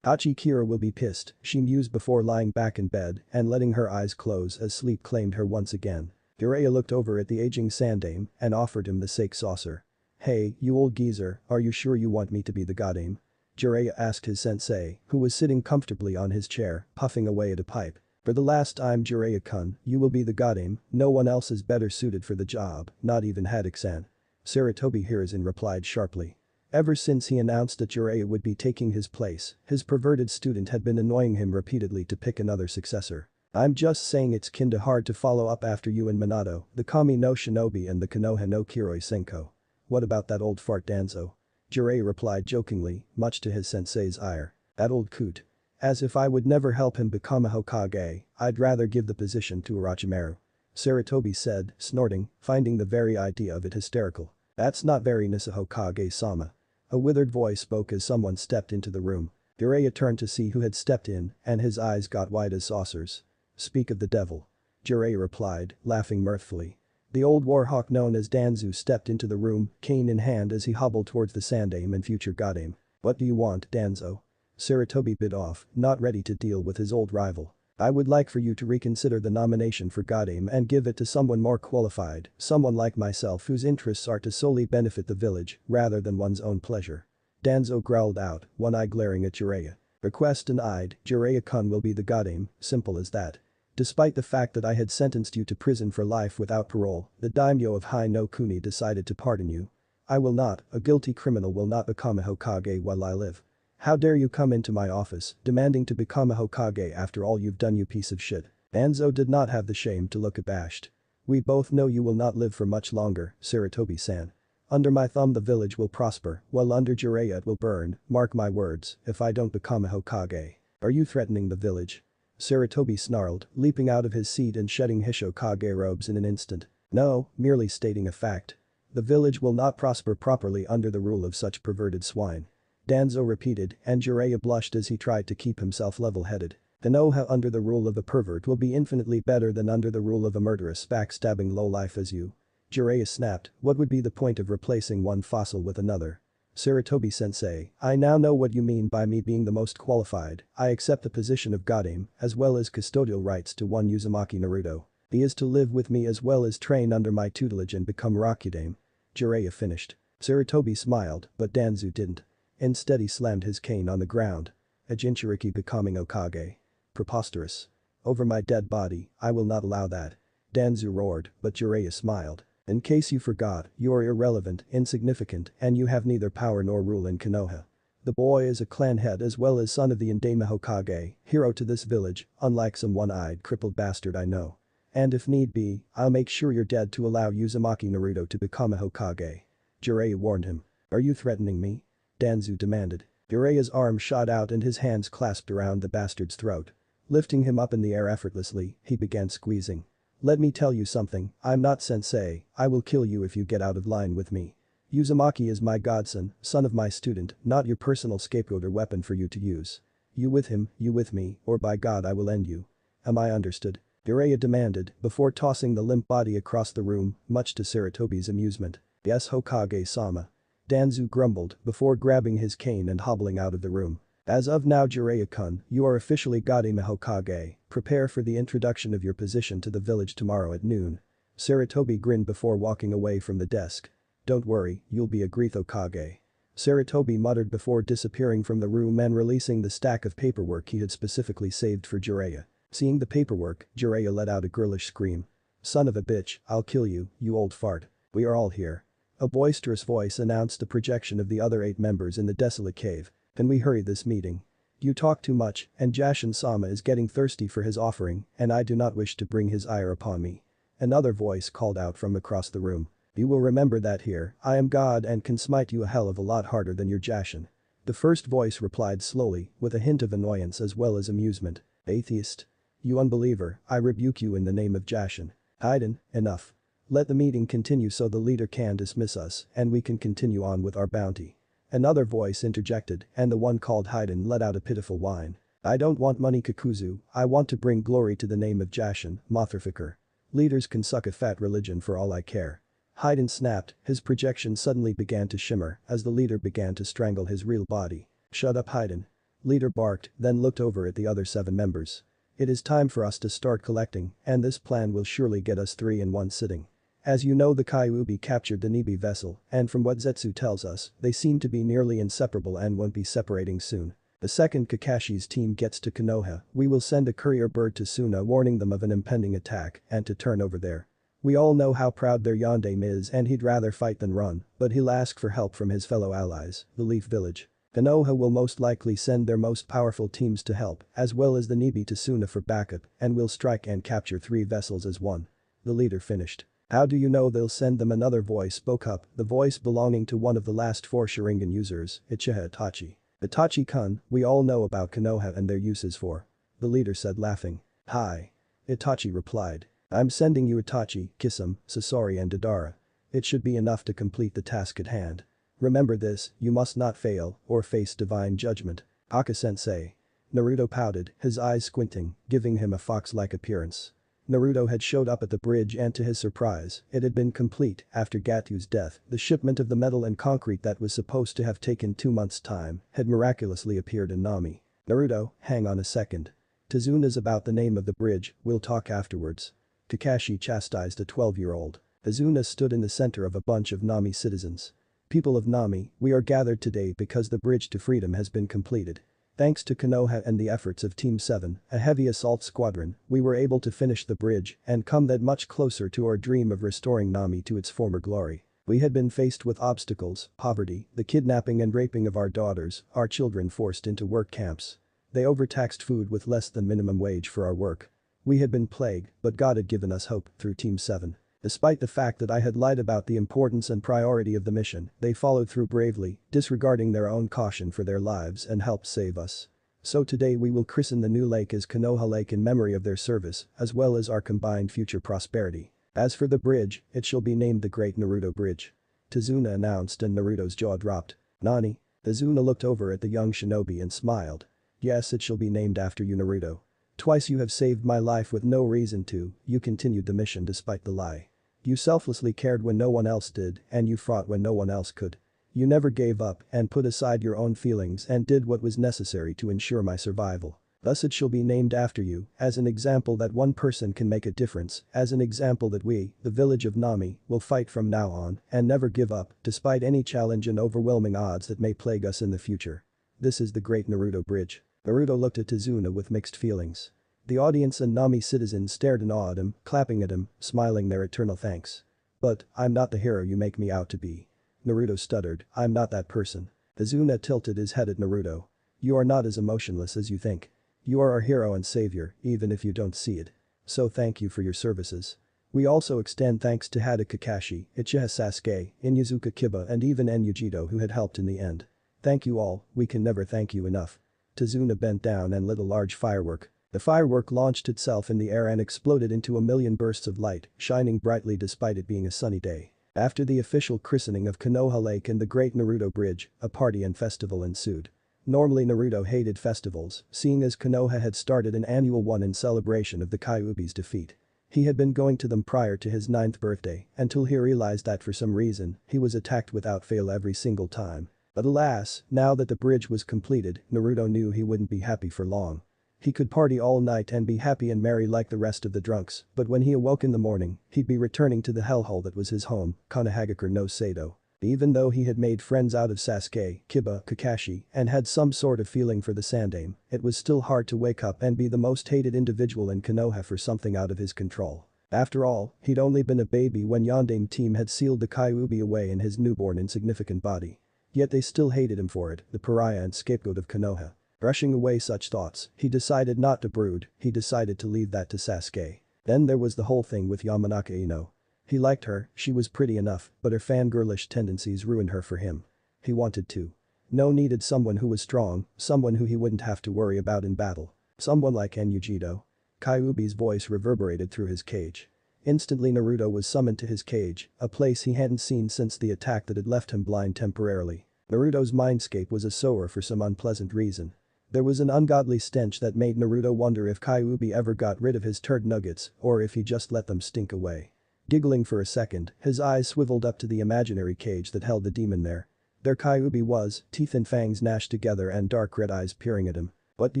Hachikira will be pissed, she mused before lying back in bed and letting her eyes close as sleep claimed her once again. Jiraiya looked over at the aging Sandaime and offered him the sake saucer. "Hey, you old geezer, are you sure you want me to be the goddamn?" Jiraiya asked his sensei, who was sitting comfortably on his chair, puffing away at a pipe. "For the last time, Jiraiya-kun, you will be the goddamn, no one else is better suited for the job, not even Haddock-san." Sarutobi Hiruzen replied sharply. Ever since he announced that Jiraiya would be taking his place, his perverted student had been annoying him repeatedly to pick another successor. "I'm just saying it's kinda hard to follow up after you and Minato, the Kami no Shinobi and the Konoha no Kiroi Senko. What about that old fart Danzo?" Jiraiya replied jokingly, much to his sensei's ire. "That old coot. As if I would never help him become a Hokage, I'd rather give the position to Orochimaru." Sarutobi said, snorting, finding the very idea of it hysterical. "That's not very nice Hokage-sama." A withered voice spoke as someone stepped into the room. Jiraiya turned to see who had stepped in, and his eyes got wide as saucers. "Speak of the devil." Jiraiya replied, laughing mirthfully. The old warhawk known as Danzo stepped into the room, cane in hand as he hobbled towards the Sandaime and future goddamn. "What do you want, Danzo?" Sarutobi bit off, not ready to deal with his old rival. "I would like for you to reconsider the nomination for goddamn and give it to someone more qualified, someone like myself whose interests are to solely benefit the village, rather than one's own pleasure." Danzo growled out, one eye glaring at Jiraiya. "Request denied, Jiraiya-kun will be the goddamn, simple as that. Despite the fact that I had sentenced you to prison for life without parole, the daimyo of Hai no Kuni decided to pardon you. I will not, a guilty criminal will not become a Hokage while I live. How dare you come into my office, demanding to become a Hokage after all you've done, you piece of shit." Danzo did not have the shame to look abashed. "We both know you will not live for much longer, Sarutobi-san. Under my thumb the village will prosper, while under Jiraiya it will burn, mark my words, if I don't become a Hokage. Are you threatening the village?" Sarutobi snarled, leaping out of his seat and shedding Hishokage robes in an instant. "No, merely stating a fact. The village will not prosper properly under the rule of such perverted swine." Danzo repeated, and Jiraiya blushed as he tried to keep himself level-headed. Konoha under the rule of a pervert will be infinitely better than under the rule of a murderous backstabbing lowlife as you. Jiraiya snapped, what would be the point of replacing one fossil with another? Sarutobi-sensei, I now know what you mean by me being the most qualified. I accept the position of Godame, as well as custodial rights to one Uzumaki Naruto. He is to live with me as well as train under my tutelage and become Rakudame. Jiraiya finished. Sarutobi smiled, but Danzo didn't. Instead he slammed his cane on the ground. A Jinchuriki becoming Hokage. Preposterous. Over my dead body, I will not allow that. Danzo roared, but Jiraiya smiled. In case you forgot, you are irrelevant, insignificant, and you have neither power nor rule in Konoha. The boy is a clan head as well as son of the Indama Hokage, hero to this village, unlike some one-eyed crippled bastard I know. And if need be, I'll make sure you're dead to allow Uzumaki Naruto to become a Hokage. Jiraiya warned him. Are you threatening me? Danzo demanded. Jiraiya's arm shot out and his hands clasped around the bastard's throat. Lifting him up in the air effortlessly, he began squeezing. Let me tell you something, I'm not sensei, I will kill you if you get out of line with me. Uzumaki is my godson, son of my student, not your personal scapegoat or weapon for you to use. You with him, you with me, or by God I will end you. Am I understood? Jiraiya demanded, before tossing the limp body across the room, much to Sarutobi's amusement. Yes Hokage-sama. Danzo grumbled, before grabbing his cane and hobbling out of the room. As of now Jiraiya-kun, you are officially Godame Hokage, prepare for the introduction of your position to the village tomorrow at noon. Sarutobi grinned before walking away from the desk. Don't worry, you'll be a Great Hokage. Sarutobi muttered before disappearing from the room and releasing the stack of paperwork he had specifically saved for Jiraiya. Seeing the paperwork, Jiraiya let out a girlish scream. Son of a bitch, I'll kill you, you old fart. We are all here. A boisterous voice announced the projection of the other 8 members in the desolate cave. Can we hurry this meeting? You talk too much, and Jashin-sama is getting thirsty for his offering, and I do not wish to bring his ire upon me. Another voice called out from across the room. You will remember that here, I am God and can smite you a hell of a lot harder than your Jashin. The first voice replied slowly, with a hint of annoyance as well as amusement. Atheist. You unbeliever, I rebuke you in the name of Jashin. Haiden, enough. Let the meeting continue so the leader can dismiss us and we can continue on with our bounty. Another voice interjected and the one called Haiden let out a pitiful whine. I don't want money Kakuzu, I want to bring glory to the name of Jashin, motherfucker. Leaders can suck a fat religion for all I care. Haiden snapped, his projection suddenly began to shimmer as the leader began to strangle his real body. Shut up Haiden. Leader barked, then looked over at the other 7 members. It is time for us to start collecting, and this plan will surely get us 3 in one sitting. As you know the Kyuubi captured the Nibi vessel, and from what Zetsu tells us, they seem to be nearly inseparable and won't be separating soon. The second Kakashi's team gets to Konoha, we will send a courier bird to Suna warning them of an impending attack and to turn over there. We all know how proud their Yondaime is and he'd rather fight than run, but he'll ask for help from his fellow allies, the Leaf Village. Konoha will most likely send their most powerful teams to help, as well as the Nibi to Suna for backup, and will strike and capture 3 vessels as one. The leader finished. How do you know they'll send them? Another voice spoke up, the voice belonging to one of the last 4 Sharingan users, Uchiha Itachi. Itachi-kun, we all know about Konoha and their uses for. The leader said laughing. Hi. Itachi replied. I'm sending you Itachi, Kisame, Sasori and Deidara. It should be enough to complete the task at hand. Remember this, you must not fail or face divine judgment. Aka-sensei. Naruto pouted, his eyes squinting, giving him a fox-like appearance. Naruto had showed up at the bridge and to his surprise, it had been complete after Gatu's death. The shipment of the metal and concrete that was supposed to have taken 2 months' time had miraculously appeared in Nami. Naruto, hang on a second. Tazuna's about the name of the bridge, we'll talk afterwards. Kakashi chastised a 12-year-old. Azuna stood in the center of a bunch of Nami citizens. People of Nami, we are gathered today because the bridge to freedom has been completed. Thanks to Konoha and the efforts of Team 7, a heavy assault squadron, we were able to finish the bridge and come that much closer to our dream of restoring Nami to its former glory. We had been faced with obstacles, poverty, the kidnapping and raping of our daughters, our children forced into work camps. They overtaxed food with less than minimum wage for our work. We had been plagued, but God had given us hope through Team 7. Despite the fact that I had lied about the importance and priority of the mission, they followed through bravely, disregarding their own caution for their lives and helped save us. So today we will christen the new lake as Konoha Lake in memory of their service, as well as our combined future prosperity. As for the bridge, it shall be named the Great Naruto Bridge. Tazuna announced and Naruto's jaw dropped. Nani? Tazuna looked over at the young shinobi and smiled. Yes, it shall be named after you Naruto. Twice you have saved my life with no reason to, you continued the mission despite the lie. You selflessly cared when no one else did, and you fought when no one else could. You never gave up and put aside your own feelings and did what was necessary to ensure my survival. Thus it shall be named after you, as an example that one person can make a difference, as an example that we, the village of Nami, will fight from now on and never give up, despite any challenge and overwhelming odds that may plague us in the future. This is the Great Naruto Bridge. Naruto looked at Tazuna with mixed feelings. The audience and Nami citizens stared in awe at him, clapping at him, smiling their eternal thanks. But, I'm not the hero you make me out to be. Naruto stuttered, I'm not that person. Tazuna tilted his head at Naruto. You are not as emotionless as you think. You are our hero and savior, even if you don't see it. So thank you for your services. We also extend thanks to Hada Kakashi, Uchiha Sasuke, Inuzuka Kiba and even Enyujito who had helped in the end. Thank you all, we can never thank you enough. Tazuna bent down and lit a large firework. The firework launched itself in the air and exploded into a million bursts of light, shining brightly despite it being a sunny day. After the official christening of Konoha Lake and the Great Naruto Bridge, a party and festival ensued. Normally Naruto hated festivals, seeing as Konoha had started an annual one in celebration of the Kyuubi's defeat. He had been going to them prior to his 9th birthday, until he realized that for some reason, he was attacked without fail every single time. But alas, now that the bridge was completed, Naruto knew he wouldn't be happy for long. He could party all night and be happy and merry like the rest of the drunks, but when he awoke in the morning, he'd be returning to the hellhole that was his home, Konohagakure no Sado. Even though he had made friends out of Sasuke, Kiba, Kakashi, and had some sort of feeling for the Sandaime, it was still hard to wake up and be the most hated individual in Konoha for something out of his control. After all, he'd only been a baby when Yondaime team had sealed the Kyuubi away in his newborn insignificant body. Yet they still hated him for it, the pariah and scapegoat of Konoha. Brushing away such thoughts, he decided not to brood, he decided to leave that to Sasuke. Then there was the whole thing with Yamanaka Ino. He liked her, she was pretty enough, but her fangirlish tendencies ruined her for him. He wanted to. No needed someone who was strong, someone who he wouldn't have to worry about in battle. Someone like Enyujito. Kyuubi's voice reverberated through his cage. Instantly Naruto was summoned to his cage, a place he hadn't seen since the attack that had left him blind temporarily. Naruto's mindscape was a sore for some unpleasant reason. There was an ungodly stench that made Naruto wonder if Kyuubi ever got rid of his turd nuggets or if he just let them stink away. Giggling for a second, his eyes swiveled up to the imaginary cage that held the demon there. There Kyuubi was, teeth and fangs gnashed together and dark red eyes peering at him. What do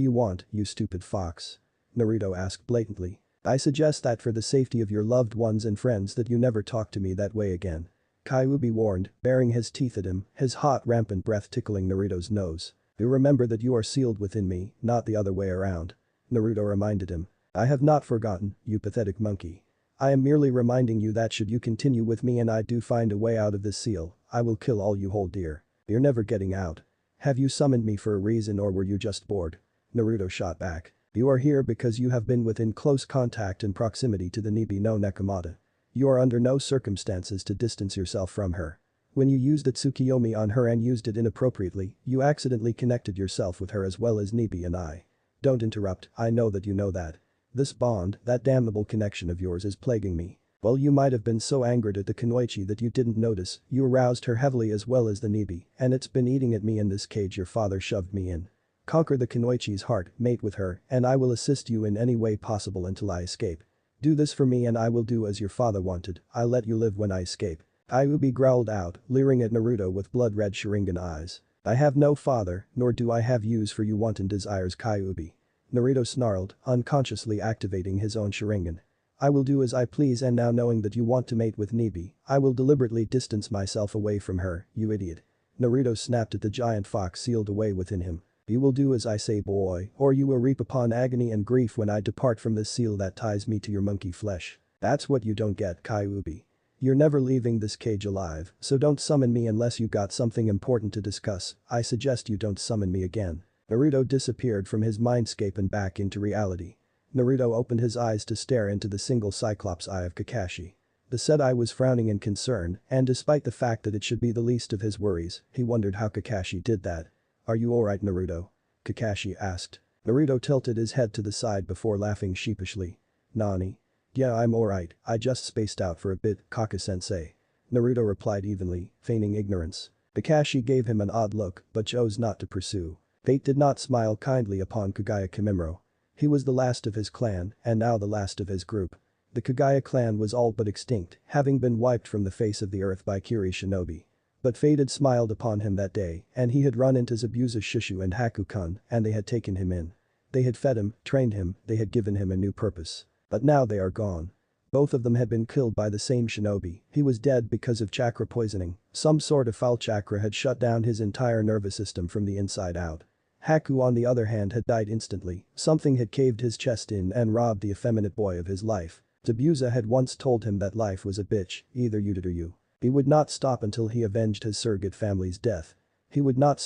you want, you stupid fox? Naruto asked blatantly. I suggest that for the safety of your loved ones and friends that you never talk to me that way again. Kyuubi warned, baring his teeth at him, his hot rampant breath tickling Naruto's nose. You remember that you are sealed within me, not the other way around. Naruto reminded him. I have not forgotten, you pathetic monkey. I am merely reminding you that should you continue with me and I do find a way out of this seal, I will kill all you hold dear. You're never getting out. Have you summoned me for a reason or were you just bored? Naruto shot back. You are here because you have been within close contact and proximity to the Nibi no Nekomata. You are under no circumstances to distance yourself from her. When you used the Tsukiyomi on her and used it inappropriately, you accidentally connected yourself with her as well as Nibi and I. Don't interrupt, I know that you know that. This bond, that damnable connection of yours is plaguing me. Well, you might have been so angered at the Kunoichi that you didn't notice, you aroused her heavily as well as the Nibi, and it's been eating at me in this cage your father shoved me in. Conquer the Kunoichi's heart, mate with her, and I will assist you in any way possible until I escape. Do this for me and I will do as your father wanted, I'll let you live when I escape. Kyuubi growled out, leering at Naruto with blood-red Sharingan eyes. I have no father, nor do I have use for you wanton desires Kyuubi. Naruto snarled, unconsciously activating his own Sharingan. I will do as I please and now knowing that you want to mate with Nibi, I will deliberately distance myself away from her, you idiot. Naruto snapped at the giant fox sealed away within him. You will do as I say boy, or you will reap upon agony and grief when I depart from this seal that ties me to your monkey flesh. That's what you don't get, Kyuubi. You're never leaving this cage alive, so don't summon me unless you got something important to discuss, I suggest you don't summon me again. Naruto disappeared from his mindscape and back into reality. Naruto opened his eyes to stare into the single Cyclops eye of Kakashi. The said eye was frowning in concern, and despite the fact that it should be the least of his worries, he wondered how Kakashi did that. Are you alright Naruto? Kakashi asked. Naruto tilted his head to the side before laughing sheepishly. Nani? Yeah, I'm alright, I just spaced out for a bit, Kaka-sensei. Naruto replied evenly, feigning ignorance. Kakashi gave him an odd look, but chose not to pursue. Fate did not smile kindly upon Kagaya Kimimaro. He was the last of his clan and now the last of his group. The Kagaya clan was all but extinct, having been wiped from the face of the earth by Kiri Shinobi. But fate had smiled upon him that day and he had run into Zabuza Shishu and Haku-kun and they had taken him in. They had fed him, trained him, they had given him a new purpose. But now they are gone. Both of them had been killed by the same shinobi. He was dead because of chakra poisoning. Some sort of foul chakra had shut down his entire nervous system from the inside out. Haku on the other hand had died instantly. Something had caved his chest in and robbed the effeminate boy of his life. Zabuza had once told him that life was a bitch, either you did or you. He would not stop until he avenged his surrogate family's death. He would not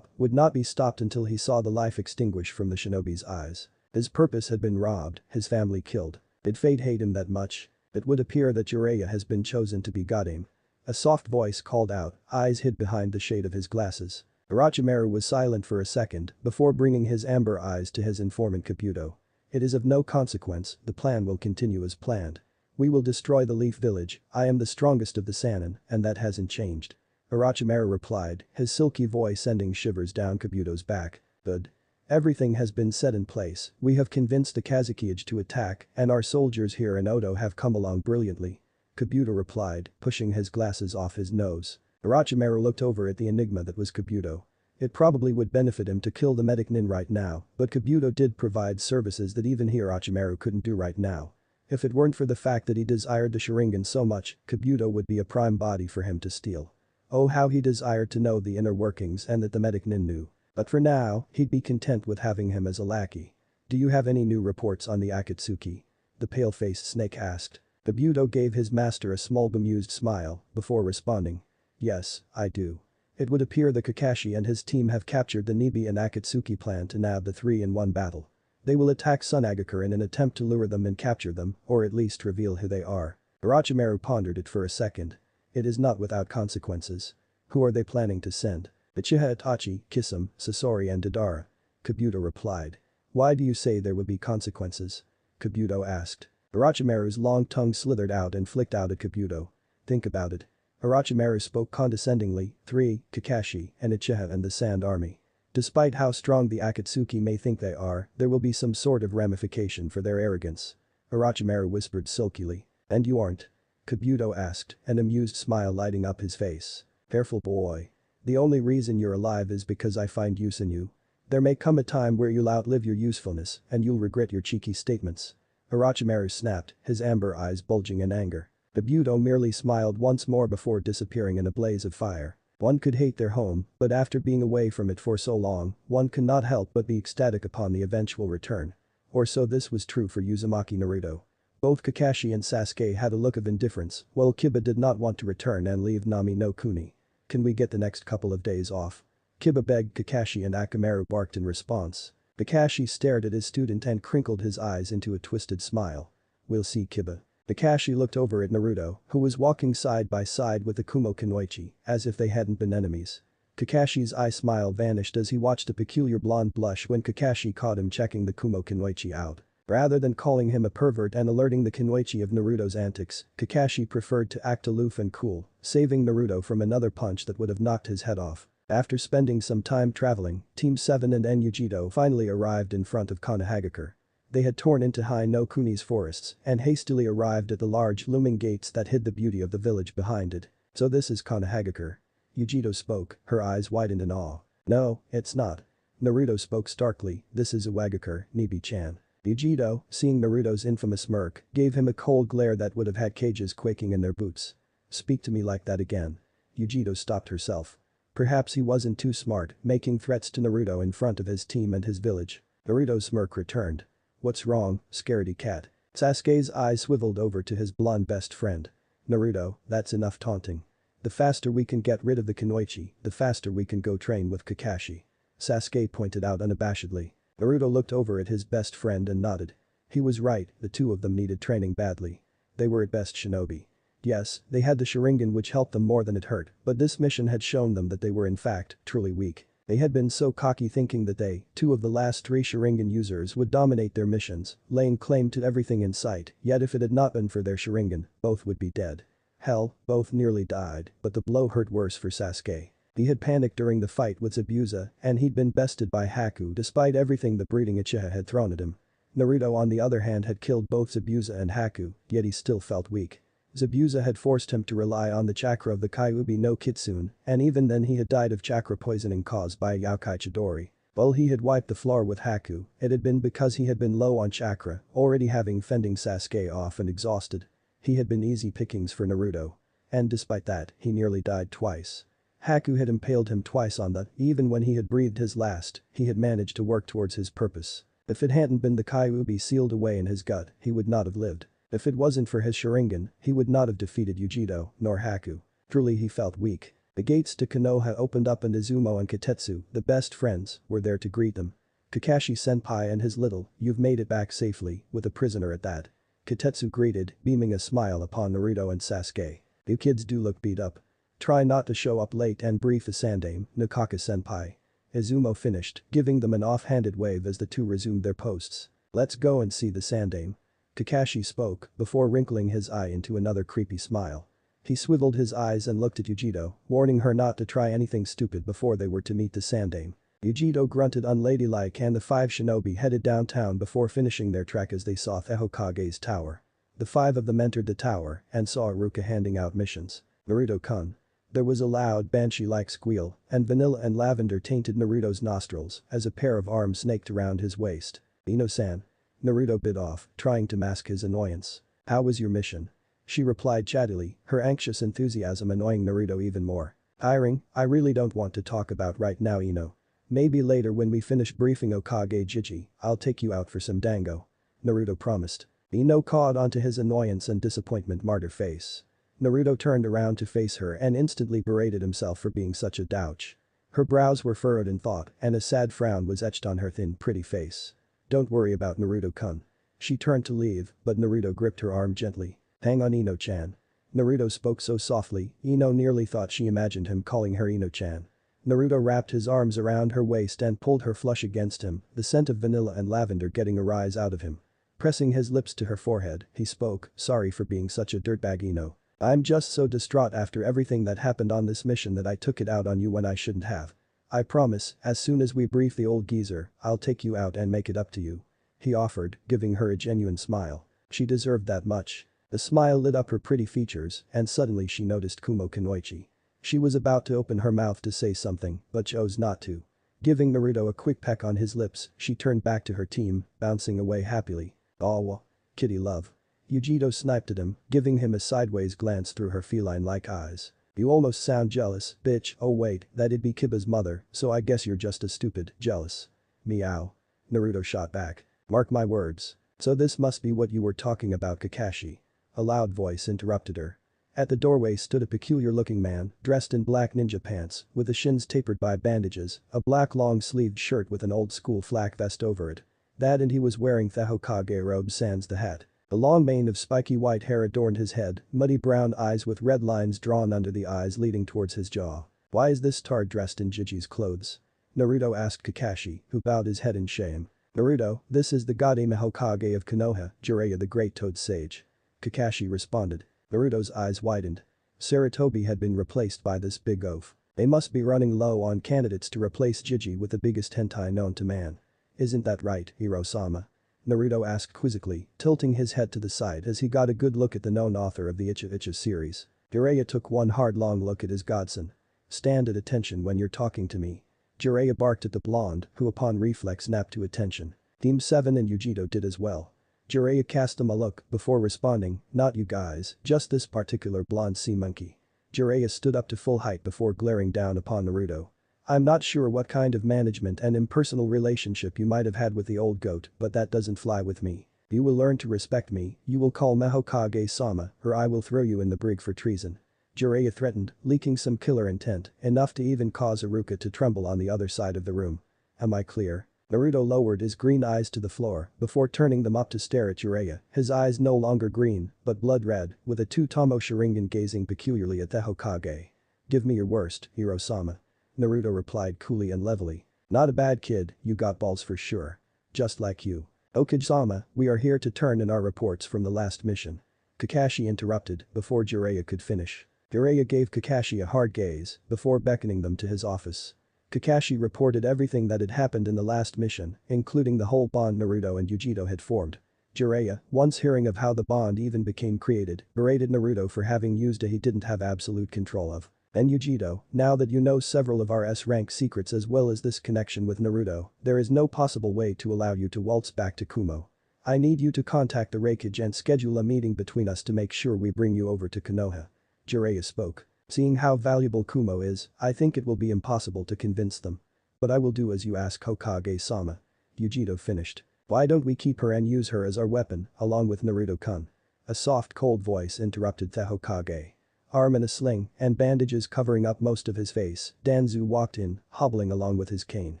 be stopped until he saw the life extinguish from the shinobi's eyes. His purpose had been robbed, his family killed. Did fate hate him that much? It would appear that Jiraiya has been chosen to be Godame. A soft voice called out, eyes hid behind the shade of his glasses. Orochimaru was silent for a second before bringing his amber eyes to his informant Kabuto. It is of no consequence, the plan will continue as planned. We will destroy the Leaf Village, I am the strongest of the Sannin, and that hasn't changed. Orochimaru replied, his silky voice sending shivers down Kabuto's back. Good. Everything has been set in place, we have convinced the Kazekage to attack and our soldiers here in Oto have come along brilliantly. Kabuto replied, pushing his glasses off his nose. Orochimaru looked over at the enigma that was Kabuto. It probably would benefit him to kill the medic Nin right now, but Kabuto did provide services that even he Orochimaru couldn't do right now. If it weren't for the fact that he desired the Sharingan so much, Kabuto would be a prime body for him to steal. Oh how he desired to know the inner workings and that the medic Nin knew. But for now, he'd be content with having him as a lackey. Do you have any new reports on the Akatsuki? The pale-faced snake asked. Kabuto gave his master a small bemused smile before responding. Yes, I do. It would appear that Kakashi and his team have captured the Nibi and Akatsuki plan to nab the three in one battle. They will attack Sunagakure in an attempt to lure them and capture them, or at least reveal who they are. Orochimaru pondered it for a second. It is not without consequences. Who are they planning to send? Uchiha Itachi, Kisame, Sasori and Deidara. Kabuto replied. Why do you say there will be consequences? Kabuto asked. Orochimaru's long tongue slithered out and flicked out at Kabuto. Think about it. Orochimaru spoke condescendingly, 3, Kakashi and Uchiha and the Sand Army. Despite how strong the Akatsuki may think they are, there will be some sort of ramification for their arrogance. Orochimaru whispered silkily. And you aren't? Kabuto asked, an amused smile lighting up his face. Careful boy. The only reason you're alive is because I find use in you. There may come a time where you'll outlive your usefulness and you'll regret your cheeky statements. Orochimaru snapped, his amber eyes bulging in anger. Kabuto merely smiled once more before disappearing in a blaze of fire. One could hate their home, but after being away from it for so long, one could not help but be ecstatic upon the eventual return. Or so this was true for Uzumaki Naruto. Both Kakashi and Sasuke had a look of indifference, while Kiba did not want to return and leave Nami no Kuni. Can we get the next couple of days off? Kiba begged Kakashi and Akamaru barked in response. Kakashi stared at his student and crinkled his eyes into a twisted smile. We'll see Kiba. Kakashi looked over at Naruto, who was walking side by side with the Kumo Kunoichi, as if they hadn't been enemies. Kakashi's eye smile vanished as he watched a peculiar blonde blush when Kakashi caught him checking the Kumo Kunoichi out. Rather than calling him a pervert and alerting the Kunoichi of Naruto's antics, Kakashi preferred to act aloof and cool, saving Naruto from another punch that would have knocked his head off. After spending some time traveling, Team 7 and Enyujito finally arrived in front of Konohagakure. They had torn into Hai no Kuni's forests and hastily arrived at the large looming gates that hid the beauty of the village behind it. So this is Konohagakure. Yujito spoke, her eyes widened in awe. No, it's not. Naruto spoke starkly, this is Uwagakure, Nibi-chan. Yujito, seeing Naruto's infamous smirk, gave him a cold glare that would have had cages quaking in their boots. Speak to me like that again. Yujito stopped herself. Perhaps he wasn't too smart, making threats to Naruto in front of his team and his village. Naruto's smirk returned. What's wrong, scaredy cat? Sasuke's eyes swiveled over to his blonde best friend. Naruto, that's enough taunting. The faster we can get rid of the Kunoichi, the faster we can go train with Kakashi. Sasuke pointed out unabashedly. Naruto looked over at his best friend and nodded. He was right, the two of them needed training badly. They were at best shinobi. Yes, they had the Sharingan which helped them more than it hurt, but this mission had shown them that they were in fact, truly weak. They had been so cocky thinking that they, two of the last 3 Sharingan users would dominate their missions, laying claim to everything in sight, yet if it had not been for their Sharingan, both would be dead. Hell, both nearly died, but the blow hurt worse for Sasuke. He had panicked during the fight with Zabuza and he'd been bested by Haku despite everything the breeding Uchiha had thrown at him. Naruto on the other hand had killed both Zabuza and Haku, yet he still felt weak. Zabuza had forced him to rely on the chakra of the Kyuubi no Kitsune, and even then he had died of chakra poisoning caused by a Yokai Chidori. While he had wiped the floor with Haku, it had been because he had been low on chakra, already having fending Sasuke off and exhausted. He had been easy pickings for Naruto. And despite that, he nearly died twice. Haku had impaled him twice on that, even when he had breathed his last, he had managed to work towards his purpose. If it hadn't been the Kyuubi sealed away in his gut, he would not have lived. If it wasn't for his Sharingan, he would not have defeated Yujito, nor Haku. Truly he felt weak. The gates to Konoha opened up and Izumo and Kitetsu, the best friends, were there to greet them. Kakashi-senpai and his little, "You've made it back safely, with a prisoner at that." Kitetsu greeted, beaming a smile upon Naruto and Sasuke. "You kids do look beat up. Try not to show up late and brief the Sandaime, Nakaka-senpai." Izumo finished, giving them an off-handed wave as the two resumed their posts. "Let's go and see the Sandaime." Kakashi spoke, before wrinkling his eye into another creepy smile. He swiveled his eyes and looked at Yujito, warning her not to try anything stupid before they were to meet the Sandaime. Yujito grunted unladylike and the five shinobi headed downtown before finishing their trek as they saw the Hokage's tower. The five of them entered the tower and saw Iruka handing out missions. "Naruto-kun." There was a loud banshee-like squeal, and vanilla and lavender tainted Naruto's nostrils as a pair of arms snaked around his waist. "Ino-san." Naruto bit off, trying to mask his annoyance. "How was your mission?" She replied chattily, her anxious enthusiasm annoying Naruto even more. "Tiring, I really don't want to talk about right now, Ino. Maybe later when we finish briefing Okage Jiji, I'll take you out for some dango." Naruto promised. Ino caught onto his annoyance and disappointment martyr face. Naruto turned around to face her and instantly berated himself for being such a douche. Her brows were furrowed in thought and a sad frown was etched on her thin pretty face. "Don't worry about Naruto-kun." She turned to leave, but Naruto gripped her arm gently. "Hang on, Ino-chan." Naruto spoke so softly, Ino nearly thought she imagined him calling her Ino-chan. Naruto wrapped his arms around her waist and pulled her flush against him, the scent of vanilla and lavender getting a rise out of him. Pressing his lips to her forehead, he spoke, "Sorry for being such a dirtbag, Ino. I'm just so distraught after everything that happened on this mission that I took it out on you when I shouldn't have. I promise, as soon as we brief the old geezer, I'll take you out and make it up to you." He offered, giving her a genuine smile. She deserved that much. The smile lit up her pretty features and suddenly she noticed Kumo Kunoichi. She was about to open her mouth to say something, but chose not to. Giving Naruto a quick peck on his lips, she turned back to her team, bouncing away happily. "Aw, kitty love." Yujito sniped at him, giving him a sideways glance through her feline-like eyes. "You almost sound jealous, bitch. Oh wait, that'd be Kiba's mother, so I guess you're just as stupid, jealous." "Meow." Naruto shot back. "Mark my words. So this must be what you were talking about, Kakashi." A loud voice interrupted her. At the doorway stood a peculiar-looking man, dressed in black ninja pants, with the shins tapered by bandages, a black long-sleeved shirt with an old-school flak vest over it. That and he was wearing the Hokage robe sans the hat. A long mane of spiky white hair adorned his head, muddy brown eyes with red lines drawn under the eyes leading towards his jaw. "Why is this tard dressed in Jiji's clothes?" Naruto asked Kakashi, who bowed his head in shame. "Naruto, this is the Godame Hokage of Konoha, Jiraiya the Great Toad Sage." Kakashi responded. Naruto's eyes widened. Sarutobi had been replaced by this big oaf. They must be running low on candidates to replace Jiji with the biggest hentai known to man. "Isn't that right, Hiro-sama?" Naruto asked quizzically, tilting his head to the side as he got a good look at the known author of the Icha Icha series. Jiraiya took one hard long look at his godson. "Stand at attention when you're talking to me." Jiraiya barked at the blonde, who upon reflex snapped to attention. Team 7 and Yujito did as well. Jiraiya cast them a look before responding, "Not you guys, just this particular blonde sea monkey." Jiraiya stood up to full height before glaring down upon Naruto. "I'm not sure what kind of management and impersonal relationship you might have had with the old goat, but that doesn't fly with me. You will learn to respect me, you will call me Hokage-sama, or I will throw you in the brig for treason." Jiraiya threatened, leaking some killer intent, enough to even cause Iruka to tremble on the other side of the room. "Am I clear?" Naruto lowered his green eyes to the floor before turning them up to stare at Jiraiya, his eyes no longer green, but blood red, with a two-tomo Sharingan gazing peculiarly at the Hokage. "Give me your worst, Hiro-sama." Naruto replied coolly and levelly. "Not a bad kid, you got balls for sure. Just like you." "Okage-sama, we are here to turn in our reports from the last mission." Kakashi interrupted before Jiraiya could finish. Jiraiya gave Kakashi a hard gaze before beckoning them to his office. Kakashi reported everything that had happened in the last mission, including the whole bond Naruto and Yujito had formed. Jiraiya, once hearing of how the bond even became created, berated Naruto for having used a he didn't have absolute control of. And Yujito, now that you know several of our S-rank secrets as well as this connection with Naruto, there is no possible way to allow you to waltz back to Kumo. I need you to contact the Raikage and schedule a meeting between us to make sure we bring you over to Konoha. Jiraiya spoke. Seeing how valuable Kumo is, I think it will be impossible to convince them. But I will do as you ask, Hokage-sama. Yujito finished. Why don't we keep her and use her as our weapon, along with Naruto-kun? A soft cold voice interrupted the Hokage. Arm in a sling and bandages covering up most of his face, Danzo walked in, hobbling along with his cane.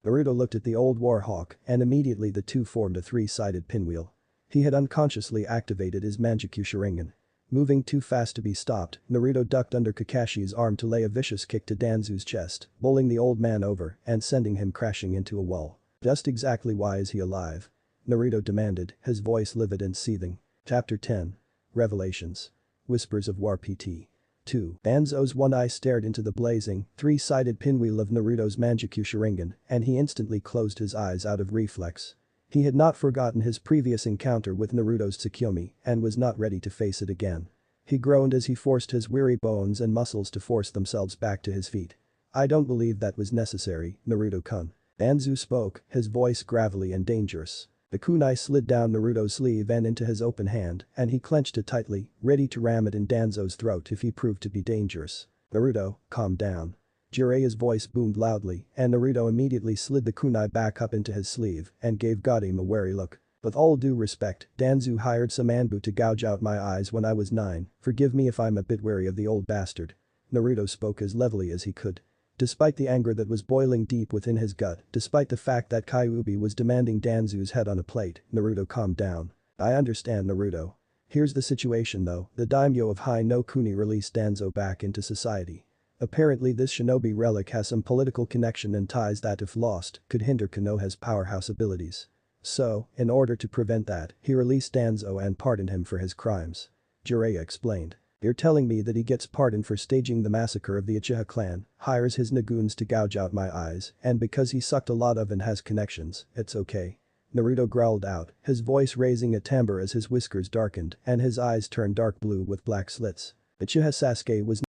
Naruto looked at the old warhawk and immediately the two formed a three-sided pinwheel. He had unconsciously activated his Mangekyou Sharingan. Moving too fast to be stopped, Naruto ducked under Kakashi's arm to lay a vicious kick to Danzo's chest, bowling the old man over and sending him crashing into a wall. Just exactly why is he alive? Naruto demanded, his voice livid and seething. Chapter 10. Revelations. Whispers of War PT. 2. Danzo's one eye stared into the blazing, three-sided pinwheel of Naruto's Mangekyou Sharingan, and he instantly closed his eyes out of reflex. He had not forgotten his previous encounter with Naruto's Tsukuyomi and was not ready to face it again. He groaned as he forced his weary bones and muscles to force themselves back to his feet. I don't believe that was necessary, Naruto-kun. Danzo spoke, his voice gravelly and dangerous. The kunai slid down Naruto's sleeve and into his open hand, and he clenched it tightly, ready to ram it in Danzo's throat if he proved to be dangerous. Naruto, calm down. Jiraiya's voice boomed loudly, and Naruto immediately slid the kunai back up into his sleeve and gave Godim a wary look. With all due respect, Danzo hired some Anbu to gouge out my eyes when I was 9, forgive me if I'm a bit wary of the old bastard. Naruto spoke as levelly as he could. Despite the anger that was boiling deep within his gut, despite the fact that Kyuubi was demanding Danzo's head on a plate, Naruto calmed down. I understand, Naruto. Here's the situation though, the daimyo of Hai no Kuni released Danzo back into society. Apparently this shinobi relic has some political connection and ties that if lost, could hinder Konoha's powerhouse abilities. So, in order to prevent that, he released Danzo and pardoned him for his crimes. Jiraiya explained. You're telling me that he gets pardoned for staging the massacre of the Uchiha clan, hires his Nagoons to gouge out my eyes, and because he sucked a lot of and has connections, it's okay. Naruto growled out, his voice raising a timbre as his whiskers darkened and his eyes turned dark blue with black slits. Uchiha Sasuke was